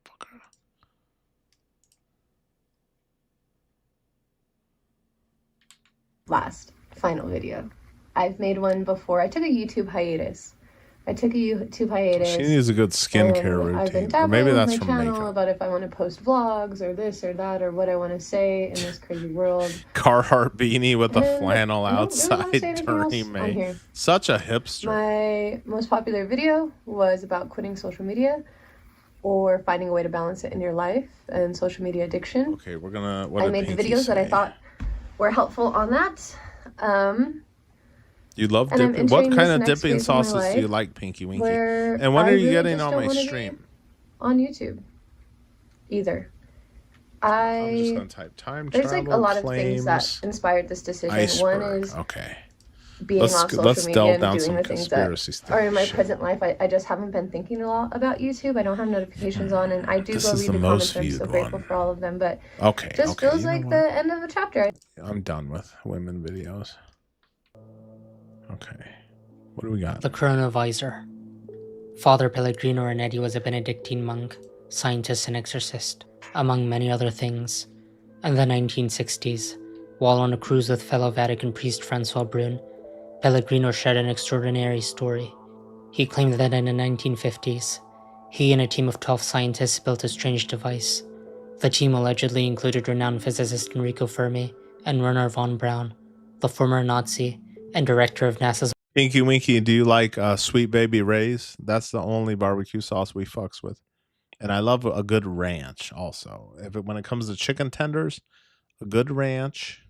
N: Final video. I've made one before. I took a YouTube hiatus. She
A: needs a good skincare routine.
N: I've been
A: Or maybe
N: dabbling
A: that's
N: with
A: from
N: my channel
A: makeup.
N: about if I want to post vlogs or this or that or what I want to say in this crazy world.
A: Carhartt beanie with a flannel
N: I don't really wanna
A: outside
N: say anything
A: during
N: else on
A: May.
N: here.
A: Such a hipster.
N: My most popular video was about quitting social media or finding a way to balance it in your life and social media addiction.
A: Okay, we're gonna.
N: I made the videos that I thought were helpful on that.
A: You love
N: and I'm
A: dipping. What
N: entering
A: kind
N: this
A: of
N: next
A: dipping
N: phase of my
A: sauces do
N: life
A: you like, Pinky Winky?
N: where
A: And when
N: I
A: are you
N: really
A: getting
N: just
A: on
N: don't
A: my
N: wanna be
A: stream?
N: on YouTube either.
A: I'm just gonna type time
N: There's
A: travel.
N: like a lot of
A: flames,
N: things that inspired this decision.
A: iceberg.
N: One is
A: Okay.
N: being
A: Let's
N: off social media
A: delve
N: and
A: down
N: doing
A: some
N: the things
A: conspiracy
N: that are in my
A: shit.
N: present life. I just haven't been thinking a lot about YouTube. I don't have notifications on, and I do
A: This
N: go
A: is
N: read
A: the
N: the
A: most
N: comments. I'm so
A: viewed
N: grateful
A: one.
N: for all of them, but
A: Okay,
N: just
A: okay,
N: feels
A: you know
N: like
A: what?
N: the end of a chapter.
A: I'm done with women videos. Okay. What do we got?
P: The Chronovisor. Father Pellegrino Renetti was a Benedictine monk, scientist and exorcist, among many other things. In the 1960s, while on a cruise with fellow Vatican priest Francois Brune, Pellegrino shared an extraordinary story. He claimed that in the 1950s, he and a team of 12 scientists built a strange device. The team allegedly included renowned physicist Enrico Fermi and Werner von Braun, the former Nazi and director of NASA's
A: Pinky Winky, do you like Sweet Baby Ray's? That's the only barbecue sauce we fucks with. And I love a good ranch also. When it comes to chicken tenders, a good ranch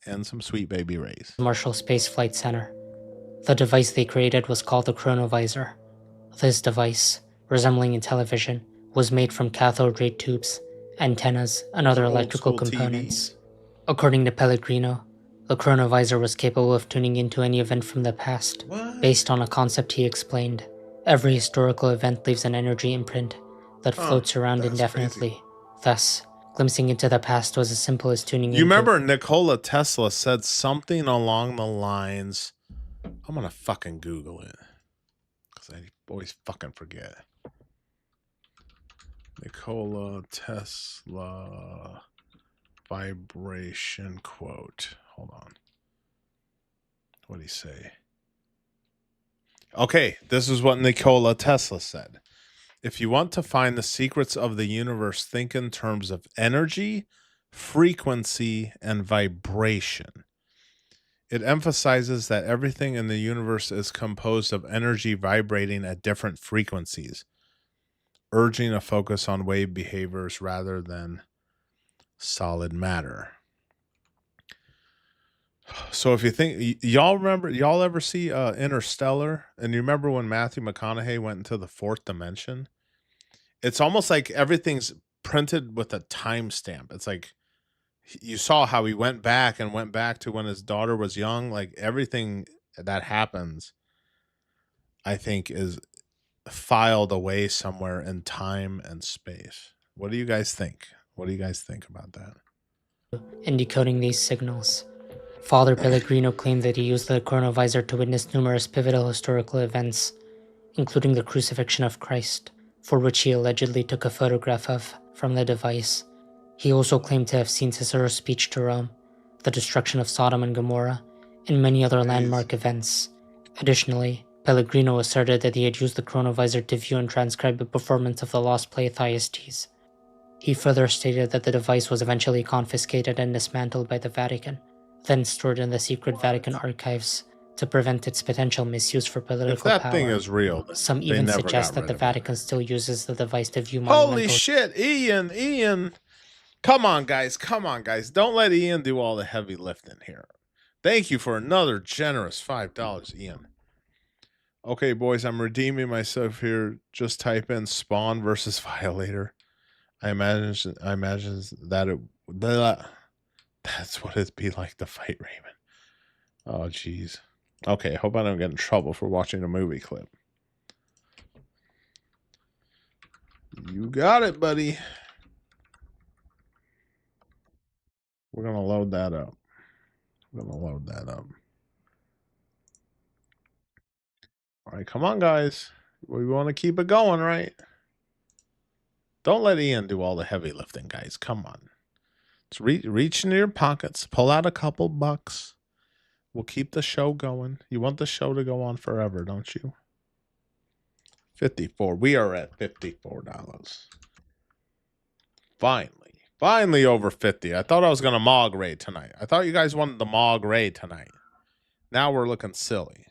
A: and some Sweet Baby Ray's.
P: Marshall Space Flight Center. The device they created was called the Chronovisor. This device, resembling a television, was made from cathode ray tubes, antennas, and other electrical components. According to Pellegrino, the Chronovisor was capable of tuning into any event from the past, based on a concept he explained. Every historical event leaves an energy imprint that floats around indefinitely. Thus, glimpsing into the past was as simple as tuning into...
A: You remember Nikola Tesla said something along the lines... I'm gonna fucking Google it. Because I always fucking forget. Nikola Tesla vibration quote. Hold on. What did he say? Okay, this is what Nikola Tesla said. If you want to find the secrets of the universe, think in terms of energy, frequency, and vibration. It emphasizes that everything in the universe is composed of energy vibrating at different frequencies, urging a focus on wave behaviors rather than solid matter. So if you think, y'all ever see Interstellar? And you remember when Matthew McConaughey went into the fourth dimension? It's almost like everything's printed with a timestamp. It's like you saw how he went back to when his daughter was young. Like everything that happens, I think, is filed away somewhere in time and space. What do you guys think? What do you guys think about that?
P: In decoding these signals, Father Pellegrino claimed that he used the Chronovisor to witness numerous pivotal historical events, including the crucifixion of Christ, for which he allegedly took a photograph of from the device. He also claimed to have seen Cicero's speech to Rome, the destruction of Sodom and Gomorrah, and many other landmark events. Additionally, Pellegrino asserted that he had used the Chronovisor to view and transcribe the performance of the lost play Thyestes. He further stated that the device was eventually confiscated and dismantled by the Vatican, then stored in the secret Vatican archives to prevent its potential misuse for political
A: If that
P: power.
A: thing is real,
P: Some
A: they
P: even
A: never
P: suggest
A: got
P: that the
A: rid of it.
P: Vatican still uses the device to view monumental...
A: Holy shit, Ian. Come on, guys. Don't let Ian do all the heavy lifting here. Thank you for another generous $5, Ian. Okay, boys, I'm redeeming myself here. Just type in Spawn versus Violator. I imagine that that's what it'd be like to fight Raymond. Oh, jeez. Okay, hope I don't get in trouble for watching a movie clip. You got it, buddy. We're going to load that up. All right, come on, guys. We want to keep it going, right? Don't let Ian do all the heavy lifting, guys. Come on. Just reach into your pockets. Pull out a couple bucks. We'll keep the show going. You want the show to go on forever, don't you? 54. We are at $54. Finally over 50. I thought I was going to Mog raid tonight. I thought you guys wanted the Mog raid tonight. Now we're looking silly.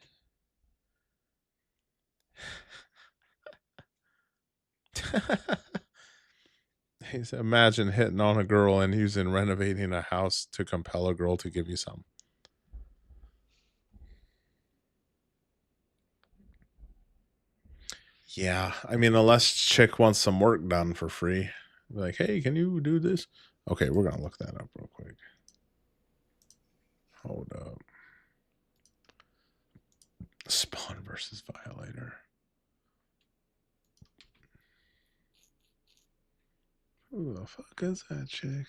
A: He said, imagine hitting on a girl and using renovating a house to compel a girl to give you some. Yeah, I mean, unless chick wants some work done for free. Like, hey, can you do this? Okay, we're going to look that up real quick. Hold up. Spawn versus Violator. Who the fuck is that chick?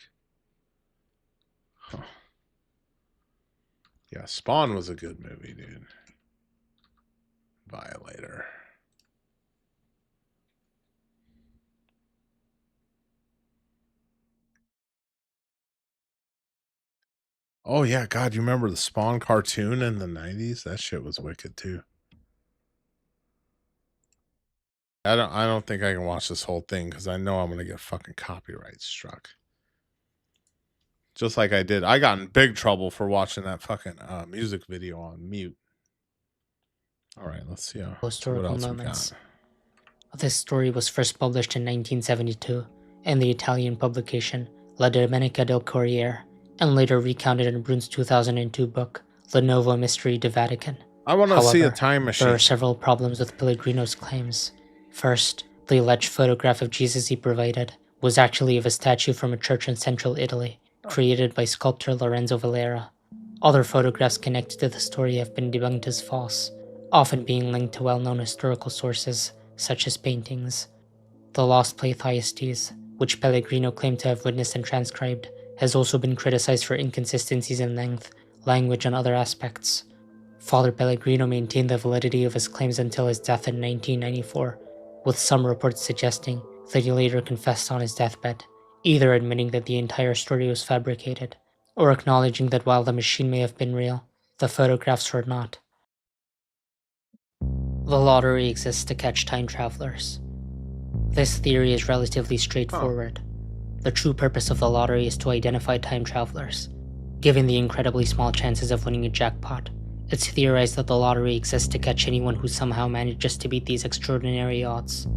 A: Huh. Yeah, Spawn was a good movie, dude. Violator. Oh yeah, God, you remember the Spawn cartoon in the 90s? That shit was wicked too. I don't think I can watch this whole thing because I know I'm gonna get fucking copyright struck. Just like I did. I got in big trouble for watching that fucking music video on mute. All right, let's see what else we got.
P: This story was first published in 1972 in the Italian publication La Domenica del Corriere, and later recounted in Brun's 2002 book, Le Nuovo Mystery di Vatican.
A: I want to see a time machine.
P: There are several problems with Pellegrino's claims. First, the alleged photograph of Jesus he provided was actually of a statue from a church in central Italy, created by sculptor Lorenzo Valera. Other photographs connected to the story have been debunked as false, often being linked to well-known historical sources, such as paintings. The Lost Play Thyestes, which Pellegrino claimed to have witnessed and transcribed, has also been criticized for inconsistencies in length, language, and other aspects. Father Pellegrino maintained the validity of his claims until his death in 1994, with some reports suggesting that he later confessed on his deathbed, either admitting that the entire story was fabricated, or acknowledging that while the machine may have been real, the photographs were not. The lottery exists to catch time travelers. This theory is relatively straightforward. The true purpose of the lottery is to identify time travelers. Given the incredibly small chances of winning a jackpot, it's theorized that the lottery exists to catch anyone who somehow manages to beat these extraordinary odds.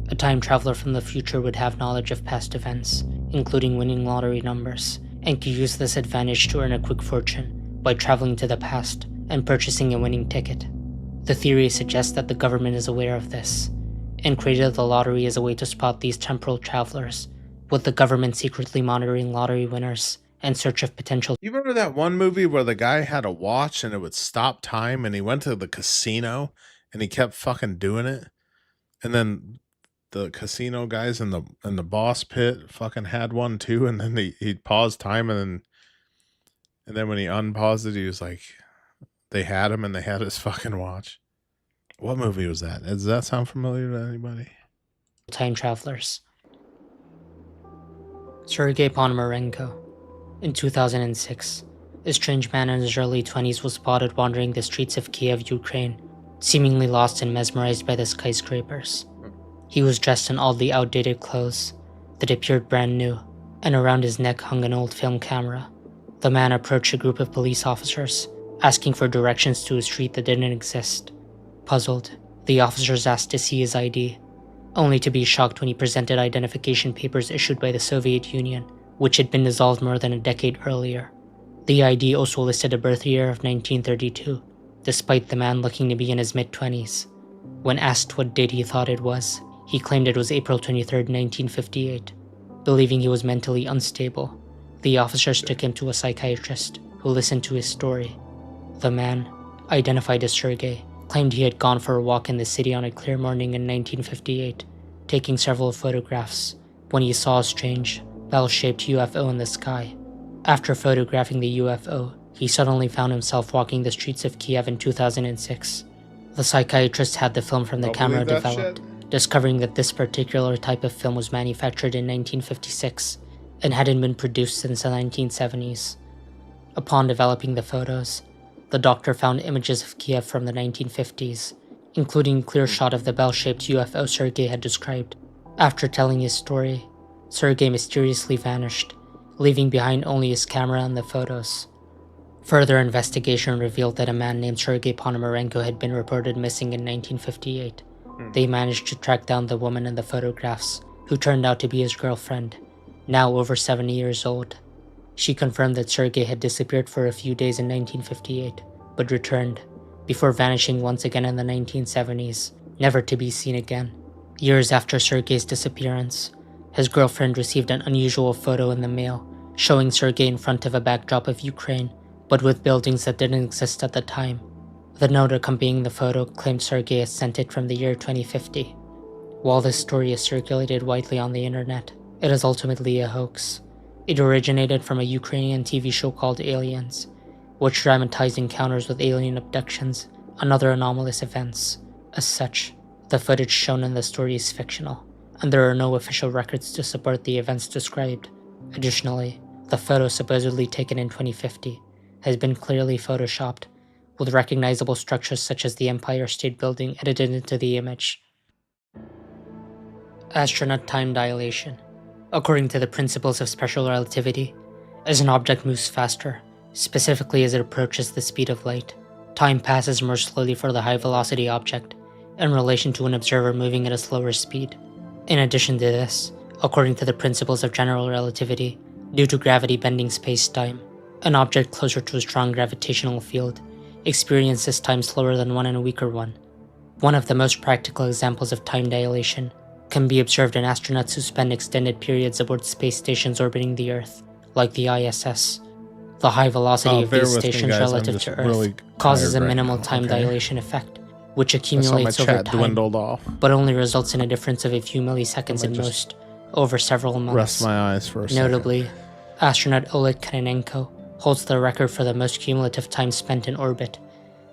P: A time traveler from the future would have knowledge of past events, including winning lottery numbers, and could use this advantage to earn a quick fortune by traveling to the past and purchasing a winning ticket. The theory suggests that the government is aware of this, and created the lottery as a way to spot these temporal travelers, with the government secretly monitoring lottery winners in search of potential.
A: You remember that one movie where the guy had a watch and it would stop time, and he went to the casino and he kept fucking doing it, and then the casino guys in the boss pit fucking had one too, and then he'd pause time, and then when he unpaused it, he was like, they had him and they had his fucking watch. What movie was that? Does that sound familiar to anybody?
P: Time travelers. Sergei Ponomarenko. In 2006, a strange man in his early 20s was spotted wandering the streets of Kiev, Ukraine, seemingly lost and mesmerized by the skyscrapers. He was dressed in oddly outdated clothes that appeared brand new, and around his neck hung an old film camera. The man approached a group of police officers, asking for directions to a street that didn't exist. Puzzled, the officers asked to see his ID, only to be shocked when he presented identification papers issued by the Soviet Union, which had been dissolved more than a decade earlier. The ID also listed a birth year of 1932, despite the man looking to be in his mid-20s. When asked what date he thought it was, he claimed it was April 23, 1958. Believing he was mentally unstable, the officers took him to a psychiatrist who listened to his story. The man, identified as Sergei, claimed he had gone for a walk in the city on a clear morning in 1958, taking several photographs, when he saw a strange, bell-shaped UFO in the sky. After photographing the UFO, he suddenly found himself walking the streets of Kiev in 2006. The psychiatrist had the film from the camera developed, discovering that this particular type of film was manufactured in 1956 and hadn't been produced since the 1970s. Upon developing the photos, the doctor found images of Kiev from the 1950s, including a clear shot of the bell-shaped UFO Sergei had described. After telling his story, Sergei mysteriously vanished, leaving behind only his camera and the photos. Further investigation revealed that a man named Sergei Ponomarenko had been reported missing in 1958. They managed to track down the woman in the photographs, who turned out to be his girlfriend, now over 70 years old. She confirmed that Sergei had disappeared for a few days in 1958, but returned, before vanishing once again in the 1970s, never to be seen again. Years after Sergei's disappearance, his girlfriend received an unusual photo in the mail, showing Sergei in front of a backdrop of Ukraine, but with buildings that didn't exist at the time. The note accompanying the photo claimed Sergei had sent it from the year 2050. While this story is circulated widely on the internet, it is ultimately a hoax. It originated from a Ukrainian TV show called Aliens, which dramatized encounters with alien abductions and other anomalous events. As such, the footage shown in the story is fictional, and there are no official records to support the events described. Additionally, the photo supposedly taken in 2050 has been clearly photoshopped, with recognizable structures such as the Empire State Building edited into the image. Astronaut time dilation. According to the principles of special relativity, as an object moves faster, specifically as it approaches the speed of light, time passes more slowly for the high-velocity object in relation to an observer moving at a slower speed. In addition to this, according to the principles of general relativity, due to gravity bending space-time, an object closer to a strong gravitational field experiences time slower than one in a weaker one. One of the most practical examples of time dilation can be observed in astronauts who spend extended periods aboard space stations orbiting the Earth, like the ISS. The high velocity of these stations relative to Earth causes a minimal time dilation effect, which accumulates over time, but only results in a difference of a few milliseconds at most, over several months.
A: Rest my eyes for a
P: Notably, astronaut Oleg Kononenko holds the record for the most cumulative time spent in orbit,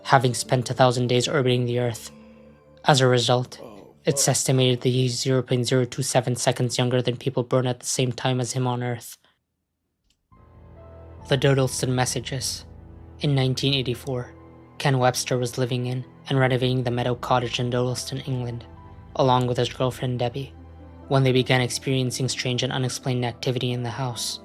P: having spent 1,000 days orbiting the Earth. As a result, it's estimated that he's 0.027 seconds younger than people born at the same time as him on Earth. The Dodleston Messages. In 1984, Ken Webster was living in and renovating the Meadow Cottage in Dodleston, England, along with his girlfriend Debbie, when they began experiencing strange and unexplained activity in the house.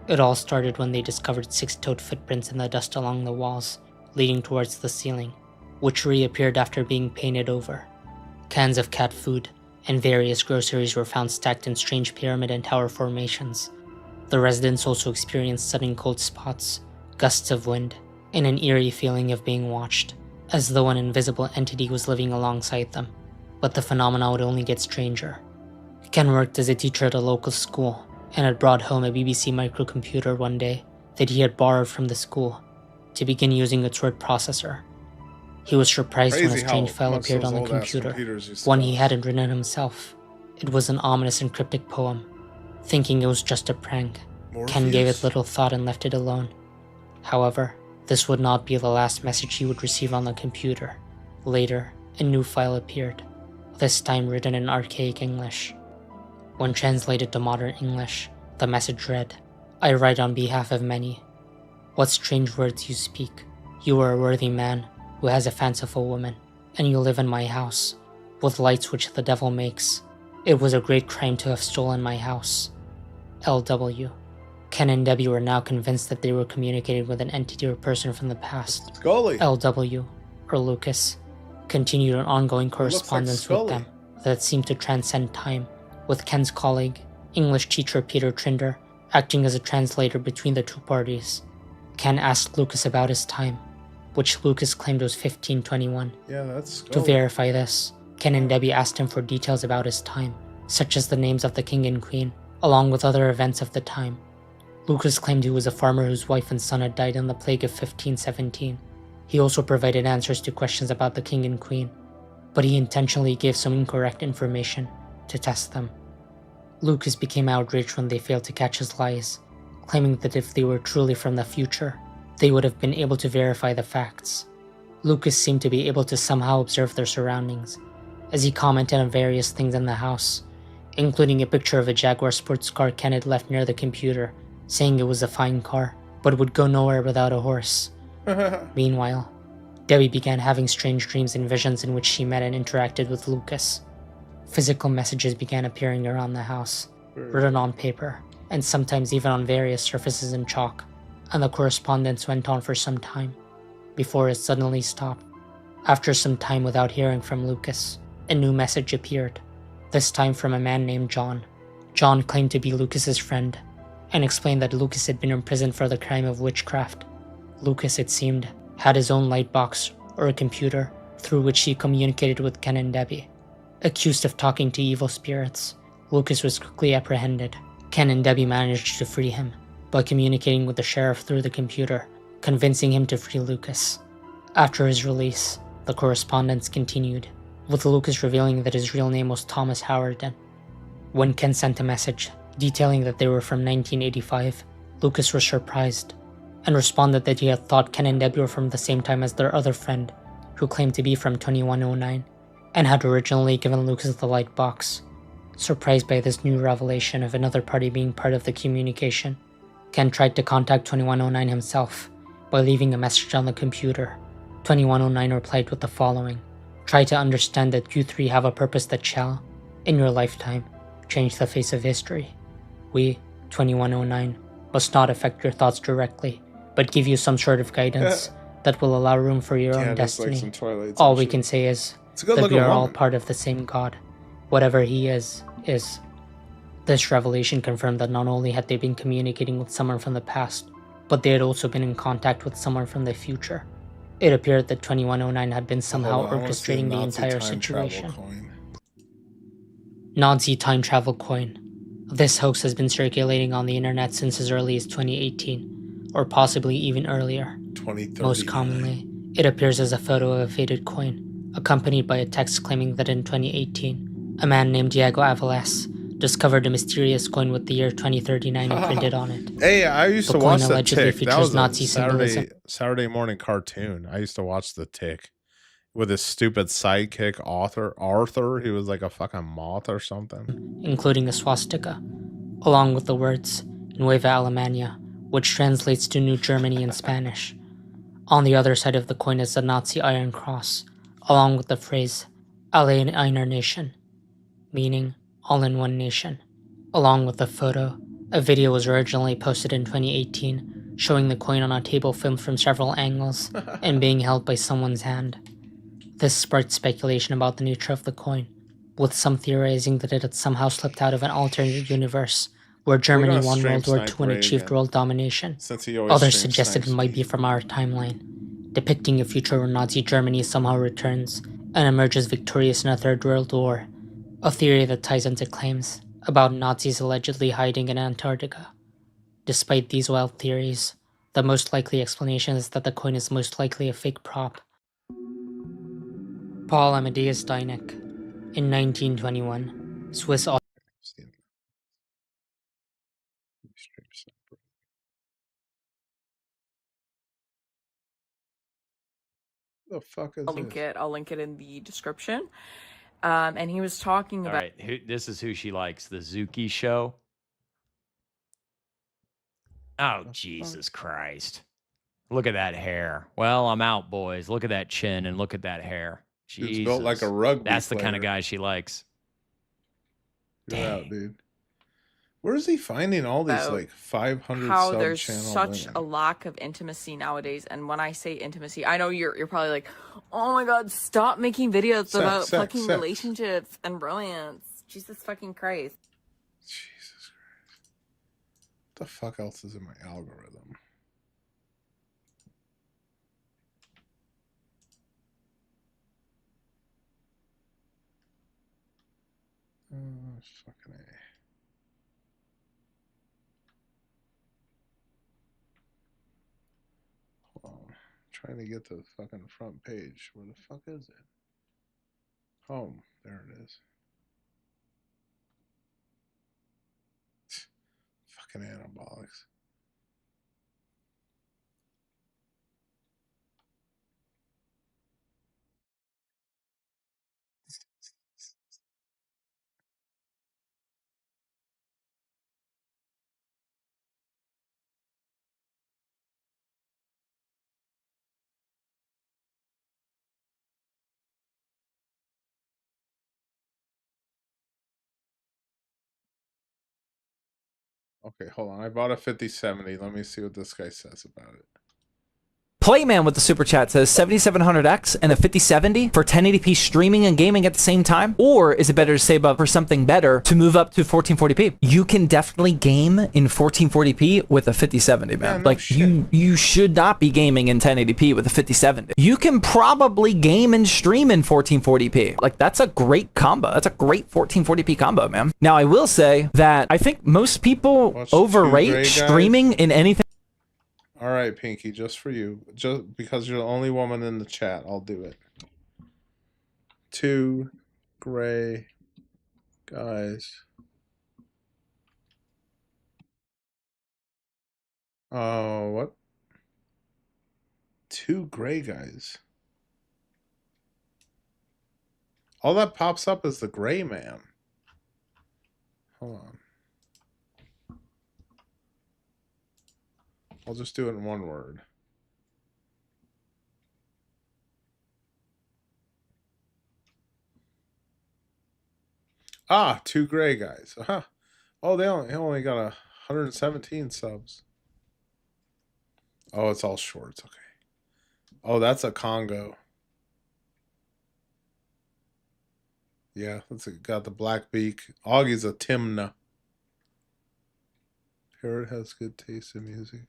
P: It all started when they discovered 6-toed footprints in the dust along the walls, leading towards the ceiling, which reappeared after being painted over. Cans of cat food and various groceries were found stacked in strange pyramid and tower formations. The residents also experienced sudden cold spots, gusts of wind, and an eerie feeling of being watched, as though an invisible entity was living alongside them. But the phenomena would only get stranger. Ken worked as a teacher at a local school and had brought home a BBC microcomputer one day that he had borrowed from the school to begin using its word processor. He was surprised when a strange file appeared on the computer, one he hadn't written himself. It was an ominous and cryptic poem. Thinking it was just a prank, Ken gave it little thought and left it alone. However, this would not be the last message he would receive on the computer. Later, a new file appeared, this time written in archaic English. When translated to modern English, the message read, "I write on behalf of many. What strange words you speak. You are a worthy man who has a fanciful woman, and you live in my house, with lights which the devil makes. It was a great crime to have stolen my house. L.W." Ken and Debbie were now convinced that they were communicating with an entity or person from the past.
A: Scully.
P: L.W., or Lucas, continued an ongoing correspondence with them that seemed to transcend time, with Ken's colleague, English teacher Peter Trinder, acting as a translator between the two parties. Ken asked Lucas about his time, which Lucas claimed was 1521.
A: Yeah, that's
P: To verify this, Ken and Debbie asked him for details about his time, such as the names of the king and queen, along with other events of the time. Lucas claimed he was a farmer whose wife and son had died in the plague of 1517. He also provided answers to questions about the king and queen, but he intentionally gave some incorrect information to test them. Lucas became outraged when they failed to catch his lies, claiming that if they were truly from the future, they would have been able to verify the facts. Lucas seemed to be able to somehow observe their surroundings, as he commented on various things in the house, including a picture of a Jaguar sports car Ken had left near the computer, saying it was a fine car, but would go nowhere without a horse. Meanwhile, Debbie began having strange dreams and visions in which she met and interacted with Lucas. Physical messages began appearing around the house, written on paper, and sometimes even on various surfaces in chalk, and the correspondence went on for some time, before it suddenly stopped. After some time without hearing from Lucas, a new message appeared, this time from a man named John. John claimed to be Lucas's friend, and explained that Lucas had been imprisoned for the crime of witchcraft. Lucas, it seemed, had his own light box, or a computer, through which he communicated with Ken and Debbie. Accused of talking to evil spirits, Lucas was quickly apprehended. Ken and Debbie managed to free him by communicating with the sheriff through the computer, convincing him to free Lucas. After his release, the correspondence continued, with Lucas revealing that his real name was Thomas Howerton. When Ken sent a message detailing that they were from 1985, Lucas was surprised and responded that he had thought Ken and Debbie were from the same time as their other friend, who claimed to be from 2109, and had originally given Lucas the light box. Surprised by this new revelation of another party being part of the communication, Ken tried to contact 2109 himself by leaving a message on the computer. 2109 replied with the following: "Try to understand that you three have a purpose that shall, in your lifetime, change the face of history. We, 2109, must not affect your thoughts directly, but give you some sort of guidance that will allow room for your own destiny. All we can say is that we are all part of the same God. Whatever he is, is." This revelation confirmed that not only had they been communicating with someone from the past, but they had also been in contact with someone from the future. It appeared that 2109 had been somehow orchestrating the entire situation. Nazi time travel coin. This hoax has been circulating on the internet since as early as 2018, or possibly even earlier. Most commonly, it appears as a photo of a faded coin, accompanied by a text claiming that in 2018, a man named Diego Avalos discovered a mysterious coin with the year 2039 imprinted on it.
A: Hey, I used to watch the Tick. That was
P: Nazi
A: a Saturday morning cartoon. I used to watch the Tick with his stupid sidekick Arthur. He was like a fucking moth or something.
P: Including a swastika, along with the words Nueva Alemania, which translates to New Germany in Spanish. On the other side of the coin is the Nazi Iron Cross, along with the phrase Alle in einer Nation, meaning all in one nation. Along with the photo, a video was originally posted in 2018 showing the coin on a table filmed from several angles and being held by someone's hand. This sparked speculation about the nature of the coin, with some theorizing that it had somehow slipped out of an alternate universe where Germany won World War II and achieved world domination. Others suggested it might be from our timeline, depicting a future where Nazi Germany somehow returns and emerges victorious in a Third World War, a theory that ties into claims about Nazis allegedly hiding in Antarctica. Despite these wild theories, the most likely explanation is that the coin is most likely a fake prop. Paul Amadeus Dynek, in 1921, Swiss.
A: The fuck is
C: I'll link it in the description. And he was talking about.
O: All right, this is who she likes, the Zuki show. Oh, Jesus Christ. Look at that hair. Well, I'm out, boys. Look at that chin and look at that hair. Jesus.
A: It's built like a rugby
O: That's the
A: player.
O: kind of guy she likes.
A: Get out, dude. Where is he finding all these like 500
C: how
A: sub
C: there's
A: channel
C: such
A: women?
C: a lack of intimacy nowadays? And when I say intimacy, I know you're probably like, oh my god, stop making videos about fucking relationships and romance. Jesus fucking Christ.
A: Jesus Christ. What the fuck else is in my algorithm? Fucking A. Hold on. Trying to get to the fucking front page. Where the fuck is it? Home. There it is. Fucking anabolics. Okay, hold on. I bought a 5070. Let me see what this guy says about it.
D: Playman with the super chat says 7700X and a 5070 for 1080p streaming and gaming at the same time? Or is it better to save up for something better to move up to 1440p? You can definitely game in 1440p with a 5070, man. Yeah, no like you should not be gaming in 1080p with a 5070. You can probably game and stream in 1440p. Like that's a great combo. That's a great 1440p combo, man. Now I will say that I think most people overrate streaming in anything.
A: All right, Pinky, just for you. Just because you're the only woman in the chat, I'll do it. 2 gray guys. Oh, what? 2 gray guys. All that pops up is the gray man. Hold on. I'll just do it in one word. Ah, 2 gray guys. Uh-huh. Oh, they only got 117 subs. Oh, it's all shorts. Okay. Oh, that's a Congo. Yeah, that's got the black beak. Augie's a Timna. Parrot has good taste in music.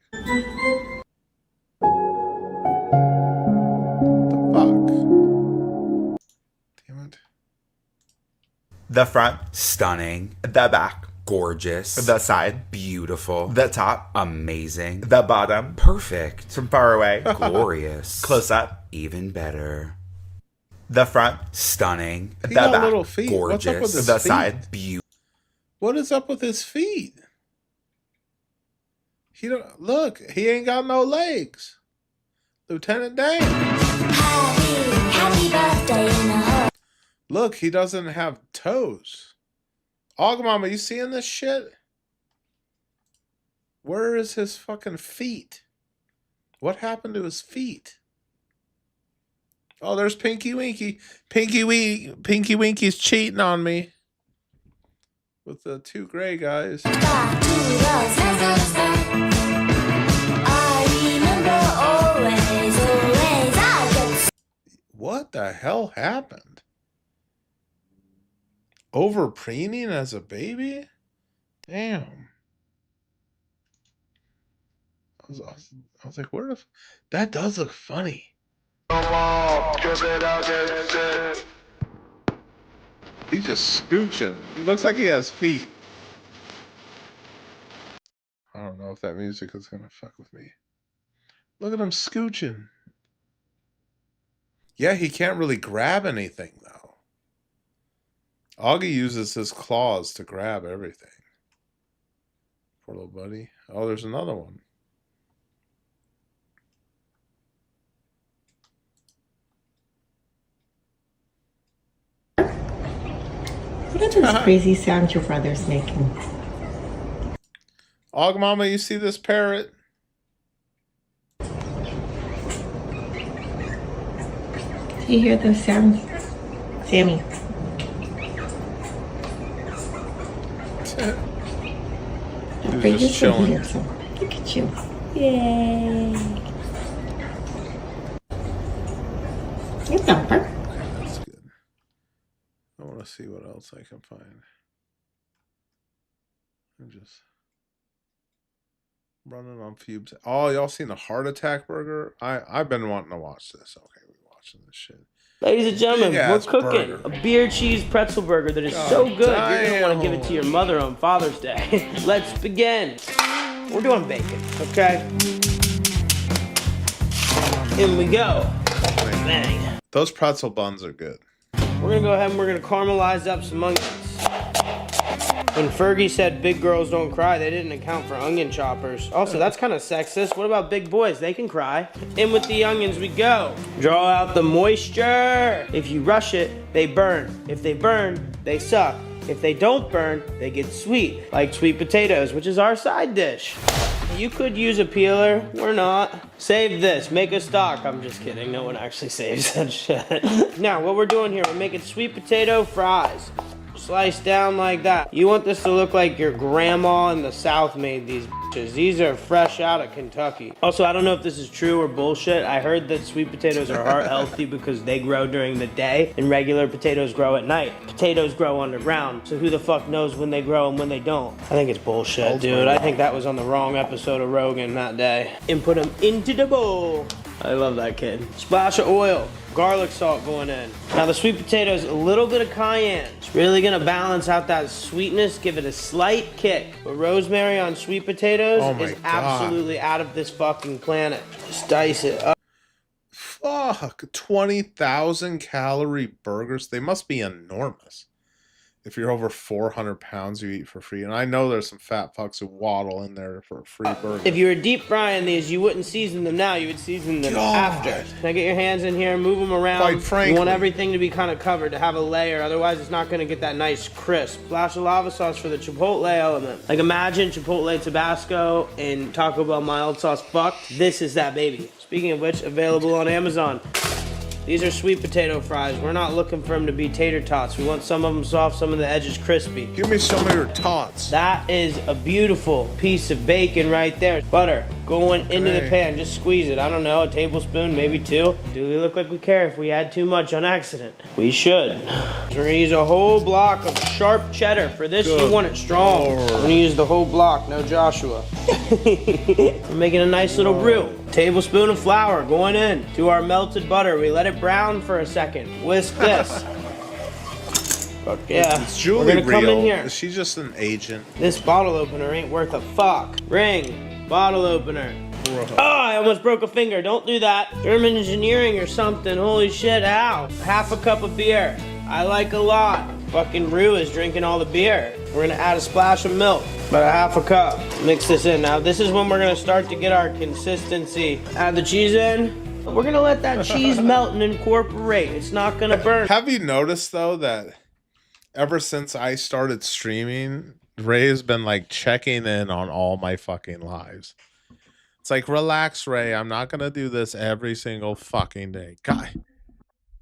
Q: The front, stunning. The back, gorgeous. The side, beautiful. The top, amazing. The bottom, perfect. From far away, glorious. Close up, even better. The front, stunning.
A: He
Q: the
A: got
Q: back,
A: little feet.
Q: gorgeous.
A: What's up with his
Q: the
A: feet?
Q: side, beautiful.
A: What is up with his feet? He don't look. He ain't got no legs. Lieutenant Dan. Happy birthday. Look, he doesn't have toes. Mama, you seeing this shit? Where is his fucking feet? What happened to his feet? Oh, there's Pinky Winky. Pinky Winky's cheating on me. With the 2 gray guys. What the hell happened? Over preening as a baby? Damn. I was like, where the that does look funny. He's just scooching. He looks like he has feet. I don't know if that music is gonna fuck with me. Look at him scooching. Yeah, he can't really grab anything though. Augie uses his claws to grab everything. Poor little buddy. Oh, there's another one.
S: What are those crazy sounds your brother's making?
A: Mama, you see this parrot?
S: Do you hear those sounds? Sammy.
A: He's just chilling.
S: Look at you. Yay. You thumper.
A: That's good. I want to see what else I can find. I'm just running on fumes. Oh, y'all seen the heart attack burger? I've been wanting to watch this. Okay, we're watching this shit.
T: Ladies and gentlemen, we're
A: Big-ass
T: cooking
A: burger.
T: a beer cheese pretzel burger that is so good, you're gonna want to give it to your mother on Father's Day. Let's begin. We're doing bacon, okay? In we go. Bang.
A: Those pretzel buns are good.
T: We're gonna go ahead and we're gonna caramelize up some onions. When Fergie said big girls don't cry, they didn't account for onion choppers. Also, that's kind of sexist. What about big boys? They can cry. In with the onions we go. Draw out the moisture. If you rush it, they burn. If they burn, they suck. If they don't burn, they get sweet, like sweet potatoes, which is our side dish. You could use a peeler, we're not. Save this, make a stock. I'm just kidding, no one actually saves that shit. Now, what we're doing here, we're making sweet potato fries. Sliced down like that. You want this to look like your grandma in the South made these bitches. These are fresh out of Kentucky. Also, I don't know if this is true or bullshit. I heard that sweet potatoes are heart healthy because they grow during the day and regular potatoes grow at night. Potatoes grow underground, so who the fuck knows when they grow and when they don't? I think it's bullshit, dude. I think that was on the wrong episode of Rogan that day. And put them into the bowl. I love that kid. Splash of oil. Garlic salt going in. Now the sweet potatoes, a little bit of cayenne. It's really gonna balance out that sweetness, give it a slight kick. But rosemary on sweet potatoes is absolutely out of this fucking planet. Just dice it up.
A: Fuck, 20,000 calorie burgers. They must be enormous. If you're over 400 pounds, you eat for free. And I know there's some fat fucks who waddle in there for a free burger.
T: If you were deep frying these, you wouldn't season them now. You would season them after. Can I get your hands in here and move them around?
A: Quite frankly.
T: You want everything to be kind of covered, to have a layer. Otherwise, it's not going to get that nice crisp. Splash of lava sauce for the chipotle element. Like imagine Chipotle Tabasco and Taco Bell mild sauce fucked. This is that baby. Speaking of which, available on Amazon. These are sweet potato fries. We're not looking for them to be tater tots. We want some of them soft, some of the edges crispy.
A: Give me some of your tots.
T: That is a beautiful piece of bacon right there. Butter going into the pan. Just squeeze it. I don't know, a tablespoon, maybe 2. Do we look like we care if we add too much on accident? We should. We're gonna use a whole block of sharp cheddar. For this, you want it strong. We're gonna use the whole block, no Joshua. We're making a nice little brew. Tablespoon of flour going in to our melted butter. We let it brown for a second. Whisk this. Fuck yeah.
A: Is Julie
T: We're gonna come in
A: real?
T: here.
A: Is she just an agent?
T: This bottle opener ain't worth a fuck. Ring. Bottle opener. Oh, I almost broke a finger. Don't do that. German engineering or something. Holy shit, ow. Half a cup of beer. I like a lot. Fucking Rue is drinking all the beer. We're gonna add a splash of milk. About a half a cup. Mix this in. Now this is when we're gonna start to get our consistency. Add the cheese in. We're gonna let that cheese melt and incorporate. It's not gonna burn.
A: Have you noticed though that ever since I started streaming, Ray has been like checking in on all my fucking lives. It's like, relax, Ray. I'm not gonna do this every single fucking day. Guy.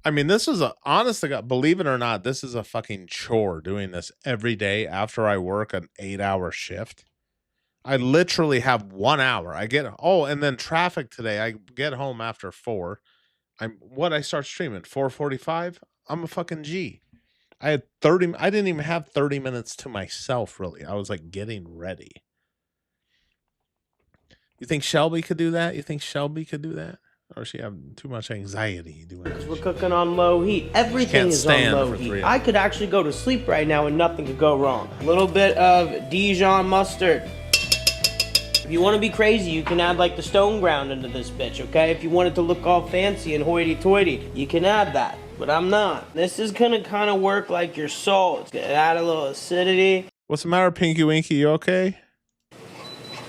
A: I mean, this is a, honest to God, believe it or not, this is a fucking chore doing this every day after I work an 8-hour shift. I literally have 1 hour. I get, and then traffic today. I get home after 4. I start streaming 4:45. I'm a fucking G. I had 30. I didn't even have 30 minutes to myself, really. I was like getting ready. You think Shelby could do that? Or she have too much anxiety doing it?
T: We're cooking on low heat. Everything is on low heat. I could actually go to sleep right now and nothing could go wrong. A little bit of Dijon mustard. If you want to be crazy, you can add like the stone ground into this bitch, okay? If you want it to look all fancy and hoity-toity, you can add that. But I'm not. This is gonna kind of work like your salt. It's gonna add a little acidity.
A: What's the matter, Pinky Winky? You okay?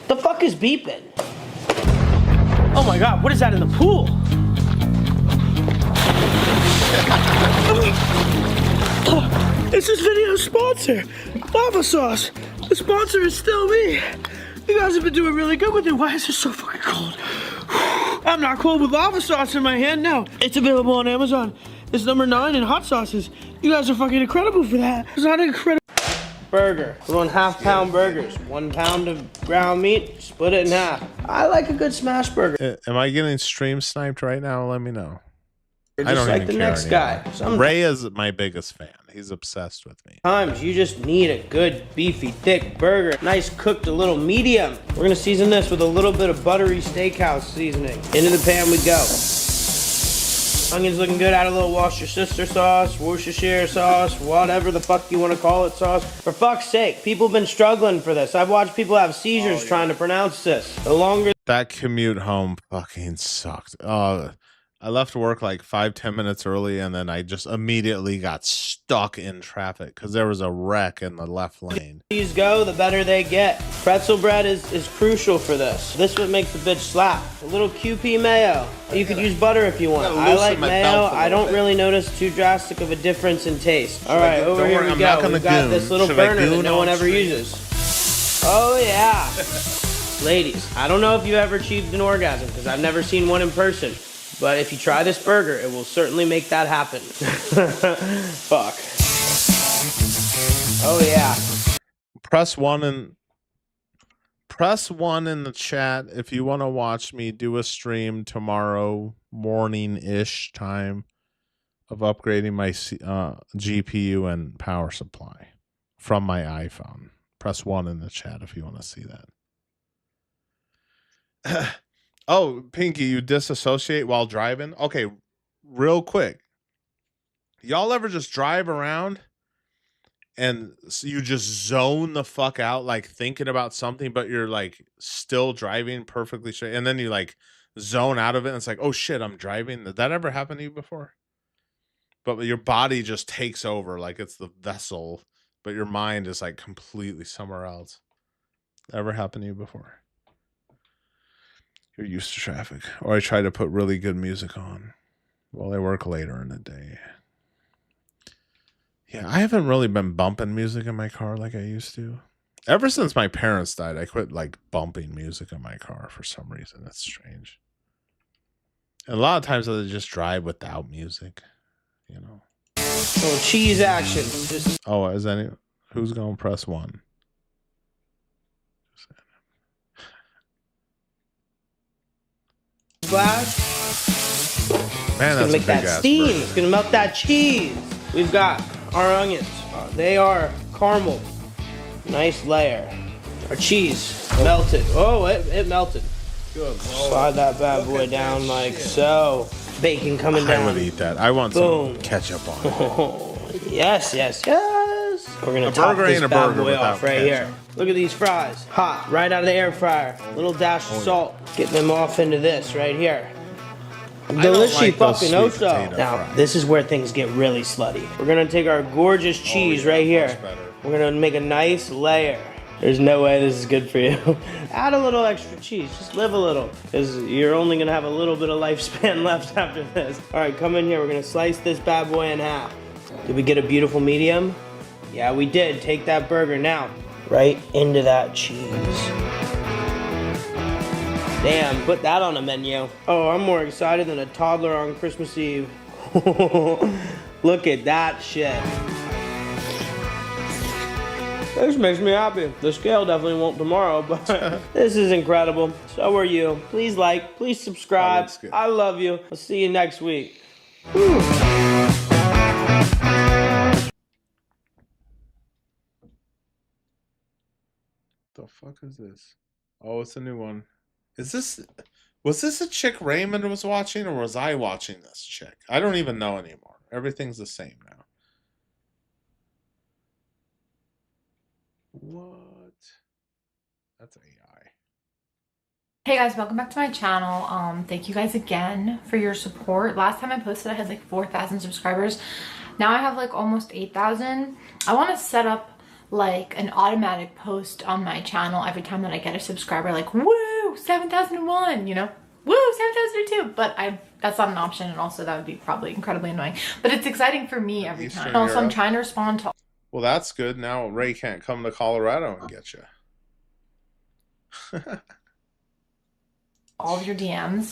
T: The fuck is beeping? Oh my god, what is that in the pool? It's this video's sponsor, Lava Sauce. The sponsor is still me. You guys have been doing really good with it. Why is it so fucking cold? I'm not cold with lava sauce in my hand now. It's available on Amazon. It's number 9 in hot sauces. You guys are fucking incredible for that. Is that incredible? Burger. We're on half-pound burgers. 1 pound of ground meat, split it in half. I like a good smash burger.
A: Am I getting stream sniped right now? Let me know.
T: You're just like the next guy.
A: Ray is my biggest fan. He's obsessed with me.
T: Sometimes you just need a good, beefy, thick burger. Nice cooked, a little medium. We're gonna season this with a little bit of buttery steakhouse seasoning. Into the pan we go. Onions looking good. Add a little Worcestershire sauce, Worcestershire sauce, whatever the fuck you want to call it sauce. For fuck's sake, people have been struggling for this. I've watched people have seizures trying to pronounce this. The longer
A: that commute home fucking sucked. I left work like 5-10 minutes early, and then I just immediately got stuck in traffic because there was a wreck in the left lane.
T: these go, the better they get. Pretzel bread is crucial for this. This is what makes the bitch slap. A little QP mayo. You could use butter if you want. I like mayo. I don't really notice too drastic of a difference in taste. All right, over here we go. We've got this little burner that no one ever uses. Oh yeah. Ladies, I don't know if you've ever achieved an orgasm because I've never seen one in person. But if you try this burger, it will certainly make that happen. Fuck. Oh yeah.
A: Press one in the chat if you want to watch me do a stream tomorrow morning-ish time of upgrading my GPU and power supply from my iPhone. Press 1 in the chat if you want to see that. Oh, Pinky, you disassociate while driving? Okay, real quick. Y'all ever just drive around and you just zone the fuck out, like thinking about something, but you're like still driving perfectly straight, and then you like zone out of it and it's like, oh shit, I'm driving? Did that ever happen to you before? But your body just takes over, like it's the vessel, but your mind is like completely somewhere else. Ever happened to you before? You're used to traffic. Or I try to put really good music on while I work later in the day. Yeah, I haven't really been bumping music in my car like I used to. Ever since my parents died, I quit like bumping music in my car for some reason. That's strange. And a lot of times I just drive without music, you know.
T: Oh, cheese action. Just
A: oh, is any who's gonna press 1?
T: splash.
A: Man, that's
T: gonna make that steam. Burger. It's gonna melt that cheese. We've got our onions. They are caramel. Nice layer. Our cheese melted. Oh, it melted. Good. Slide that bad boy down like so. Bacon coming down.
A: I would eat that. I want some ketchup on it.
T: Oh, yes. We're gonna top this bad boy off right here. Look at these fries. Hot, right out of the air fryer. Little dash of salt. Getting them off into this right here. Delicious like fucking oso. Now, this is where things get really slutty. We're gonna take our gorgeous cheese right here. We're gonna make a nice layer. There's no way this is good for you. Add a little extra cheese, just live a little, because you're only gonna have a little bit of lifespan left after this. All right, come in here, we're gonna slice this bad boy in half. Did we get a beautiful medium? Yeah, we did. Take that burger now. Right into that cheese. Damn, put that on a menu. Oh, I'm more excited than a toddler on Christmas Eve. Look at that shit. This makes me happy. The scale definitely won't tomorrow, but this is incredible. So are you. Please like, please subscribe. I love you. I'll see you next week. Whew.
A: The fuck is this? Oh, it's a new one. Was this a chick Raymond was watching, or was I watching this chick? I don't even know anymore. Everything's the same now. What? That's AI.
B: Hey guys, welcome back to my channel. Thank you guys again for your support. Last time I posted, I had like 4,000 subscribers. Now I have like almost 8,000. I want to set up like an automatic post on my channel every time that I get a subscriber, like woo 7,001, you know, woo 7,002, but that's not an option, and also that would be probably incredibly annoying, but it's exciting for me every time. And also I'm trying to respond to
A: well, that's good. Now Ray can't come to Colorado and get you.
B: all of your DMs.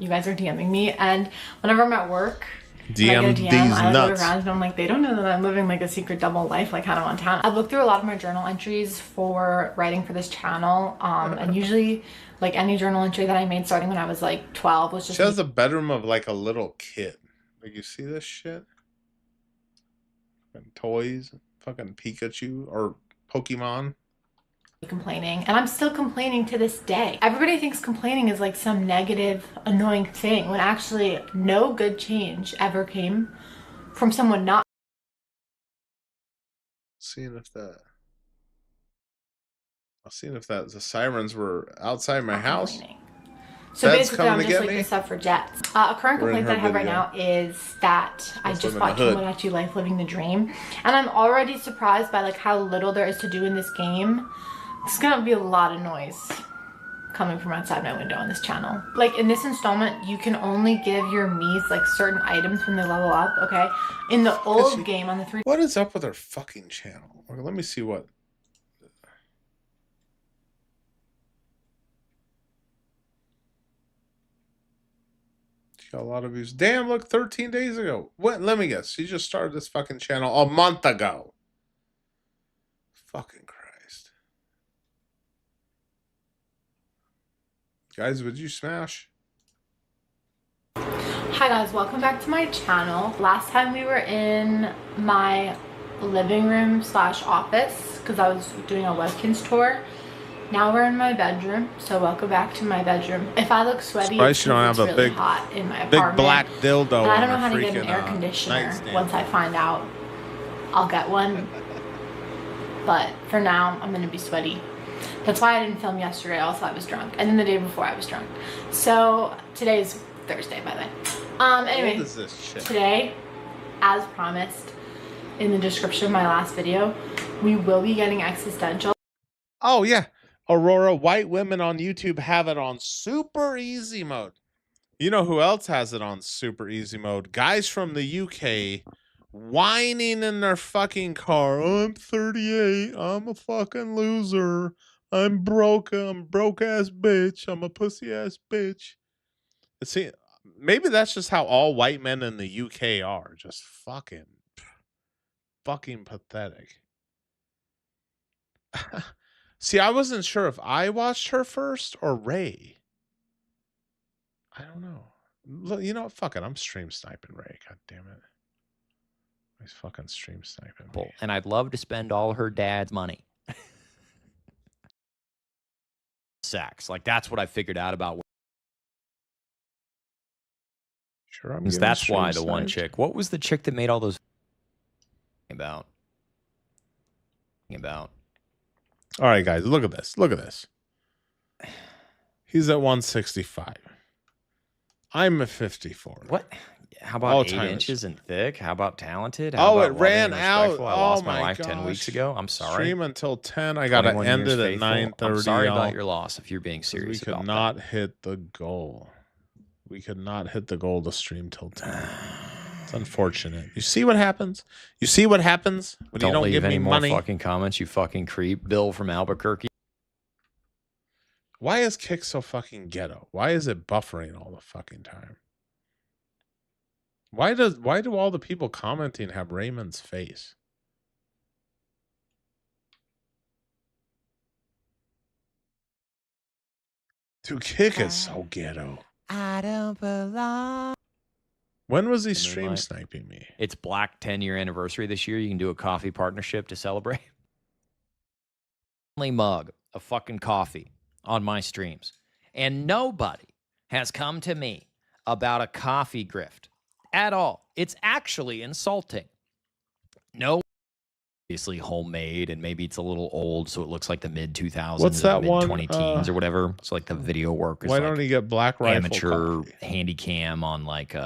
B: You guys are DMing me, and whenever I'm at work,
A: DM these nuts.
B: I look around and I'm like, they don't know that I'm living like a secret double life like Hannah Montana. I've looked through a lot of my journal entries for writing for this channel, and usually like any journal entry that I made starting when I was like 12 was just...
A: She has a bedroom of like a little kid. Like, you see this shit? And toys, fucking Pikachu or Pokemon.
B: complaining, and I'm still complaining to this day. Everybody thinks complaining is like some negative, annoying thing, when actually no good change ever came from someone not
A: seeing if that. I'll see if that the sirens were outside my house.
B: So basically, I'm just like the suffragettes. A current complaint that I have right now is that I just bought Kindle Actually Life Living the Dream, and I'm already surprised by like how little there is to do in this game. It's gonna be a lot of noise coming from outside my window on this channel. Like in this installment, you can only give your Miis like certain items when they level up, okay? In the old game on the 3...
A: What is up with her fucking channel? Okay, let me see what... She got a lot of views. Damn, look, 13 days ago. What? Let me guess. She just started this fucking channel a month ago. Fucking Christ. Guys, would you smash?
B: Hi guys, welcome back to my channel. Last time we were in my living room / office because I was doing a Webkins tour. Now we're in my bedroom, so welcome back to my bedroom. If I look sweaty, it's really big, hot in my apartment.
A: Big black dildo.
B: And I don't know how to get an air conditioner. Once I find out, I'll get one. But for now, I'm gonna be sweaty. That's why I didn't film yesterday. Also, I was drunk, and then the day before I was drunk. So today's Thursday, by the way. Anyway,
A: what is this shit?
B: Today, as promised in the description of my last video, we will be getting existential.
A: Oh yeah. Aurora, white women on YouTube have it on super easy mode. You know who else has it on super easy mode? Guys from the UK whining in their fucking car. Oh, I'm 38. I'm a fucking loser. I'm broke ass bitch. I'm a pussy ass bitch. See, maybe that's just how all white men in the UK are. Just fucking pathetic. See, I wasn't sure if I watched her first or Ray. I don't know. You know what? Fuck it. I'm stream sniping Ray. God damn it. He's fucking stream sniping me.
O: And I'd love to spend all her dad's money. Sex. Like, that's what I figured out about.
A: Sure, I'm
O: that's why the one chick. What was the chick that made all those about?
A: All right, guys, look at this. Look at this. He's at 165. I'm at 54.
O: What? How about 8 inches and thick? How about talented? How about
A: it ran out.
O: I lost my life 10 weeks ago. I'm sorry.
A: Stream until 10. I got to end it at 9:30.
O: I'm sorry about your loss if you're being serious about that.
A: We could not hit the goal. We could not hit the goal to stream till 10. It's unfortunate. You see what happens? You see what happens when you don't give me money?
O: More fucking comments, you fucking creep. Bill from Albuquerque.
A: Why is Kick so fucking ghetto? Why is it buffering all the fucking time? Why do all the people commenting have Raymond's face? Dude, Kick is so ghetto.
V: I don't belong.
A: When was he stream sniping me?
O: It's Black 10-year anniversary this year. You can do a coffee partnership to celebrate. Only mug of fucking coffee on my streams. And nobody has come to me about a coffee grift at all. It's actually insulting. No, obviously homemade, and maybe it's a little old, so it looks like the mid-2000s.
A: What's that one?
O: Mid-2010s or whatever. So like the video work is
A: why
O: like
A: don't you get Black Rifle
O: amateur
A: coffee?
O: handy cam on like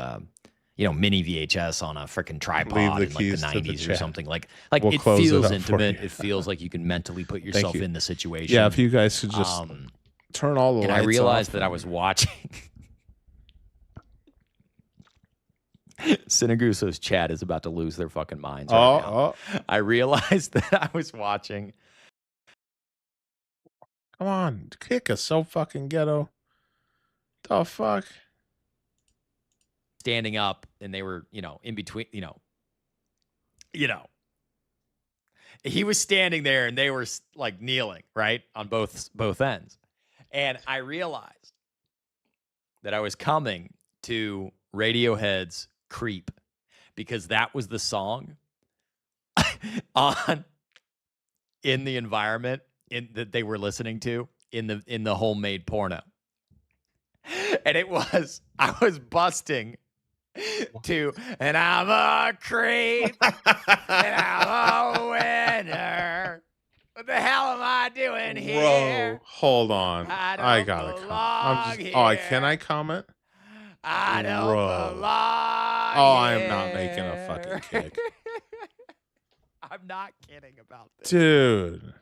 O: mini VHS on a freaking tripod in like the 90s or something. Like we'll it feels intimate. It feels like you can mentally put yourself in the situation.
A: Yeah, if you guys could just turn all the lights off.
O: And I realized that I was watching Sinaguso's chat is about to lose their fucking minds right now. I realized that I was watching.
A: Come on, Kick is so fucking ghetto. The fuck?
O: Standing up, and they were, in between, he was standing there, and they were like kneeling, right, on both ends, and I realized that I was coming to Radiohead's "Creep" because that was the song on in the environment that they were listening to in the homemade porno. And it was, I was busting to, and I'm a creep, and I'm a winner. What the hell am I doing here?
A: Bro, hold on. I gotta comment. Can I comment?
O: I don't belong.
A: I am not making a fucking kick.
O: I'm not kidding about this.
A: Dude.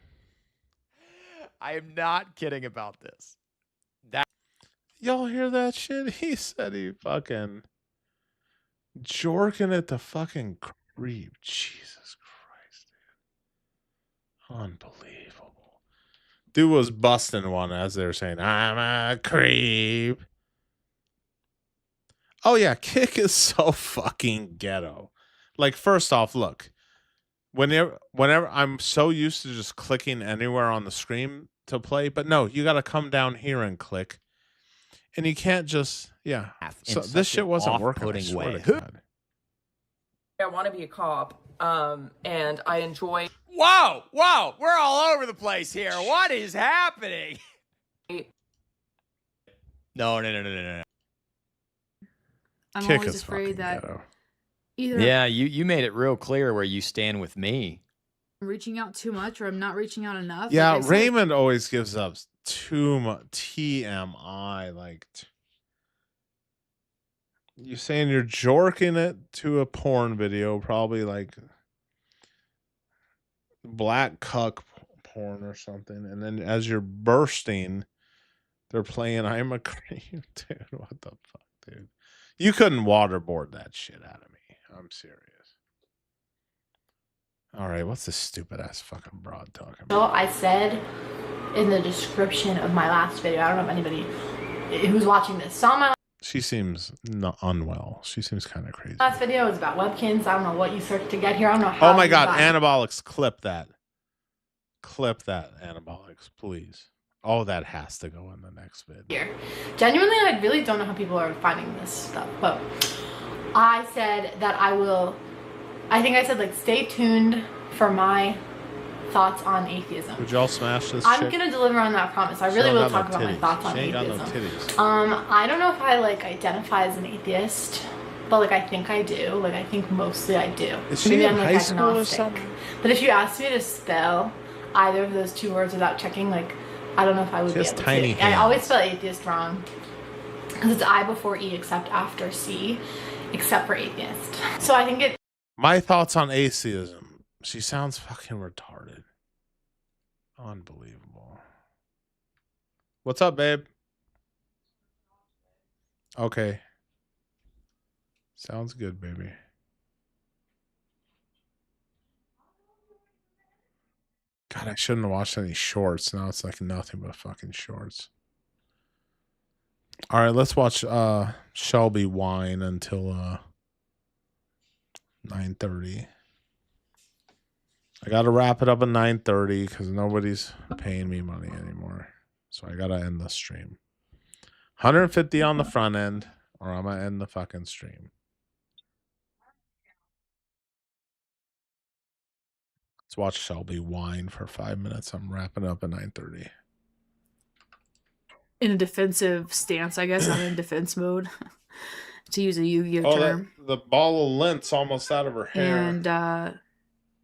O: I am not kidding about this.
A: Y'all hear that shit? He said he fucking jorking at the fucking creep. Jesus Christ, dude. Unbelievable. Dude was busting one as they were saying, I'm a creep. Oh yeah, kick is so fucking ghetto. Like, first off, look. Whenever I'm so used to just clicking anywhere on the screen to play, but no, you gotta come down here and click. And you can't just, yeah. So this shit wasn't working. I swear to God.
C: I want to be a cop, and I enjoy.
O: Whoa, we're all over the place here. What is happening? No.
M: I'm always afraid that either
O: yeah, you made it real clear where you stand with me.
M: I'm reaching out too much or I'm not reaching out enough.
A: Yeah, like Raymond always gives up too much TMI. Like, you're saying you're jorking it to a porn video, probably like black cuck porn or something, and then as you're bursting, they're playing I'm a cream. Dude, what the fuck, dude? You couldn't waterboard that shit out of me. I'm serious. All right, what's this stupid ass fucking broad talking about?
B: So I said in the description of my last video, I don't know if anybody who's watching this saw my
A: She seems unwell. She seems kind of crazy.
B: last video. It was about webkins. I don't know what you searched to get here. I don't know how.
A: Oh my God, Anabolics, clip that. Clip that, Anabolics, please. Oh, that has to go in the next vid.
B: Here. Genuinely, I really don't know how people are finding this stuff, but I said that I think I said, like, stay tuned for my thoughts on atheism.
A: Would y'all smash this
B: I'm
A: chick?
B: gonna deliver on that promise. I really will talk about my thoughts on atheism.
A: Got no titties.
B: I don't know if I like identify as an atheist, but like I think I do. Like I think mostly I do.
A: Is she
B: Maybe
A: in
B: I'm like
A: high school or
B: agnostic.
A: something?
B: But if you asked me to spell either of those two words without checking, like I don't know if I would
A: Just
B: be able
A: tiny
B: to. I always spell atheist wrong because it's I before E except after C, except for atheist. So I think it.
A: My thoughts on atheism. She sounds fucking retarded. Unbelievable. What's up, babe? Okay. Sounds good, baby. God, I shouldn't have watched any shorts. Now it's like nothing but fucking shorts. All right, let's watch Shelby whine until 9:30. I got to wrap it up at 9:30 because nobody's paying me money anymore. So I got to end the stream. 150 on the front end or I'm going to end the fucking stream. Let's watch Shelby whine for 5 minutes. I'm wrapping up at 9:30.
M: In a defensive stance, I guess. I'm in defense mode, to use a Yu-Gi-Oh term.
A: The ball of lint's almost out of her hair.
M: And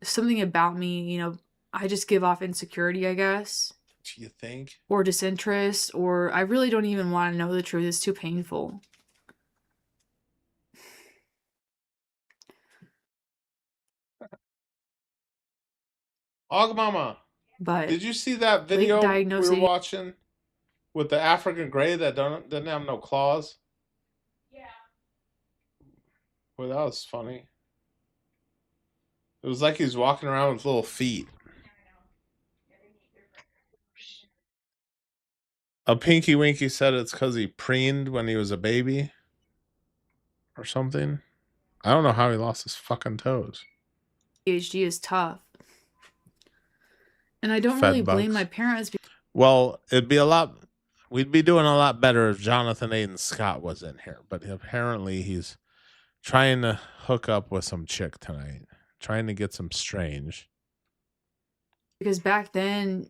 M: something about me, you know, I just give off insecurity, I guess.
A: Do you think?
M: Or disinterest, or I really don't even want to know the truth. It's too painful.
A: Mama,
M: but
A: did you see that video we were watching with the African gray that didn't have no claws? Yeah. Well, that was funny. It was like he was walking around with little feet. A Pinky Winky said it's because he preened when he was a baby or something. I don't know how he lost his fucking toes.
M: PhD is tough. And I don't really blame my parents.
A: Well, it'd be a lot. We'd be doing a lot better if Jonathan Aiden Scott was in here. But apparently he's trying to hook up with some chick tonight. Trying to get some strange.
M: Because back then,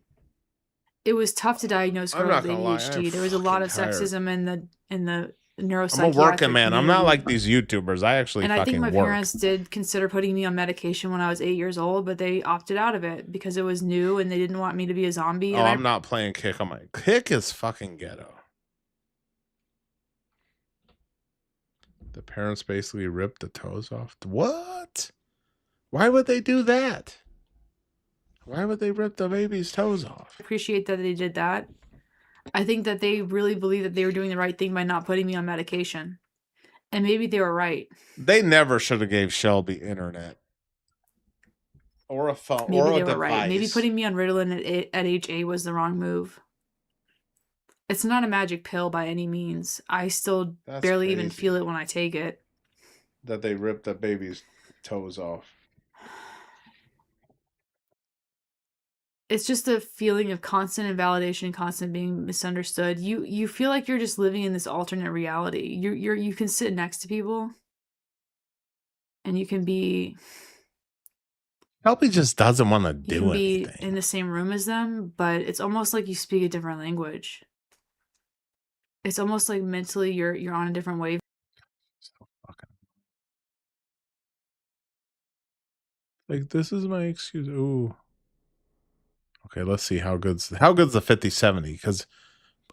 M: it was tough to diagnose girls with ADHD. There was a lot of sexism in the neuropsychiatric
A: I'm a working man. I'm not
M: community.
A: like these YouTubers. I actually
M: And
A: fucking
M: I think my
A: work.
M: parents did consider putting me on medication when I was 8 years old, but they opted out of it because it was new and they didn't want me to be a zombie.
A: Oh, I'm not playing Kick on my... Kick is fucking ghetto. The parents basically ripped the toes off. What? Why would they do that? Why would they rip the baby's toes off?
M: I appreciate that they did that. I think that they really believe that they were doing the right thing by not putting me on medication. And maybe they were right.
A: They never should have gave Shelby internet. Or a phone.
M: Maybe
A: or
M: they
A: a
M: were
A: device.
M: right. Maybe putting me on Ritalin at age 8 was the wrong move. It's not a magic pill by any means. I still barely even feel it when I take it.
A: That they ripped the baby's toes off.
M: It's just a feeling of constant invalidation, constant being misunderstood. You feel like you're just living in this alternate reality. You can sit next to people and you can be
A: Shelby just doesn't want to
M: you
A: do
M: can be
A: anything.
M: in the same room as them, but it's almost like you speak a different language. It's almost like mentally you're on a different wave.
A: Like, this is my excuse. Ooh. Okay, let's see how good's the 5070, because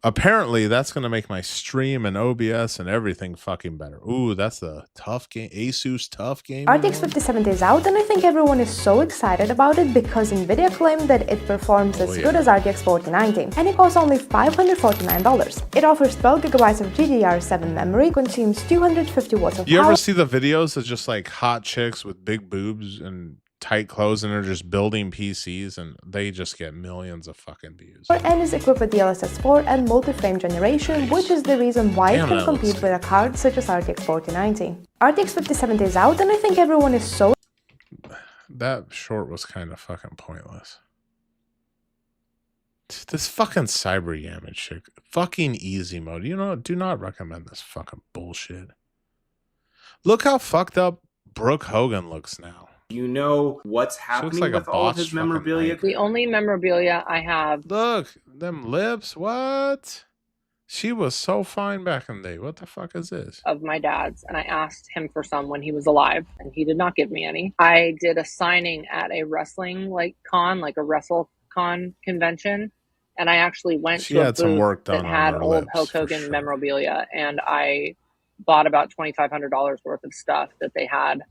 A: apparently that's gonna make my stream and OBS and everything fucking better. Ooh, that's a tough game. Asus tough game.
E: RTX 5070 is out, and I think everyone is so excited about it because Nvidia claimed that it performs as good as RTX 4090, and it costs only $549. It offers 12GB of GDDR7 memory, consumes 250 watts of
A: You
E: power.
A: ever see the videos of just like hot chicks with big boobs and tight clothes, and they're just building PCs, and they just get millions of fucking views?
E: And is equipped with DLSS 4 and multi-frame generation, which is the reason why it can compete with a card such as RTX 4090. RTX 5070 is out, and I think everyone is so...
A: That short was kind of fucking pointless. This fucking cyber yammage chick. Fucking easy mode. You know, do not recommend this fucking bullshit. Look how fucked up Brooke Hogan looks now.
F: You know what's happening
A: like a
F: with all of his
A: botched fucking
F: memorabilia?
B: The only memorabilia I have.
A: Look, them lips. What? She was so fine back in the day. What the fuck is this?
B: Of my dad's, and I asked him for some when he was alive, and he did not give me any. I did a signing at a wrestling like a WrestleCon convention, and I actually went
A: She
B: to a
A: had some
B: booth
A: work
B: that
A: done on
B: had
A: her
B: old
A: lips,
B: Hulk
A: for
B: Hogan
A: sure.
B: memorabilia, and I bought about $2,500 worth of stuff that they had.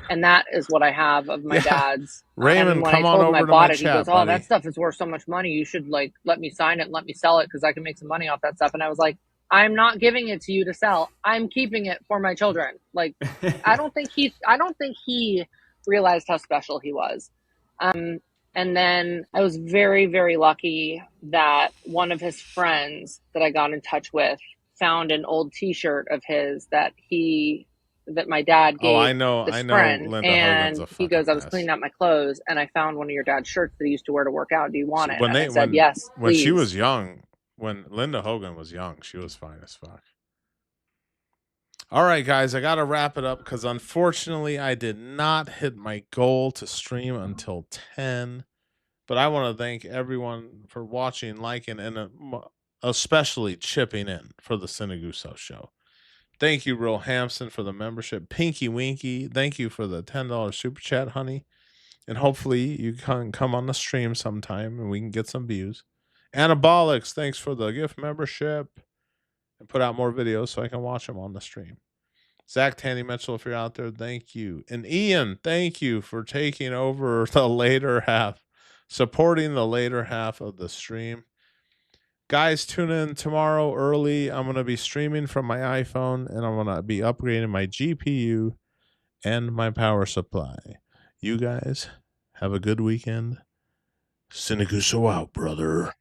B: And that is what I have of my dad's.
A: Raymond,
B: and when
A: come
B: I
A: on
B: told him
A: over
B: I
A: to
B: bought
A: my
B: it, he
A: chat,
B: goes, "Oh,
A: buddy."
B: that stuff is worth so much money. You should like let me sign it and let me sell it because I can make some money off that stuff." And I was like, "I'm not giving it to you to sell. I'm keeping it for my children." Like, I don't think he realized how special he was. And then I was very, very lucky that one of his friends that I got in touch with found an old T-shirt of his that my dad gave this friend,
A: Linda
B: and
A: Hogan's a
B: he goes, "I was cleaning out my clothes and I found one of your dad's shirts that he used to wear to work out. Do you want it?" And I said, "Yes,
A: when
B: please."
A: she was young, when Linda Hogan was young, she was fine as fuck. All right, guys, I got to wrap it up because unfortunately I did not hit my goal to stream until 10. But I want to thank everyone for watching, liking, and especially chipping in for the Sinaguso show. Thank you, Real Hampson, for the membership. Pinky Winky, thank you for the $10 super chat, honey. And hopefully you can come on the stream sometime and we can get some views. Anabolics, thanks for the gift membership. And put out more videos so I can watch them on the stream. Zach Tandy Mitchell, if you're out there, thank you. And Ian, thank you for taking over the later half, supporting the later half of the stream. Guys, tune in tomorrow early. I'm going to be streaming from my iPhone, and I'm going to be upgrading my GPU and my power supply. You guys have a good weekend. Sinaguso out, brother.